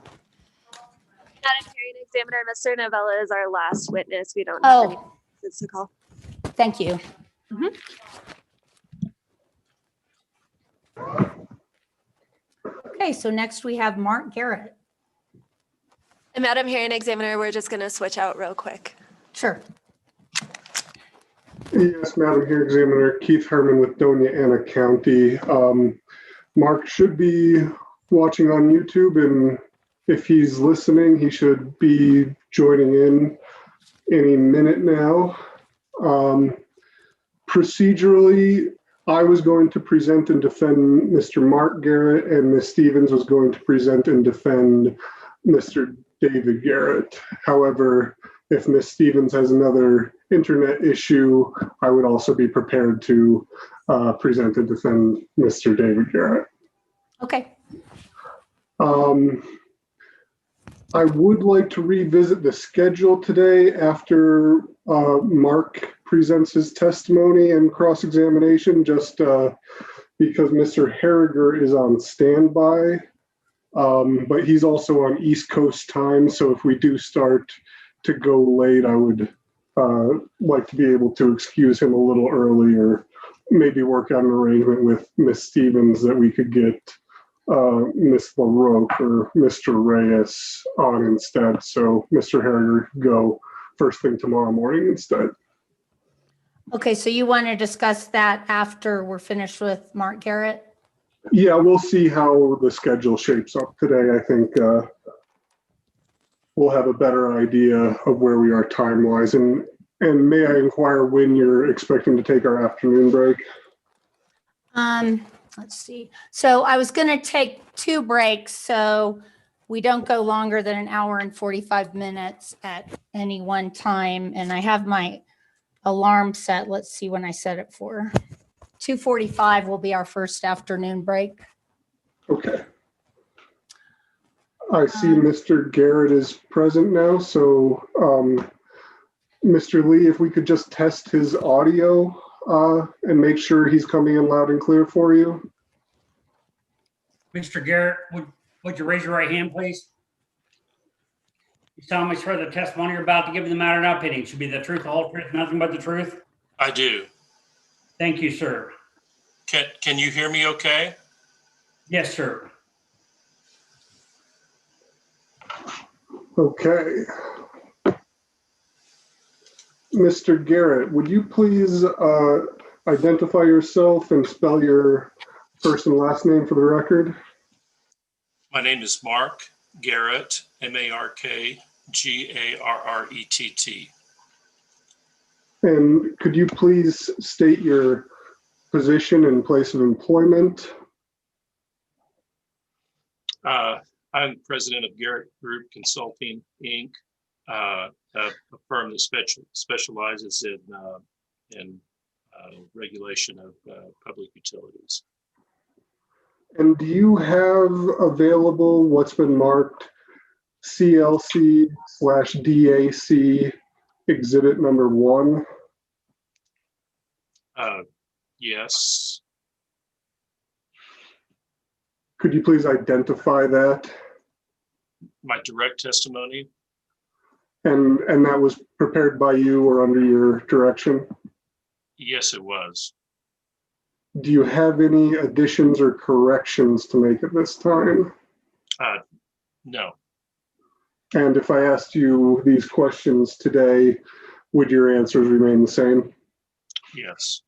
Madam Hearing Examiner, Mr. Novella is our last witness. We don't have any witnesses to call. Thank you. Okay, so next we have Mark Garrett. And Madam Hearing Examiner, we're just going to switch out real quick. Sure. Yes, Madam Hearing Examiner, Keith Herman with Doña Ana County. Mark should be watching on YouTube, and if he's listening, he should be joining in any minute now. Procedurally, I was going to present and defend Mr. Mark Garrett, and Ms. Stevens was going to present and defend Mr. David Garrett. However, if Ms. Stevens has another internet issue, I would also be prepared to present and defend Mr. David Garrett. Okay. I would like to revisit the schedule today after Mark presents his testimony and cross-examination, just because Mr. Harriger is on standby, but he's also on East Coast time. So if we do start to go late, I would like to be able to excuse him a little earlier, maybe work out an arrangement with Ms. Stevens that we could get Ms. LaRoque or Mr. Reyes on instead. So Mr. Harriger could go first thing tomorrow morning instead. Okay, so you want to discuss that after we're finished with Mark Garrett? Yeah, we'll see how the schedule shapes up today. I think we'll have a better idea of where we are time-wise. And may I inquire when you're expecting to take our afternoon break? Let's see. So I was going to take 2 breaks, so we don't go longer than 1 hour and 45 minutes at any one time. And I have my alarm set. Let's see when I set it for. 2:45 will be our first afternoon break. Okay. I see Mr. Garrett is present now. So Mr. Lee, if we could just test his audio and make sure he's coming in loud and clear for you. Mr. Garrett, would you raise your right hand, please? You solemnly swear the testimony you're about to give in the matter of opinion should be the truth, the whole truth, nothing but the truth? I do. Thank you, sir. Can you hear me okay? Yes, sir. Okay. Mr. Garrett, would you please identify yourself and spell your first and last name for the record? My name is Mark Garrett, MarkGarrett. And could you please state your position and place of employment? I'm president of Garrett Group Consulting, Inc., a firm that specializes in regulation of public utilities. And do you have available what's been marked CLC/DAC exhibit number 1? Yes. Could you please identify that? My direct testimony? And that was prepared by you or under your direction? Yes, it was. Do you have any additions or corrections to make at this time? No. And if I asked you these questions today, would your answers remain the same? Yes.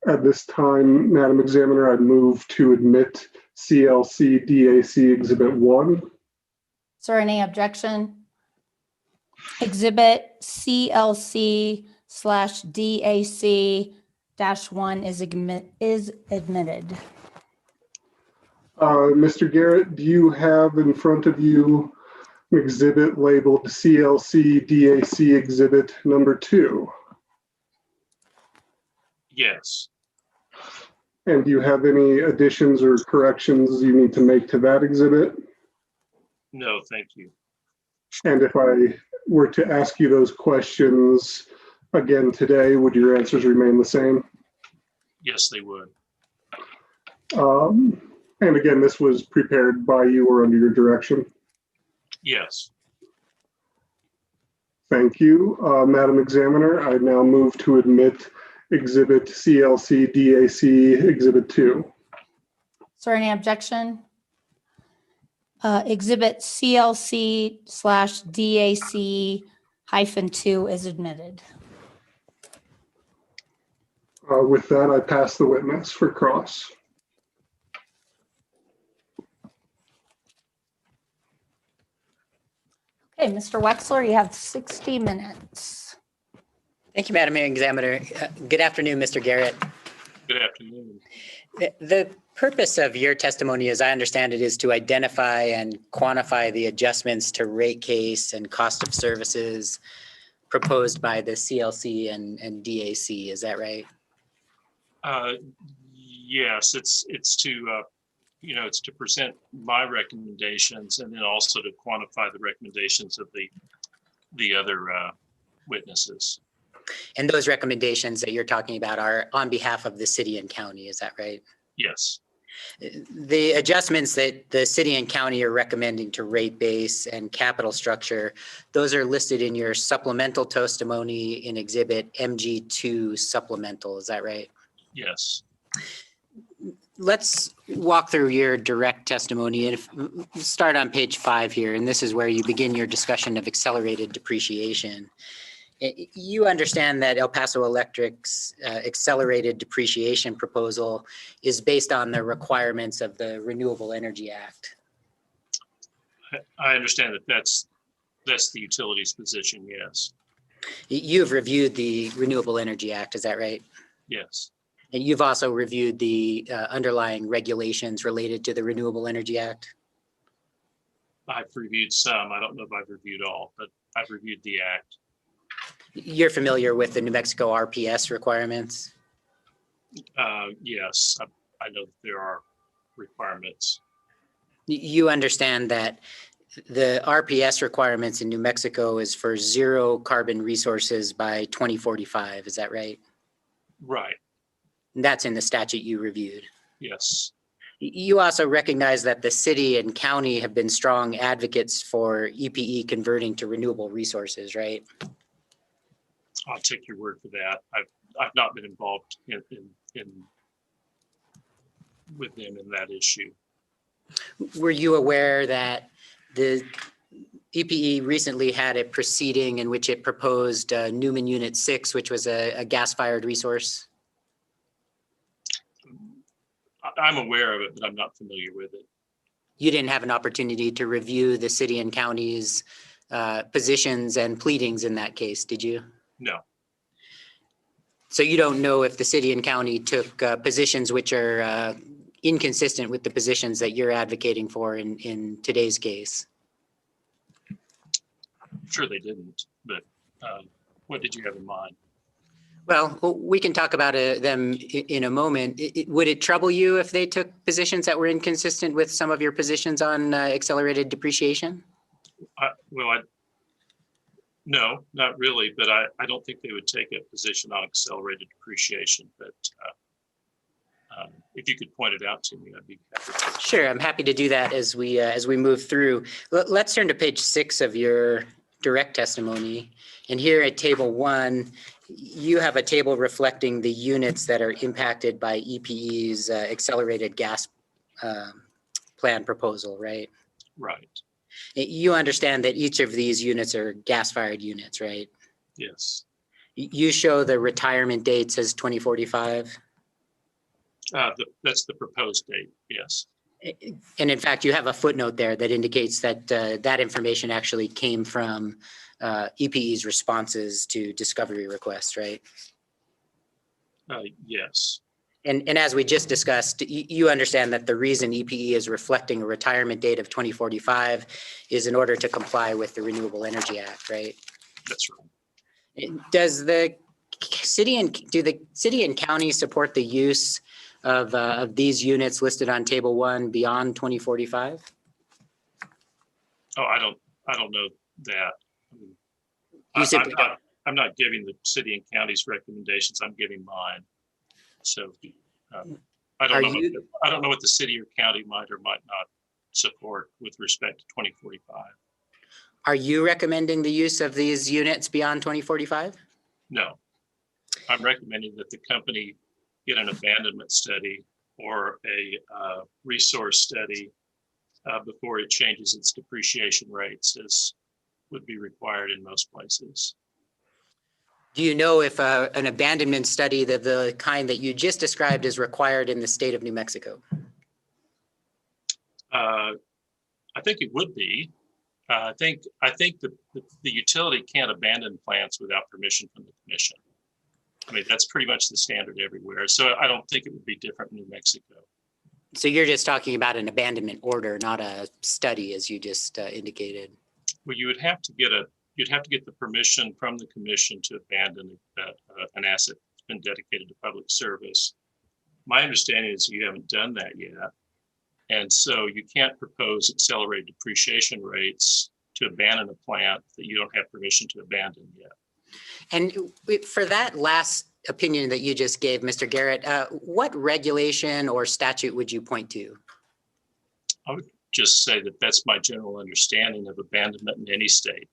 At this time, Madam Examiner, I'd move to admit CLC/DAC Exhibit 1. Is there any objection? Exhibit CLC/DAC-1 is admitted. Mr. Garrett, do you have in front of you an exhibit labeled CLC/DAC Exhibit number 2? Yes. And do you have any additions or corrections you need to make to that exhibit? No, thank you. And if I were to ask you those questions again today, would your answers remain the same? Yes, they would. And again, this was prepared by you or under your direction? Yes. Thank you. Madam Examiner, I now move to admit Exhibit CLC/DAC Exhibit 2. Is there any objection? Exhibit CLC/DAC-2 is admitted. With that, I pass the witness for cross. Okay, Mr. Wexler, you have 60 minutes. Thank you, Madam Examiner. Good afternoon, Mr. Garrett. Good afternoon. The purpose of your testimony, as I understand it, is to identify and quantify the adjustments to rate case and cost of services proposed by the CLC and DAC. Is that right? Yes, it's to it's to present my recommendations and then also to quantify the recommendations of the other witnesses. And those recommendations that you're talking about are on behalf of the city and county. Is that right? Yes. The adjustments that the city and county are recommending to rate base and capital structure, those are listed in your supplemental testimony in exhibit MG2 supplemental. Is that right? Yes. Let's walk through your direct testimony and start on page 5 here. And this is where you begin your discussion of accelerated depreciation. You understand that El Paso Electric's accelerated depreciation proposal is based on the requirements of the Renewable Energy Act. I understand that that's the utility's position. Yes. You've reviewed the Renewable Energy Act, is that right? Yes. And you've also reviewed the underlying regulations related to the Renewable Energy Act? I've reviewed some. I don't know if I've reviewed all, but I've reviewed the act. You're familiar with the New Mexico RPS requirements? Yes, I know that there are requirements. You understand that the RPS requirements in New Mexico is for zero carbon resources by 2045, is that right? Right. And that's in the statute you reviewed. Yes. You also recognize that the city and county have been strong advocates for EPE converting to renewable resources, right? I'll take your word for that. I've not been involved in with them in that issue. Were you aware that the EPE recently had a proceeding in which it proposed Newman Unit 6, which was a gas-fired resource? I'm aware of it, but I'm not familiar with it. You didn't have an opportunity to review the city and county's positions and pleadings in that case, did you? No. So you don't know if the city and county took positions which are inconsistent with the positions that you're advocating for in today's case? I'm sure they didn't, but what did you have in mind? Well, we can talk about them in a moment. Would it trouble you if they took positions that were inconsistent with some of your positions on accelerated depreciation? No, not really, but I don't think they would take a position on accelerated depreciation, but if you could point it out to me, I'd be happy to. Sure, I'm happy to do that as we move through. Let's turn to page 6 of your direct testimony. And here at table 1, you have a table reflecting the units that are impacted by EPE's accelerated gas plan proposal, right? Right. You understand that each of these units are gas-fired units, right? Yes. You show the retirement dates as 2045? That's the proposed date, yes. And in fact, you have a footnote there that indicates that that information actually came from EPE's responses to discovery requests, right? Yes. And as we just discussed, you understand that the reason EPE is reflecting a retirement date of 2045 is in order to comply with the Renewable Energy Act, right? That's right. Does the city and county support the use of these units listed on table 1 beyond 2045? Oh, I don't know that. I'm not giving the city and county's recommendations. I'm giving mine. So I don't know what the city or county might or might not support with respect to 2045. Are you recommending the use of these units beyond 2045? No, I'm recommending that the company get an abandonment study or a resource study before it changes its depreciation rates, as would be required in most places. Do you know if an abandonment study of the kind that you just described is required in the state of New Mexico? I think it would be. I think the utility can't abandon plants without permission from the commission. I mean, that's pretty much the standard everywhere. So I don't think it would be different in New Mexico. So you're just talking about an abandonment order, not a study, as you just indicated. Well, you'd have to get the permission from the commission to abandon an asset that's been dedicated to public service. My understanding is you haven't done that yet. And so you can't propose accelerated depreciation rates to abandon a plant that you don't have permission to abandon yet. And for that last opinion that you just gave, Mr. Garrett, what regulation or statute would you point to? I would just say that that's my general understanding of abandonment in any state.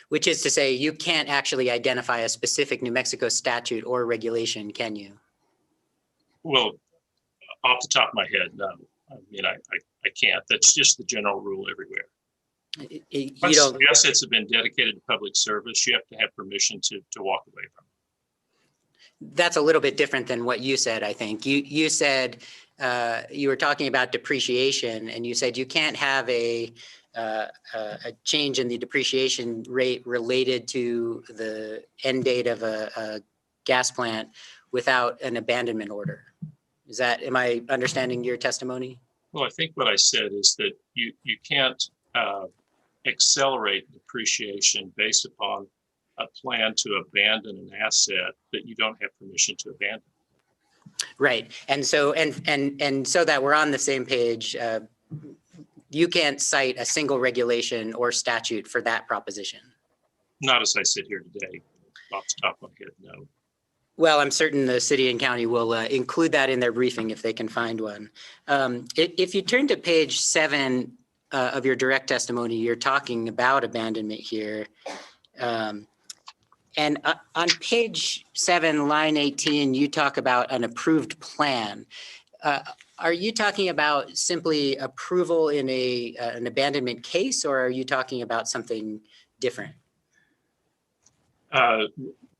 Which is to say, you can't actually identify a specific New Mexico statute or regulation, can you? Well, off the top of my head, no. I mean, I can't. That's just the general rule everywhere. Once the assets have been dedicated to public service, you have to have permission to walk away from them. That's a little bit different than what you said, I think. You said, you were talking about depreciation, and you said you can't have a change in the depreciation rate related to the end date of a gas plant without an abandonment order. Am I understanding your testimony? Well, I think what I said is that you can't accelerate depreciation based upon a plan to abandon an asset that you don't have permission to abandon. Right. And so so that we're on the same page, you can't cite a single regulation or statute for that proposition. Not as I sit here today, off the top of my head, no. Well, I'm certain the city and county will include that in their briefing if they can find one. If you turn to page 7 of your direct testimony, you're talking about abandonment here. And on page 7, line 18, you talk about an approved plan. Are you talking about simply approval in an abandonment case, or are you talking about something different?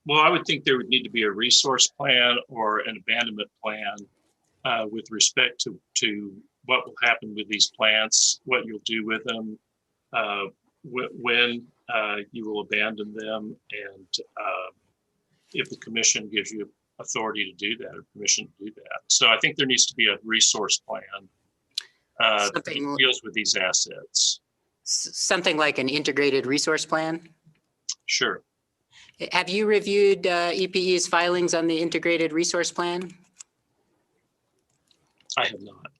Well, I would think there would need to be a resource plan or an abandonment plan with respect to what will happen with these plants, what you'll do with them, when you will abandon them, and if the commission gives you authority to do that or permission to do that. So I think there needs to be a resource plan that deals with these assets. Something like an integrated resource plan? Sure. Have you reviewed EPE's filings on the integrated resource plan? I have not.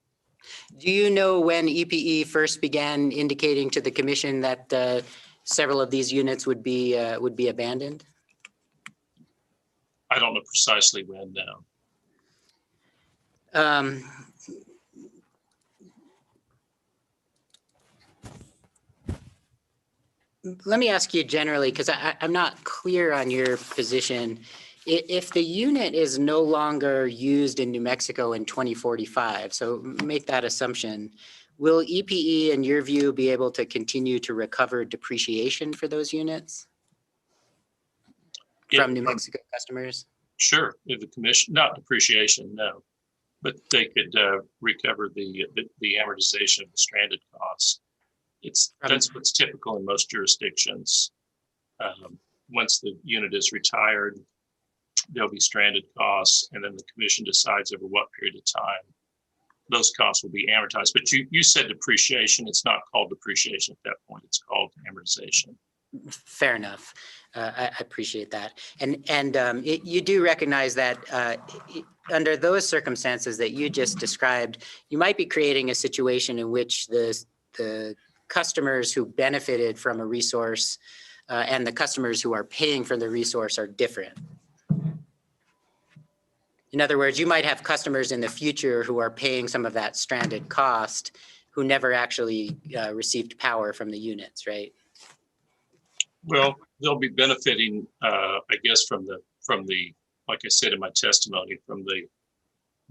Do you know when EPE first began indicating to the commission that several of these units would be abandoned? I don't know precisely when, no. Let me ask you generally, because I'm not clear on your position. If the unit is no longer used in New Mexico in 2045, so make that assumption, will EPE, in your view, be able to continue to recover depreciation for those units from New Mexico customers? Sure, if the commission, not depreciation, no, but they could recover the amortization of the stranded costs. That's what's typical in most jurisdictions. Once the unit is retired, there'll be stranded costs, and then the commission decides over what period of time those costs will be amortized. But you said depreciation. It's not called depreciation at that point. It's called amortization. Fair enough. I appreciate that. And you do recognize that under those circumstances that you just described, you might be creating a situation in which the customers who benefited from a resource and the customers who are paying for the resource are different. In other words, you might have customers in the future who are paying some of that stranded cost who never actually received power from the units, right? Well, they'll be benefiting, I guess, from the, like I said in my testimony, from the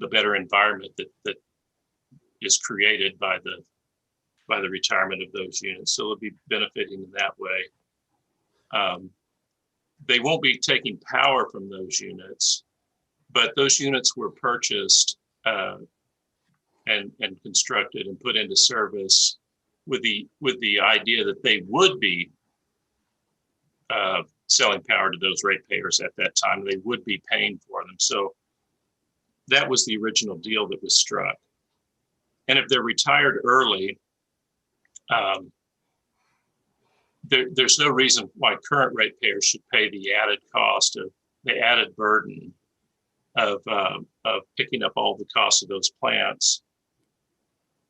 better environment that is created by the retirement of those units. So they'll be benefiting in that way. They won't be taking power from those units, but those units were purchased and constructed and put into service with the idea that they would be selling power to those ratepayers at that time. They would be paying for them. So that was the original deal that was struck. And if they're retired early, there's no reason why current ratepayers should pay the added cost of the added burden of picking up all the costs of those plants.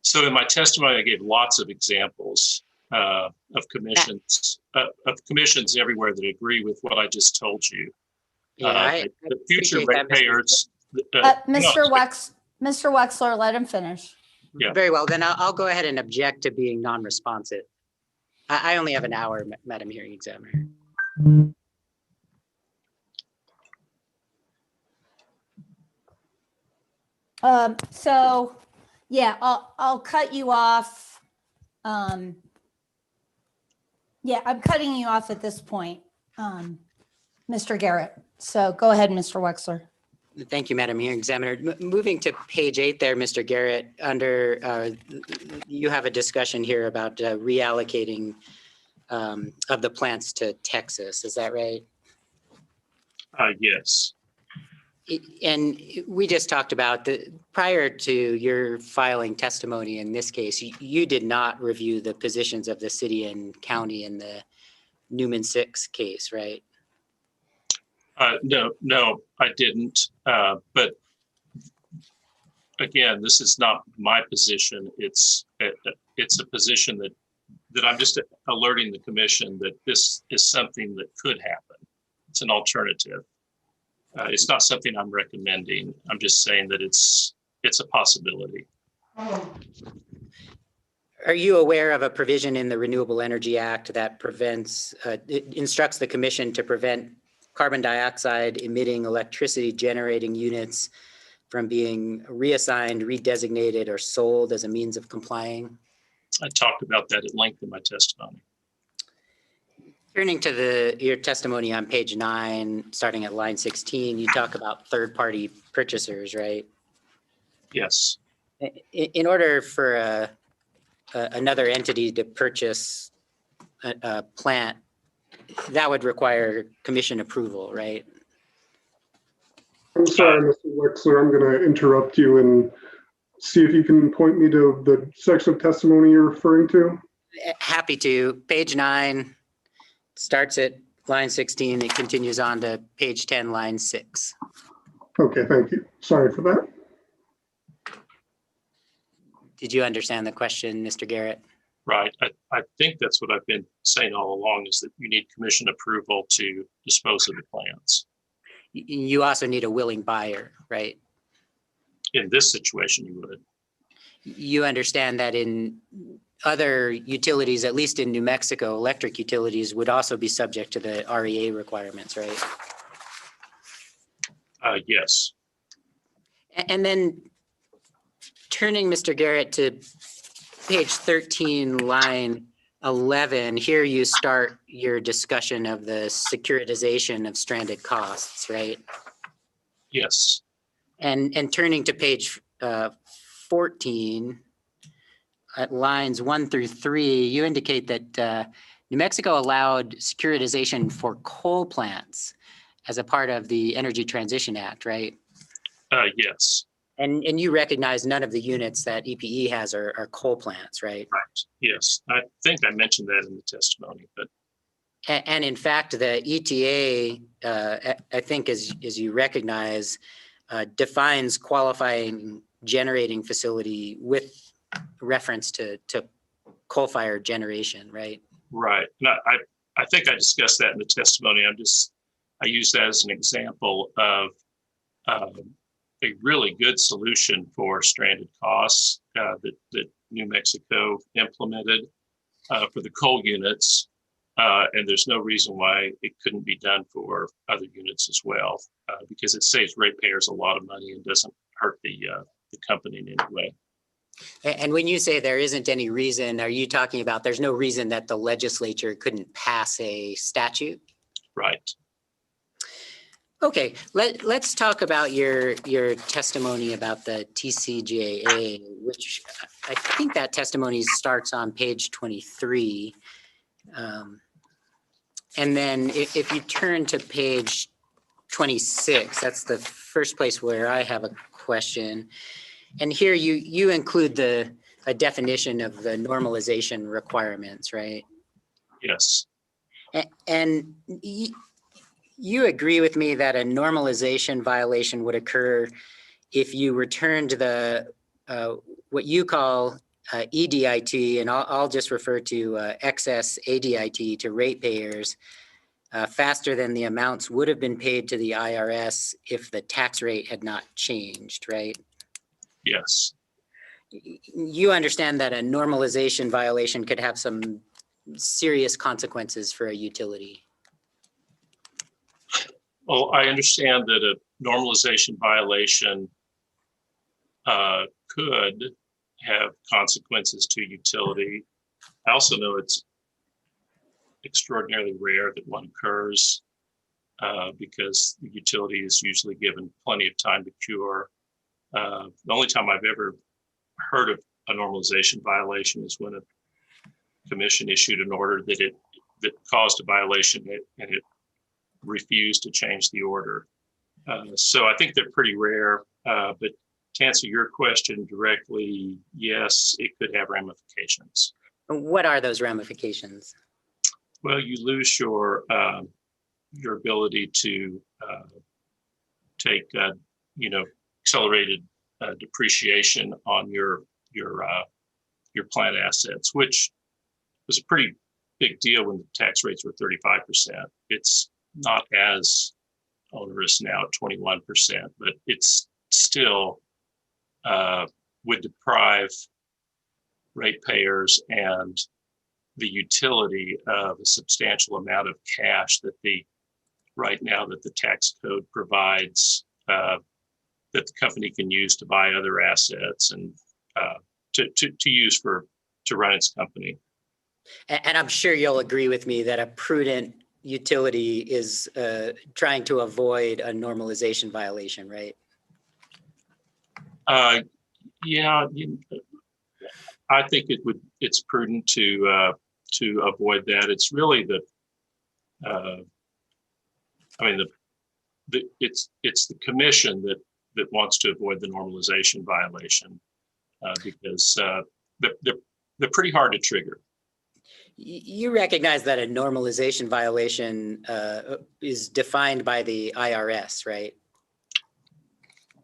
So in my testimony, I gave lots of examples of commissions everywhere that agree with what I just told you. Yeah, The future appreciate that, ratepayers. Mr. Wexler, let him finish. Yeah. Very well, then I'll go ahead and object to being non-responsive. I only have an hour, Madam Hearing Examiner. So, yeah, I'll cut you off. Yeah, I'm cutting you off at this point, Mr. Garrett. So go ahead, Mr. Wexler. Thank you, Madam Hearing Examiner. Moving to page 8 there, Mr. Garrett, under, you have a discussion here about reallocating of the plants to Texas. Is that right? Yes. And we just talked about prior to your filing testimony in this case, you did not review the positions of the city and county in the Newman 6 case, right? No, I didn't. But again, this is not my position. It's a position that I'm just alerting the commission that this is something that could happen. It's an alternative. It's not something I'm recommending. I'm just saying that it's a possibility. Are you aware of a provision in the Renewable Energy Act that it instructs the commission to prevent carbon dioxide emitting electricity generating units from being reassigned, redesignated, or sold as a means of complying? I talked about that at length in my testimony. Turning to your testimony on page 9, starting at line 16, you talk about third-party purchasers, right? Yes. In order for another entity to purchase a plant, that would require commission approval, right? I'm sorry, Mr. Wexler, I'm going to interrupt you and see if you can point me to the section of testimony you're referring to. Happy to. Page 9 starts at line 16. It continues on to page 10, line 6. Okay, thank you. Sorry for that. Did you understand the question, Mr. Garrett? Right. I think that's what I've been saying all along, is that you need commission approval to dispose of the plants. You also need a willing buyer, right? In this situation, you would. You understand that in other utilities, at least in New Mexico, electric utilities would also be subject to the REA requirements, right? Yes. And then turning, Mr. Garrett, to page 13, line 11, here you start your discussion of the securitization of stranded costs, right? Yes. And turning to page 14, at lines 1 through 3, you indicate that New Mexico allowed securitization for coal plants as a part of the Energy Transition Act, right? Yes. And you recognize none of the units that EPE has are coal plants, right? Right. Yes. I think I mentioned that in the testimony, but. And in fact, the ETA, I think as you recognize, defines qualifying generating facility with reference to coal-fired generation, right? Right. No, I think I discussed that in the testimony. I use that as an example of a really good solution for stranded costs that New Mexico implemented for the coal units. And there's no reason why it couldn't be done for other units as well, because it saves ratepayers a lot of money and doesn't hurt the company in any way. And when you say there isn't any reason, are you talking about there's no reason that the legislature couldn't pass a statute? Right. Okay, let's talk about your testimony about the TCJA, which I think that testimony starts on page 23. And then if you turn to page 26, that's the first place where I have a question. And here you include a definition of the normalization requirements, right? Yes. And you agree with me that a normalization violation would occur if you returned the what you call EDIT, and I'll just refer to excess ADIT to ratepayers faster than the amounts would have been paid to the IRS if the tax rate had not changed, right? Yes. You understand that a normalization violation could have some serious consequences for a utility. Well, I understand that a normalization violation could have consequences to utility. I also know it's extraordinarily rare that one occurs because the utility is usually given plenty of time to cure. The only time I've ever heard of a normalization violation is when a commission issued an order that caused a violation and it refused to change the order. So I think they're pretty rare, but to answer your question directly, yes, it could have ramifications. What are those ramifications? Well, you lose your ability to take accelerated depreciation on your plant assets, which was a pretty big deal when the tax rates were 35%. It's not as onerous now at 21%, but it's still would deprive ratepayers and the utility of a substantial amount of cash that right now that the tax code provides that the company can use to buy other assets and to use to run its company. And I'm sure you'll agree with me that a prudent utility is trying to avoid a normalization violation, right? Yeah, I think it's prudent to avoid that. It's really it's the commission that wants to avoid the normalization violation because they're pretty hard to trigger. You recognize that a normalization violation is defined by the IRS, right?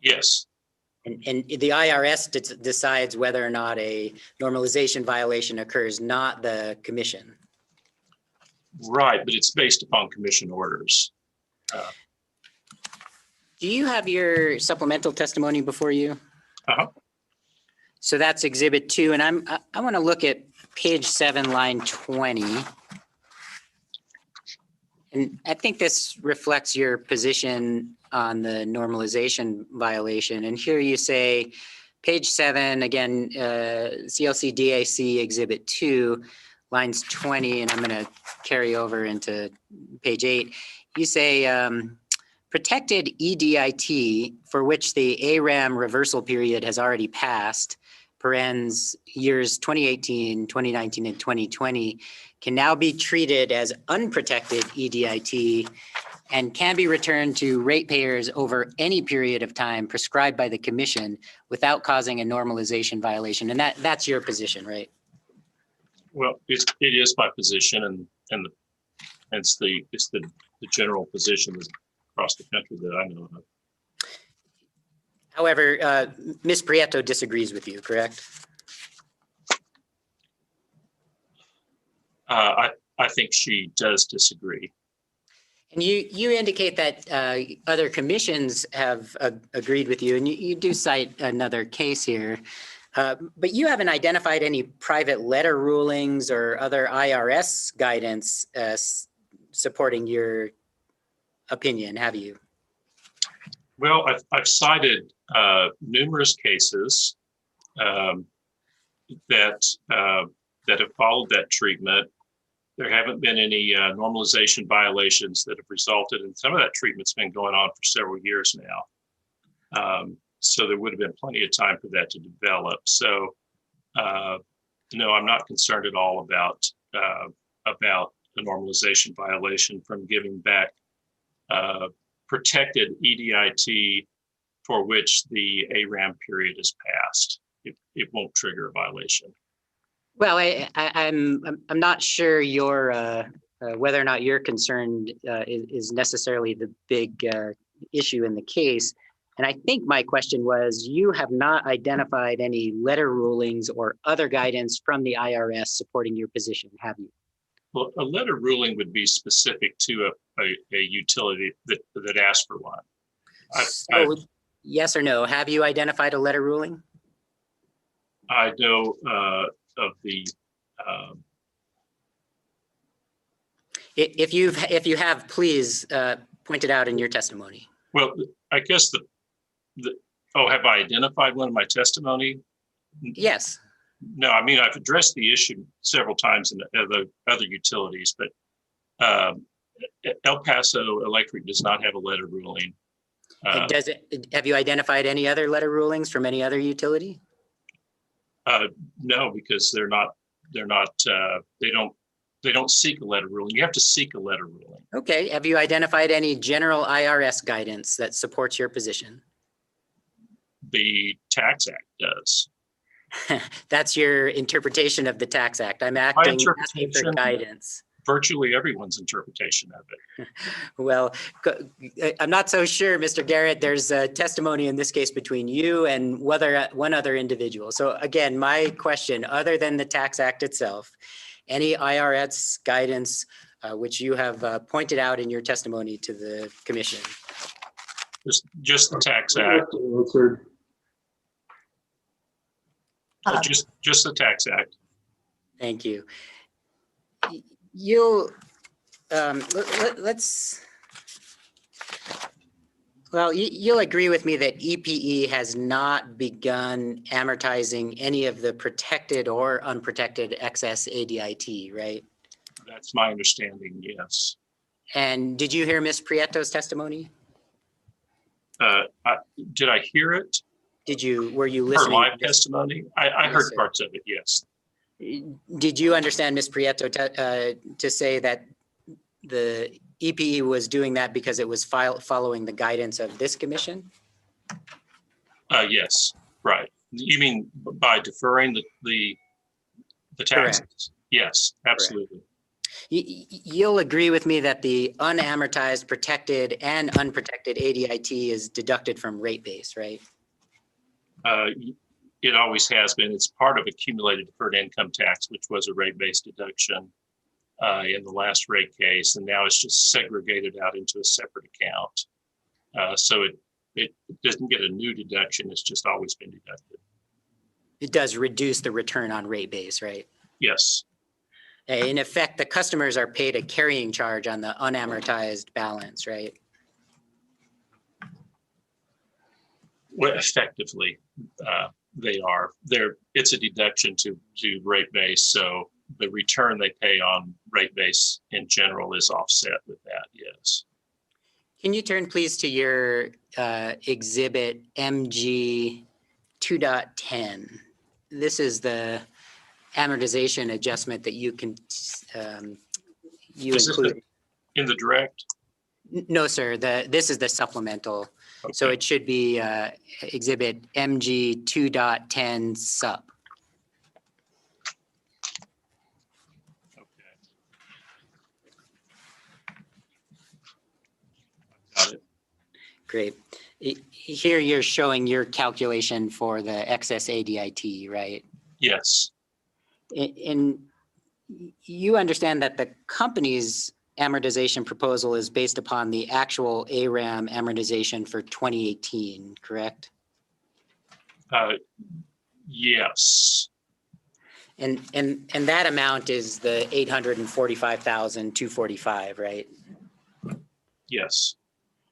Yes. And the IRS decides whether or not a normalization violation occurs, not the commission. Right, but it's based upon commission orders. Do you have your supplemental testimony before you? Uh-huh. So that's Exhibit 2, and I want to look at page 7, line 20. And I think this reflects your position on the normalization violation. And here you say, page 7, again, CLC DAC Exhibit 2, lines 20, and I'm going to carry over into page 8. You say, protected EDIT for which the ARAM reversal period has already passed, parens years 2018, 2019, and 2020, can now be treated as unprotected EDIT and can be returned to ratepayers over any period of time prescribed by the commission without causing a normalization violation. And that's your position, right? Well, it is my position, and it's the general position across the country that I know of. However, Ms. Prieto disagrees with you, correct? I think she does disagree. And you indicate that other commissions have agreed with you, and you do cite another case here, but you haven't identified any private letter rulings or other IRS guidance supporting your opinion, have you? Well, I've cited numerous cases that have followed that treatment. There haven't been any normalization violations that have resulted, and some of that treatment's been going on for several years now. So there would have been plenty of time for that to develop. So no, I'm not concerned at all about a normalization violation from giving back protected EDIT for which the ARAM period is passed. It won't trigger a violation. Well, I'm not sure whether or not you're concerned is necessarily the big issue in the case. And I think my question was, you have not identified any letter rulings or other guidance from the IRS supporting your position, have you? Well, a letter ruling would be specific to a utility that asked for one. So, yes or no, have you identified a letter ruling? I know of the. If you have, please point it out in your testimony. Well, I guess have I identified one in my testimony? Yes. No, I mean, I've addressed the issue several times in the other utilities, but El Paso Electric does not have a letter ruling. Have you identified any other letter rulings from any other utility? No, because they don't seek a letter ruling. You have to seek a letter ruling. Okay. Have you identified any general IRS guidance that supports your position? The Tax Act does. That's your interpretation of the Tax Act. I'm asking for guidance. Virtually everyone's interpretation of it. Well, I'm not so sure, Mr. Garrett. There's a testimony in this case between you and one other individual. So again, my question, other than the Tax Act itself, any IRS guidance which you have pointed out in your testimony to the commission? Just the Tax Act. Just the Tax Act. Thank you. You'll you'll agree with me that EPE has not begun amortizing any of the protected or unprotected excess ADIT, right? That's my understanding, yes. And did you hear Ms. Prieto's testimony? Did I hear it? Were you listening? Her live testimony? I heard parts of it, yes. Did you understand Ms. Prieto to say that the EPE was doing that because it was following the guidance of this commission? Yes, right. You mean by deferring the taxes? Correct. Yes, absolutely. You'll agree with me that the unamortized, protected, and unprotected ADIT is deducted from rate base, right? It always has been. It's part of accumulated deferred income tax, which was a rate-based deduction in the last rate case, and now it's just segregated out into a separate account. So it doesn't get a new deduction. It's just always been deducted. It does reduce the return on rate base, right? Yes. In effect, the customers are paid a carrying charge on the unamortized balance, right? Well, effectively, they are. It's a deduction to rate base, so the return they pay on rate base in general is offset with that, yes. Can you turn please to your exhibit MG 2.10? This is the amortization adjustment that you can include. In the direct? No, sir. This is the supplemental. Okay. So it should be exhibit MG 2.10 sup. Okay. Got it. Great. Here you're showing your calculation for the excess ADIT, right? Yes. And you understand that the company's amortization proposal is based upon the actual ARAM amortization for 2018, correct? Yes. And that amount is the $845,245, right? Yes.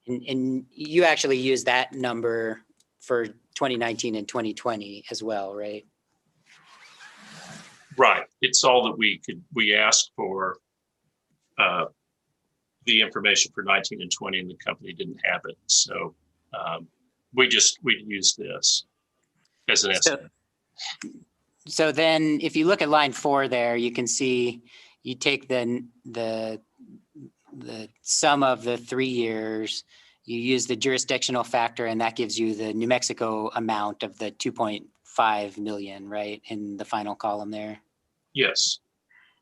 And you actually use that number for 2019 and 2020 as well, right? Right. It's all that we asked for the information for 19 and 20, and the company didn't have it. So we used this as an estimate. So then if you look at line 4 there, you can see you take the sum of the 3 years, you use the jurisdictional factor, and that gives you the New Mexico amount of the 2.5 million, right, in the final column there. Yes.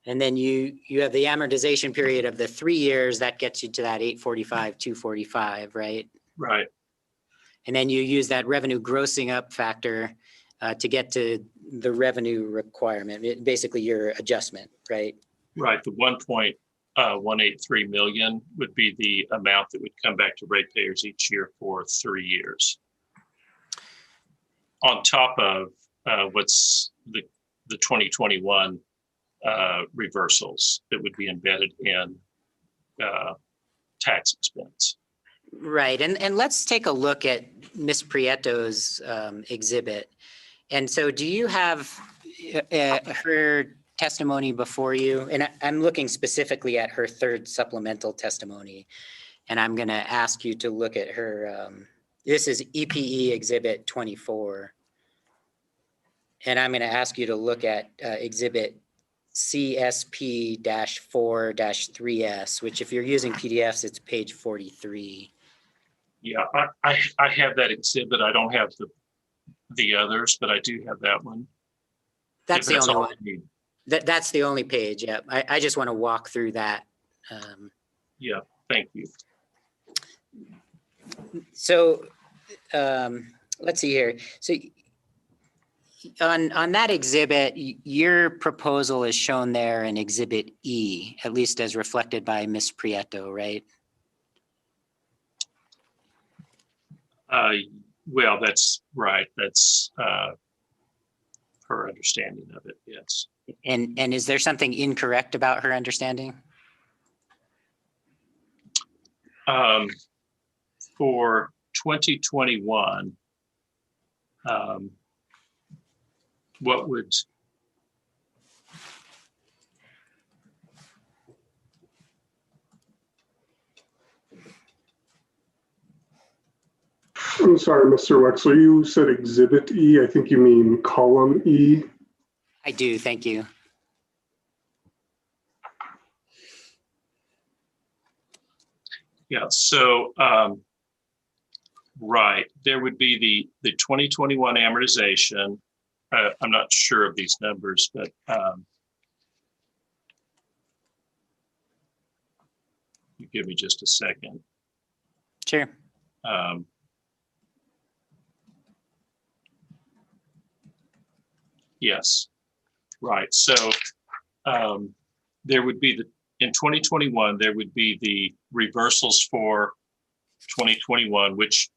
And then you have the amortization period of the 3 years, that gets you to that 845, 245, right? Right. And then you use that revenue grossing up factor to get to the revenue requirement, basically your adjustment, right? Right. The 1.183 million would be the amount that would come back to ratepayers each year for 3 years. On top of what's the 2021 reversals that would be embedded in tax expense. Right. And let's take a look at Ms. Prieto's exhibit. And so do you have her testimony before you? And I'm looking specifically at her third supplemental testimony. And I'm going to ask you to look at her. This is EPE Exhibit 24. And I'm going to ask you to look at Exhibit CSP-4-3S, which if you're using PDFs, it's page 43. Yeah, I have that exhibit. I don't have the others, but I do have that one. That's the only all one. I need. That's the only page. Yeah, I just want to walk through that. Yeah, thank you. So let's see here. So on that exhibit, your proposal is shown there in Exhibit E, at least as reflected by Ms. Prieto, right? Well, that's right. That's her understanding of it. Yes. And is there something incorrect about her understanding? For 2021, what would I'm sorry, Mr. Wexler, you said Exhibit E. I think you mean column E. I do, thank you. Yeah, so right, there would be the 2021 amortization. I'm not sure of these numbers, but you give me just a second. Sure. Yes, right. So there would be in 2021, there would be the reversals for 2021, which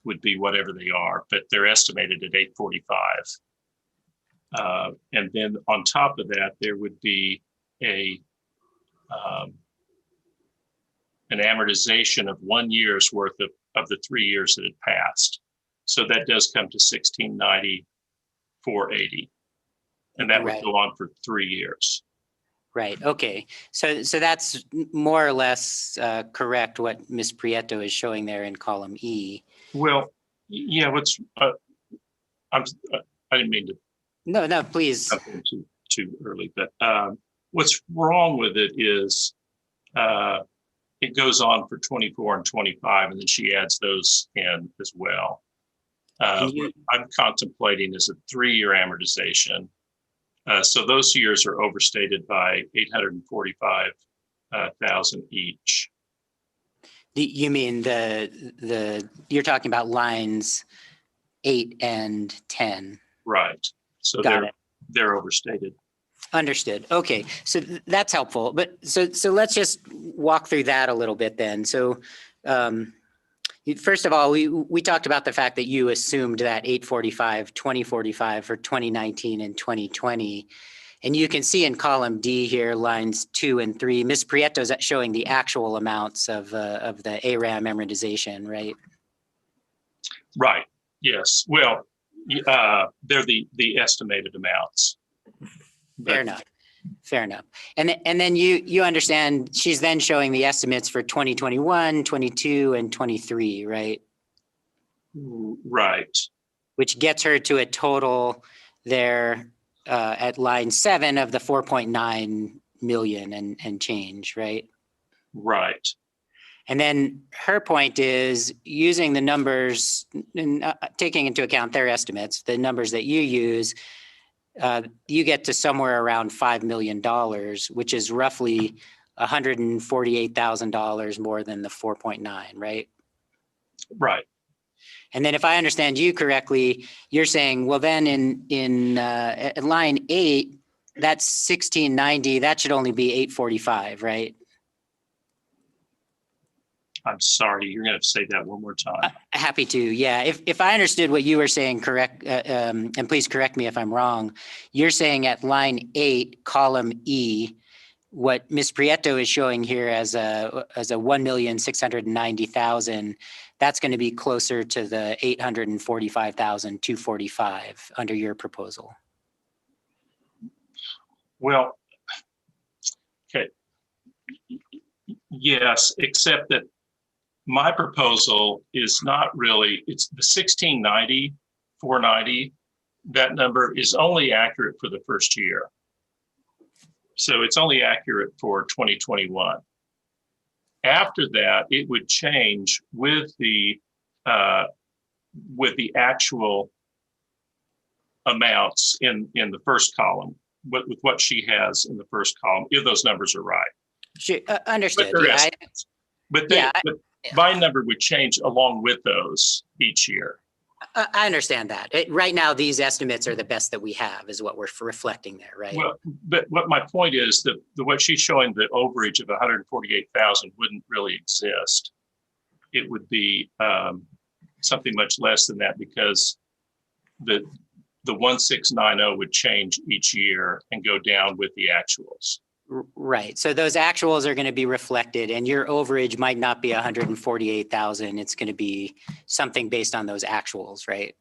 would be whatever they are, but they're estimated at 845. And then on top of that, there would be an amortization of 1 year's worth of the 3 years that had passed. So that does come to 1690,480. And that would go on for 3 years. Right. Okay. So that's more or less correct what Ms. Prieto is showing there in column E. Well, yeah. What's I didn't mean to. No, please. Too early, but what's wrong with it is it goes on for 24 and 25, and then she adds those in as well. What I'm contemplating is a 3-year amortization. So those years are overstated by 845,000 each. You mean you're talking about lines 8 and 10? Right. So they're overstated. Understood. Okay. So that's helpful. But so let's just walk through that a little bit then. So first of all, we talked about the fact that you assumed that 845, 2045 for 2019 and 2020. And you can see in column D here, lines 2 and 3, Ms. Prieto's showing the actual amounts of the ARAM amortization, right? Right. Yes. Well, they're the estimated amounts. Fair enough. Fair enough. And then you understand she's then showing the estimates for 2021, 22, and 23, right? Right. Which gets her to a total there at line 7 of the 4.9 million and change, right? Right. And then her point is using the numbers, taking into account their estimates, the numbers that you use, you get to somewhere around $5 million, which is roughly $148,000 more than the 4.9, right? Right. And then if I understand you correctly, you're saying, well, then in line 8, that's 1690, that should only be 845, right? I'm sorry, you're going to say that one more time. Happy to, yeah. If I understood what you were saying correct, and please correct me if I'm wrong, you're saying at line 8, column E, what Ms. Prieto is showing here as a 1,690,000, that's going to be closer to the 845,245 under your proposal. Well, okay. Yes, except that my proposal is not really, it's the 1690, 490, that number is only accurate for the first year. So it's only accurate for 2021. After that, it would change with the actual amounts in the first column, with what she has in the first column, if those numbers are right. Sure, understood. But my number would change along with those each year. I understand that. Right now, these estimates are the best that we have, is what we're reflecting there, right? Well, but what my point is that what she's showing, the overage of 148,000 wouldn't really exist. It would be something much less than that, because the 1690 would change each year and go down with the actuals. Right. So those actuals are going to be reflected, and your overage might not be 148,000. It's going to be something based on those actuals, right?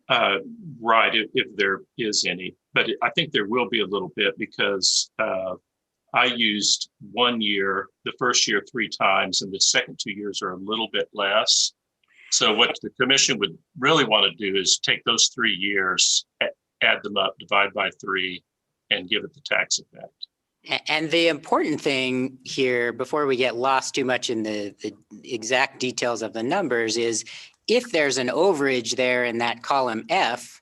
Right, if there is any. But I think there will be a little bit, because I used 1 year, the first year 3 times, and the second 2 years are a little bit less. So what the commission would really want to do is take those 3 years, add them up, divide by 3, and give it the tax effect. And the important thing here, before we get lost too much in the exact details of the numbers, is if there's an overage there in that column F,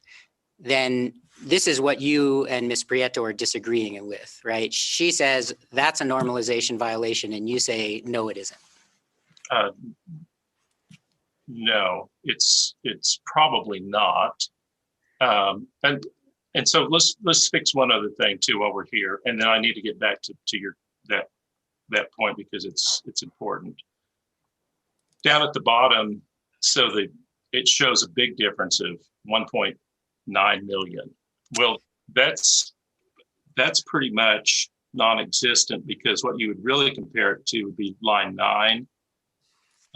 then this is what you and Ms. Prieto are disagreeing with, right? She says that's a normalization violation, and you say, no, it isn't. No, it's probably not. And so let's fix one other thing too while we're here, and then I need to get back to your that point, because it's important. Down at the bottom, so it shows a big difference of 1.9 million. Well, that's pretty much non-existent, because what you would really compare it to would be line 9.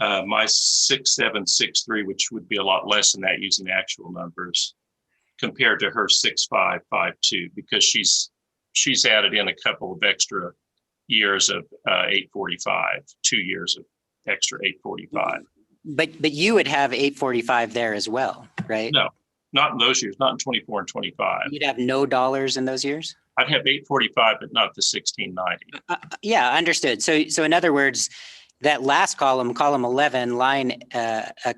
My 6763, which would be a lot less than that using actual numbers, compared to her 6552, because she's added in a couple of extra years of 845, 2 years of extra 845. But you would have 845 there as well, right? No, not in those years, not in 24 and 25. You'd have no dollars in those years? I'd have 845, but not the 1690. Yeah, understood. So in other words, that last column, column 11,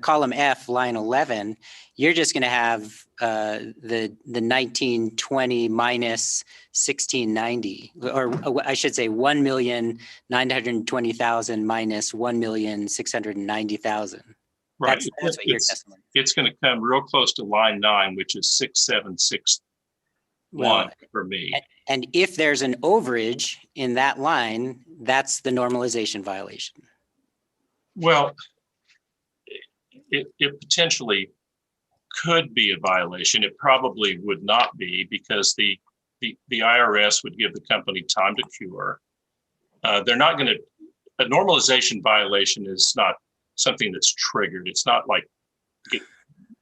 column F, line 11, you're just going to have the 1920 minus 1690, or I should say 1,920,000 minus 1,690,000. Right. That's what your testimony. It's going to come real close to line 9, which is 6761 for me. And if there's an overage in that line, that's the normalization violation. Well, it potentially could be a violation. It probably would not be, because the IRS would give the company time to cure. They're not going to, a normalization violation is not something that's triggered. It's not like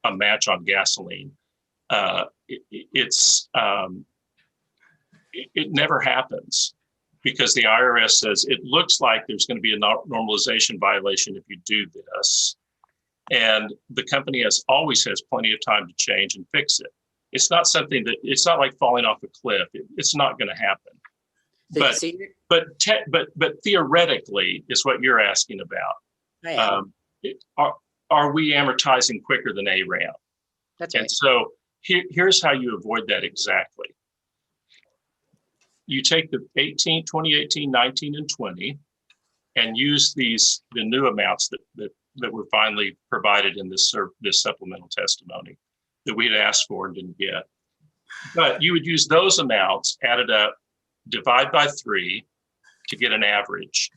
a match on gasoline. It never happens, because the IRS says it looks like there's going to be a normalization violation if you do this. And the company always has plenty of time to change and fix it. It's not something that, it's not like falling off a cliff. It's not going to happen. But theoretically is what you're asking about. Are we amortizing quicker than ARAM? That's right. And so here's how you avoid that exactly. You take the 2018, 19, and 20, and use the new amounts that were finally provided in this supplemental testimony that we had asked for and didn't get. But you would use those amounts added up, divide by 3 to get an average,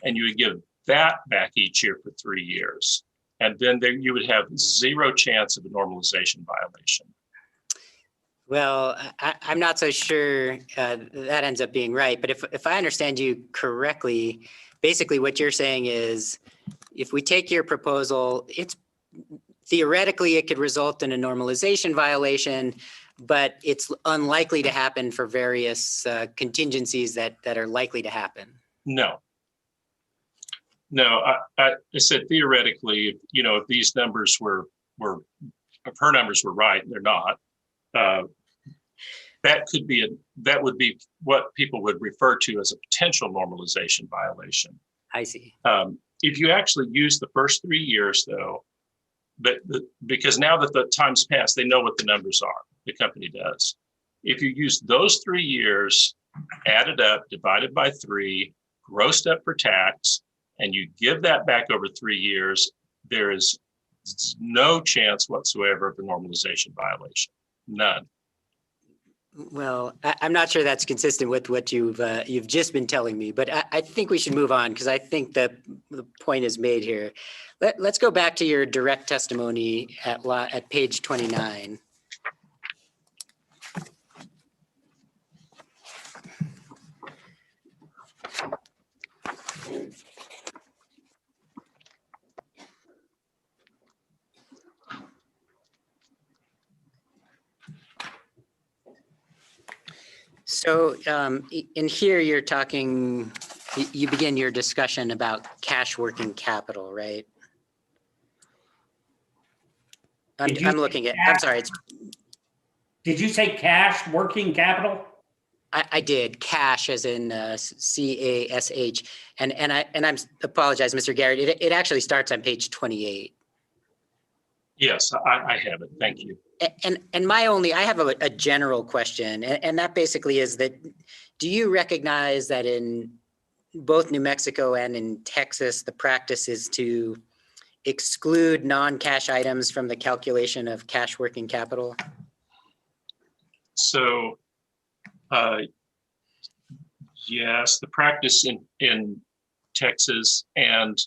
and you would give that back each year for 3 years. And then you would have 0 chance of a normalization violation. Well, I'm not so sure that ends up being right. But if I understand you correctly, basically what you're saying is if we take your proposal, it's theoretically it could result in a normalization violation, but it's unlikely to happen for various contingencies that are likely to happen. No, I said theoretically, if these numbers were if her numbers were right, they're not. That would be what people would refer to as a potential normalization violation. I see. If you actually use the first 3 years, though, because now that the time's passed, they know what the numbers are. The company does. If you use those 3 years, added up, divided by 3, grossed up for tax, and you give that back over 3 years, there is no chance whatsoever of a normalization violation. None. Well, I'm not sure that's consistent with what you've just been telling me, but I think we should move on because I think the point is made here. Let's go back to your direct testimony at page 29. So in here, you're talking, you begin your discussion about cash working capital, right? I'm looking at, I'm sorry. Did you say cash working capital? I did, cash as in C-A-S-H. And I apologize, Mr. Garrett, it actually starts on page 28. Yes, I have it. Thank you. And I have a general question, and that basically is that, do you recognize that in both New Mexico and in Texas, the practice is to exclude non-cash items from the calculation of cash working capital? So, yes, the practice in Texas and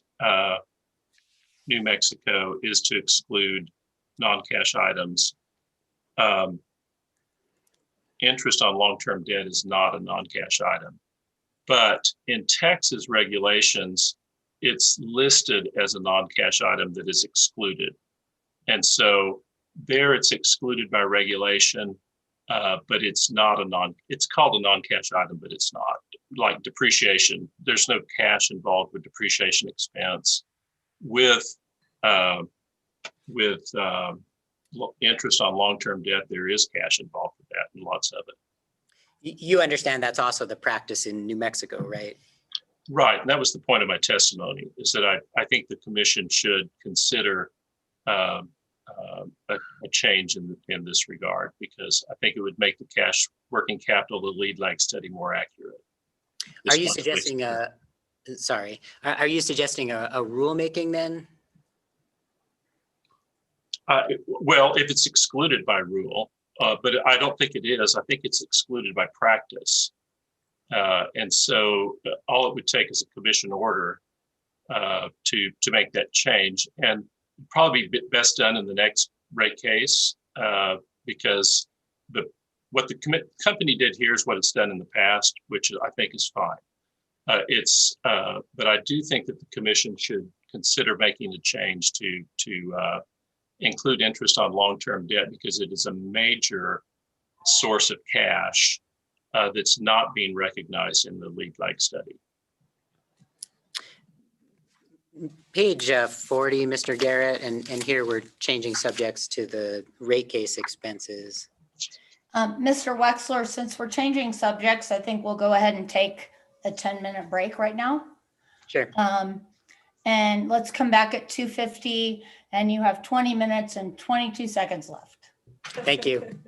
New Mexico is to exclude non-cash items. Interest on long-term debt is not a non-cash item, but in Texas regulations, it's listed as a non-cash item that is excluded. And so there it's excluded by regulation, but it's not it's called a non-cash item, but it's not. Like depreciation, there's no cash involved with depreciation expense. With interest on long-term debt, there is cash involved with that and lots of it. You understand that's also the practice in New Mexico, right? Right, and that was the point of my testimony, is that I think the commission should consider a change in this regard, because I think it would make the cash working capital, the lead lag study, more accurate. Are you suggesting are you suggesting a rulemaking then? Well, if it's excluded by rule, but I don't think it is. I think it's excluded by practice. And so all it would take is a commission order to make that change, and probably be best done in the next rate case, because what the company did here is what it's done in the past, which I think is fine. But I do think that the commission should consider making a change to include interest on long-term debt, because it is a major source of cash that's not being recognized in the lead lag study. Page 40, Mr. Garrett, and here we're changing subjects to the rate case expenses. Mr. Wexler, since we're changing subjects, I think we'll go ahead and take a 10-minute break right now. Sure. And let's come back at 2:50, and you have 20 minutes and 22 seconds left. Thank you.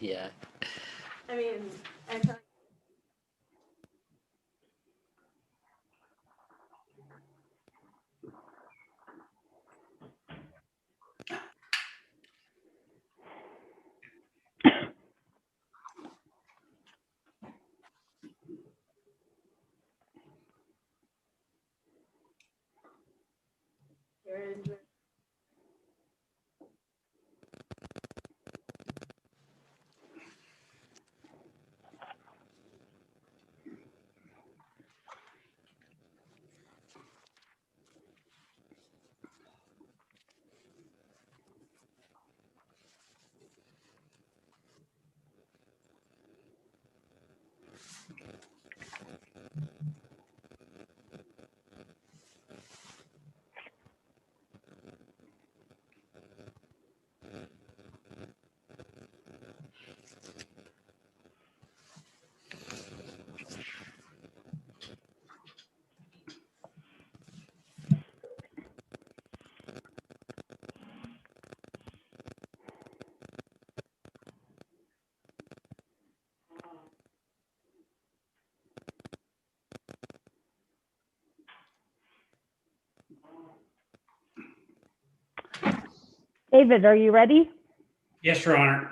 Yeah. I mean, I feel like David, are you ready? Yes, Your Honor.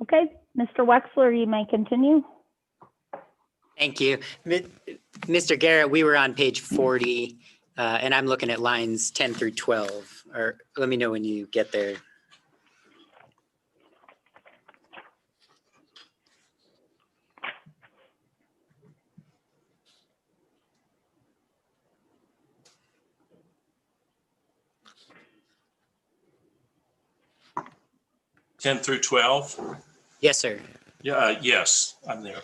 Okay, Mr. Wexler, you may continue. Thank you. Mr. Garrett, we were on page 40, and I'm looking at lines 10 through 12. Or let me know when you get there. Ten through 12? Yes, sir. Yeah, yes, I'm there.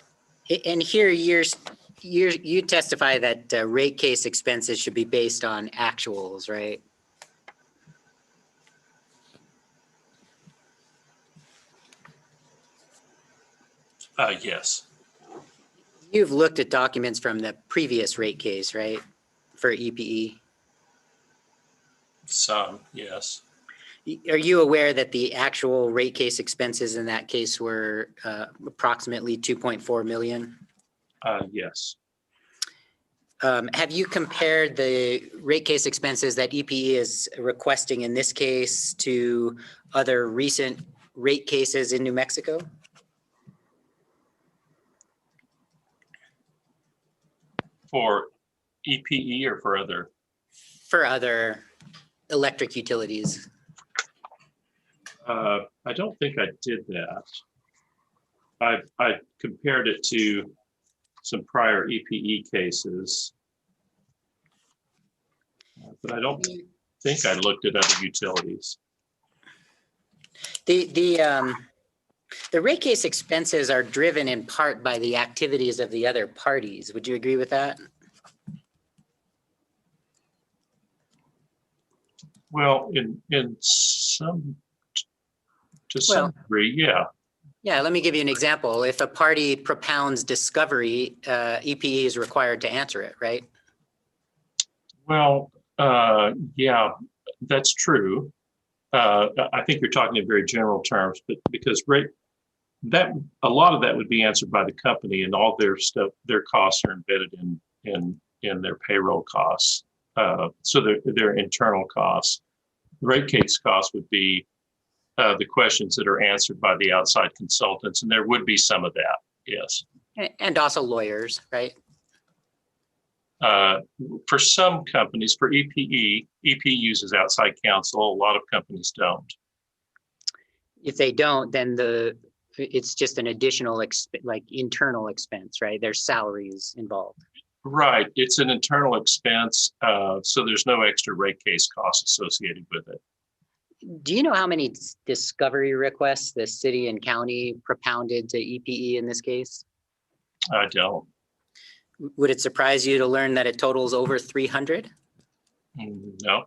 And here you testify that rate case expenses should be based on actuals, right? Yes, You've looked at documents from the previous rate case, right? For EPE. some, yes. Are you aware that the actual rate case expenses in that case were approximately 2.4 million? Yes. Have you compared the rate case expenses that EPE is requesting in this case to other recent rate cases in New Mexico? For EPE or for other? For other electric utilities. I don't think I did that. I compared it to some prior EPE cases, but I don't think I looked at other utilities. The rate case expenses are driven in part by the activities of the other parties. Would you agree with that? Well, in some, to some degree, yeah. Yeah, let me give you an example. If a party propounds discovery, EPE is required to answer it, right? Well, yeah, that's true. I think you're talking in very general terms, but because that a lot of that would be answered by the company, and all their stuff, their costs are embedded in their payroll costs. So their internal costs. The rate case costs would be the questions that are answered by the outside consultants, and there would be some of that, yes. And also lawyers, right? For some companies, for EPE uses outside counsel. A lot of companies don't. If they don't, then it's just an additional like internal expense, right? There's salaries involved. Right, it's an internal expense, so there's no extra rate case costs associated with it. Do you know how many discovery requests the city and county propounded to EPE in this case? I don't. Would it surprise you to learn that it totals over 300? No.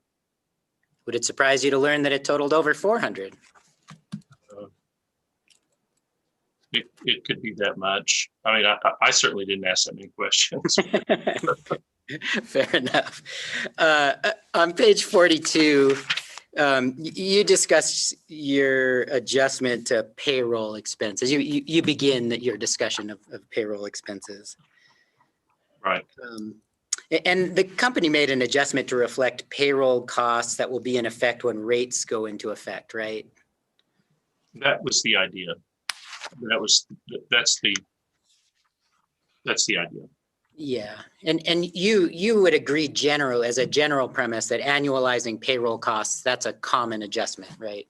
Would it surprise you to learn that it totaled over 400? It could be that much. I mean, I certainly didn't ask that many questions. Fair enough. On page 42, You discussed your adjustment to payroll expenses. You begin your discussion of payroll expenses. Right. And the company made an adjustment to reflect payroll costs that will be in effect when rates go into effect, right? That was the idea. That's the idea. Yeah, and you would agree as a general premise that annualizing payroll costs, that's a common adjustment, right?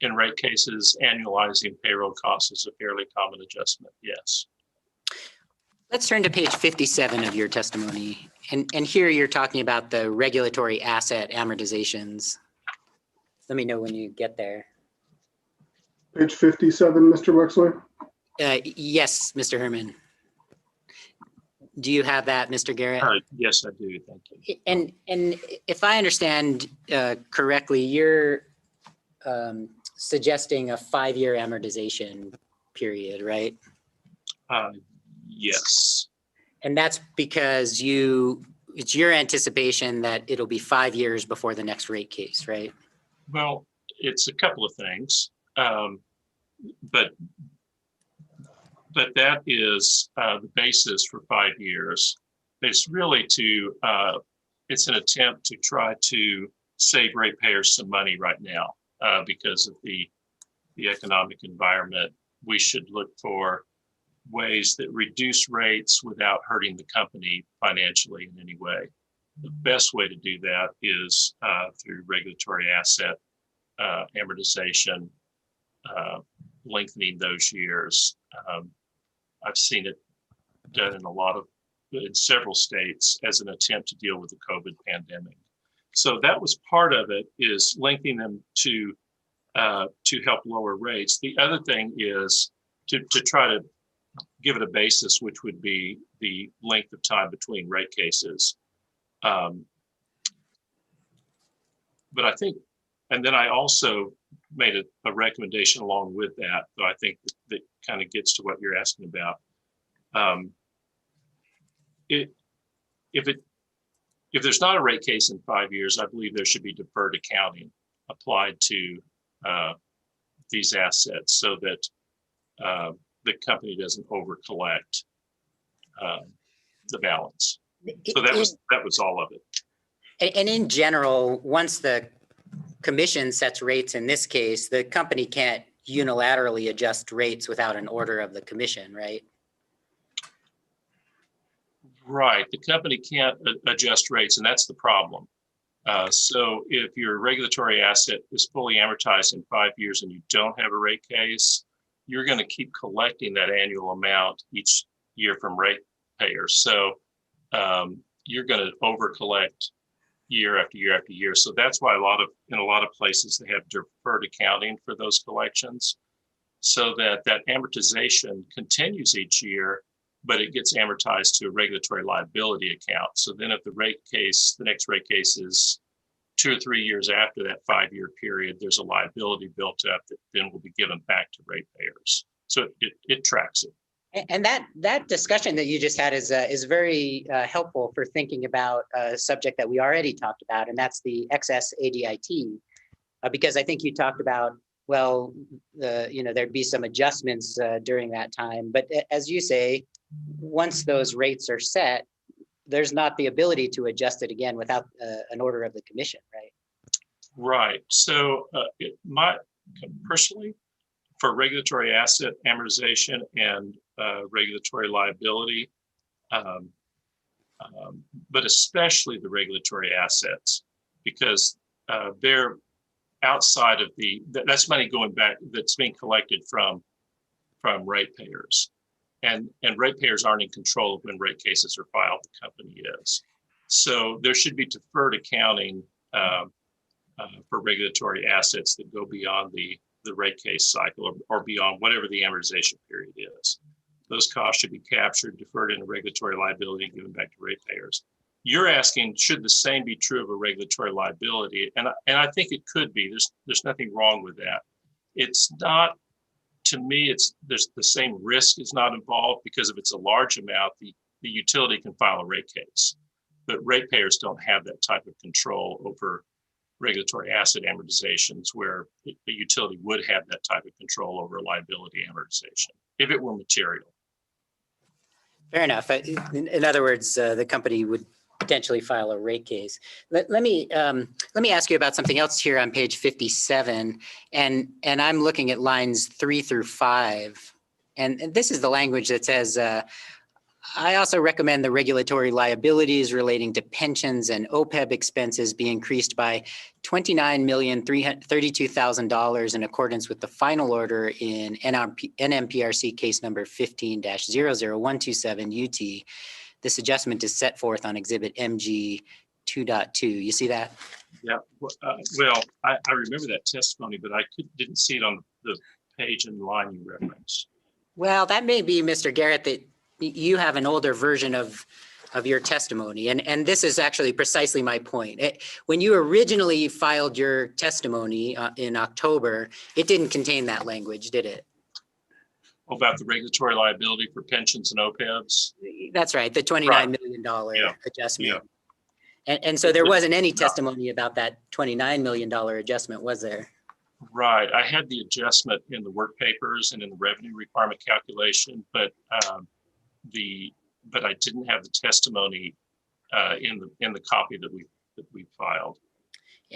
In rate cases, annualizing payroll costs is a fairly common adjustment, yes. Let's turn to page 57 of your testimony. And here you're talking about the regulatory asset amortizations. Let me know when you get there. Page 57, Mr. Wexler? Yes, Mr. Herman. Do you have that, Mr. Garrett? Yes, I do. Thank you. And if I understand correctly, you're suggesting a 5-year amortization period, right? Yes. And that's because it's your anticipation that it'll be 5 years before the next rate case, right? Well, it's a couple of things, but that is the basis for 5 years. It's really it's an attempt to try to save ratepayers some money right now because of the economic environment. We should look for ways that reduce rates without hurting the company financially in any way. The best way to do that is through regulatory asset amortization, lengthening those years. I've seen it done in several states as an attempt to deal with the COVID pandemic. So that was part of it, is lengthening them to help lower rates. The other thing is to try to give it a basis, which would be the length of time between rate cases. But I think, and then I also made a recommendation along with that, though I think that kind of gets to what you're asking about. If there's not a rate case in 5 years, I believe there should be deferred accounting applied to these assets so that the company doesn't over collect the balance. So that was all of it. And in general, once the commission sets rates in this case, the company can't unilaterally adjust rates without an order of the commission, right? Right. The company can't adjust rates, and that's the problem. So if your regulatory asset is fully amortized in 5 years and you don't have a rate case, you're going to keep collecting that annual amount each year from ratepayers. So you're going to over collect year after year after year. So that's why in a lot of places they have deferred accounting for those collections, so that amortization continues each year, but it gets amortized to a regulatory liability account. So then if the next rate case is 2 or 3 years after that 5-year period, there's a liability built up that then will be given back to ratepayers. So it tracks it. And that discussion that you just had is very helpful for thinking about a subject that we already talked about, and that's the excess ADIT, because I think you talked about, well, there'd be some adjustments during that time, but as you say, once those rates are set, there's not the ability to adjust it again without an order of the commission, right? Right. So personally, for regulatory asset amortization and regulatory liability, but especially the regulatory assets, because they're outside of that's money going back that's being collected from ratepayers. And ratepayers aren't in control of when rate cases are filed, the company is. So there should be deferred accounting for regulatory assets that go beyond the rate case cycle or beyond whatever the amortization period is. Those costs should be captured, deferred into regulatory liability, and given back to ratepayers. You're asking, should the same be true of a regulatory liability? And I think it could be. There's nothing wrong with that. It's not, to me, there's the same risk is not involved, because if it's a large amount, the utility can file a rate case. but ratepayers don't have that type of control over regulatory asset amortizations, where the utility would have that type of control over liability amortization if it were material. Fair enough. In other words, the company would potentially file a rate case. Let me ask you about something else here on page 57, and I'm looking at lines 3 through 5, and this is the language that says, I also recommend the regulatory liabilities relating to pensions and OPEB expenses be increased by $29,332,000 in accordance with the final order in NMPRC case number 15-00127 UT. This adjustment is set forth on exhibit MG 2.2. You see that? Yeah, I remember that testimony, but I didn't see it on the page and line you referenced. Well, that may be, Mr. Garrett, that you have an older version of your testimony. And this is actually precisely my point. When you originally filed your testimony in October, it didn't contain that language, did it? About the regulatory liability for pensions and OPEBs? That's right, the $29 million adjustment. Yeah. And so there wasn't any testimony about that $29 million adjustment, was there? Right. I had the adjustment in the work papers and in the revenue requirement calculation, but I didn't have the testimony in the copy that we filed.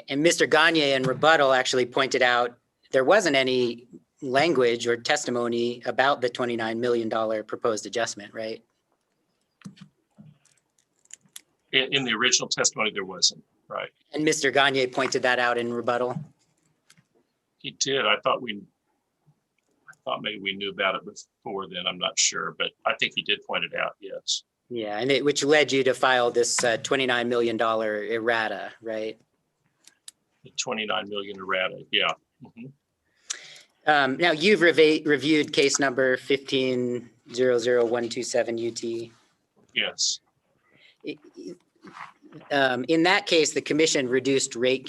And Mr. Gagne in rebuttal actually pointed out there wasn't any language or testimony about the $29 million proposed adjustment, right? In the original testimony, there wasn't, right? And Mr. Gagne pointed that out in rebuttal? He did. I thought maybe we knew about it before then. I'm not sure, but I think he did point it out, yes. Yeah, and which led you to file this $29 million errata, right? The $29 million errata, yeah. Mm-hmm. Now you've reviewed case number 1500127 UT. Yes. In that case, the commission reduced rate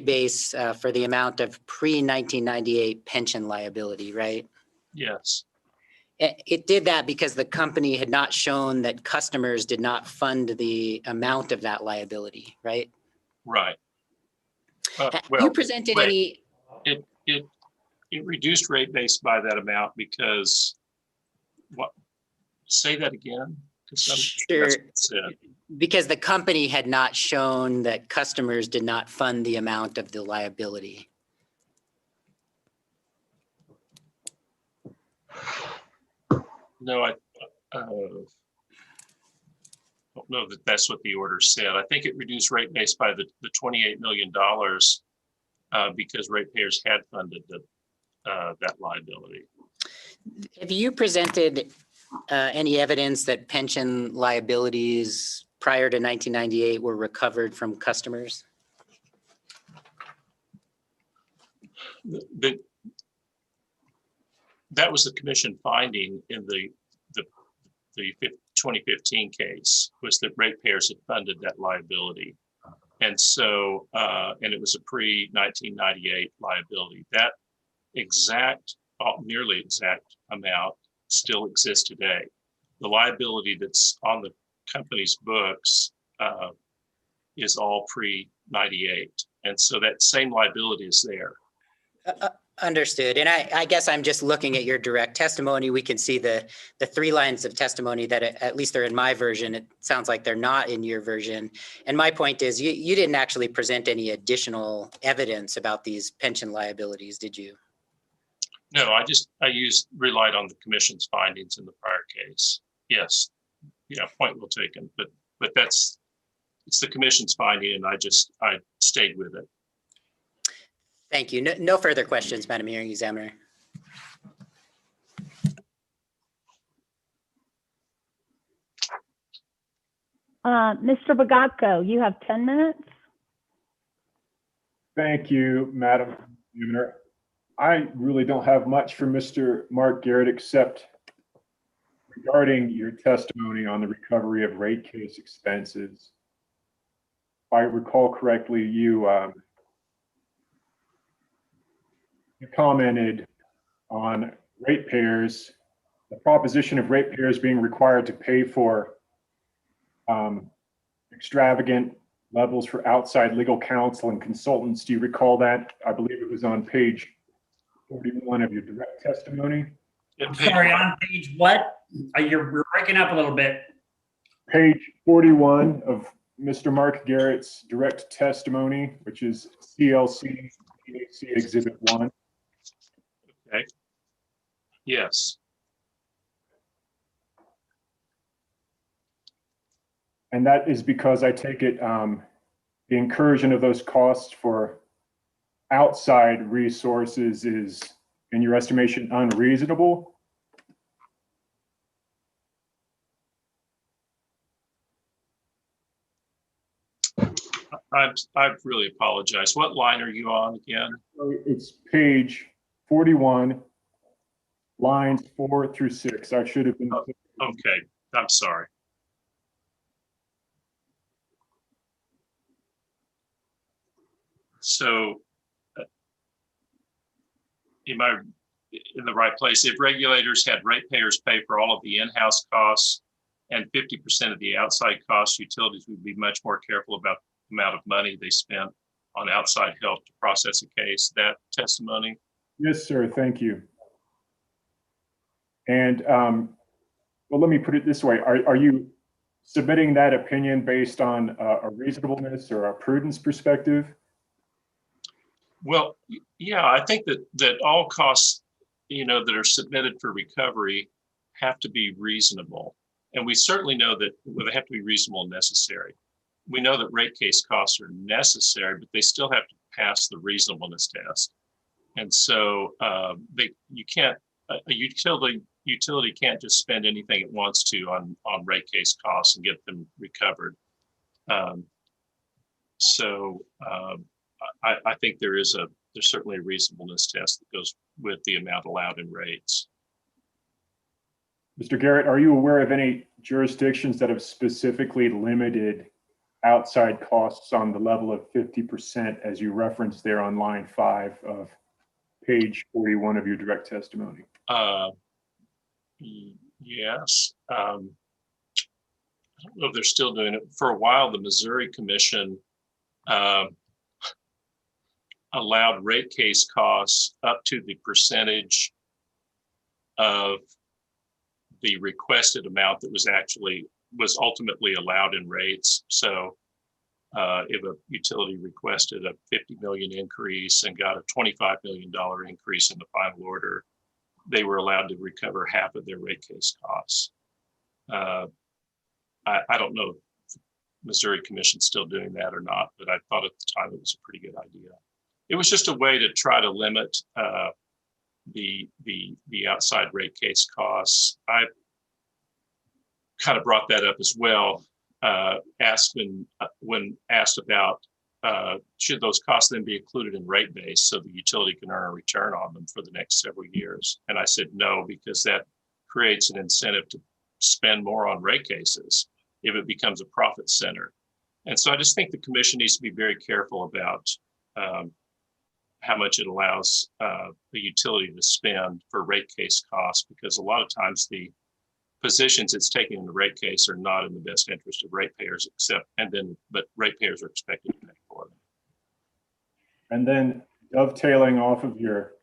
base for the amount of pre-1998 pension liability, right? Yes. It did that because the company had not shown that customers did not fund the amount of that liability, right? Right. You presented any? It reduced rate base by that amount because what? Say that again. Sure. Because the company had not shown that customers did not fund the amount of the liability. No, I don't know that that's what the order said. I think it reduced rate base by the $28 million because ratepayers had funded that liability. Have you presented any evidence that pension liabilities prior to 1998 were recovered from customers? That was the commission finding in the 2015 case, was that ratepayers had funded that liability. And so, and it was a pre-1998 liability. That nearly exact amount still exists today. The liability that's on the company's books is all pre-98. And so that same liability is there. Understood. And I guess I'm just looking at your direct testimony. We can see the 3 lines of testimony that at least they're in my version. It sounds like they're not in your version. And my point is you didn't actually present any additional evidence about these pension liabilities, did you? No, I relied on the commission's findings in the prior case. Yes. Yeah, point well taken. But it's the commission's finding, and I stayed with it. Thank you. No further questions, Madam Hearing Examiner. Mr. Bagatko, you have 10 minutes. Thank you, Madam Examiner. I really don't have much for Mr. Mark Garrett except regarding your testimony on the recovery of rate case expenses. If I recall correctly, you commented on ratepayers, the proposition of ratepayers being required to pay for extravagant levels for outside legal counsel and consultants. Do you recall that? I believe it was on page 41 of your direct testimony. I'm sorry, on page what? You're breaking up a little bit. Page 41 of Mr. Mark Garrett's direct testimony, which is CLC PAC Exhibit 1. Okay. Yes. And that is because I take it the incursion of those costs for outside resources is, in your estimation, unreasonable? I really apologize. What line are you on again? It's page 41, lines 4 through 6. I should have been. Okay, I'm sorry. So, am I in the right place? If regulators had ratepayers pay for all of the in-house costs and 50% of the outside costs, utilities would be much more careful about the amount of money they spent on outside help to process a case. That testimony? Yes, sir. Thank you. And well, let me put it this way. Are you submitting that opinion based on a reasonableness or a prudence perspective? Well, yeah, I think that all costs, that are submitted for recovery have to be reasonable. And we certainly know that they have to be reasonable and necessary. We know that rate case costs are necessary, but they still have to pass the reasonableness test. And so you can't, a utility can't just spend anything it wants to on rate case costs and get them recovered. I think there's certainly a reasonableness test that goes with the amount allowed in rates. Mr. Garrett, are you aware of any jurisdictions that have specifically limited outside costs on the level of 50%, as you referenced there on line 5 of page 41 of your direct testimony? Yes. I don't know if they're still doing it. For a while, the Missouri Commission allowed rate case costs up to the percentage of the requested amount that was ultimately allowed in rates. So if a utility requested a $50 million increase and got a $25 million increase in the final order, they were allowed to recover half of their rate case costs. I don't know if the Missouri Commission's still doing that or not, but I thought at the time it was a pretty good idea. It was just a way to try to limit the outside rate case costs. I kind of brought that up as well. When asked about should those costs then be included in rate base so the utility can earn a return on them for the next several years, and I said no, because that creates an incentive to spend more on rate cases if it becomes a profit center. And so I just think the commission needs to be very careful about how much it allows the utility to spend for rate case costs, because a lot of times the positions it's taking in the rate case are not in the best interest of ratepayers, but ratepayers are expected to pay for them. And then dovetailing off of your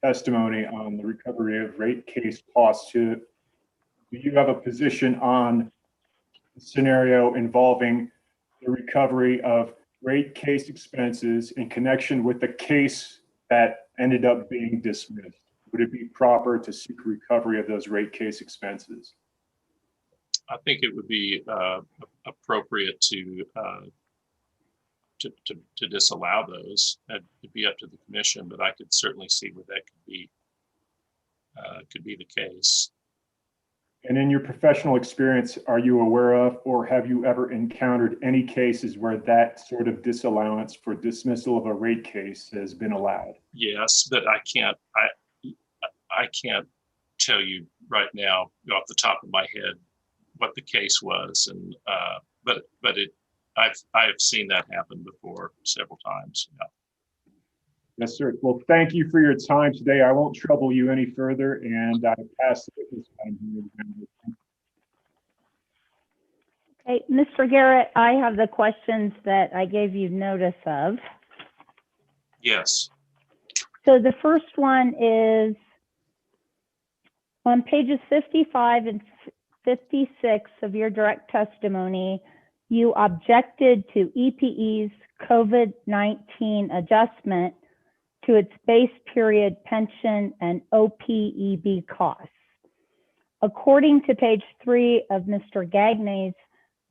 testimony on the recovery of rate case costs, do you have a position on the scenario involving the recovery of rate case expenses in connection with the case that ended up being dismissed? Would it be proper to seek recovery of those rate case expenses? I think it would be appropriate to disallow those. It'd be up to the commission, but I could certainly see where that could be the case. And in your professional experience, are you aware of, or have you ever encountered any cases where that sort of disallowance for dismissal of a rate case has been allowed? Yes, but I can't tell you right now off the top of my head what the case was, and but I've seen that happen before several times. Yeah. Yes, sir. Well, thank you for your time today. I won't trouble you any further, and I pass the witness time here. Okay, Mr. Garrett, I have the questions that I gave you notice of. Yes. So the first one is on pages 55 and 56 of your direct testimony, you objected to EPE's COVID-19 adjustment to its base period pension and OPEB costs. According to page 3 of Mr. Gagney's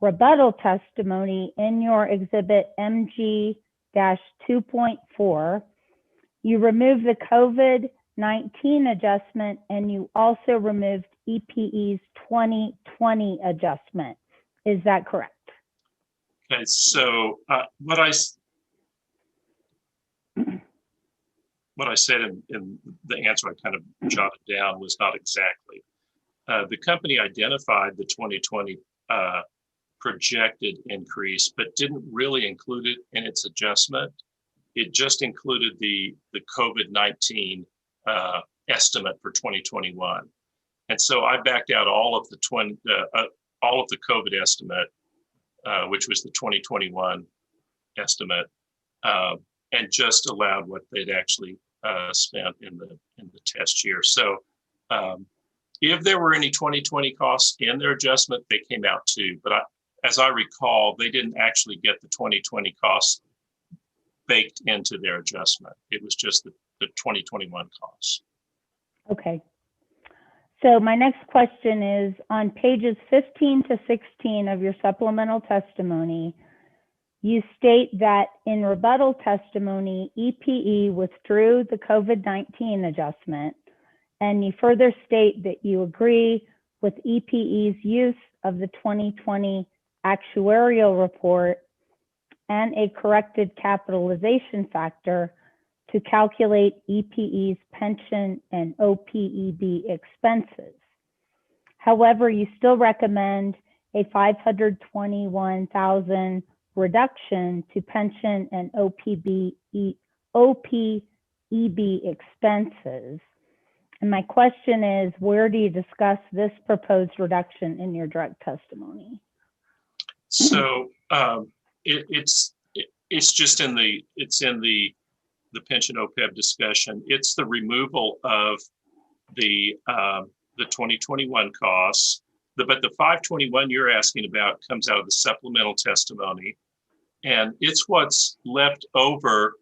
rebuttal testimony in your exhibit MG-2.4, you removed the COVID-19 adjustment and you also removed EPE's 2020 adjustment. Is that correct? Okay, so what I said in the answer I kind of jotted down was not exactly. The company identified the 2020 projected increase, but didn't really include it in its adjustment. It just included the COVID-19 estimate for 2021. And so I backed out all of the COVID estimate, which was the 2021 estimate, and just allowed what they'd actually spent in the test year. So if there were any 2020 costs in their adjustment, they came out too. But as I recall, they didn't actually get the 2020 costs baked into their adjustment. It was just the 2021 costs. Okay. So my next question is on pages 15 to 16 of your supplemental testimony, you state that in rebuttal testimony, EPE withdrew the COVID-19 adjustment, and you further state that you agree with EPE's use of the 2020 actuarial report and a corrected capitalization factor to calculate EPE's pension and OPEB expenses. However, you still recommend a $521,000 reduction to pension and OPEB expenses. And my question is, where do you discuss this proposed reduction in your direct testimony? So it's just in the pension OPEB discussion. It's the removal of the 2021 costs. But the 521 you're asking about comes out of the supplemental testimony, and it's what's left over.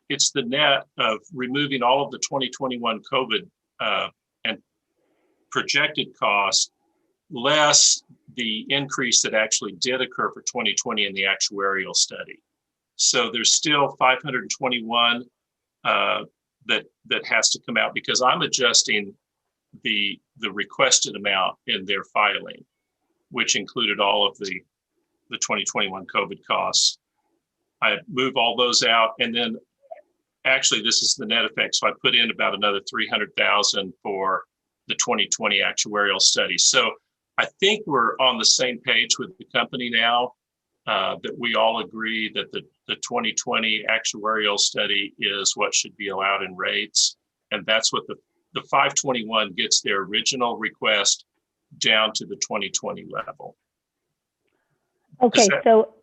It's the net of removing all of the 2021 COVID and projected costs, less the increase that actually did occur for 2020 in the actuarial study. So there's still 521 that has to come out because I'm adjusting the requested amount in their filing, which included all of the 2021 COVID costs. I move all those out, and then actually this is the net effect. So I put in about another 300,000 for the 2020 actuarial study. So I think we're on the same page with the company now, that we all agree that the 2020 actuarial study is what should be allowed in rates. And that's what the 521 gets their original request down to the 2020 level. Okay, so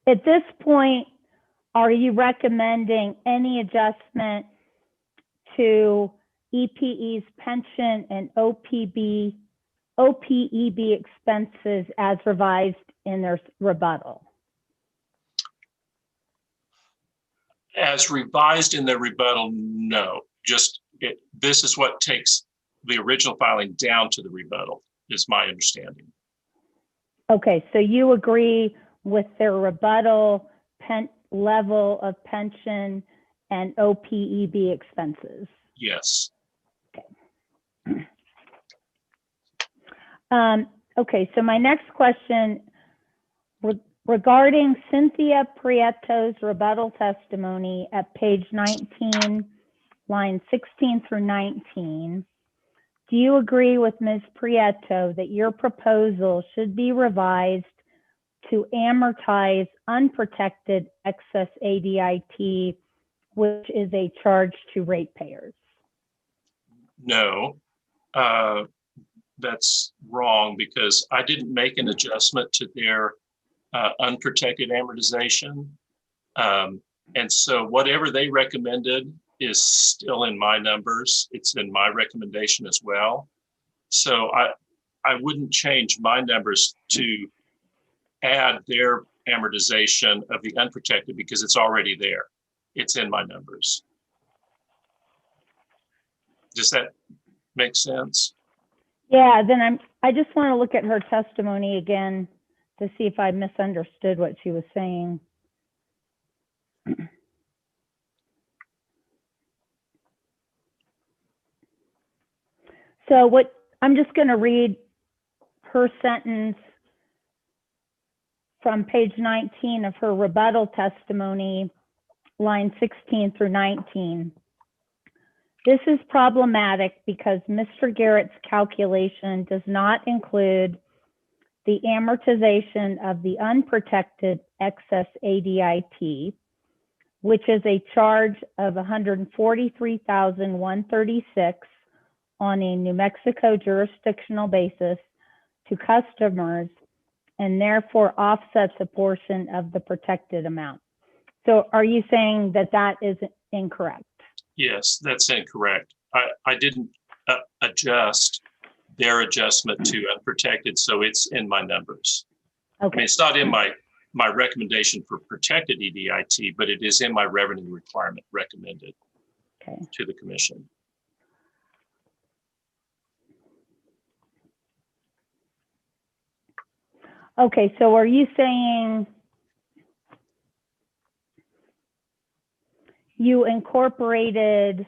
at this point, are you recommending any adjustment to EPE's pension and OPEB expenses as revised in their rebuttal? As revised in the rebuttal, no. Just this is what takes the original filing down to the rebuttal, is my understanding. Okay, so you agree with their rebuttal level of pension and OPEB expenses? Yes. Okay. Okay, so my next question regarding Cynthia Prieto's rebuttal testimony at page 19, lines 16 through 19, do you agree with Ms. Prieto that your proposal should be revised to amortize unprotected excess ADIT, which is a charge to ratepayers? No. that's wrong because I didn't make an adjustment to their unprotected amortization. And so whatever they recommended is still in my numbers. It's in my recommendation as well. So I wouldn't change my numbers to add their amortization of the unprotected because it's already there. It's in my numbers. Does that make sense? Yeah, then I just want to look at her testimony again to see if I misunderstood what she was saying. So I'm just going to read her sentence from page 19 of her rebuttal testimony, line 16 through 19. This is problematic because Mr. Garrett's calculation does not include the amortization of the unprotected excess ADIT, which is a charge of $143,136 on a New Mexico jurisdictional basis to customers and therefore offsets a portion of the protected amount. So are you saying that that is incorrect? Yes, that's incorrect. I didn't adjust their adjustment to unprotected, so it's in my numbers. Okay. I mean, it's not in my recommendation for protected EDIT, but it is in my revenue requirement recommended to the commission. Okay, so are you saying you incorporated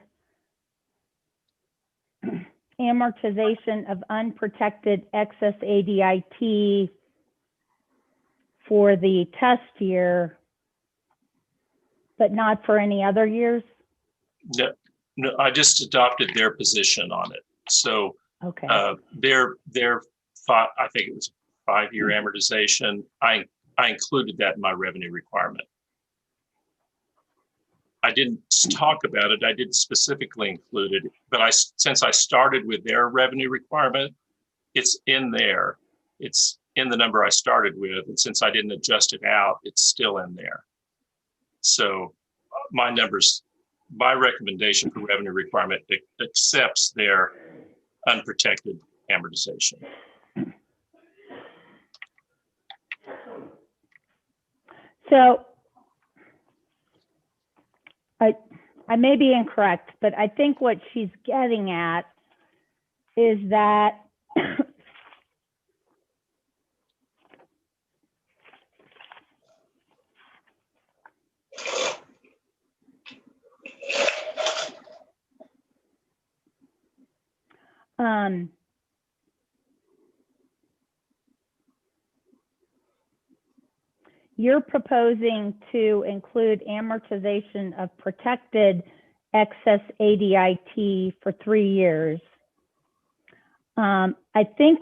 amortization of unprotected excess ADIT for the test year, but not for any other years? No, I just adopted their position on it. So okay. Their I think it was 5-year amortization. I included that in my revenue requirement. I didn't talk about it. I didn't specifically include it, but since I started with their revenue requirement, it's in there. It's in the number I started with, and since I didn't adjust it out, it's still in there. So my numbers, my recommendation for revenue requirement accepts their unprotected amortization. So I may be incorrect, but I think what she's getting at is that you're proposing to include amortization of protected excess ADIT for 3 years. I think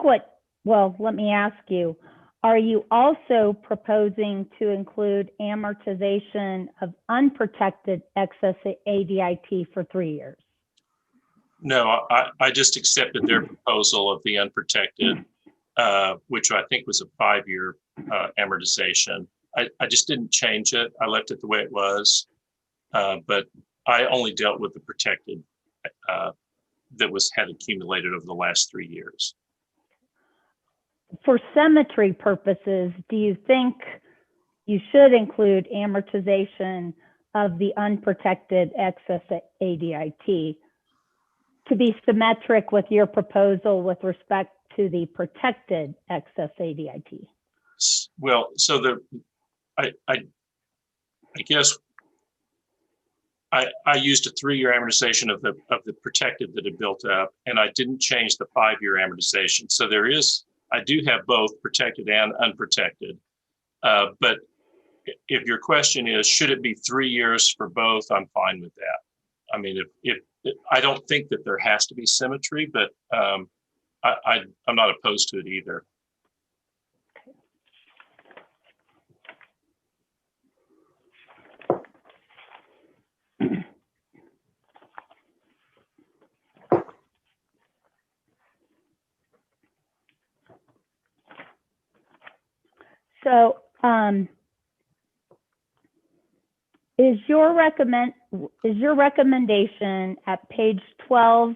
well, let me ask you, are you also proposing to include amortization of unprotected excess ADIT for 3 years? No, I just accepted their proposal of the unprotected, which I think was a 5-year amortization. I just didn't change it. I left it the way it was, but I only dealt with the protected that had accumulated over the last 3 years. For symmetry purposes, do you think you should include amortization of the unprotected excess ADIT to be symmetric with your proposal with respect to the protected excess ADIT? Well, so I guess I used a 3-year amortization of the protected that had built up, and I didn't change the 5-year amortization. So I do have both protected and unprotected. But if your question is, should it be 3 years for both? I'm fine with that. I mean, if I don't think that there has to be symmetry, but I'm not opposed to it either. So is your recommendation at page 12,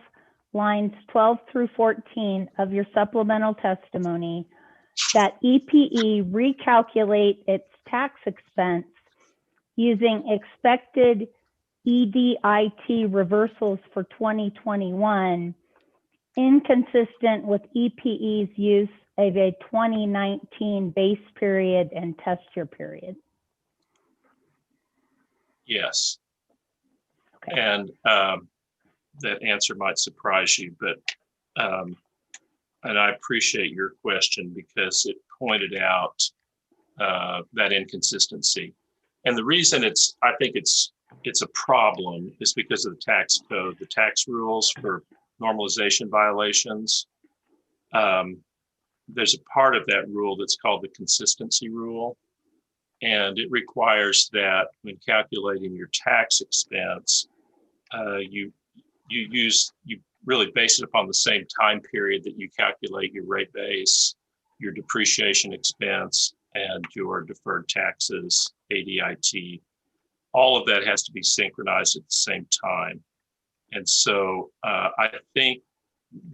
lines 12 through 14 of your supplemental testimony that EPE recalculate its tax expense using expected EDIT reversals for 2021, inconsistent with EPE's use of a 2019 base period and test year period? Yes. Okay. And that answer might surprise you, but and I appreciate your question because it pointed out that inconsistency. And the reason I think it's a problem is because of the tax code, the tax rules for normalization violations. There's a part of that rule that's called the consistency rule. And it requires that when calculating your tax expense, you really base it upon the same time period that you calculate your rate base, your depreciation expense, and your deferred taxes, ADIT. All of that has to be synchronized at the same time. And so I think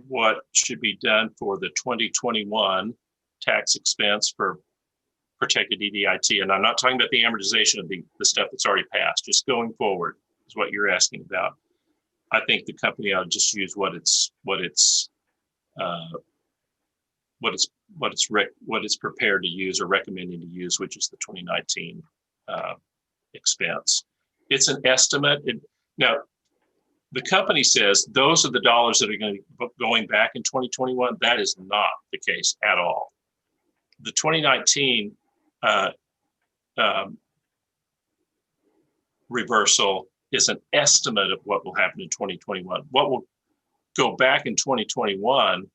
what should be done for the 2021 tax expense for protected EDIT, and I'm not talking about the amortization of the stuff that's already passed, just going forward is what you're asking about. I think the company ought to just use what it's prepared to use or recommending to use, which is the 2019 expense. It's an estimate. Now, the company says those are the dollars that are going back in 2021. That is not the case at all. The 2019 reversal is an estimate of what will happen in 2021. What will go back in 2021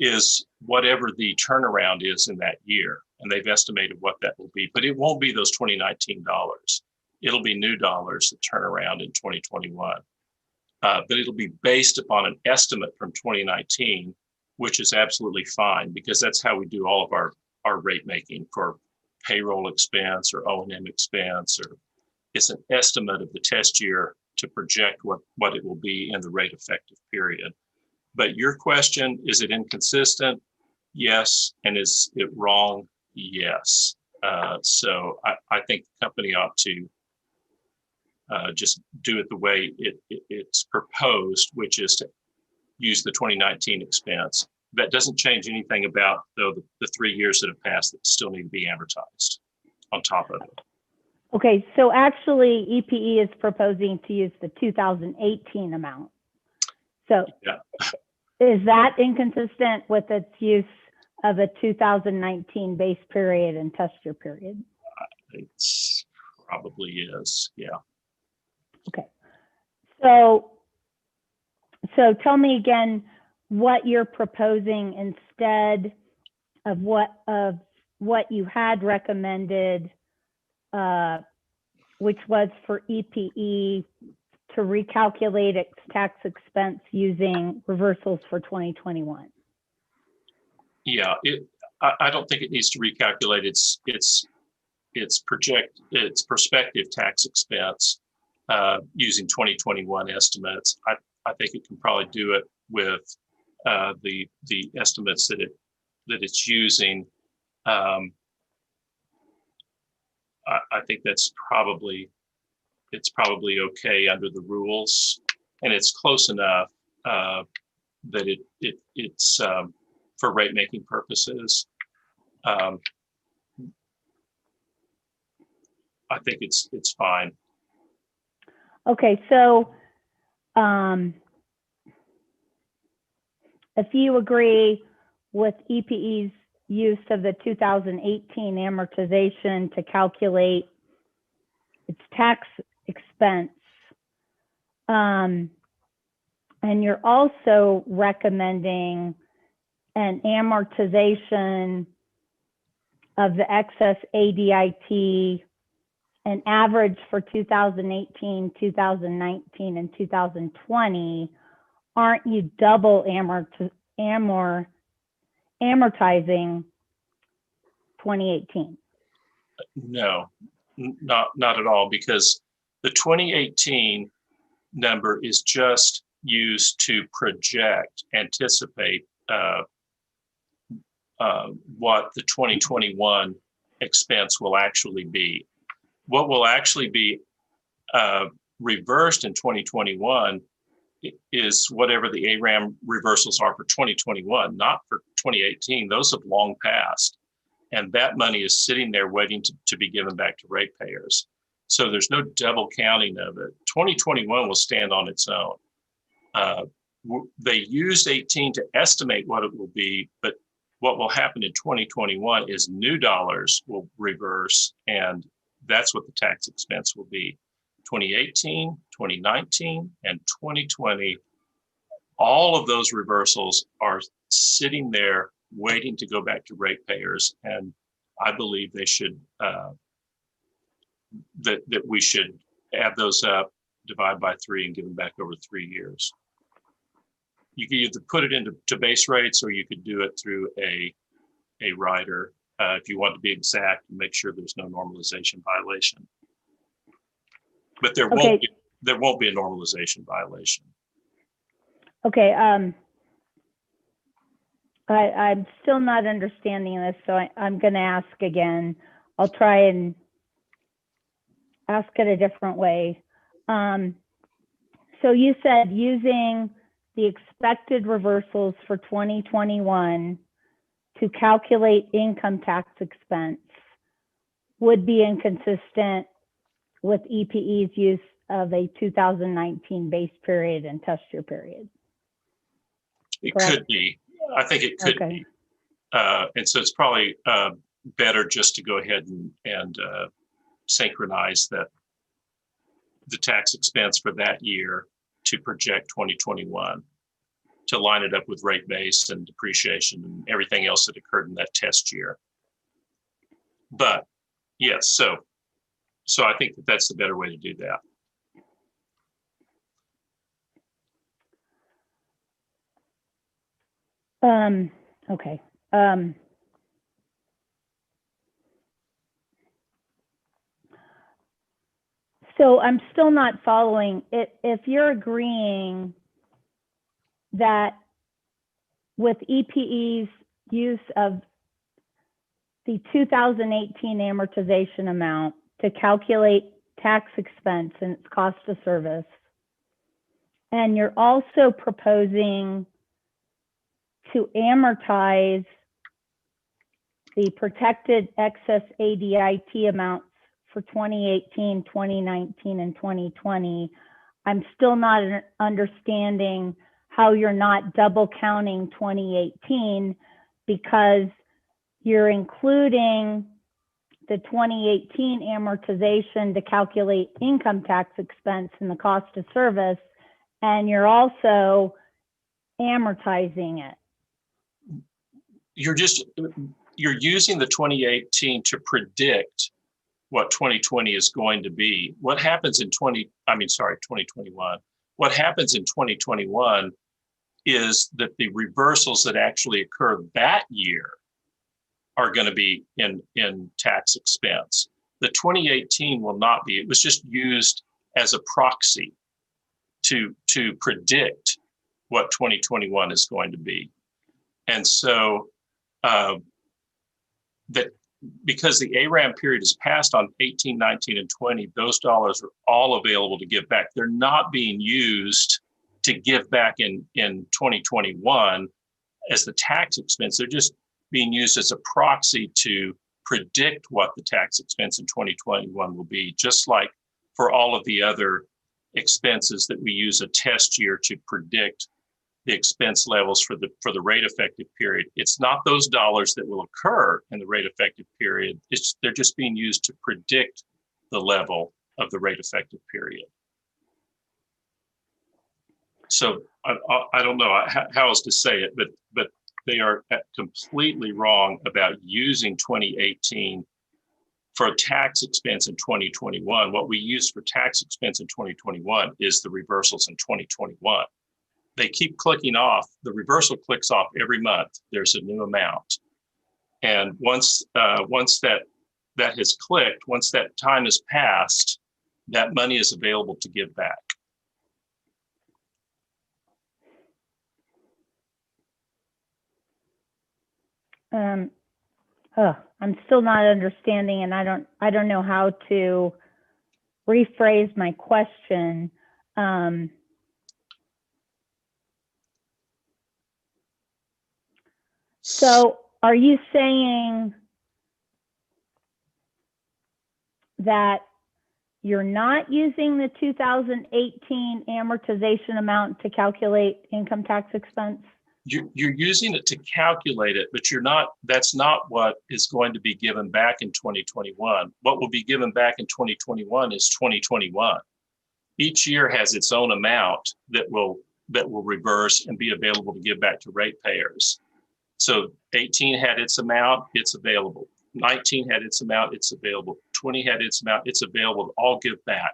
is whatever the turnaround is in that year. And they've estimated what that will be, but it won't be those 2019 dollars. It'll be new dollars that turn around in 2021. But it'll be based upon an estimate from 2019, which is absolutely fine because that's how we do all of our rate making for payroll expense or O&M expense, or it's an estimate of the test year to project what it will be in the rate effective period. But your question, is it inconsistent? Yes. And is it wrong? Yes. So I think the company ought to just do it the way it's proposed, which is to use the 2019 expense. That doesn't change anything about the 3 years that have passed that still need to be amortized on top of it. Okay, so actually EPE is proposing to use the 2018 amount. So yeah. Is that inconsistent with its use of a 2019 base period and test year period? It's probably is, yeah. Okay, so tell me again what you're proposing instead of what you had recommended, which was for EPE to recalculate its tax expense using reversals for 2021. Yeah, I don't think it needs to recalculate its prospective tax expense using 2021 estimates. I think it can probably do it with the estimates that it's using. I think it's probably okay under the rules, and it's close enough that it's for rate making purposes. I think it's fine. Okay, so if you agree with EPE's use of the 2018 amortization to calculate its tax expense, and you're also recommending an amortization of the excess ADIT, an average for 2018, 2019, and 2020, aren't you double amortizing 2018? No, not at all, because the 2018 number is just used to project, anticipate what the 2021 expense will actually be. What will actually be reversed in 2021 is whatever the ARAM reversals are for 2021, not for 2018. Those have long passed. And that money is sitting there waiting to be given back to ratepayers. So there's no double counting of it. 2021 will stand on its own. They used 18 to estimate what it will be, but what will happen in 2021 is new dollars will reverse, and that's what the tax expense will be. 2018, 2019, and 2020, all of those reversals are sitting there waiting to go back to ratepayers, and I believe they should that we should add those up, divide by 3, and give them back over 3 years. You could either put it into base rates, or you could do it through a rider if you want to be exact and make sure there's no normalization violation. But there won't be a normalization violation. Okay. I'm still not understanding this, so I'm going to ask again. I'll try and ask it a different way. So you said using the expected reversals for 2021 to calculate income tax expense would be inconsistent with EPE's use of a 2019 base period and test year period. It Correct? could be. I think it could be. And so it's probably better just to go ahead and synchronize that the tax expense for that year to project 2021, to line it up with rate base and depreciation and everything else that occurred in that test year. But yes, so I think that's the better way to do that. Okay. So I'm still not following it. If you're agreeing that with EPE's use of the 2018 amortization amount to calculate tax expense and its cost of service, and you're also proposing to amortize the protected excess ADIT amounts for 2018, 2019, and 2020, I'm still not understanding how you're not double counting 2018, because you're including the 2018 amortization to calculate income tax expense and the cost of service, and you're also amortizing it. You're using the 2018 to predict what 2020 is going to be. What happens in 2021? What happens in 2021 is that the reversals that actually occur that year are going to be in tax expense. The 2018 will not be. It was just used as a proxy to predict what 2021 is going to be. And so that because the ARAM period is passed on 18, 19, and 20, those dollars are all available to give back. They're not being used to give back in 2021 as the tax expense. They're just being used as a proxy to predict what the tax expense in 2021 will be, just like for all of the other expenses that we use a test year to predict the expense levels for the rate effective period. It's not those dollars that will occur in the rate effective period. They're just being used to predict the level of the rate effective period. So I don't know how else to say it, but they are completely wrong about using 2018 for tax expense in 2021. What we use for tax expense in 2021 is the reversals in 2021. They keep clicking off. The reversal clicks off every month. There's a new amount. And once that has clicked, once that time has passed, that money is available to give back. I'm still not understanding, and I don't know how to rephrase my question. So are you saying that you're not using the 2018 amortization amount to calculate income tax expense? You're using it to calculate it, but that's not what is going to be given back in 2021. What will be given back in 2021 is 2021. Each year has its own amount that will reverse and be available to give back to ratepayers. So 18 had its amount, it's available. 19 had its amount, it's available. 20 had its amount, it's available to all give back.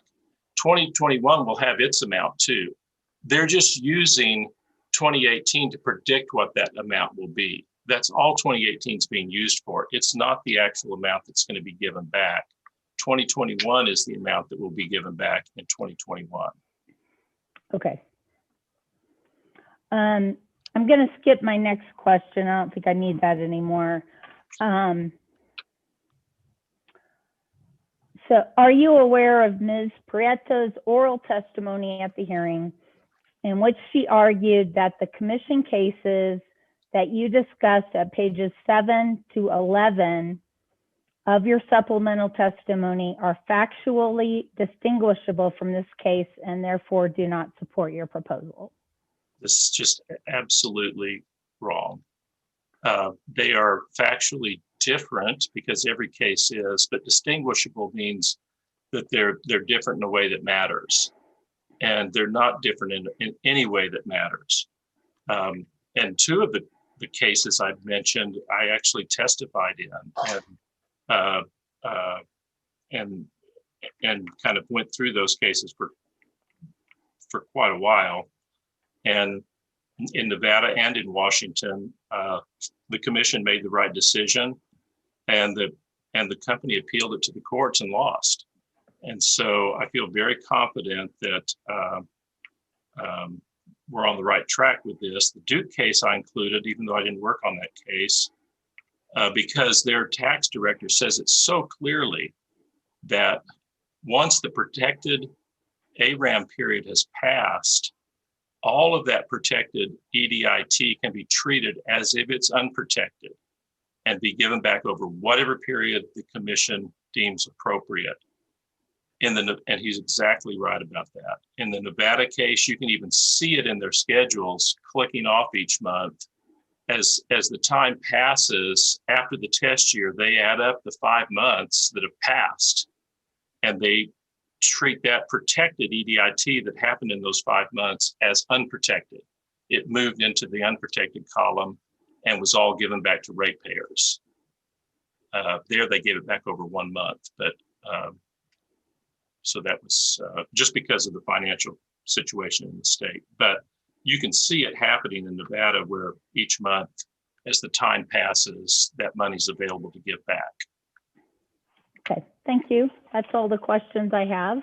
2021 will have its amount too. They're just using 2018 to predict what that amount will be. That's all 2018 is being used for. It's not the actual amount that's going to be given back. 2021 is the amount that will be given back in 2021. Okay. I'm going to skip my next question. I don't think I need that anymore. So are you aware of Ms. Prieto's oral testimony at the hearing in which she argued that the commission cases that you discussed at pages 7 to 11 of your supplemental testimony are factually distinguishable from this case and therefore do not support your proposal? This is just absolutely wrong. They are factually different because every case is, but distinguishable means that they're different in a way that matters. And they're not different in any way that matters. And two of the cases I've mentioned, I actually testified in and kind of went through those cases for quite a while. And in Nevada and in Washington, the commission made the right decision, and the company appealed it to the courts and lost. And so I feel very confident that we're on the right track with this. The Duke case I included, even though I didn't work on that case, because their tax director says it so clearly that once the protected ARAM period has passed, all of that protected EDIT can be treated as if it's unprotected and be given back over whatever period the commission deems appropriate. And he's exactly right about that. In the Nevada case, you can even see it in their schedules clicking off each month. As the time passes after the test year, they add up the 5 months that have passed, and they treat that protected EDIT that happened in those 5 months as unprotected. It moved into the unprotected column and was all given back to ratepayers. There they gave it back over 1 month, but so that was just because of the financial situation in the state. But you can see it happening in Nevada where each month, as the time passes, that money's available to give back. Okay, thank you. That's all the questions I have.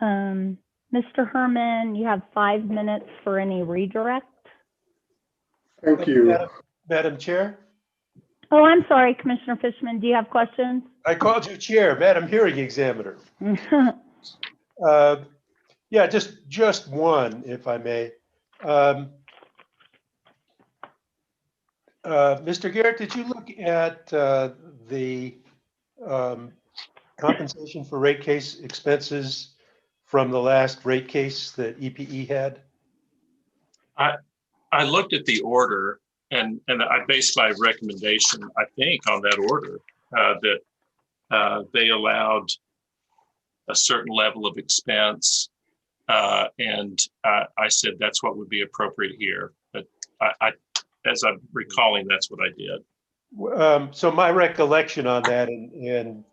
Mr. Herman, you have 5 minutes for any redirect. Thank you. Madam Chair? Oh, I'm sorry, Commissioner Fishman, do you have questions? I called you Chair, Madam Hearing Examiner. Yeah, just one, if I may. Mr. Garrett, did you look at the compensation for rate case expenses from the last rate case that EPE had? I looked at the order and I based my recommendation, I think, on that order, that they allowed a certain level of expense. And I said, that's what would be appropriate here. But as I'm recalling, that's what I did. So my recollection on that, and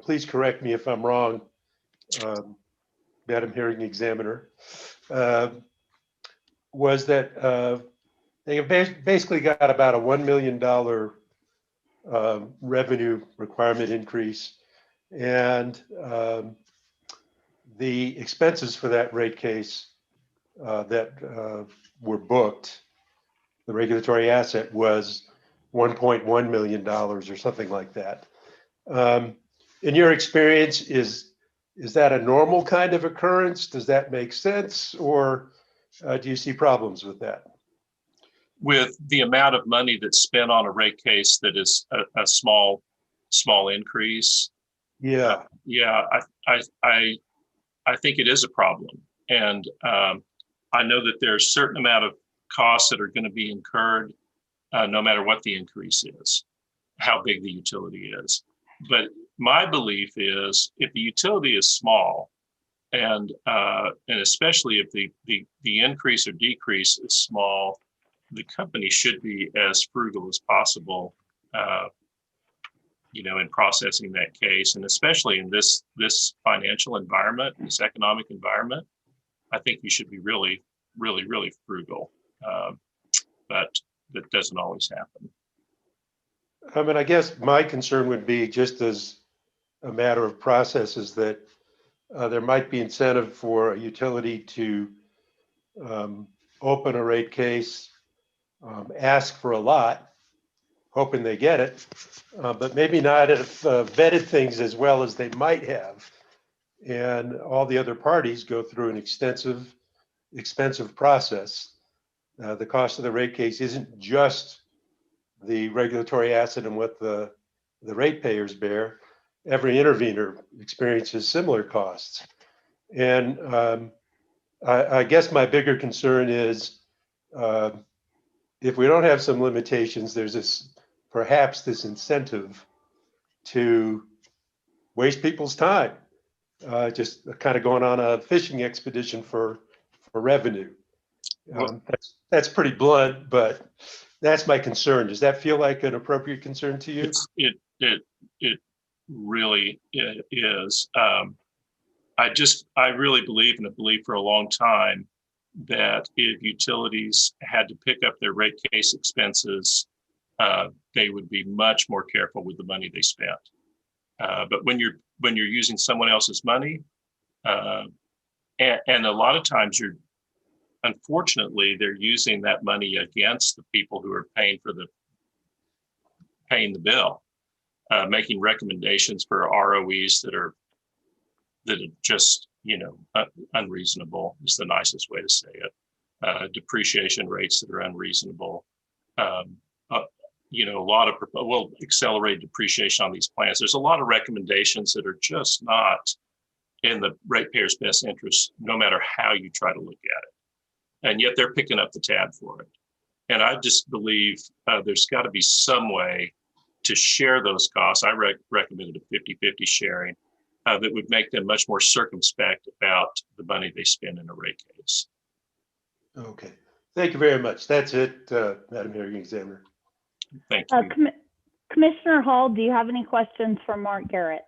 please correct me if I'm wrong, Madam Hearing Examiner, was that they have basically got about a $1 million revenue requirement increase. And the expenses for that rate case that were booked, the regulatory asset was $1.1 million or something like that. In your experience, is that a normal kind of occurrence? Does that make sense? Or do you see problems with that? With the amount of money that's spent on a rate case that is a small increase. Yeah. I think it is a problem. And I know that there's a certain amount of costs that are going to be incurred no matter what the increase is, how big the utility is. But my belief is if the utility is small, and especially if the increase or decrease is small, the company should be as frugal as possible, in processing that case, and especially in this financial environment, this economic environment, I think you should be really, really, really frugal. But that doesn't always happen. I mean, I guess my concern would be just as a matter of process is that there might be incentive for a utility to open a rate case, ask for a lot, hoping they get it, but maybe not have vetted things as well as they might have. And all the other parties go through an expensive process. The cost of the rate case isn't just the regulatory asset and what the ratepayers bear. Every intervener experiences similar costs. And I guess my bigger concern is if we don't have some limitations, there's perhaps this incentive to waste people's time, just kind of going on a fishing expedition for revenue. That's pretty blunt, but that's my concern. Does that feel like an appropriate concern to you? It really is. I really believe, and have believed for a long time, that if utilities had to pick up their rate case expenses, they would be much more careful with the money they spent. But when you're using someone else's money, and a lot of times unfortunately, they're using that money against the people who are paying the bill, making recommendations for ROEs that are just unreasonable is the nicest way to say it. Depreciation rates that are unreasonable. A lot of accelerated depreciation on these plants. There's a lot of recommendations that are just not in the ratepayers' best interest, no matter how you try to look at it. And yet they're picking up the tab for it. And I just believe there's got to be some way to share those costs. I recommended a 50-50 sharing that would make them much more circumspect about the money they spend in a rate case. Okay. Thank you very much. That's it, Madam Hearing Examiner. Thank you. Commissioner Hall, do you have any questions for Mark Garrett?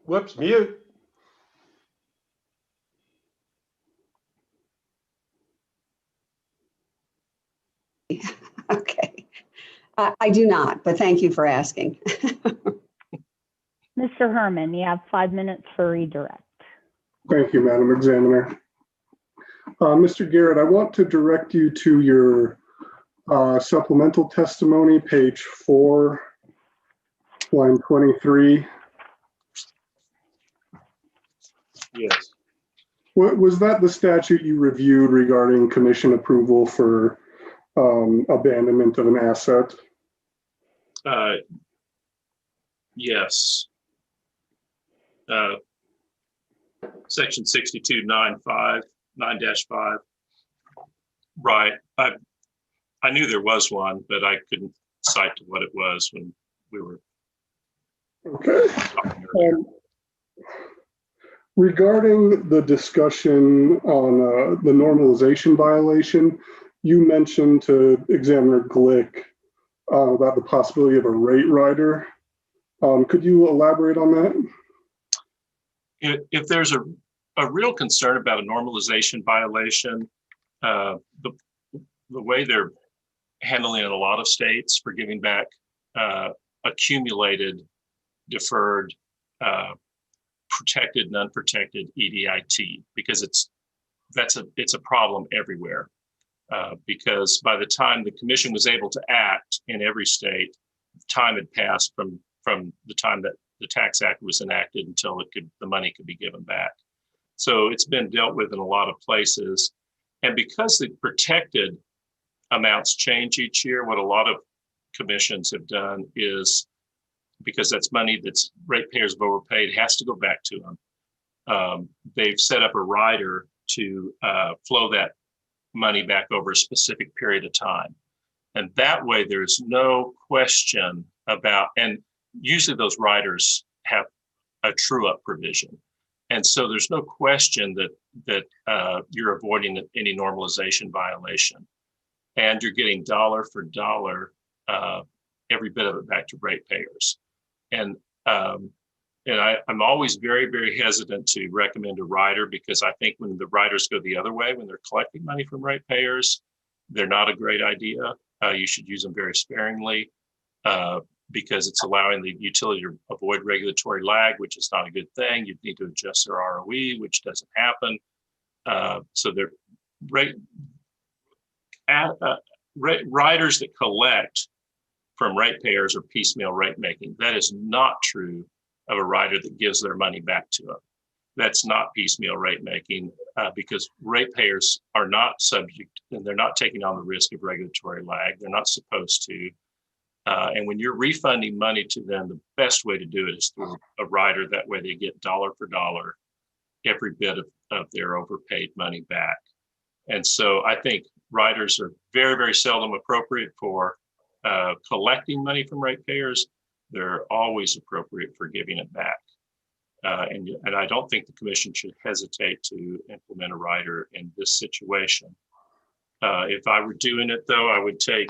Whoops, mute. Okay. I do not, but thank you for asking. Mr. Herman, you have 5 minutes for redirect. Thank you, Madam Examiner. Mr. Garrett, I want to direct you to your supplemental testimony, page 4, line 23. Yes. What was that the statute you reviewed regarding commission approval for abandonment of an asset? Yes. Section 62.9.5, 9-5. Right. I knew there was one, but I couldn't cite to what it was when we were talking earlier. Regarding the discussion on the normalization violation, you mentioned to Examiner Glick about the possibility of a rate rider. Could you elaborate on that? If there's a real concern about a normalization violation. The way they're handling in a lot of states for giving back accumulated, deferred, protected and unprotected EDIT, because it's a problem everywhere. Because by the time the commission was able to act in every state, time had passed from the time that the Tax Act was enacted until the money could be given back. So it's been dealt with in a lot of places. And because the protected amounts change each year, what a lot of commissions have done is, because that's money that's ratepayers have overpaid, has to go back to them. They've set up a rider to flow that money back over a specific period of time. And that way there's no question about, and usually those riders have a true up provision. And so there's no question that you're avoiding any normalization violation. And you're getting dollar for dollar, every bit of it back to ratepayers. And I'm always very, very hesitant to recommend a rider, because I think when the riders go the other way, when they're collecting money from ratepayers, they're not a great idea. You should use them very sparingly, because it's allowing the utility to avoid regulatory lag, which is not a good thing. You need to adjust their ROE, which doesn't happen. So they're riders that collect from ratepayers are piecemeal rate making. That is not true of a rider that gives their money back to them. That's not piecemeal rate making, because ratepayers are not subject, and they're not taking on the risk of regulatory lag. They're not supposed to. And when you're refunding money to them, the best way to do it is through a rider. That way they get dollar for dollar every bit of their overpaid money back. And so I think riders are very, very seldom appropriate for collecting money from ratepayers. They're always appropriate for giving it back. And I don't think the commission should hesitate to implement a rider in this situation. If I were doing it though, I would take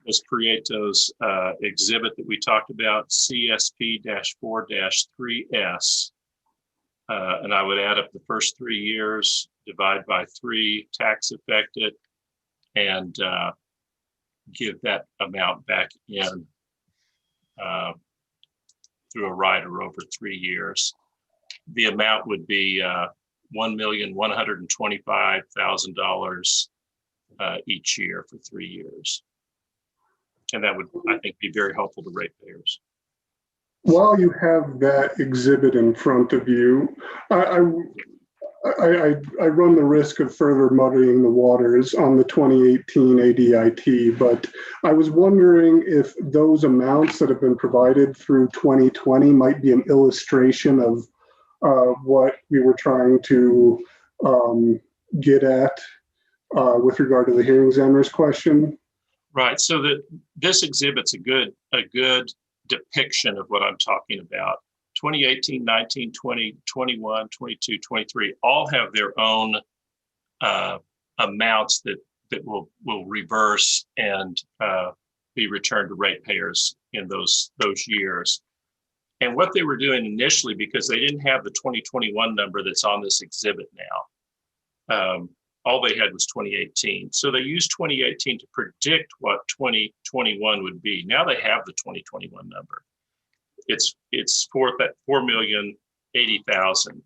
Ms. Prieto's exhibit that we talked about, CSP-4-3S, and I would add up the first 3 years, divide by 3, tax affect it, and give that amount back in through a rider over 3 years. The amount would be $1,125,000 each year for 3 years. And that would, I think, be very helpful to ratepayers. While you have that exhibit in front of you, I run the risk of further muddying the waters on the 2018 ADIT, but I was wondering if those amounts that have been provided through 2020 might be an illustration of what we were trying to get at with regard to the hearing examiner's question. Right. So this exhibit's a good depiction of what I'm talking about. 2018, 19, 20, 21, 22, 23 all have their own amounts that will reverse and be returned to ratepayers in those years. And what they were doing initially, because they didn't have the 2021 number that's on this exhibit now, all they had was 2018. So they used 2018 to predict what 2021 would be. Now they have the 2021 number. It's 4,080,000.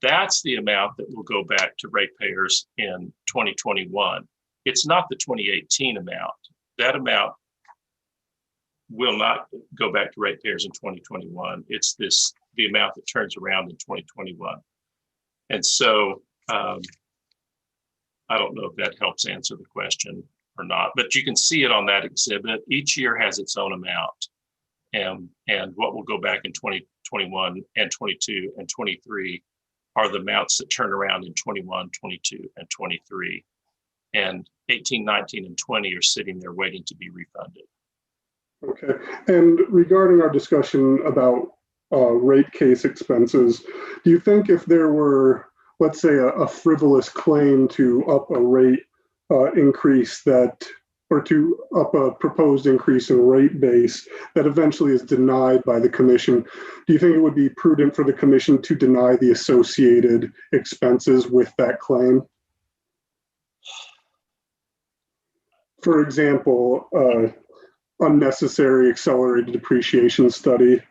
That's the amount that will go back to ratepayers in 2021. It's not the 2018 amount. That amount will not go back to ratepayers in 2021. It's the amount that turns around in 2021. And so I don't know if that helps answer the question or not, but you can see it on that exhibit. Each year has its own amount. And what will go back in 2021 and 22 and 23 are the amounts that turn around in 21, 22, and 23. And 18, 19, and 20 are sitting there waiting to be refunded. Okay. And regarding our discussion about rate case expenses, do you think if there were, let's say, a frivolous claim to up a rate increase that or to up a proposed increase in rate base that eventually is denied by the commission, do you think it would be prudent for the commission to deny the associated expenses with that claim? For example, unnecessary accelerated depreciation study.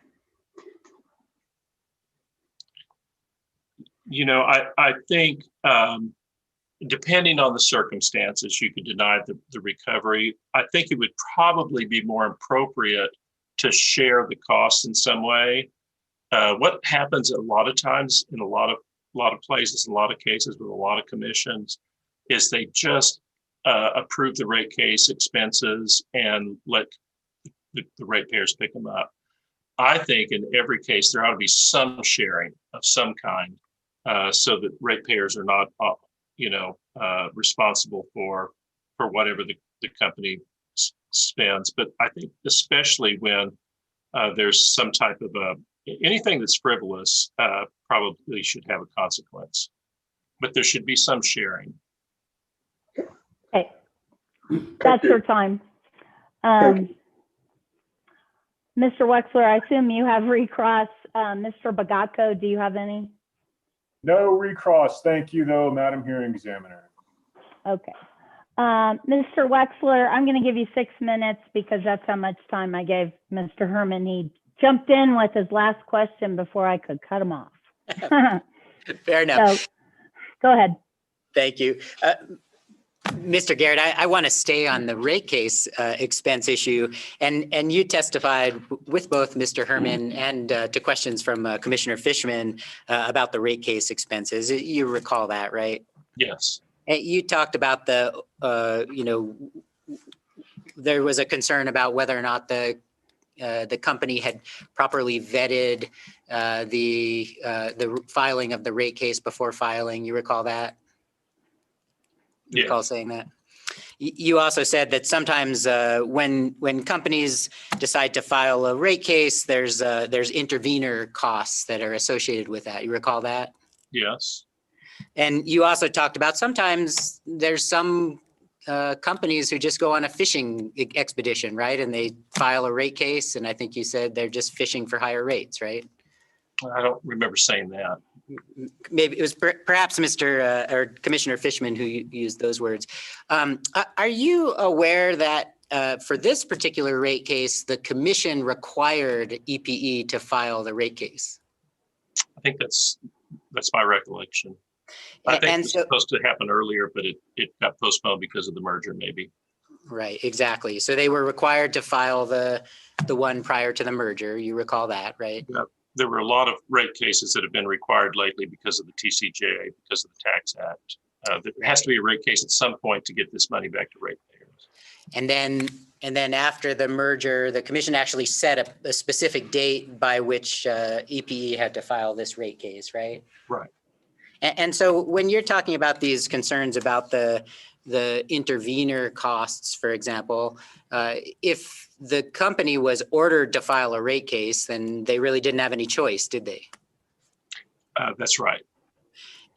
You know, I think depending on the circumstances, you could deny the recovery. I think it would probably be more appropriate to share the costs in some way. What happens a lot of times in a lot of places, a lot of cases with a lot of commissions, is they just approve the rate case expenses and let the ratepayers pick them up. I think in every case there ought to be some sharing of some kind, so that ratepayers are not, responsible for whatever the company spends. But I think especially when there's some type of anything that's frivolous probably should have a consequence, but there should be some sharing. Okay, that's your time. Mr. Wexler, I assume you have recross. Mr. Bagaco, do you have any? No recross. Thank you, though, Madam Hearing Examiner. Okay. Mr. Wexler, I'm going to give you 6 minutes because that's how much time I gave Mr. Herman. He jumped in with his last question before I could cut him off. Fair enough. So, go ahead. Thank you. Mr. Garrett, I want to stay on the rate case expense issue, and you testified with both Mr. Herman and to questions from Commissioner Fishman about the rate case expenses. You recall that, right? Yes. You talked about there was a concern about whether or not the company had properly vetted the filing of the rate case before filing. You recall that? You recall saying that? You also said that sometimes when companies decide to file a rate case, there's intervener costs that are associated with that. You recall that? Yes. And you also talked about sometimes there's some companies who just go on a fishing expedition, right? And they file a rate case, and I think you said they're just fishing for higher rates, right? I don't remember saying that. Maybe it was perhaps Mr. or Commissioner Fishman who used those words. Are you aware that for this particular rate case, the commission required EPE to file the rate case? I think that's my recollection. I think it was supposed to happen earlier, but it got postponed because of the merger, maybe. Right, exactly. So they were required to file the one prior to the merger. You recall that, right? Yeah. There were a lot of rate cases that have been required lately because of the TCJA, because of the Tax Act. There has to be a rate case at some point to get this money back to ratepayers. And then after the merger, the commission actually set a specific date by which EPE had to file this rate case, right? Right. And so when you're talking about these concerns about the intervener costs, for example, if the company was ordered to file a rate case, then they really didn't have any choice, did they? That's right.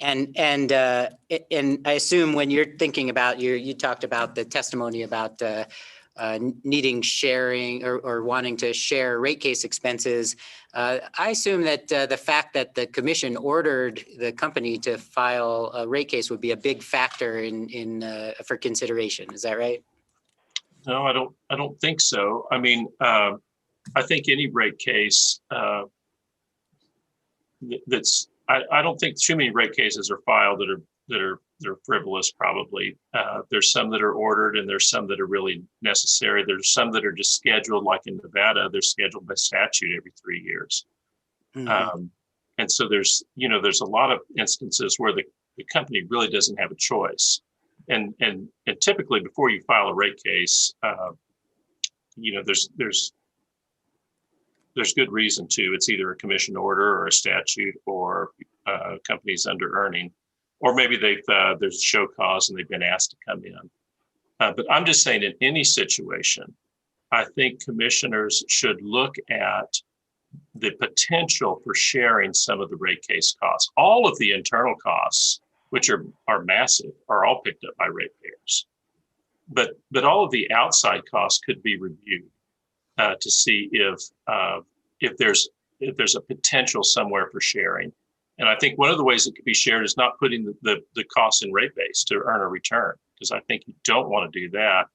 And I assume when you're thinking about you talked about the testimony about needing sharing or wanting to share rate case expenses. I assume that the fact that the commission ordered the company to file a rate case would be a big factor for consideration. Is that right? No, I don't think so. I mean, I think any rate case I don't think too many rate cases are filed that are frivolous. Probably there's some that are ordered, and there's some that are really necessary. There's some that are just scheduled, like in Nevada, they're scheduled by statute every 3 years. Mm-hmm. And so there's a lot of instances where the company really doesn't have a choice. And typically before you file a rate case, there's good reason to. It's either a commission order or a statute, or companies under earning, or maybe there's a show cause and they've been asked to come in. But I'm just saying, in any situation, I think commissioners should look at the potential for sharing some of the rate case costs. All of the internal costs, which are massive, are all picked up by ratepayers. but all of the outside costs could be reviewed to see if there's a potential somewhere for sharing. And I think one of the ways it could be shared is not putting the costs in rate base to earn a return, because I think you don't want to do that.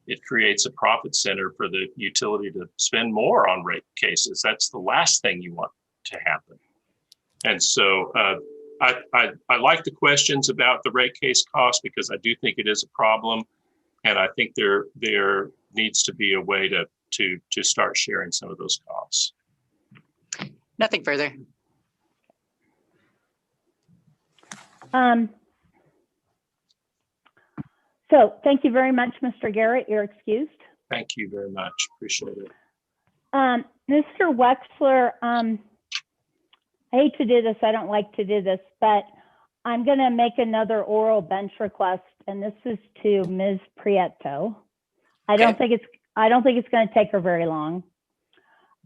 It creates a profit center for the utility to spend more on rate cases. That's the last thing you want to happen. And so I like the questions about the rate case cost, because I do think it is a problem. And I think there needs to be a way to start sharing some of those costs. Nothing further. So thank you very much, Mr. Garrett. You're excused. Thank you very much. Appreciate it. Mr. Wexler, I hate to do this. I don't like to do this, but I'm going to make another oral bench request, and this is to Ms. Prieto. I don't think it's going to take her very long.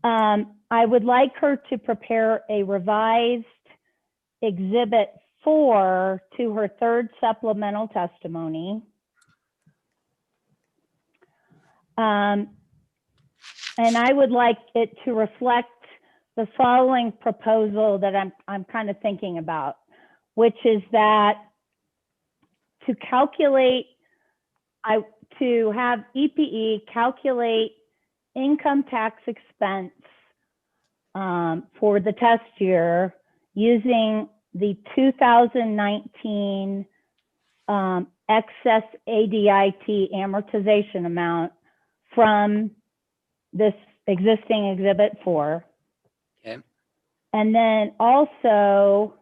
I would like her to prepare a revised Exhibit 4 to her third supplemental testimony. And I would like it to reflect the following proposal that I'm kind of thinking about, which is that to calculate, to have EPE calculate income tax expense for the test year using the 2019 excess ADIT amortization amount from this existing Exhibit 4. Okay. And then also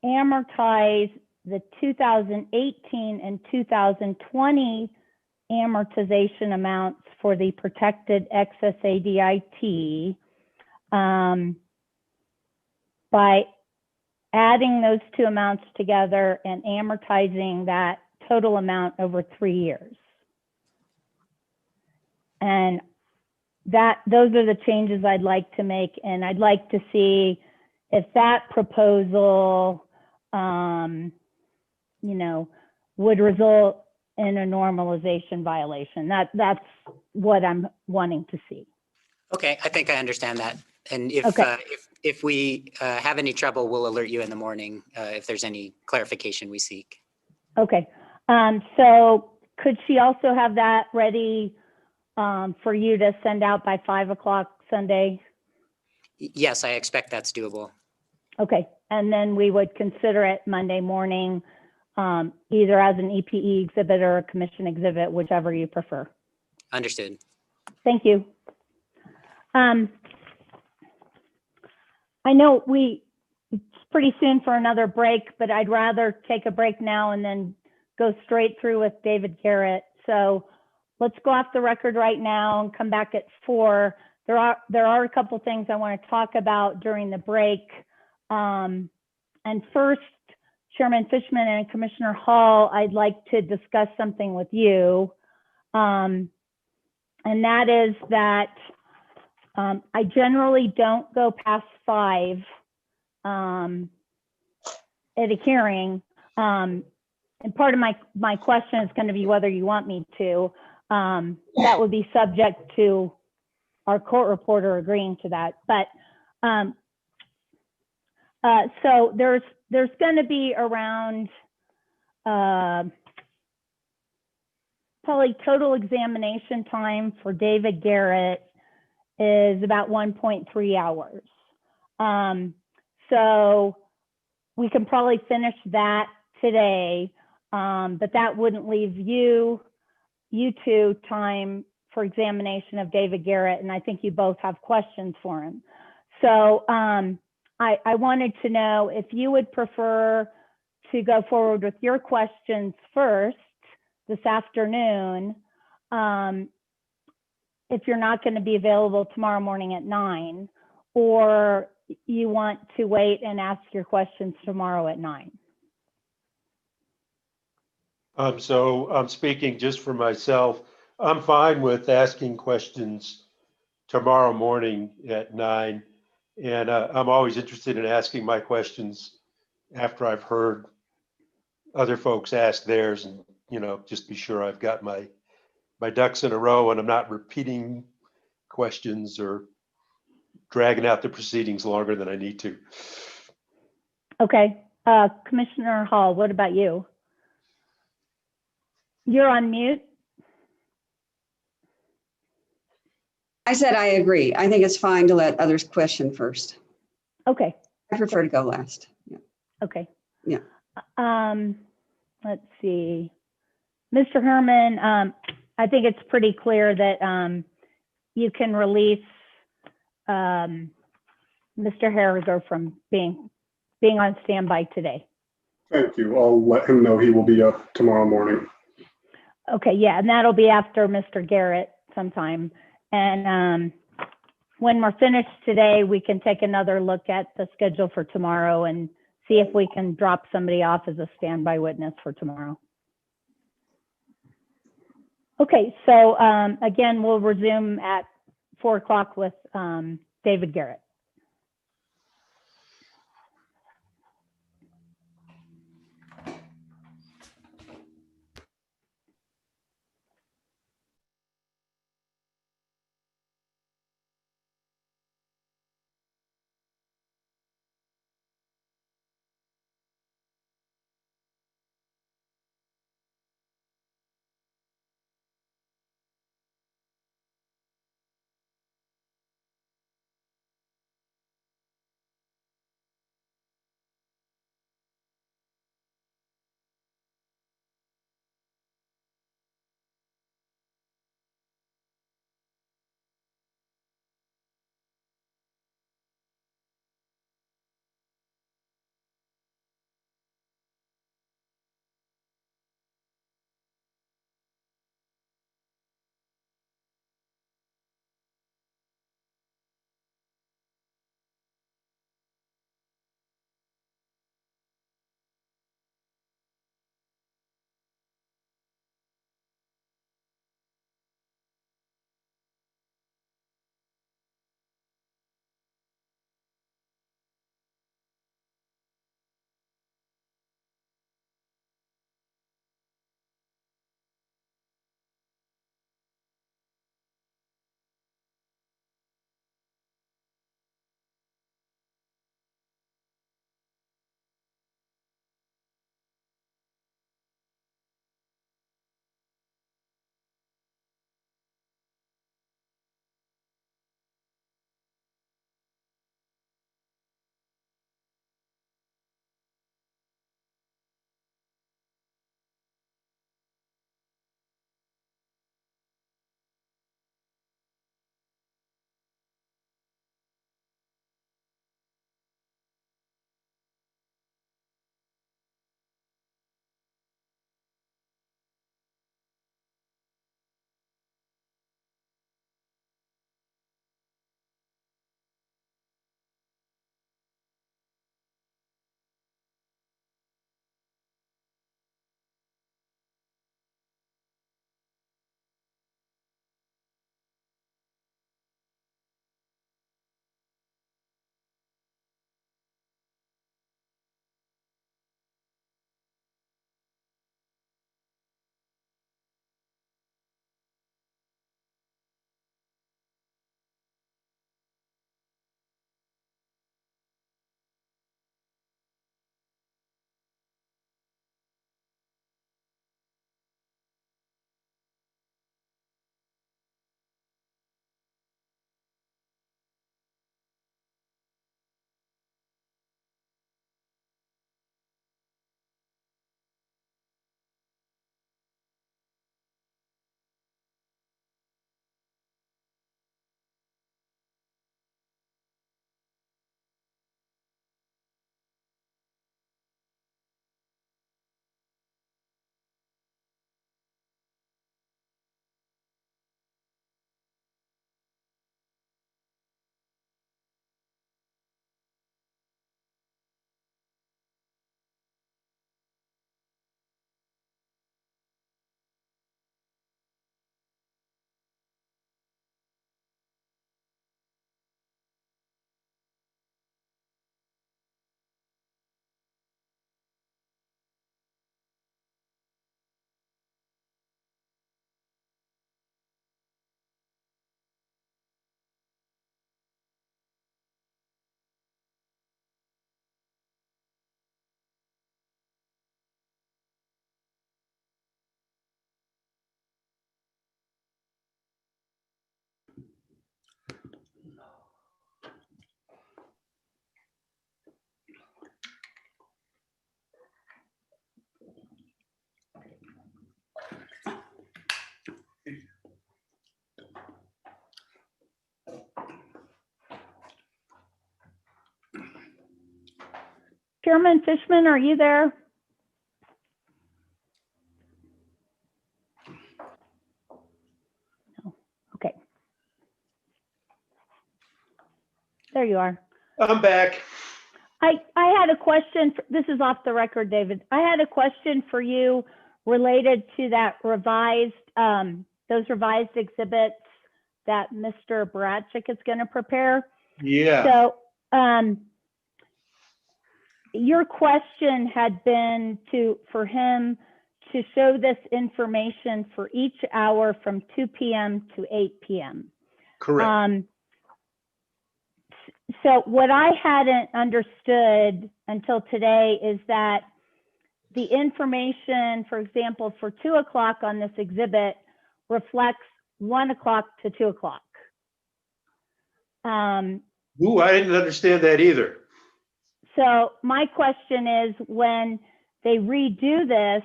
amortize the 2018 and 2020 amortization amounts for the protected excess ADIT by adding those two amounts together and amortizing that total amount over 3 years. And those are the changes I'd like to make, and I'd like to see if that proposal, would result in a normalization violation. That's what I'm wanting to see. Okay, I think I understand that. And if Okay. if we have any trouble, we'll alert you in the morning if there's any clarification we seek. Okay. So could she also have that ready for you to send out by 5 o'clock Sunday? Yes, I expect that's doable. Okay. And then we would consider it Monday morning, either as an EPE exhibit or a commission exhibit, whichever you prefer. Understood. Thank you. I know it's pretty soon for another break, but I'd rather take a break now and then go straight through with David Garrett. So let's go off the record right now and come back at 4. There are a couple things I want to talk about during the break. And first, Chairman Fishman and Commissioner Hall, I'd like to discuss something with you. And that is that I generally don't go past 5 at a hearing. And part of my question is going to be whether you want me to. That would be subject to our court reporter agreeing to that. But so there's going to be around probably total examination time for David Garrett is about 1.3 hours. So we can probably finish that today, but that wouldn't leave you two time for examination of David Garrett, and I think you both have questions for him. So I wanted to know if you would prefer to go forward with your questions first this afternoon, if you're not going to be available tomorrow morning at 9, or you want to wait and ask your questions tomorrow at 9. So I'm speaking just for myself. I'm fine with asking questions tomorrow morning at 9. And I'm always interested in asking my questions after I've heard other folks ask theirs and, just be sure I've got my ducks in a row and I'm not repeating questions or dragging out the proceedings longer than I need to. Okay. Commissioner Hall, what about you? You're on mute. I said I agree. I think it's fine to let others question first. Okay. I prefer to go last. Yeah. Okay. Yeah. Let's see. Mr. Herman, I think it's pretty clear that you can release Mr. Harriger from being on standby today. Thank you. I'll let him know he will be up tomorrow morning. Okay, yeah, and that'll be after Mr. Garrett sometime. And when we're finished today, we can take another look at the schedule for tomorrow and see if we can drop somebody off as a standby witness for tomorrow. Okay, so again, we'll resume at 4 o'clock with David Garrett. Chairman Fishman, are you there? No. Okay. There you are. I'm back. I had a question. This is off the record, David. I had a question for you related to that revised, those revised exhibits that Mr. Barachik is going to prepare. Yeah. So your question had been for him to show this information for each hour from 2 p.m. to 8 p.m. Correct. So what I hadn't understood until today is that the information, for example, for 2 o'clock on this exhibit reflects 1 o'clock to 2 o'clock. Ooh, I didn't understand that either. So my question is, when they redo this,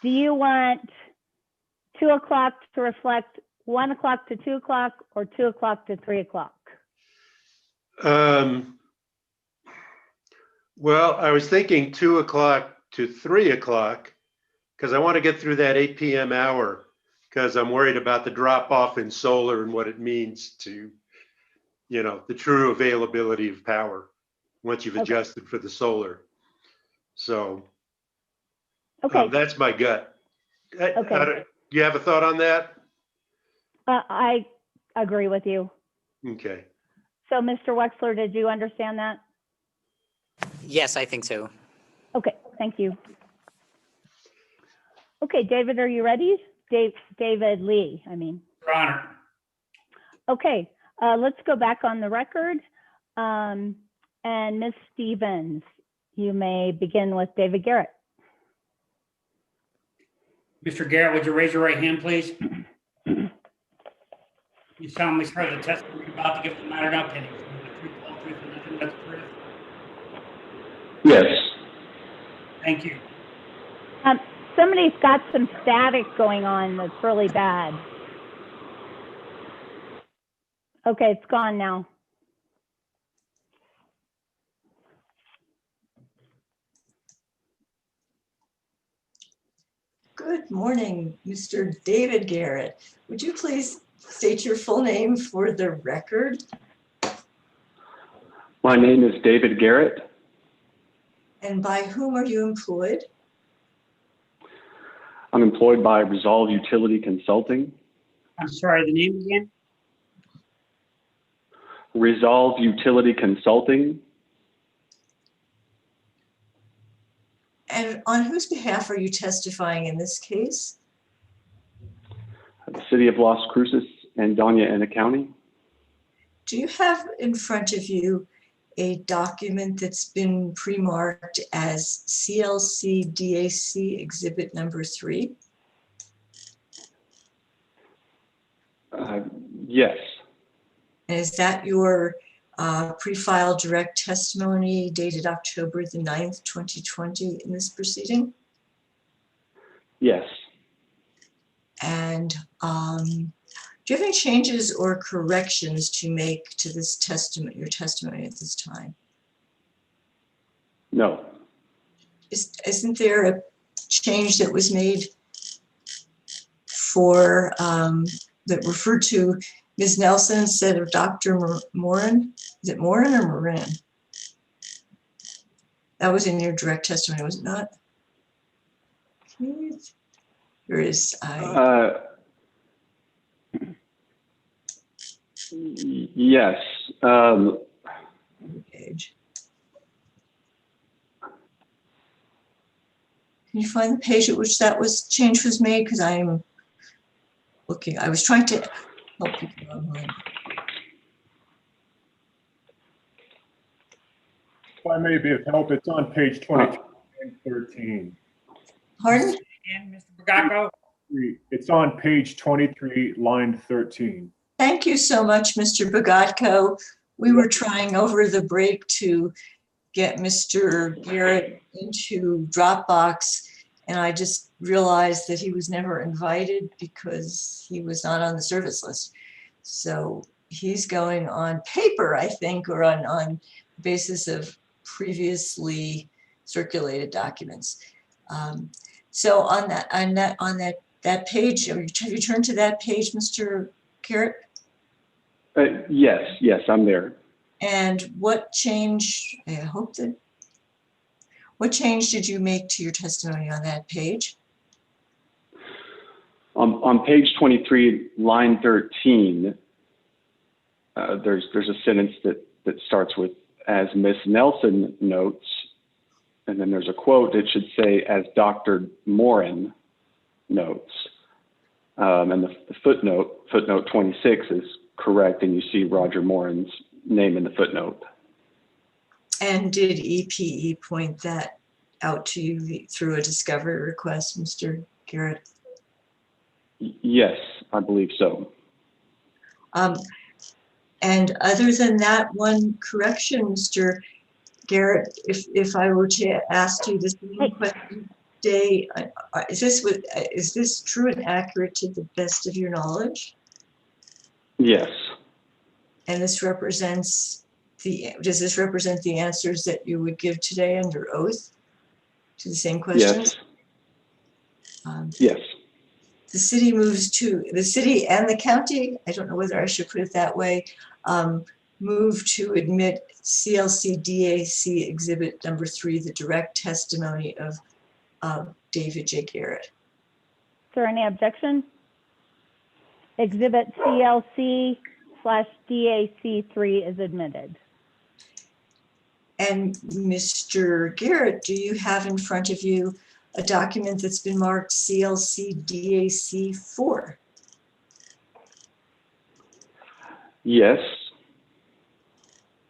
do you want 2 o'clock to reflect 1 o'clock to 2 o'clock or 2 o'clock to 3 o'clock? Well, I was thinking 2 o'clock to 3 o'clock because I want to get through that 8 p.m. hour because I'm worried about the drop off in solar and what it means to, you know, the true availability of power once you've adjusted for the solar. So that's my gut. Do you have a thought on that? I agree with you. Okay. So Mr. Wexler, did you understand that? Yes, I think so. Okay, thank you. Okay, David, are you ready? David Lee, I mean. Your Honor. Okay, let's go back on the record. And Ms. Stevens, you may begin with David Garrett. Mr. Garrett, would you raise your right hand, please? You solemnly swear the testimony you're about to give the matter now pending. The truth, the whole truth, and nothing but the truth. Yes. Thank you. Somebody's got some static going on that's really bad. Okay, it's gone now. Good morning, Mr. David Garrett. Would you please state your full name for the record? My name is David Garrett. And by whom are you employed? I'm employed by Resolve Utility Consulting. I'm sorry, the name again? Resolve Utility Consulting. And on whose behalf are you testifying in this case? The City of Las Cruces and Doña Ana County. Do you have in front of you a document that's been pre-marked as CLC DAC Exhibit number 3? Yes. And is that your pre-filed direct testimony dated October the 9th, 2020 in this proceeding? Yes. And do you have any changes or corrections to make to this testament, your testimony at this time? No. Isn't there a change that was made for that referred to Ms. Nelson instead of Dr. Morin? Is it Morin or Morin? That was in your direct testimony, was it not? There is. Yes. Page. Can you find the page at which that change was made? Because I'm looking. I was trying to help people online. If I may be of help, it's on page 22 and 13. Pardon? Again, Mr. Bagaco? It's on page 23, line 13. Thank you so much, Mr. Bogatko. We were trying over the break to get Mr. Garrett into Dropbox, and I just realized that he was never invited because he was not on the service list. So he's going on paper, I think, or on basis of previously circulated documents. So on that page, have you turned to that page, Mr. Garrett? Yes, I'm there. And what change, what change did you make to your testimony on that page? On page 23, line 13, there's a sentence that starts with, as Miss Nelson notes, and then there's a quote. It should say, as Dr. Morin notes. And the footnote 26 is correct, and you see Roger Morin's name in the footnote. And did EPE point that out to you through a discovery request, Mr. Garrett? Yes, I believe so. And other than that one correction, Mr. Garrett, if I were to ask you this question today, is this true and accurate to the best of your knowledge? Yes. And this represents does this represent the answers that you would give today under oath to the same questions? Yes. Yes. The city and the county, I don't know whether I should put it that way, move to admit CLC DAC exhibit number 3, the direct testimony of David J. Garrett. Is there any objection? Exhibit CLC/DAC3 is admitted. And Mr. Garrett, do you have in front of you a document that's been marked CLC DAC4? Yes.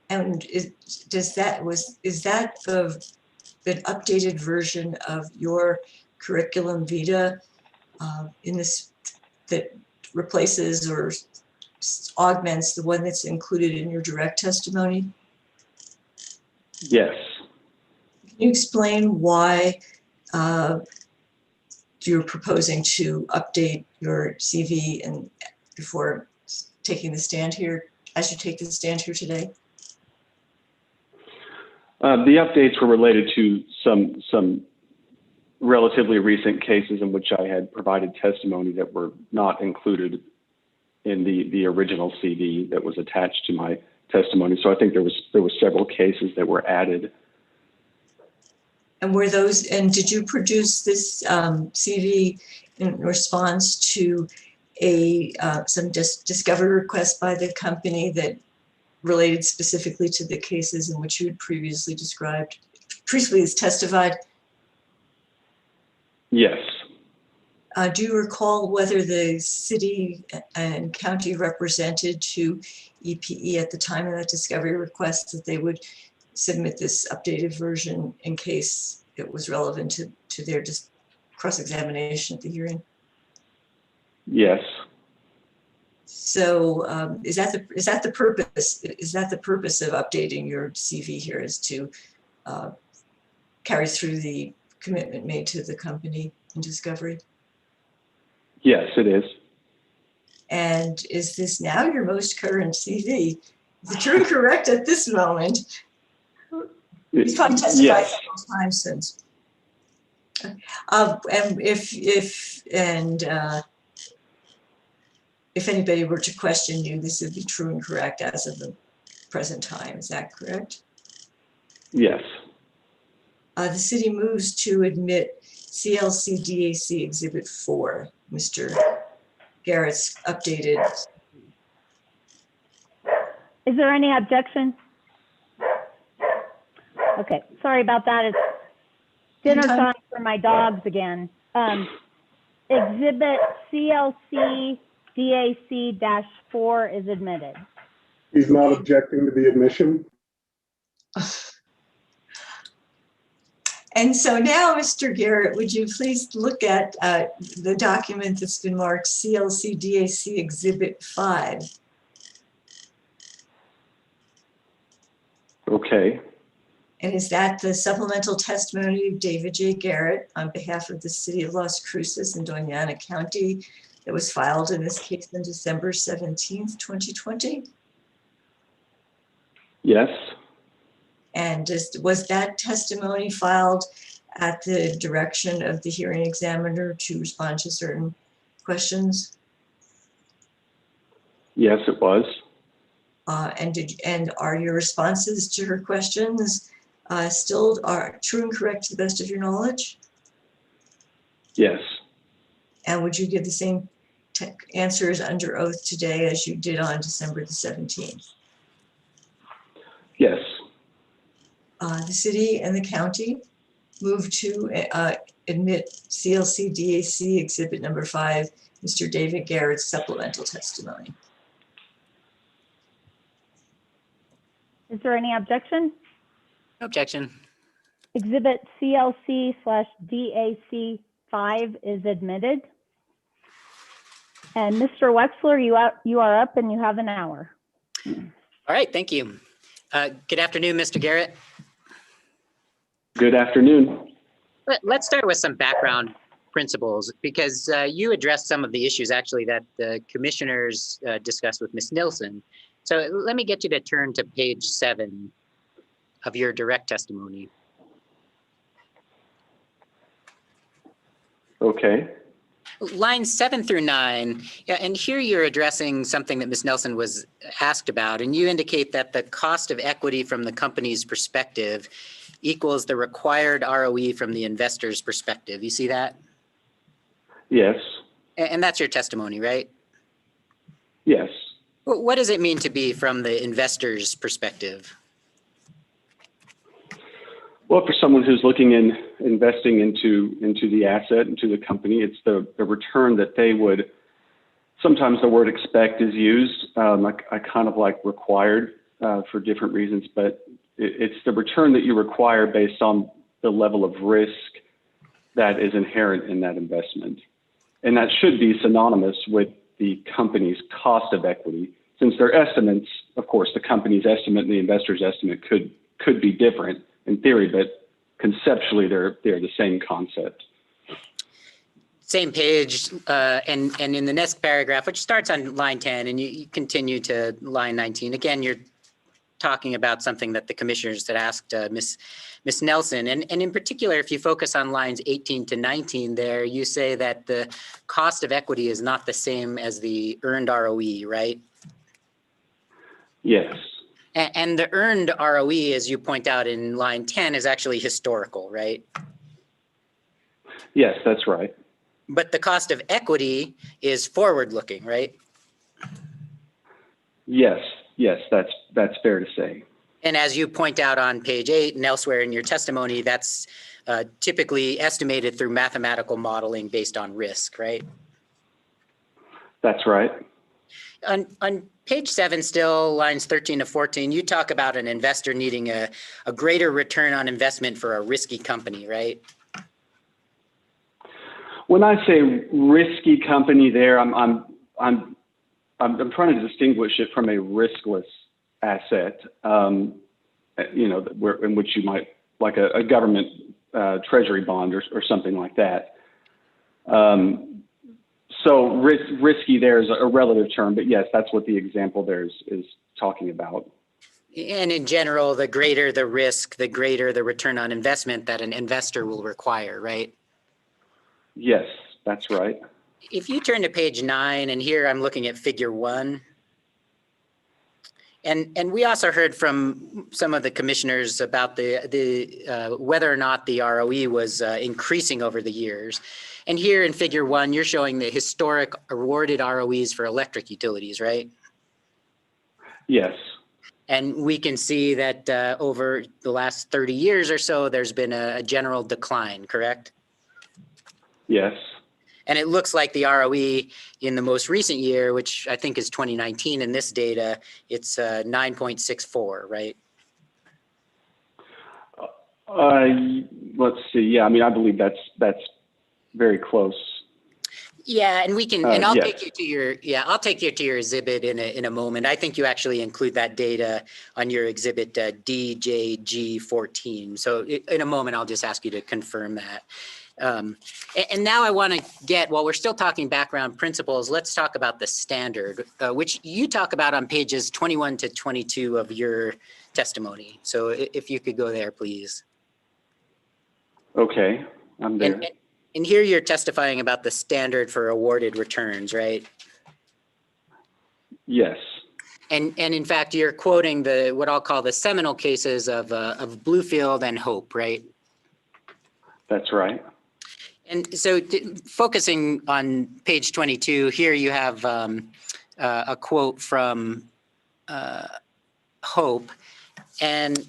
And is that an updated version of your curriculum vitae in this that replaces or augments the one that's included in your direct testimony? Yes. Can you explain why you're proposing to update your CV and before taking the stand here, as you take the stand here today? The updates were related to some relatively recent cases in which I had provided testimony that were not included in the original CV that was attached to my testimony. So I think there was several cases that were added. And did you produce this CV in response to some discovery request by the company that related specifically to the cases in which you had previously testified? Yes. Do you recall whether the city and county represented to EPE at the time of that discovery request that they would submit this updated version in case it was relevant to their cross-examination at the hearing? Yes. So is that the purpose? Is that the purpose of updating your CV here, is to carry through the commitment made to the company in discovery? Yes, it is. And is this now your most current CV? Is it true and correct at this moment? You've probably testified several times since. And if anybody were to question you, this would be true and correct as of the present time. Is that correct? Yes. The city moves to admit CLC DAC Exhibit 4, Mr. Garrett's updated. Is there any objection? Okay, sorry about that. It's dinner time for my dogs again. Exhibit CLC DAC-4 is admitted. He's not objecting to the admission. And so now, Mr. Garrett, would you please look at the document that's been marked CLC DAC Exhibit 5? Okay. And is that the supplemental testimony of David J. Garrett on behalf of the city of Las Cruces and Doña Ana County that was filed in this case on December 17th, 2020? Yes. And was that testimony filed at the direction of the hearing examiner to respond to certain questions? Yes, it was. And are your responses to her questions still are true and correct to the best of your knowledge? Yes. And would you give the same answers under oath today as you did on December the 17th? Yes. The city and the county move to admit CLC DAC exhibit number 5, Mr. David Garrett's supplemental testimony. Is there any objection? No objection. Exhibit CLC/DAC 5 is admitted. And Mr. Wexler, you are up and you have an hour. All right, thank you. Good afternoon, Mr. Garrett. Good afternoon. Let's start with some background principles, because you addressed some of the issues actually that the commissioners discussed with Ms. Nilsson. So let me get you to turn to page 7 of your direct testimony. Okay. Lines 7 through 9, yeah, and here you're addressing something that Ms. Nelson was asked about, and you indicate that the cost of equity from the company's perspective equals the required ROE from the investor's perspective. You see that? Yes. And that's your testimony, right? Yes. What does it mean to be from the investor's perspective? Well, for someone who's looking in investing into the asset, into the company, it's the return that they would, sometimes the word expect is used. I kind of like required for different reasons, but it's the return that you require based on the level of risk that is inherent in that investment. And that should be synonymous with the company's cost of equity, since their estimates, of course, the company's estimate and the investor's estimate could be different in theory, but conceptually they're the same concept. Same page, and in the next paragraph, which starts on line 10 and you continue to line 19, again, you're talking about something that the commissioners had asked Ms. Nelson. And in particular, if you focus on lines 18 to 19 there, you say that the cost of equity is not the same as the earned ROE, right? Yes. And the earned ROE, as you point out in line 10, is actually historical, right? Yes, that's right. But the cost of equity is forward-looking, right? Yes, that's fair to say. And as you point out on page 8 and elsewhere in your testimony, that's typically estimated through mathematical modeling based on risk, right? That's right. On page 7 still, lines 13 to 14, you talk about an investor needing a greater return on investment for a risky company, right? When I say risky company there, I'm trying to distinguish it from a riskless asset, in which you might, like a government treasury bond or something like that. So risky there is a relative term, but yes, that's what the example there is talking about. And in general, the greater the risk, the greater the return on investment that an investor will require, right? Yes, that's right. If you turn to page 9, and here I'm looking at figure 1, and we also heard from some of the commissioners about the whether or not the ROE was increasing over the years. And here in figure 1, you're showing the historic awarded ROEs for electric utilities, right? Yes. And we can see that over the last 30 years or so, there's been a general decline, correct? Yes. And it looks like the ROE in the most recent year, which I think is 2019 in this data, it's 9.64, right? Let's see. Yeah, I mean, I believe that's very close. Yeah, and we can, and I'll yes. take you to your, I'll take you to your exhibit in a moment. I think you actually include that data on your exhibit DJG14. So in a moment, I'll just ask you to confirm that. And now I want to get, while we're still talking background principles, let's talk about the standard, which you talk about on pages 21 to 22 of your testimony. So if you could go there, please. Okay, I'm there. And here you're testifying about the standard for awarded returns, right? Yes. And in fact, you're quoting what I'll call the seminal cases of Bluefield and Hope, right? That's right. And so focusing on page 22, here you have a quote from Hope. And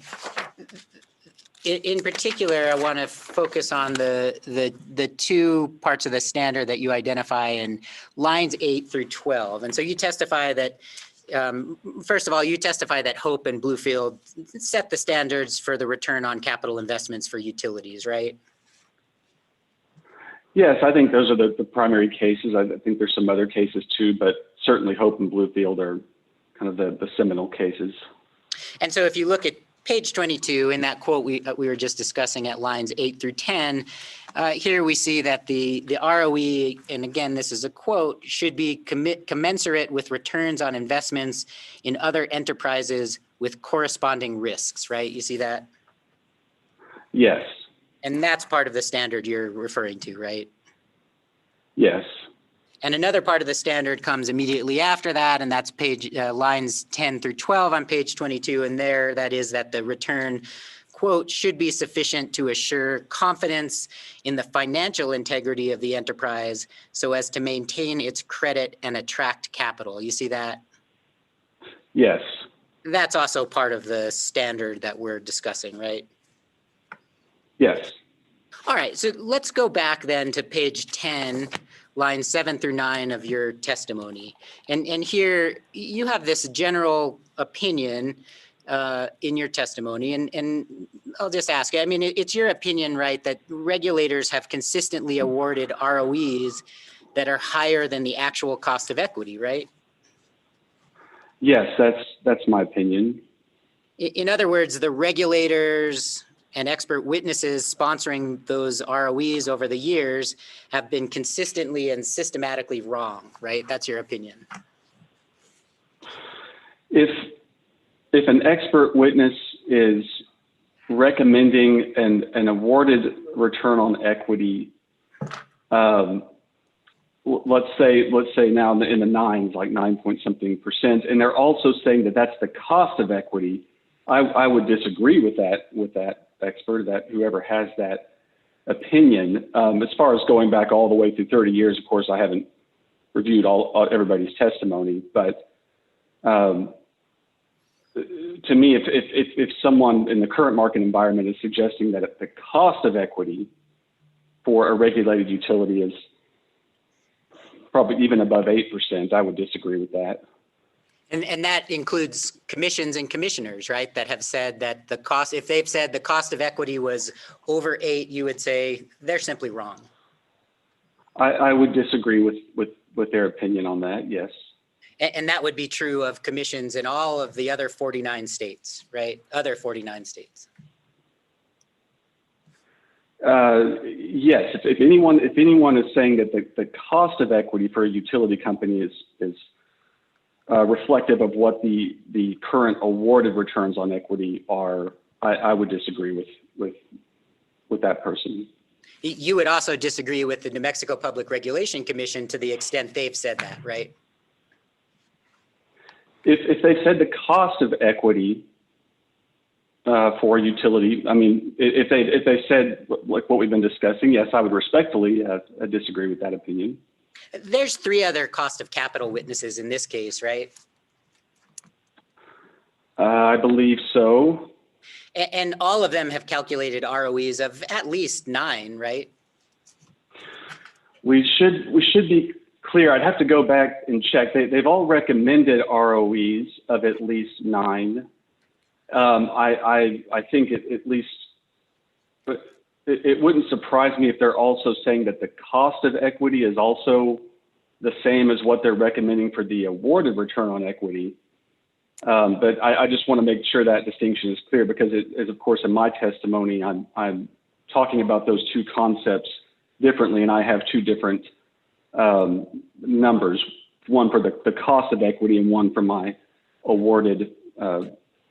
in particular, I want to focus on the two parts of the standard that you identify in lines 8 through 12. And so you testify that, first of all, you testify that Hope and Bluefield set the standards for the return on capital investments for utilities, right? Yes, I think those are the primary cases. I think there's some other cases too, but certainly Hope and Bluefield are kind of the seminal cases. And so if you look at page 22, in that quote we were just discussing at lines 8 through 10, here we see that the ROE, and again, this is a quote, should be commensurate with returns on investments in other enterprises with corresponding risks, right? You see that? Yes. And that's part of the standard you're referring to, right? Yes. And another part of the standard comes immediately after that, and that's lines 10 through 12 on page 22. And there, that is that the return, quote, should be sufficient to assure confidence in the financial integrity of the enterprise so as to maintain its credit and attract capital. You see that? Yes. That's also part of the standard that we're discussing, right? Yes. All right, so let's go back then to page 10, lines 7 through 9 of your testimony. And here you have this general opinion in your testimony. And I'll just ask you, I mean, it's your opinion, right, that regulators have consistently awarded ROEs that are higher than the actual cost of equity, right? Yes, that's my opinion. In other words, the regulators and expert witnesses sponsoring those ROEs over the years have been consistently and systematically wrong, right? That's your opinion. If an expert witness is recommending an awarded return on equity, let's say now in the nines, like 9-point-something%, and they're also saying that that's the cost of equity, I would disagree with that expert, that whoever has that opinion. As far as going back all the way through 30 years, of course, I haven't reviewed everybody's testimony, but to me, if someone in the current market environment is suggesting that the cost of equity for a regulated utility is probably even above 8%, I would disagree with that. And that includes commissions and commissioners, right? That have said that the cost, if they've said the cost of equity was over 8, you would say they're simply wrong. I would disagree with their opinion on that, yes. And that would be true of commissions in all of the other 49 states, right? Other 49 states. Yes, if anyone is saying that the cost of equity for a utility company is reflective of what the current awarded returns on equity are, I would disagree with that person. You would also disagree with the New Mexico Public Regulation Commission to the extent they've said that, right? If they said the cost of equity for utility, I mean, if they said like what we've been discussing, yes, I would respectfully disagree with that opinion. There's 3 other cost of capital witnesses in this case, right? I believe so. And all of them have calculated ROEs of at least 9, right? We should be clear. I'd have to go back and check. They've all recommended ROEs of at least 9. I think at least, but it wouldn't surprise me if they're also saying that the cost of equity is also the same as what they're recommending for the awarded return on equity. But I just want to make sure that distinction is clear, because it is, of course, in my testimony, I'm talking about those two concepts differently, and I have 2 different numbers, one for the cost of equity and one for my awarded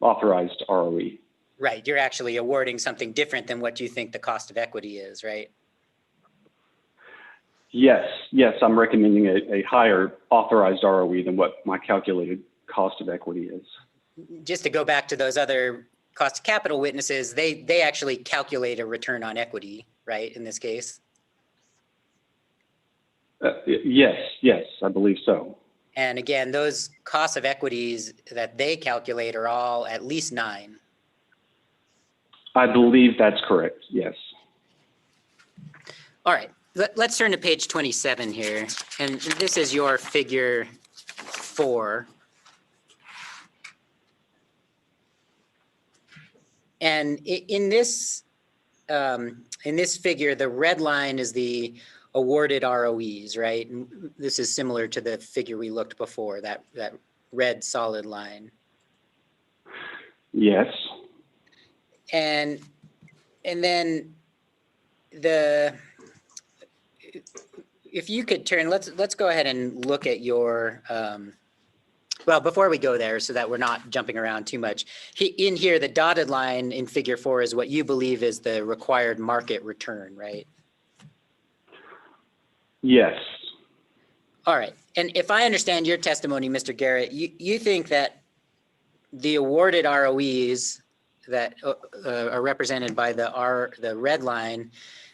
authorized ROE. Right, you're actually awarding something different than what you think the cost of equity is, right? Yes, I'm recommending a higher authorized ROE than what my calculated cost of equity is. Just to go back to those other cost of capital witnesses, they actually calculate a return on equity, right, in this case? Yes, I believe so. And again, those costs of equities that they calculate are all at least 9. I believe that's correct, yes. All right, let's turn to page 27 here. And this is your figure 4. And in this figure, the red line is the awarded ROEs, right? And this is similar to the figure we looked before, that red solid line. Yes. And then if you could turn, let's go ahead and look at your, well, before we go there, so that we're not jumping around too much, in here, the dotted line in figure 4 is what you believe is the required market return, right? Yes. All right. And if I understand your testimony, Mr. Garrett, you think that the awarded ROEs that are represented by the red line,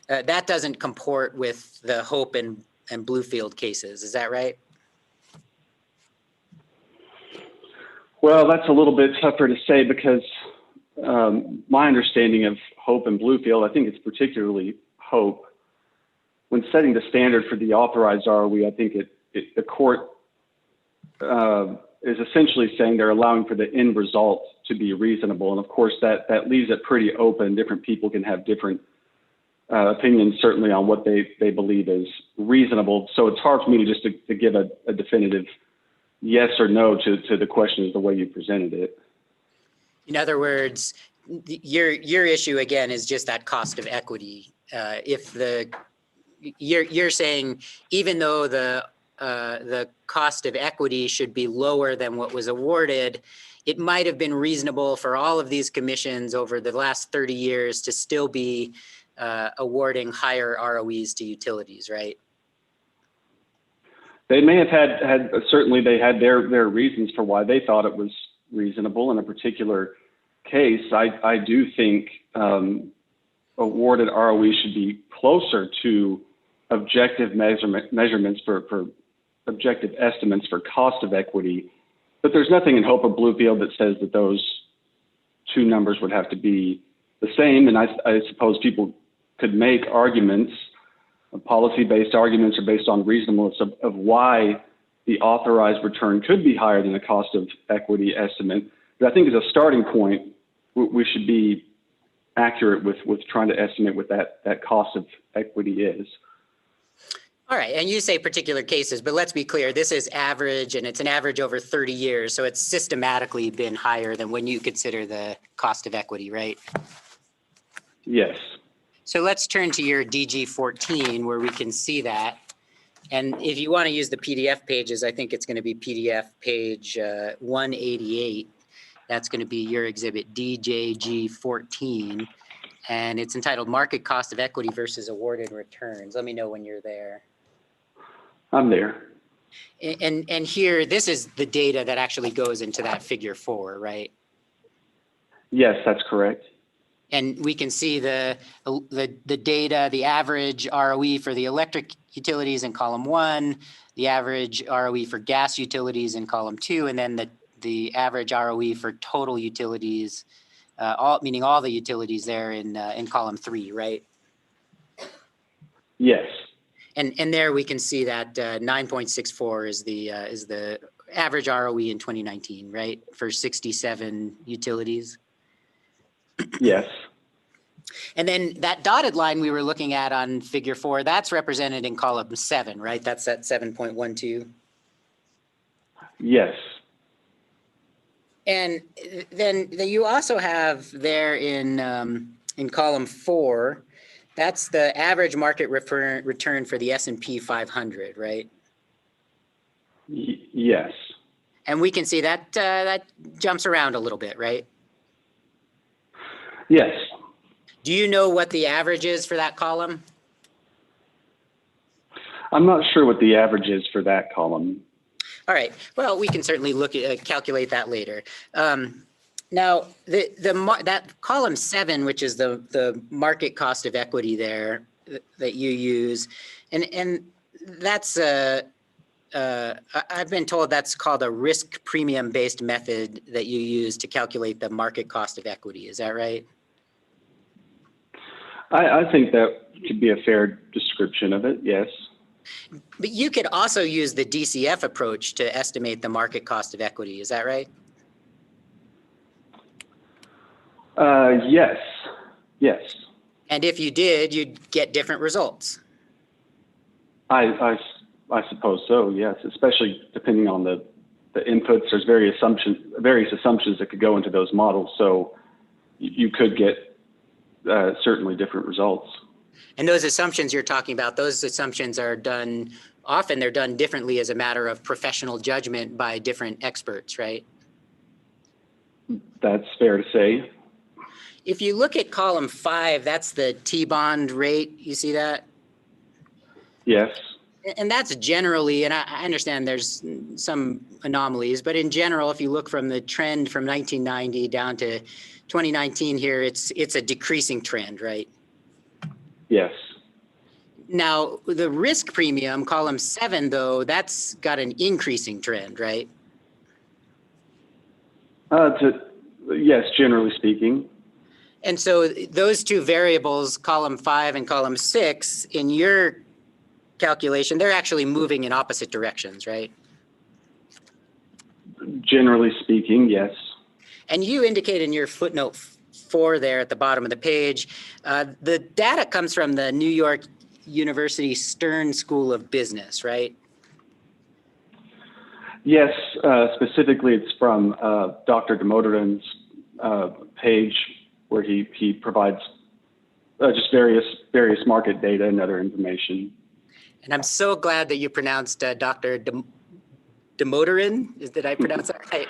that doesn't comport with the Hope and Bluefield cases. Is that right? Well, that's a little bit tougher to say because my understanding of Hope and Bluefield, I think it's particularly Hope. When setting the standard for the authorized ROE, I think the court is essentially saying they're allowing for the end result to be reasonable. And of course, that leaves it pretty open. Different people can have different opinions, certainly on what they believe is reasonable. So it's hard for me to give a definitive yes or no to the question the way you presented it. In other words, your issue again is just that cost of equity. You're saying even though the cost of equity should be lower than what was awarded, it might have been reasonable for all of these commissions over the last 30 years to still be awarding higher ROEs to utilities, right? They may have had certainly they had their reasons for why they thought it was reasonable in a particular case. I do think awarded ROE should be closer to objective measurements for objective estimates for cost of equity, but there's nothing in Hope or Bluefield that says that those two numbers would have to be the same. And I suppose people could make arguments, policy-based arguments are based on reasonableness of why the authorized return could be higher than the cost of equity estimate. But I think as a starting point, we should be accurate with trying to estimate what that cost of equity is. All right, and you say particular cases, but let's be clear, this is average and it's an average over 30 years, so it's systematically been higher than when you consider the cost of equity, right? Yes. So let's turn to your DG 14 where we can see that. And if you want to use the PDF pages, I think it's going to be PDF page 188. That's going to be your exhibit DJG 14. And it's entitled Market Cost of Equity versus Awarded Returns. Let me know when you're there. I'm there. And here, this is the data that actually goes into that figure 4, right? Yes, that's correct. And we can see the data, the average ROE for the electric utilities in column 1, the average ROE for gas utilities in column 2, and then the average ROE for total utilities, meaning all the utilities there in column 3, right? Yes. And there we can see that 9.64 is the average ROE in 2019, right, for 67 utilities. Yes. And then that dotted line we were looking at on figure 4, that's represented in column 7, right? That's at 7.12. Yes. And then you also have there in column 4, that's the average market return for the S&P 500, right? Yes. And we can see that that jumps around a little bit, right? Yes. Do you know what the average is for that column? I'm not sure what the average is for that column. All right. Well, we can certainly look at calculate that later. Now, that column 7, which is the market cost of equity there that you use, and that's I've been told that's called a risk premium based method that you use to calculate the market cost of equity. Is that right? I think that could be a fair description of it, yes. But you could also use the DCF approach to estimate the market cost of equity. Is that right? Yes. Yes. And if you did, you'd get different results. I suppose so, yes, especially depending on the inputs. There's various assumptions that could go into those models. So you could get certainly different results. And those assumptions you're talking about, those assumptions are done, often they're done differently as a matter of professional judgment by different experts, right? That's fair to say. If you look at column 5, that's the T-bond rate. You see that? Yes. And that's generally, and I understand there's some anomalies, but in general, if you look from the trend from 1990 down to 2019 here, it's a decreasing trend, right? Yes. Now, the risk premium, column 7, though, that's got an increasing trend, right? Yes, generally speaking. And so those two variables, column 5 and column 6, in your calculation, they're actually moving in opposite directions, right? Generally speaking, yes. And you indicate in your footnote 4 there at the bottom of the page, the data comes from the New York University Stern School of Business, right? Yes, specifically it's from Dr. Demoteran's page where he provides just various market data and other information. And I'm so glad that you pronounced Dr. Demoteran. Did I pronounce that right?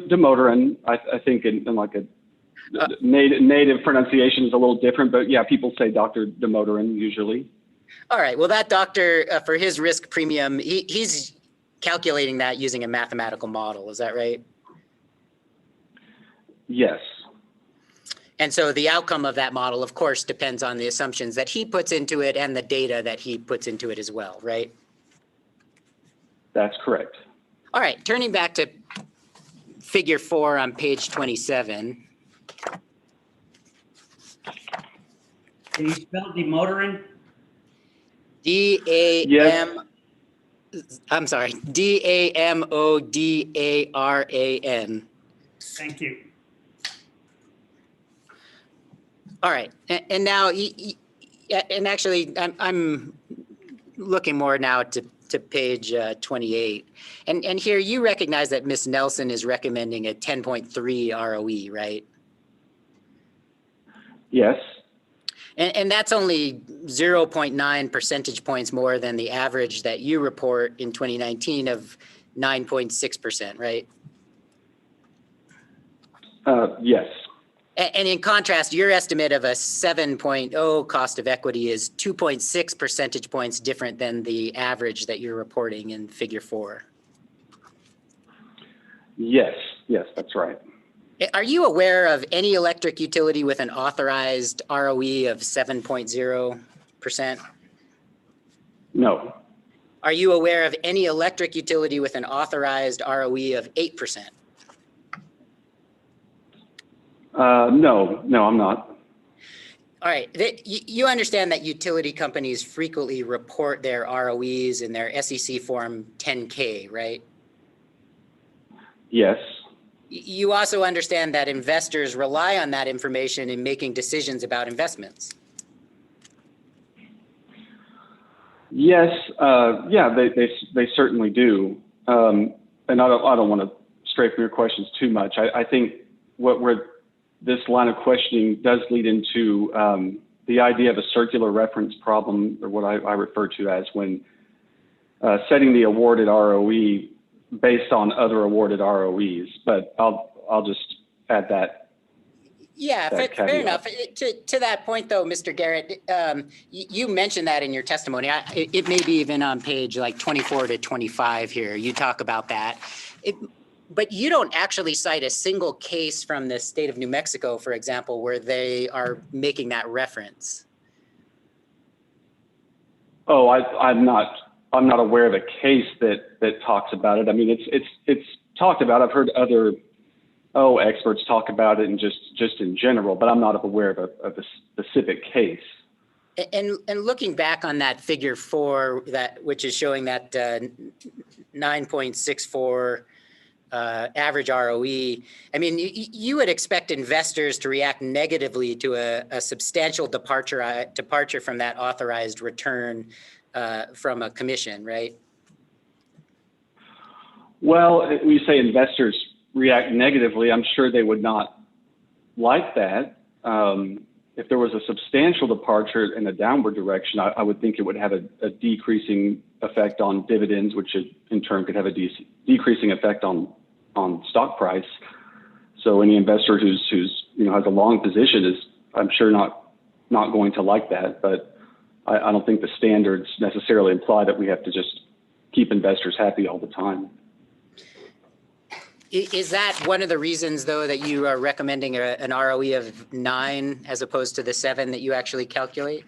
Demoteran. I think in like a native pronunciation is a little different, but yeah, people say Dr. Demoteran usually. All right. Well, that doctor, for his risk premium, he's calculating that using a mathematical model. Is that right? Yes. And so the outcome of that model, of course, depends on the assumptions that he puts into it and the data that he puts into it as well, right? That's correct. All right. Turning back to figure 4 on page 27. Can you spell Demoteran? I'm sorry, Damodaran. Thank you. All right, and now, and actually, I'm looking more now to page 28, and here you recognize that Ms. Nelson is recommending a 10.3 ROE, right? Yes. And that's only 0.9 percentage points more than the average that you report in 2019 of 9.6%, right? Yes. And in contrast, your estimate of a 7.0 cost of equity is 2.6 percentage points different than the average that you're reporting in figure 4. Yes, that's right. Are you aware of any electric utility with an authorized ROE of 7.0%? No. Are you aware of any electric utility with an authorized ROE of 8%? No, I'm not. All right. You understand that utility companies frequently report their ROEs in their SEC form 10K, right? Yes. You also understand that investors rely on that information in making decisions about investments. Yes, they certainly do. And I don't want to stray from your questions too much. I think where this line of questioning does lead into the idea of a circular reference problem, or what I refer to as when setting the awarded ROE based on other awarded ROEs. But I'll just add that. Yeah, that fair caveat. enough. To that point, though, Mr. Garrett, you mentioned that in your testimony. It may be even on page like 24 to 25 here. You talk about that. But you don't actually cite a single case from the state of New Mexico, for example, where they are making that reference. Oh, I'm not aware of a case that talks about it. I mean, it's talked about. I've heard other experts talk about it and just in general, but I'm not aware of a specific case. And looking back on that figure 4, which is showing that 9.64 average ROE, I mean, you would expect investors to react negatively to a substantial departure from that authorized return from a commission, right? Well, when you say investors react negatively, I'm sure they would not like that. If there was a substantial departure in a downward direction, I would think it would have a decreasing effect on dividends, which in turn could have a decreasing effect on stock price. So any investor who's has a long position is, I'm sure, not going to like that. But I don't think the standards necessarily imply that we have to just keep investors happy all the time. Is that one of the reasons, though, that you are recommending an ROE of 9 as opposed to the 7 that you actually calculate?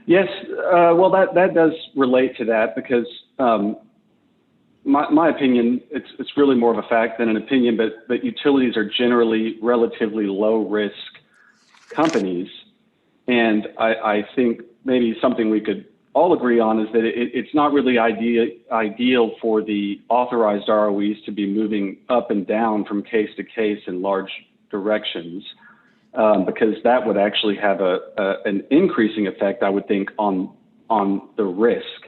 Yes, well, that does relate to that because my opinion, it's really more of a fact than an opinion, but utilities are generally relatively low risk companies. And I think maybe something we could all agree on is that it's not really ideal for the authorized ROEs to be moving up and down from case to case in large directions, because that would actually have an increasing effect, I would think, on the risk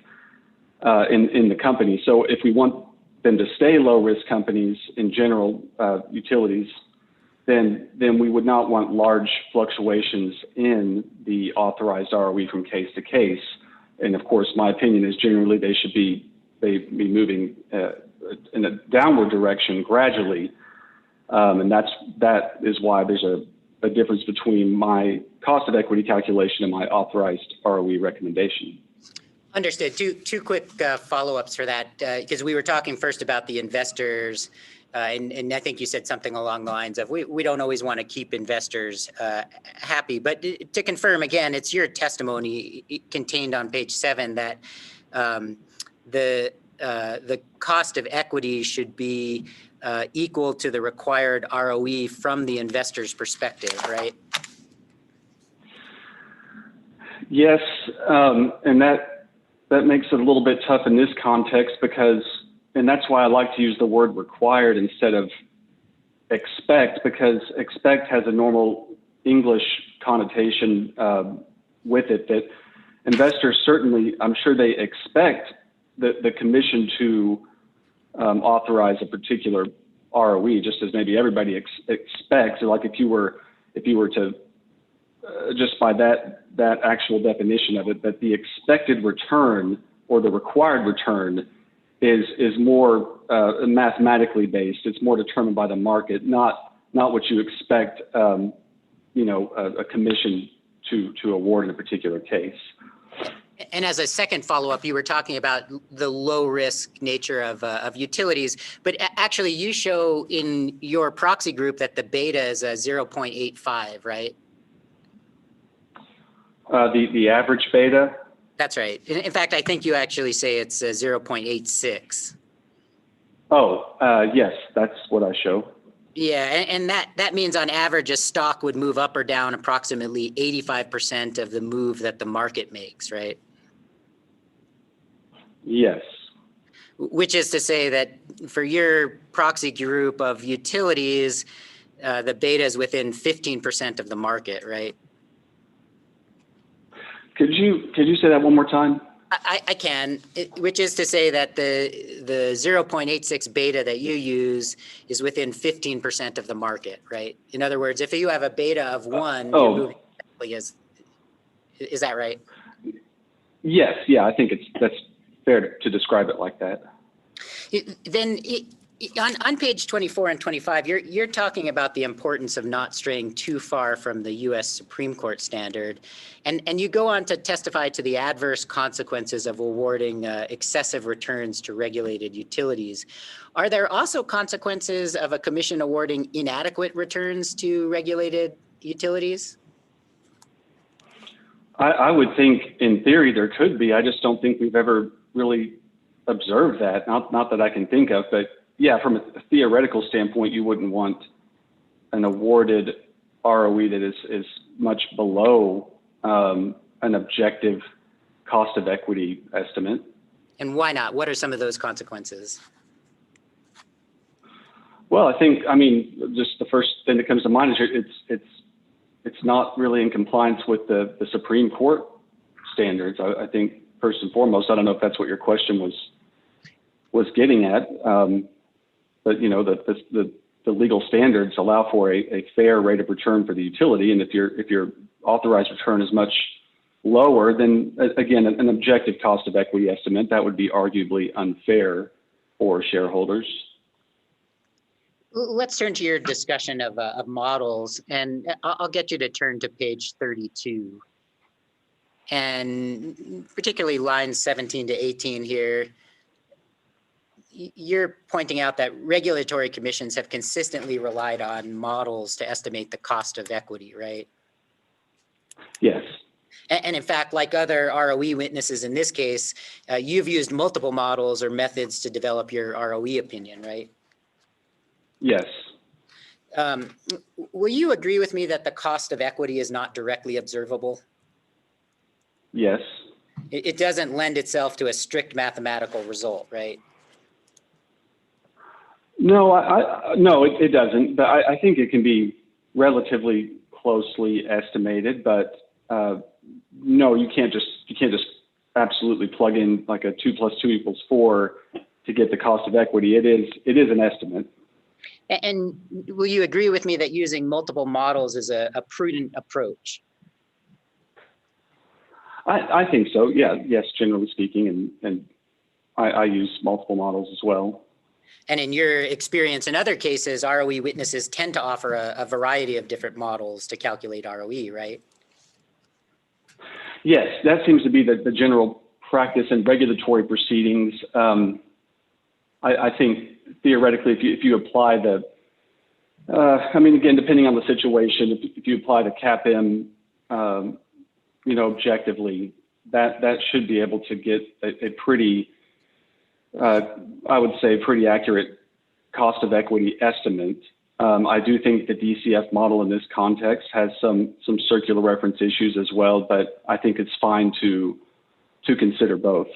in the company. So if we want them to stay low risk companies in general, utilities, then we would not want large fluctuations in the authorized ROE from case to case. And of course, my opinion is generally they should be moving in a downward direction gradually, and that is why there's a difference between my cost of equity calculation and my authorized ROE recommendation. Understood. Two quick follow-ups for that, because we were talking first about the investors, and I think you said something along the lines of we don't always want to keep investors happy. But to confirm again, it's your testimony contained on page 7 that the cost of equity should be equal to the required ROE from the investor's perspective, right? Yes, and that makes it a little bit tough in this context and that's why I like to use the word required instead of expect, because expect has a normal English connotation with it that investors certainly, I'm sure they expect the commission to authorize a particular ROE, just as maybe everybody expects. Like if you were to just by that actual definition of it, that the expected return or the required return is more mathematically based. It's more determined by the market, not what you expect, a commission to award in a particular case. And as a second follow-up, you were talking about the low-risk nature of utilities, but actually you show in your proxy group that the beta is a 0.85, right? The average beta? That's right. In fact, I think you actually say it's 0.86. Oh, yes, that's what I show. Yeah, and that means on average a stock would move up or down approximately 85% of the move that the market makes, right? Yes. Which is to say that for your proxy group of utilities, the beta is within 15% of the market, right? Could you say that one more time? I can, which is to say that the 0.86 beta that you use is within 15% of the market, right? In other words, if you have a beta of 1, you're moving is that right? Yes, yeah, I think that's fair to describe it like that. Then On page 24 and 25, you're talking about the importance of not straying too far from the U.S. Supreme Court standard, and you go on to testify to the adverse consequences of awarding excessive returns to regulated utilities. Are there also consequences of a commission awarding inadequate returns to regulated utilities? I would think in theory there could be. I just don't think we've ever really observed that. Not that I can think of, but yeah, from a theoretical standpoint, you wouldn't want an awarded ROE that is much below an objective cost of equity estimate. And why not? What are some of those consequences? Well, I mean, just the first thing that comes to mind is it's not really in compliance with the Supreme Court standards. I think first and foremost, I don't know if that's what your question was getting at, but you know, the legal standards allow for a fair rate of return for the utility, and if your authorized return is much lower, then again, an objective cost of equity estimate that would be arguably unfair for shareholders. Let's turn to your discussion of models, and I'll get you to turn to page 32. And particularly lines 17 to 18 here, you're pointing out that regulatory commissions have consistently relied on models to estimate the cost of equity, right? Yes. And in fact, like other ROE witnesses in this case, you've used multiple models or methods to develop your ROE opinion, right? Yes. Will you agree with me that the cost of equity is not directly observable? Yes. It doesn't lend itself to a strict mathematical result, right? No, no, it doesn't. But I think it can be relatively closely estimated. But no, you can't just absolutely plug in like a 2 + 2 = 4 to get the cost of equity. It is an estimate. And will you agree with me that using multiple models is a prudent approach? I think so. Yeah. Yes. Generally speaking, and I use multiple models as well. And in your experience in other cases, ROE witnesses tend to offer a variety of different models to calculate ROE, right? Yes, that seems to be the general practice in regulatory proceedings. I think theoretically, if you apply I mean, again, depending on the situation, if you apply the CAPM, you know, objectively, that should be able to get a pretty, I would say, pretty accurate cost of equity estimate. I do think the DCF model in this context has some circular reference issues as well, but I think it's fine to consider both.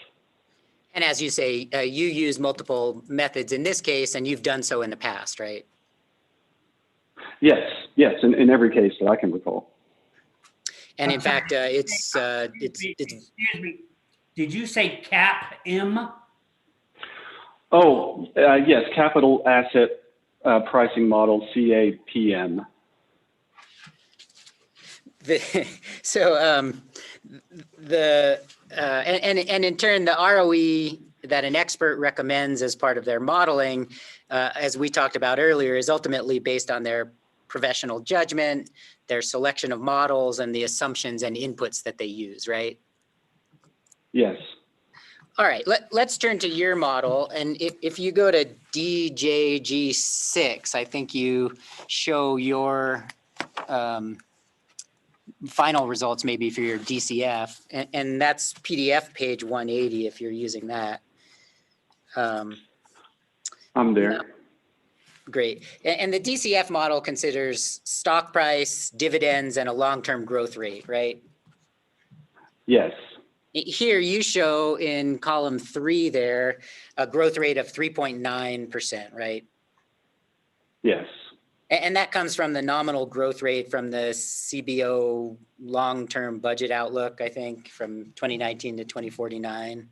And as you say, you use multiple methods in this case, and you've done so in the past, right? Yes, in every case that I can recall. And in fact, it's. Excuse me, did you say CAPM? Oh, yes, capital asset pricing model, CAPM. And in turn, the ROE that an expert recommends as part of their modeling, as we talked about earlier, is ultimately based on their professional judgment, their selection of models, and the assumptions and inputs that they use, right? Yes. All right, let's turn to your model. And if you go to DJG6, I think you show your final results maybe for your DCF, and that's PDF page 180 if you're using that. I'm there. Great. And the DCF model considers stock price, dividends, and a long-term growth rate, right? Yes. Here you show in column 3 there a growth rate of 3.9%, right? Yes. And that comes from the nominal growth rate from the CBO long-term budget outlook, I think, from 2019 to 2049.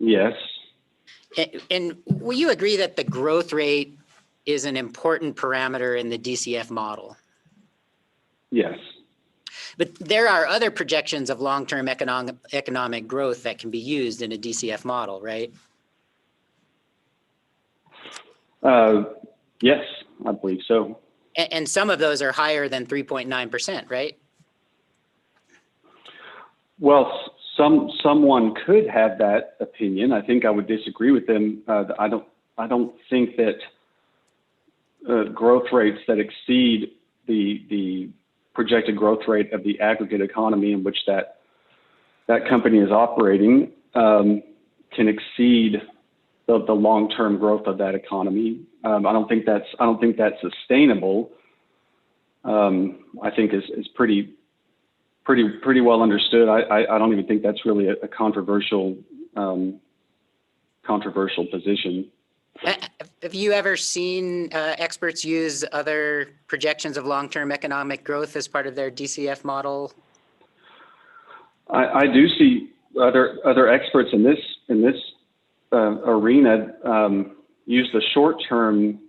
Yes. And will you agree that the growth rate is an important parameter in the DCF model? Yes. But there are other projections of long-term economic growth that can be used in a DCF model, right? Yes, I believe so. And some of those are higher than 3.9%, right? Well, someone could have that opinion. I think I would disagree with them. I don't think that growth rates that exceed the projected growth rate of the aggregate economy in which that company is operating can exceed the long-term growth of that economy. I don't think that's sustainable. I think is pretty well understood. I don't even think that's really a controversial position. Have you ever seen experts use other projections of long-term economic growth as part of their DCF model? I do see other experts in this arena use the short-term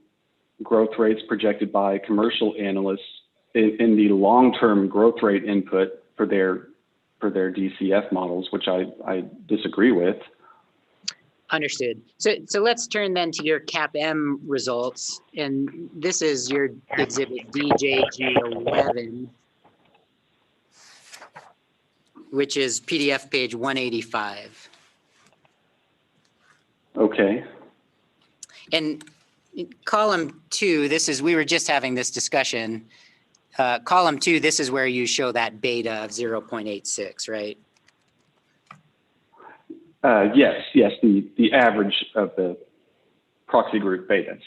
growth rates projected by commercial analysts in the long-term growth rate input for their DCF models, which I disagree with. Understood. So let's turn then to your CAPM results, and this is your exhibit DJG11, which is PDF page 185. Okay. And column 2, we were just having this discussion. Column 2, this is where you show that beta of 0.86, right? Yes, the average of the proxy group betas.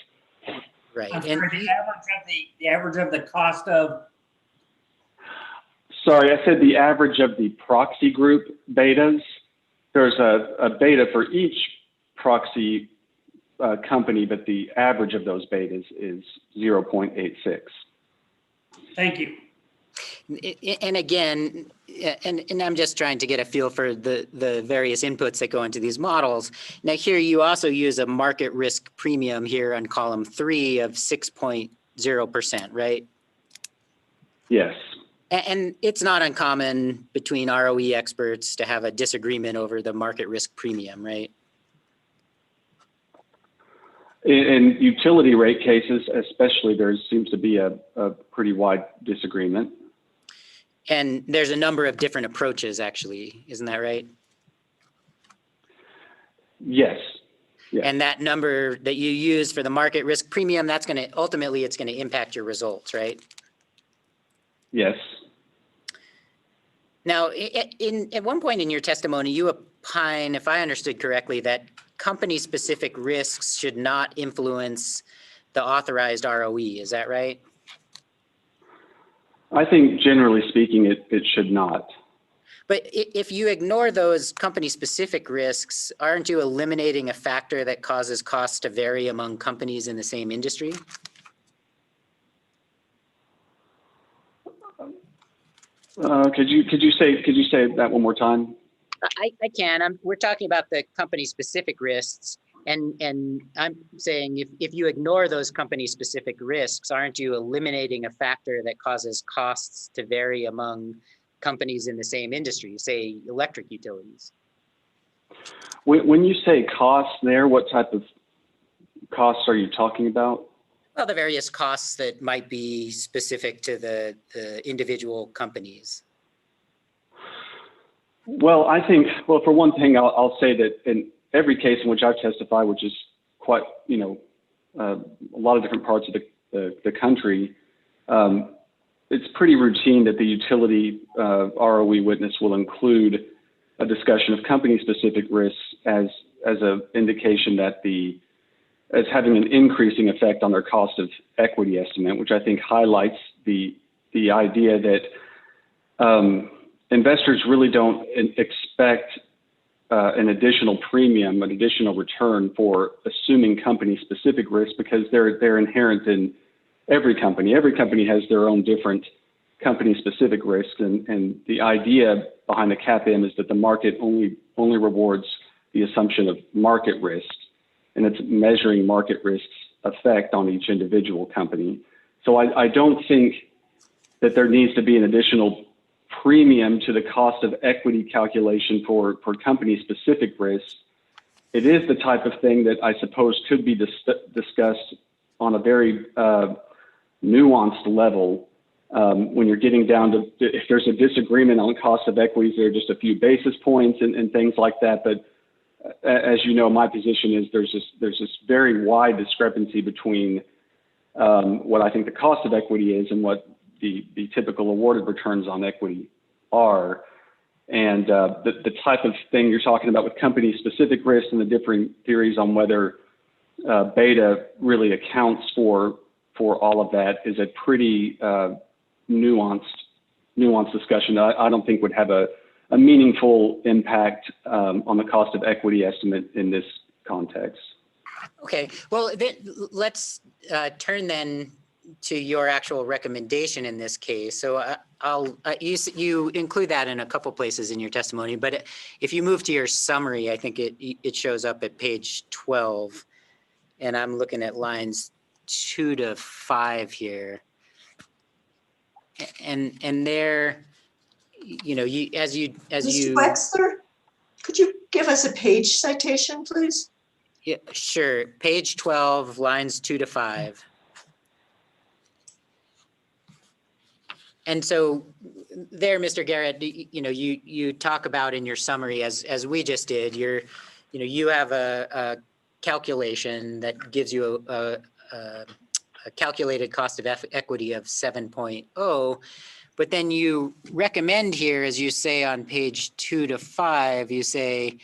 Right. I'm sorry, the average of the cost of. Sorry, I said the average of the proxy group betas. There's a beta for each proxy company, but the average of those betas is 0.86. Thank you. And again, and I'm just trying to get a feel for the various inputs that go into these models. Now here you also use a market risk premium here on column 3 of 6.0%, right? Yes. And it's not uncommon between ROE experts to have a disagreement over the market risk premium, right? In utility rate cases, especially, there seems to be a pretty wide disagreement. And there's a number of different approaches, actually, isn't that right? Yes. Yes. And that number that you use for the market risk premium, that's going to ultimately it's going to impact your results, right? Yes. Now, at one point in your testimony, you opine, if I understood correctly, that company-specific risks should not influence the authorized ROE. Is that right? I think generally speaking, it should not. But if you ignore those company-specific risks, aren't you eliminating a factor that causes costs to vary among companies in the same industry? Could you say that one more time? I can. We're talking about the company-specific risks, and I'm saying if you ignore those company-specific risks, aren't you eliminating a factor that causes costs to vary among companies in the same industry, say electric utilities? When you say costs there, what type of costs are you talking about? Well, the various costs that might be specific to the individual companies. Well, I think, for one thing, I'll say that in every case in which I've testified, which is quite, a lot of different parts of the country, it's pretty routine that the utility ROE witness will include a discussion of company-specific risks as an indication that as having an increasing effect on their cost of equity estimate, which I think highlights the idea that investors really don't expect an additional premium, an additional return for assuming company-specific risk because they're inherent in every company. Every company has their own different company-specific risks, and the idea behind the CAPM is that the market only rewards the assumption of market risks, and it's measuring market risks' effect on each individual company. So I don't think that there needs to be an additional premium to the cost of equity calculation for company-specific risks it is the type of thing that I suppose could be discussed on a very nuanced level. When you're getting down to, if there's a disagreement on cost of equities, there are just a few basis points and things like that. But as you know, my position is there's this very wide discrepancy between what I think the cost of equity is and what the typical awarded returns on equity are. And the type of thing you're talking about with company-specific risks and the differing theories on whether beta really accounts for all of that is a pretty nuanced discussion. I don't think would have a meaningful impact on the cost of equity estimate in this context. Okay, well, then let's turn then to your actual recommendation in this case. So you include that in a couple places in your testimony, but if you move to your summary, I think it shows up at page 12, and I'm looking at lines 2 to 5 here. And there, you know, Mr. Wexler, could you give us a page citation, please? Yeah, sure. Page 12, lines 2 to 5. And so there, Mr. Garrett, you know, you talk about in your summary, as we just did, you have a calculation that gives you a calculated cost of equity of 7.0, but then you recommend here, as you say on page 2 to 5, you say,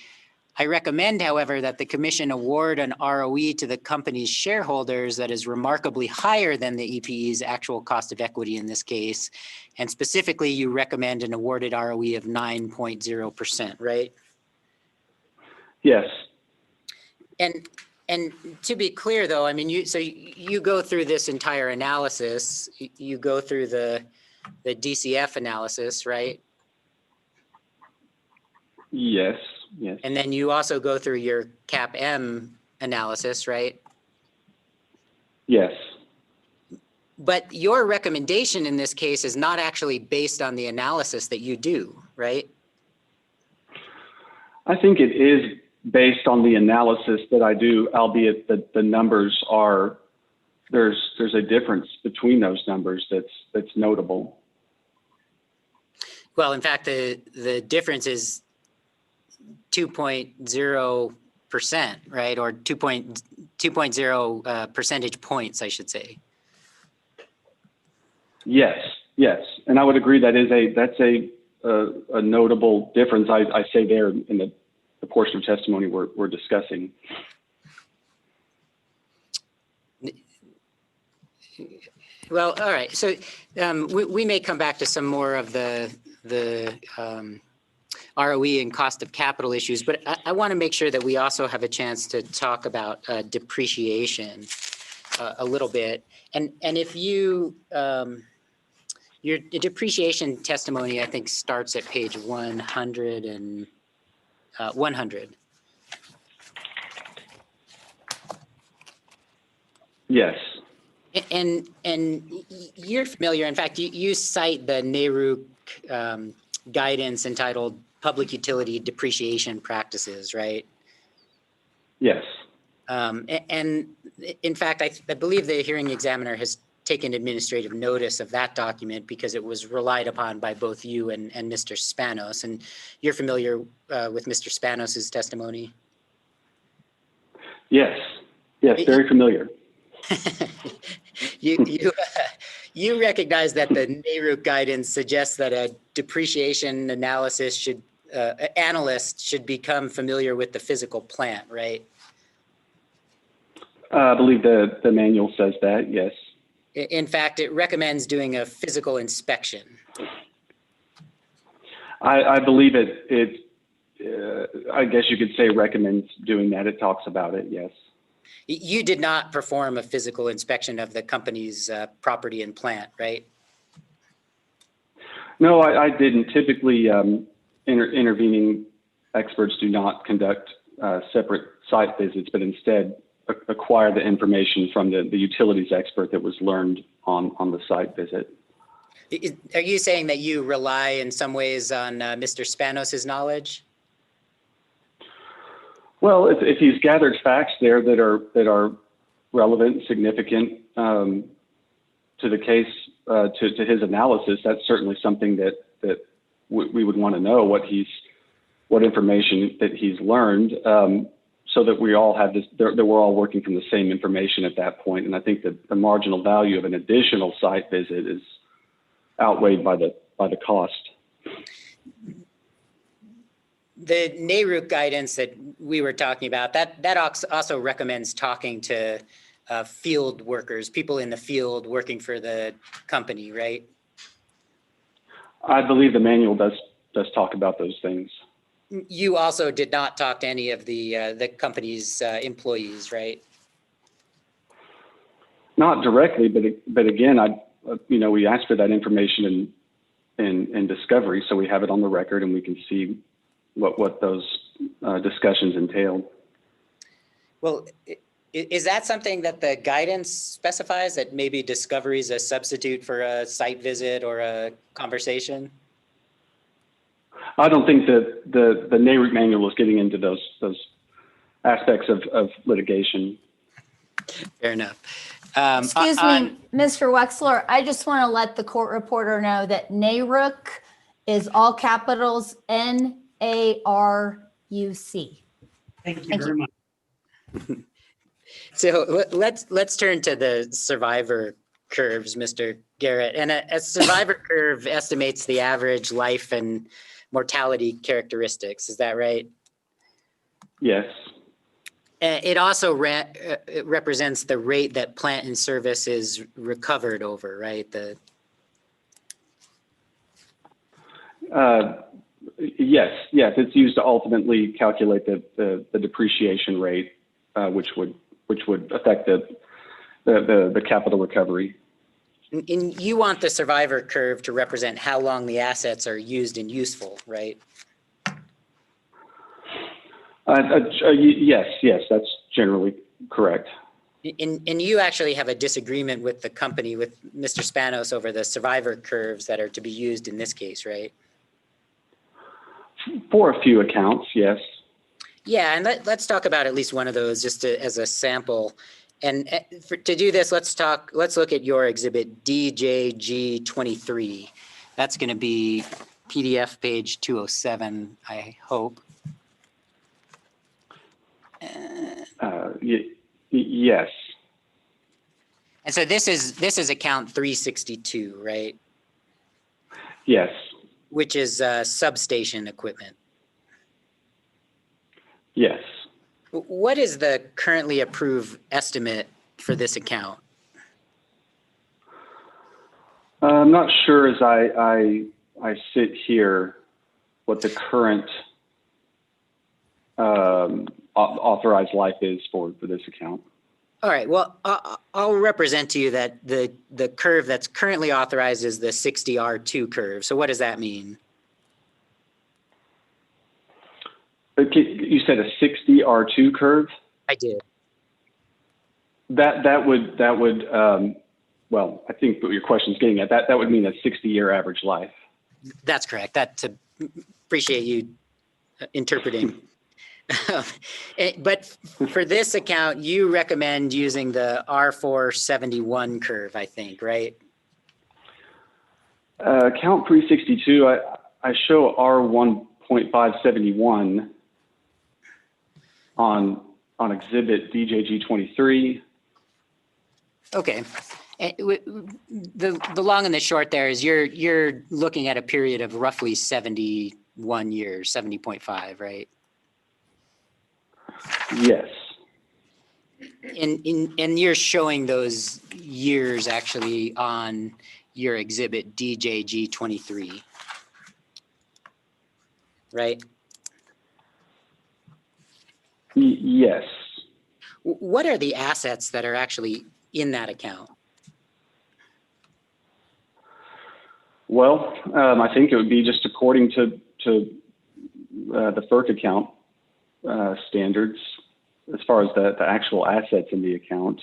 I recommend, however, that the commission award an ROE to the company's shareholders that is remarkably higher than the EPE's actual cost of equity in this case. And specifically, you recommend an awarded ROE of 9.0%, right? Yes. And to be clear, though, I mean, you go through this entire analysis. You go through the DCF analysis, right? Yes. Yes. And then you also go through your CAP-M analysis, right? Yes. But your recommendation in this case is not actually based on the analysis that you do, right? I think it is based on the analysis that I do, albeit that the numbers are, there's a difference between those numbers that's notable. Well, in fact, the difference is 2.0%, right? Or 2.0 percentage points, I should say. Yes, yes, and I would agree that's a notable difference. I say there in the portion of testimony we're discussing. Well, all right. So we may come back to some more of the ROE and cost of capital issues, but I want to make sure that we also have a chance to talk about depreciation a little bit. And if you, your depreciation testimony, I think, starts at page 100 and 100. Yes. And you're familiar, in fact, you cite the NARUC guidance entitled Public Utility Depreciation Practices, right? Yes. And in fact, I believe the hearing examiner has taken administrative notice of that document because it was relied upon by both you and Mr. Spanos. And you're familiar with Mr. Spanos's testimony? Yes. Yes, very familiar. You recognize that the NARUC guidance suggests that a depreciation analysis analyst should become familiar with the physical plant, right? I believe the manual says that, yes. In fact, it recommends doing a physical inspection. I believe it I guess you could say recommends doing that. It talks about it, yes. You did not perform a physical inspection of the company's property and plant, right? No, I didn't. Typically, intervening experts do not conduct separate site visits, but instead acquire the information from the utilities expert that was learned on the site visit. Are you saying that you rely in some ways on Mr. Spanos's knowledge? Well, if he's gathered facts there that are relevant, significant to the case, to his analysis, that's certainly something that we would want to know what information that he's learned, so that we all have this, that we're all working from the same information at that point. And I think that the marginal value of an additional site visit is outweighed by the cost. The NARUC guidance that we were talking about, that also recommends talking to field workers, people in the field working for the company, right? I believe the manual does talk about those things. You also did not talk to any of the company's employees, right? Not directly, but again, we asked for that information in discovery, so we have it on the record and we can see what those discussions entailed. Well, is that something that the guidance specifies, that maybe discovery is a substitute for a site visit or a conversation? I don't think that the NARUC manual is getting into those aspects of litigation. Fair enough. Excuse me, Mr. Wexler, I just want to let the court reporter know that NARUC is all capitals NARUC. Thank you very much. So let's turn to the survivor curves, Mr. Garrett. And a survivor curve estimates the average life and mortality characteristics. Is that right? Yes. It also represents the rate that plant and service is recovered over, right? Yes. It's used to ultimately calculate the depreciation rate, which would affect the capital recovery. And you want the survivor curve to represent how long the assets are used and useful, right? Yes, that's generally correct. And you actually have a disagreement with the company, with Mr. Spanos, over the survivor curves that are to be used in this case, right? For a few accounts, yes. Yeah, and let's talk about at least one of those just as a sample. And to do this, let's look at your exhibit DJG23. That's going to be PDF page 207, I hope. Yes. And so this is account 362, right? Yes. Which is substation equipment. Yes. What is the currently approved estimate for this account? I'm not sure as I sit here what the current authorized life is for this account. All right, well, I'll represent to you that the curve that's currently authorized is the 60R2 curve. So what does that mean? You said a 60R2 curve? I did. That would well, I think what your question is getting at, that would mean a 60-year average life. That's correct. Appreciate you interpreting. But for this account, you recommend using the R471 curve, I think, right? Account 362, I show R1.571 on exhibit DJG23. Okay. The long and the short there is you're looking at a period of roughly 71 years, 70.5, right? Yes. And you're showing those years actually on your exhibit DJG23, right? Yes. What are the assets that are actually in that account? Well, I think it would be just according to the FERC account standards as far as the actual assets in the account.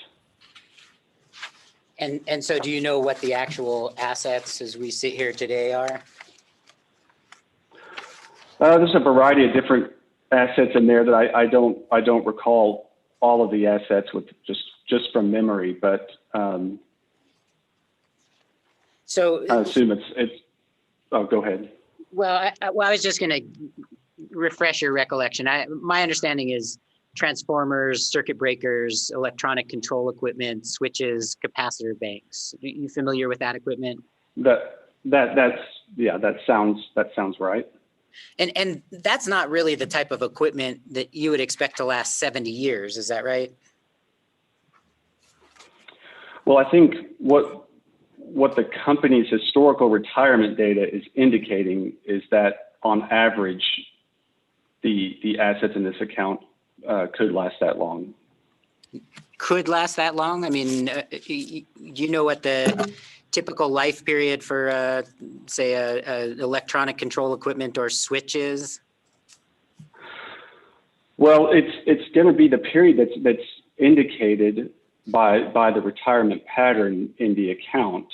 And so do you know what the actual assets as we sit here today are? There's a variety of different assets in there that I don't recall all of the assets with just from memory, but So, I assume it's, oh, go ahead. well, I was just going to refresh your recollection. My understanding is transformers, circuit breakers, electronic control equipment, switches, capacitor banks. Are you familiar with that equipment? That sounds right. And that's not really the type of equipment that you would expect to last 70 years. Is that right? Well, I think what the company's historical retirement data is indicating is that on average, the assets in this account could last that long. Could last that long? I mean, do you know what the typical life period for, say, a electronic control equipment or switch is? Well, it's going to be the period that's indicated by the retirement pattern in the account,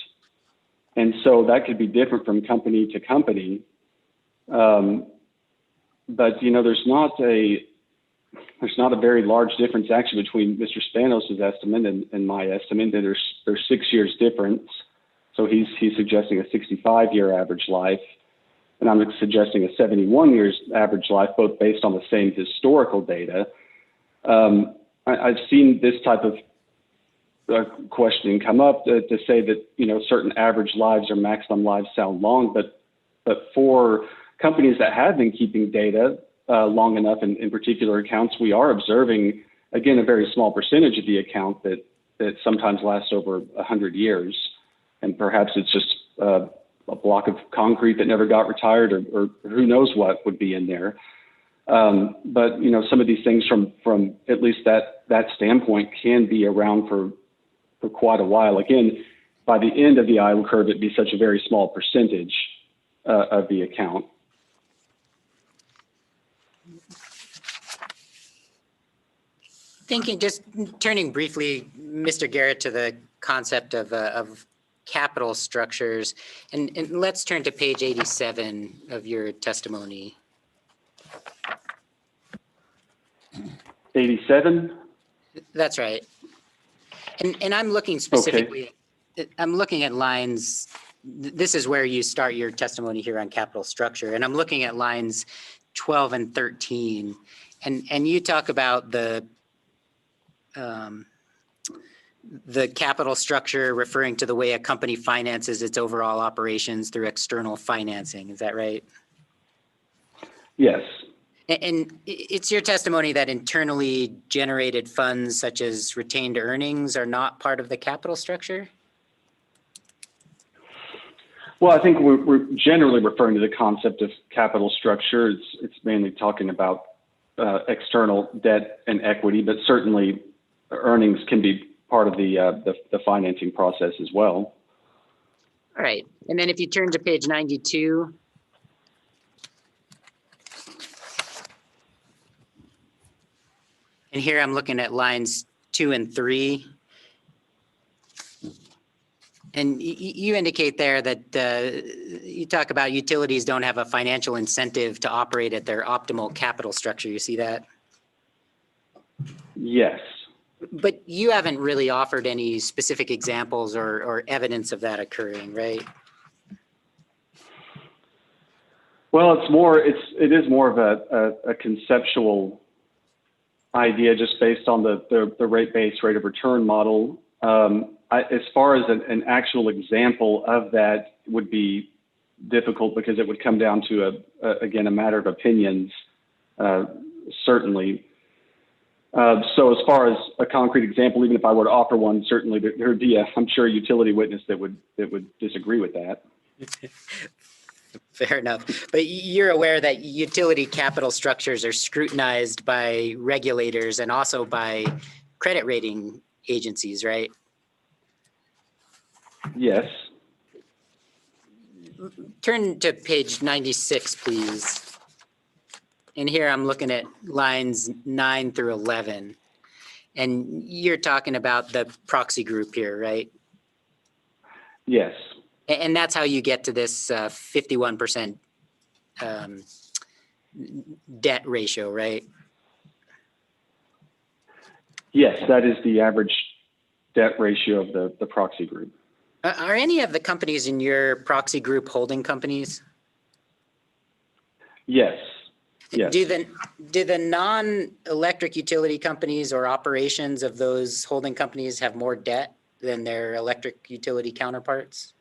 and so that could be different from company to company. But you know, there's not a very large difference actually between Mr. Spanos' estimate and my estimate. That there's 6 years difference. So he's suggesting a 65-year average life, and I'm suggesting a 71 years average life, both based on the same historical data. I've seen this type of questioning come up to say that, you know, certain average lives or maximum lives sound long, but for companies that have been keeping data long enough in particular accounts, we are observing, again, a very small percentage of the account that sometimes lasts over 100 years. And perhaps it's just a block of concrete that never got retired, or who knows what would be in there. But you know, some of these things from at least that standpoint can be around for quite a while. Again, by the end of the I curve, it'd be such a very small percentage of the account. Thinking, just turning briefly, Mr. Garrett, to the concept of capital structures, and let's turn to page 87 of your testimony. 87? That's right. And I'm looking specifically, I'm looking at lines, this is where you start your testimony here on capital structure, and I'm looking at lines 12 and 13, and you talk about the capital structure referring to the way a company finances its overall operations through external financing. Is that right? Yes. And it's your testimony that internally generated funds such as retained earnings are not part of the capital structure? Well, I think we're generally referring to the concept of capital structure. It's mainly talking about external debt and equity, but certainly earnings can be part of the financing process as well. All right. And then if you turn to page 92. And here I'm looking at lines 2 and 3. And you indicate there that you talk about utilities don't have a financial incentive to operate at their optimal capital structure. You see that? Yes. But you haven't really offered any specific examples or evidence of that occurring, right? Well, it is more of a conceptual idea just based on the rate-based rate of return model. As far as an actual example of that would be difficult because it would come down to again, a matter of opinions, certainly. So as far as a concrete example, even if I were to offer one, certainly there would be I'm sure a utility witness that would disagree with that. Fair enough. But you're aware that utility capital structures are scrutinized by regulators and also by credit rating agencies, right? Yes. Turn to page 96, please. And here I'm looking at lines 9 through 11. And you're talking about the proxy group here, right? Yes. And that's how you get to this 51% debt ratio, right? Yes, that is the average debt ratio of the proxy group. Are any of the companies in your proxy group holding companies? Yes. Yes. Do the non-electric utility companies or operations of those holding companies have more debt than their electric utility counterparts?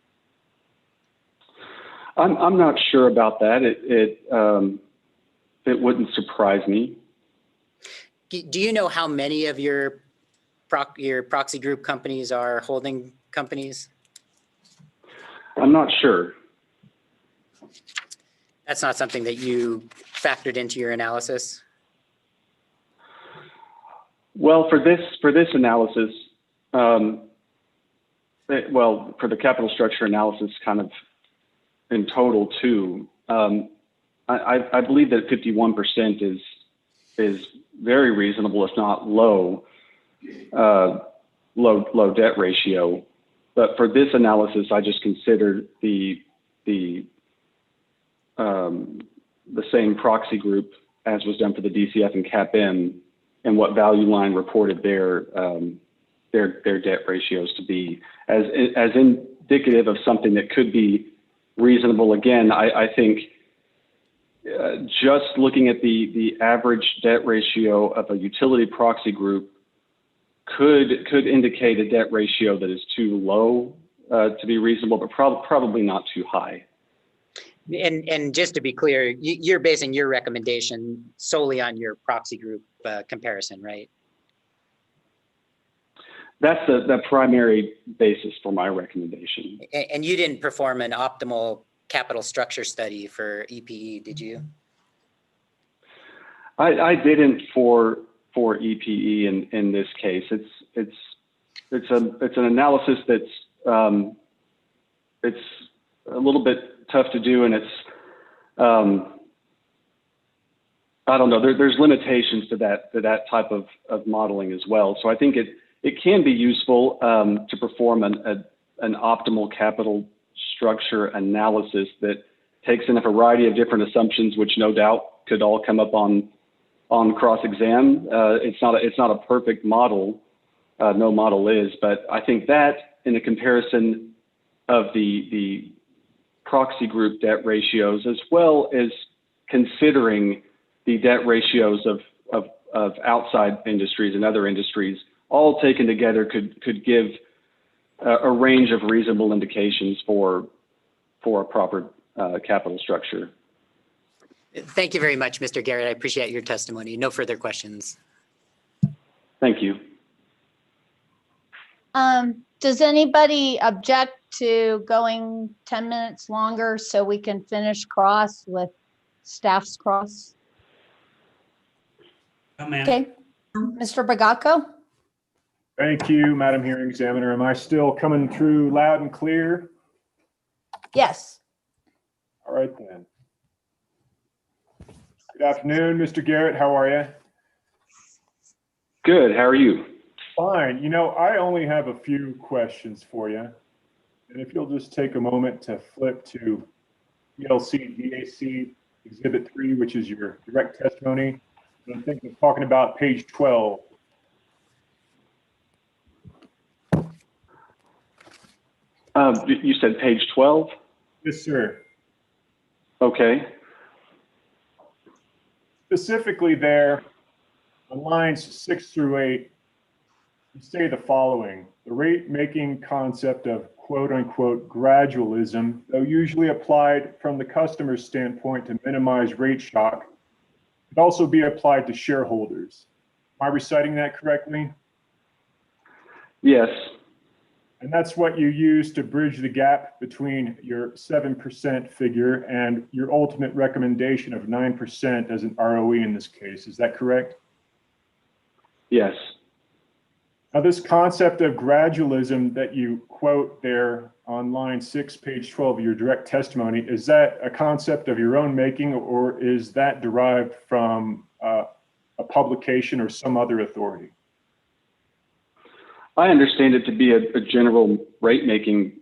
I'm not sure about that. It wouldn't surprise me. Do you know how many of your proxy group companies are holding companies? I'm not sure. That's not something that you factored into your analysis? Well, for this analysis, for the capital structure analysis kind of in total too, I believe that 51% is very reasonable, if not low debt ratio. But for this analysis, I just considered the same proxy group as was done for the DCF and CAPM, and what value line reported their debt ratios to be as indicative of something that could be reasonable. Again, I think just looking at the average debt ratio of a utility proxy group could indicate a debt ratio that is too low to be reasonable, but probably not too high. And just to be clear, you're basing your recommendation solely on your proxy group comparison, right? That's the primary basis for my recommendation. And you didn't perform an optimal capital structure study for EPE, did you? I didn't for EPE in this case. It's an analysis that's it's a little bit tough to do, and it's I don't know. There's limitations to that type of modeling as well. So I think it can be useful to perform an optimal capital structure analysis that takes in a variety of different assumptions, which no doubt could all come up on cross-exam. It's not a perfect model. No model is, but I think that in the comparison of the proxy group debt ratios, as well as considering the debt ratios of outside industries and other industries, all taken together could give a range of reasonable indications for a proper capital structure. Thank you very much, Mr. Garrett. I appreciate your testimony. No further questions. Thank you. Does anybody object to going 10 minutes longer so we can finish cross with staff's cross? Okay, Mr. Bagaco? Thank you, Madam Hearing Examiner. Am I still coming through loud and clear? Yes. All right then. Good afternoon, Mr. Garrett. How are you? Good. How are you? Fine. You know, I only have a few questions for you. And if you'll just take a moment to flip to ELC DAC Exhibit 3, which is your direct testimony. I'm thinking of talking about page 12. You said page 12? Yes, sir. Okay. Specifically there, on lines 6 through 8, you say the following: the rate-making concept of quote-unquote gradualism, though usually applied from the customer's standpoint to minimize rate shock, could also be applied to shareholders. Am I reciting that correctly? Yes. And that's what you use to bridge the gap between your 7% figure and your ultimate recommendation of 9% as an ROE in this case. Is that correct? Yes. Now, this concept of gradualism that you quote there on line 6, page 12 of your direct testimony, is that a concept of your own making, or is that derived from a publication or some other authority? I understand it to be a general rate-making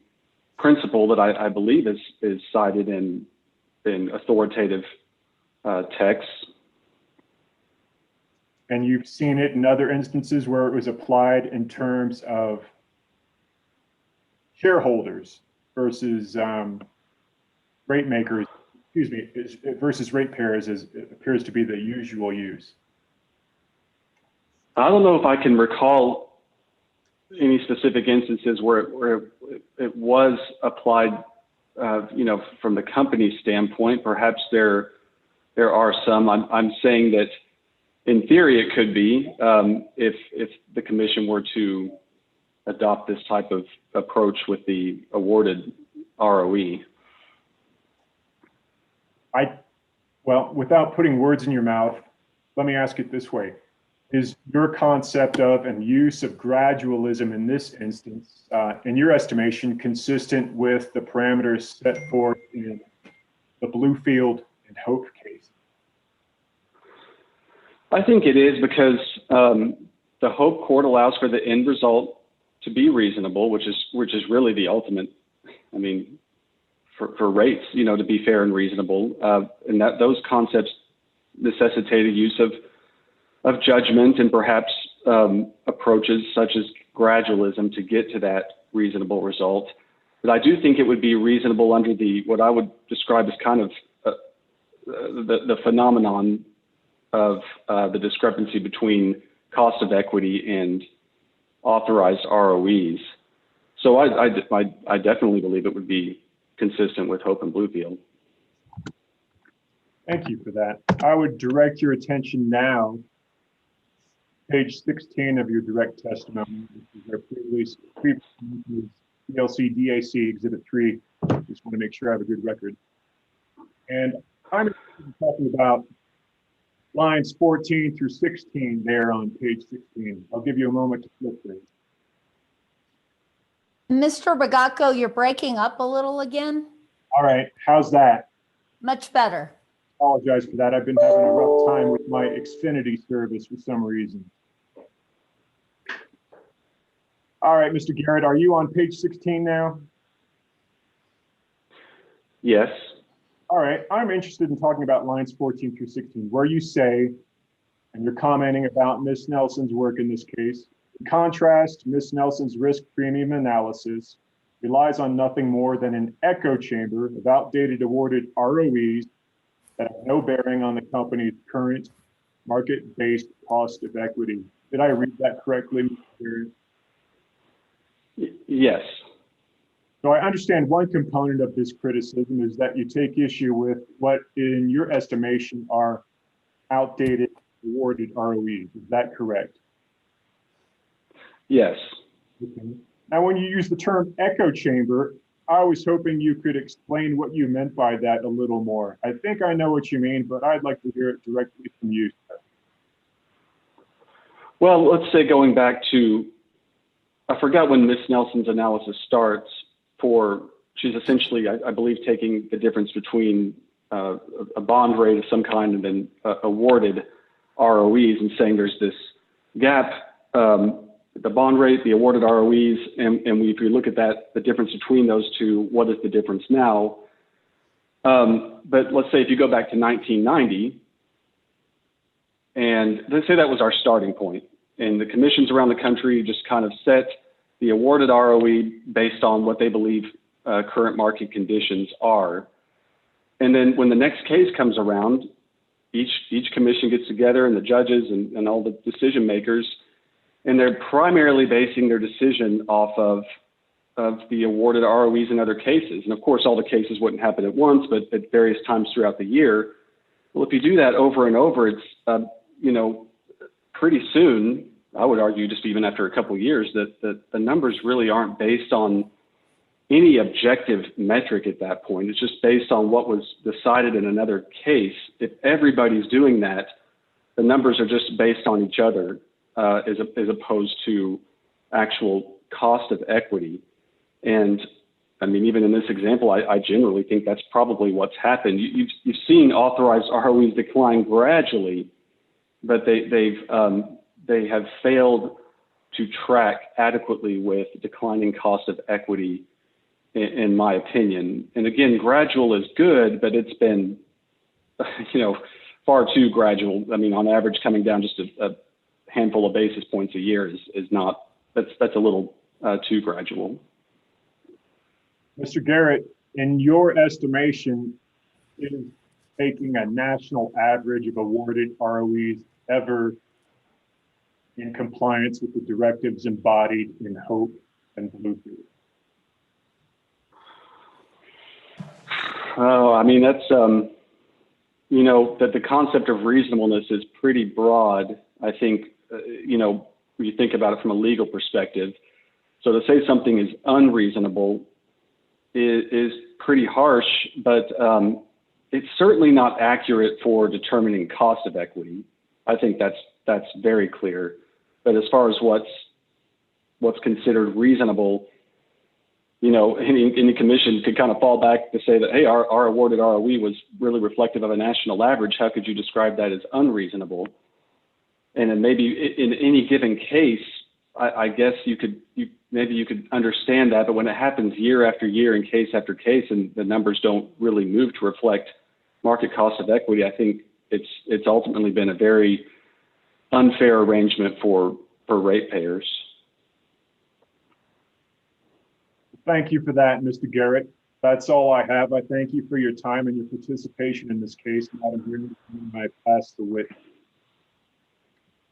principle that I believe is cited in authoritative text. And you've seen it in other instances where it was applied in terms of shareholders versus rate makers, versus ratepayers, as it appears to be the usual use. I don't know if I can recall any specific instances where it was applied, from the company standpoint. Perhaps there are some. I'm saying that in theory it could be, if the commission were to adopt this type of approach with the awarded ROE. Well, without putting words in your mouth, let me ask it this way. Is your concept of and use of gradualism in this instance, in your estimation, consistent with the parameters set forth in the Bluefield and Hope case? I think it is, because the Hope court allows for the end result to be reasonable, which is really the ultimate, for rates, to be fair and reasonable. And that those concepts necessitate a use of judgment and perhaps approaches such as gradualism to get to that reasonable result. But I do think it would be reasonable under what I would describe as kind of the phenomenon of the discrepancy between cost of equity and authorized ROEs. So I definitely believe it would be consistent with Hope and Bluefield. Thank you for that. I would direct your attention now, page 16 of your direct testimony. This is our previous PLC DAC Exhibit 3. Just want to make sure I have a good record. And I'm talking about lines 14 through 16 there on page 16. I'll give you a moment to flip through. Mr. Bagaco, you're breaking up a little again. All right, how's that? Much better. Apologize for that. I've been having a rough time with my Xfinity service for some reason. All right, Mr. Garrett, are you on page 16 now? Yes. All right, I'm interested in talking about lines 14 through 16, where you say, and you're commenting about Ms. Nelson's work in this case. In contrast, Ms. Nelson's risk premium analysis relies on nothing more than an echo chamber of outdated awarded ROEs that have no bearing on the company's current market-based cost of equity. Did I read that correctly, Mr. Garrett? Yes. So I understand one component of this criticism is that you take issue with what, in your estimation, are outdated awarded ROEs. Is that correct? Yes. Okay. Now, when you use the term echo chamber, I was hoping you could explain what you meant by that a little more. I think I know what you mean, but I'd like to hear it directly from you. Well, let's say going back to, I forgot when Ms. Nelson's analysis starts. She's essentially, I believe, taking the difference between a bond rate of some kind and then awarded ROEs and saying there's this gap, the bond rate, the awarded ROEs, and if we look at that, the difference between those two, what is the difference now? But let's say if you go back to 1990, and let's say that was our starting point, and the commissions around the country just kind of set the awarded ROE based on what they believe current market conditions are. And then when the next case comes around, each commission gets together and the judges and all the decision makers, and they're primarily basing their decision off of the awarded ROEs in other cases. And of course, all the cases wouldn't happen at once, but at various times throughout the year. Well, if you do that over and over, it's, pretty soon, I would argue just even after a couple of years, that the numbers really aren't based on any objective metric at that point. It's just based on what was decided in another case. If everybody's doing that, the numbers are just based on each other as opposed to actual cost of equity. And I mean, even in this example, I generally think that's probably what's happened. You've seen authorized ROEs decline gradually, but they have failed to track adequately with declining cost of equity, in my opinion. And again, gradual is good, but it's been far too gradual. I mean, on average, coming down just a handful of basis points a year is not, that's a little too gradual. Mr. Garrett, in your estimation, is taking a national average of awarded ROEs ever in compliance with the directives embodied in HOPE and Blueprint? Oh, I mean, that's, that the concept of reasonableness is pretty broad. I think, when you think about it from a legal perspective. So to say something is unreasonable is pretty harsh, but it's certainly not accurate for determining cost of equity. I think that's very clear. But as far as what's considered reasonable, any commission could kind of fall back to say that, hey, our awarded ROE was really reflective of a national average. How could you describe that as unreasonable? And then maybe in any given case, I guess you could understand that, but when it happens year after year and case after case, and the numbers don't really move to reflect market cost of equity, I think it's ultimately been a very unfair arrangement for ratepayers. Thank you for that, Mr. Garrett. That's all I have. I thank you for your time and your participation in this case, Madam Hearing. I pass the witness.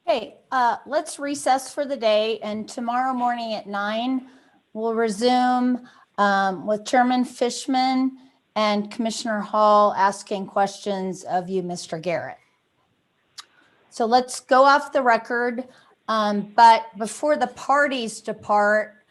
Okay, let's recess for the day, and tomorrow morning at 9, we'll resume with Chairman Fishman and Commissioner Hall asking questions of you, Mr. Garrett. So let's go off the record, but before the parties depart,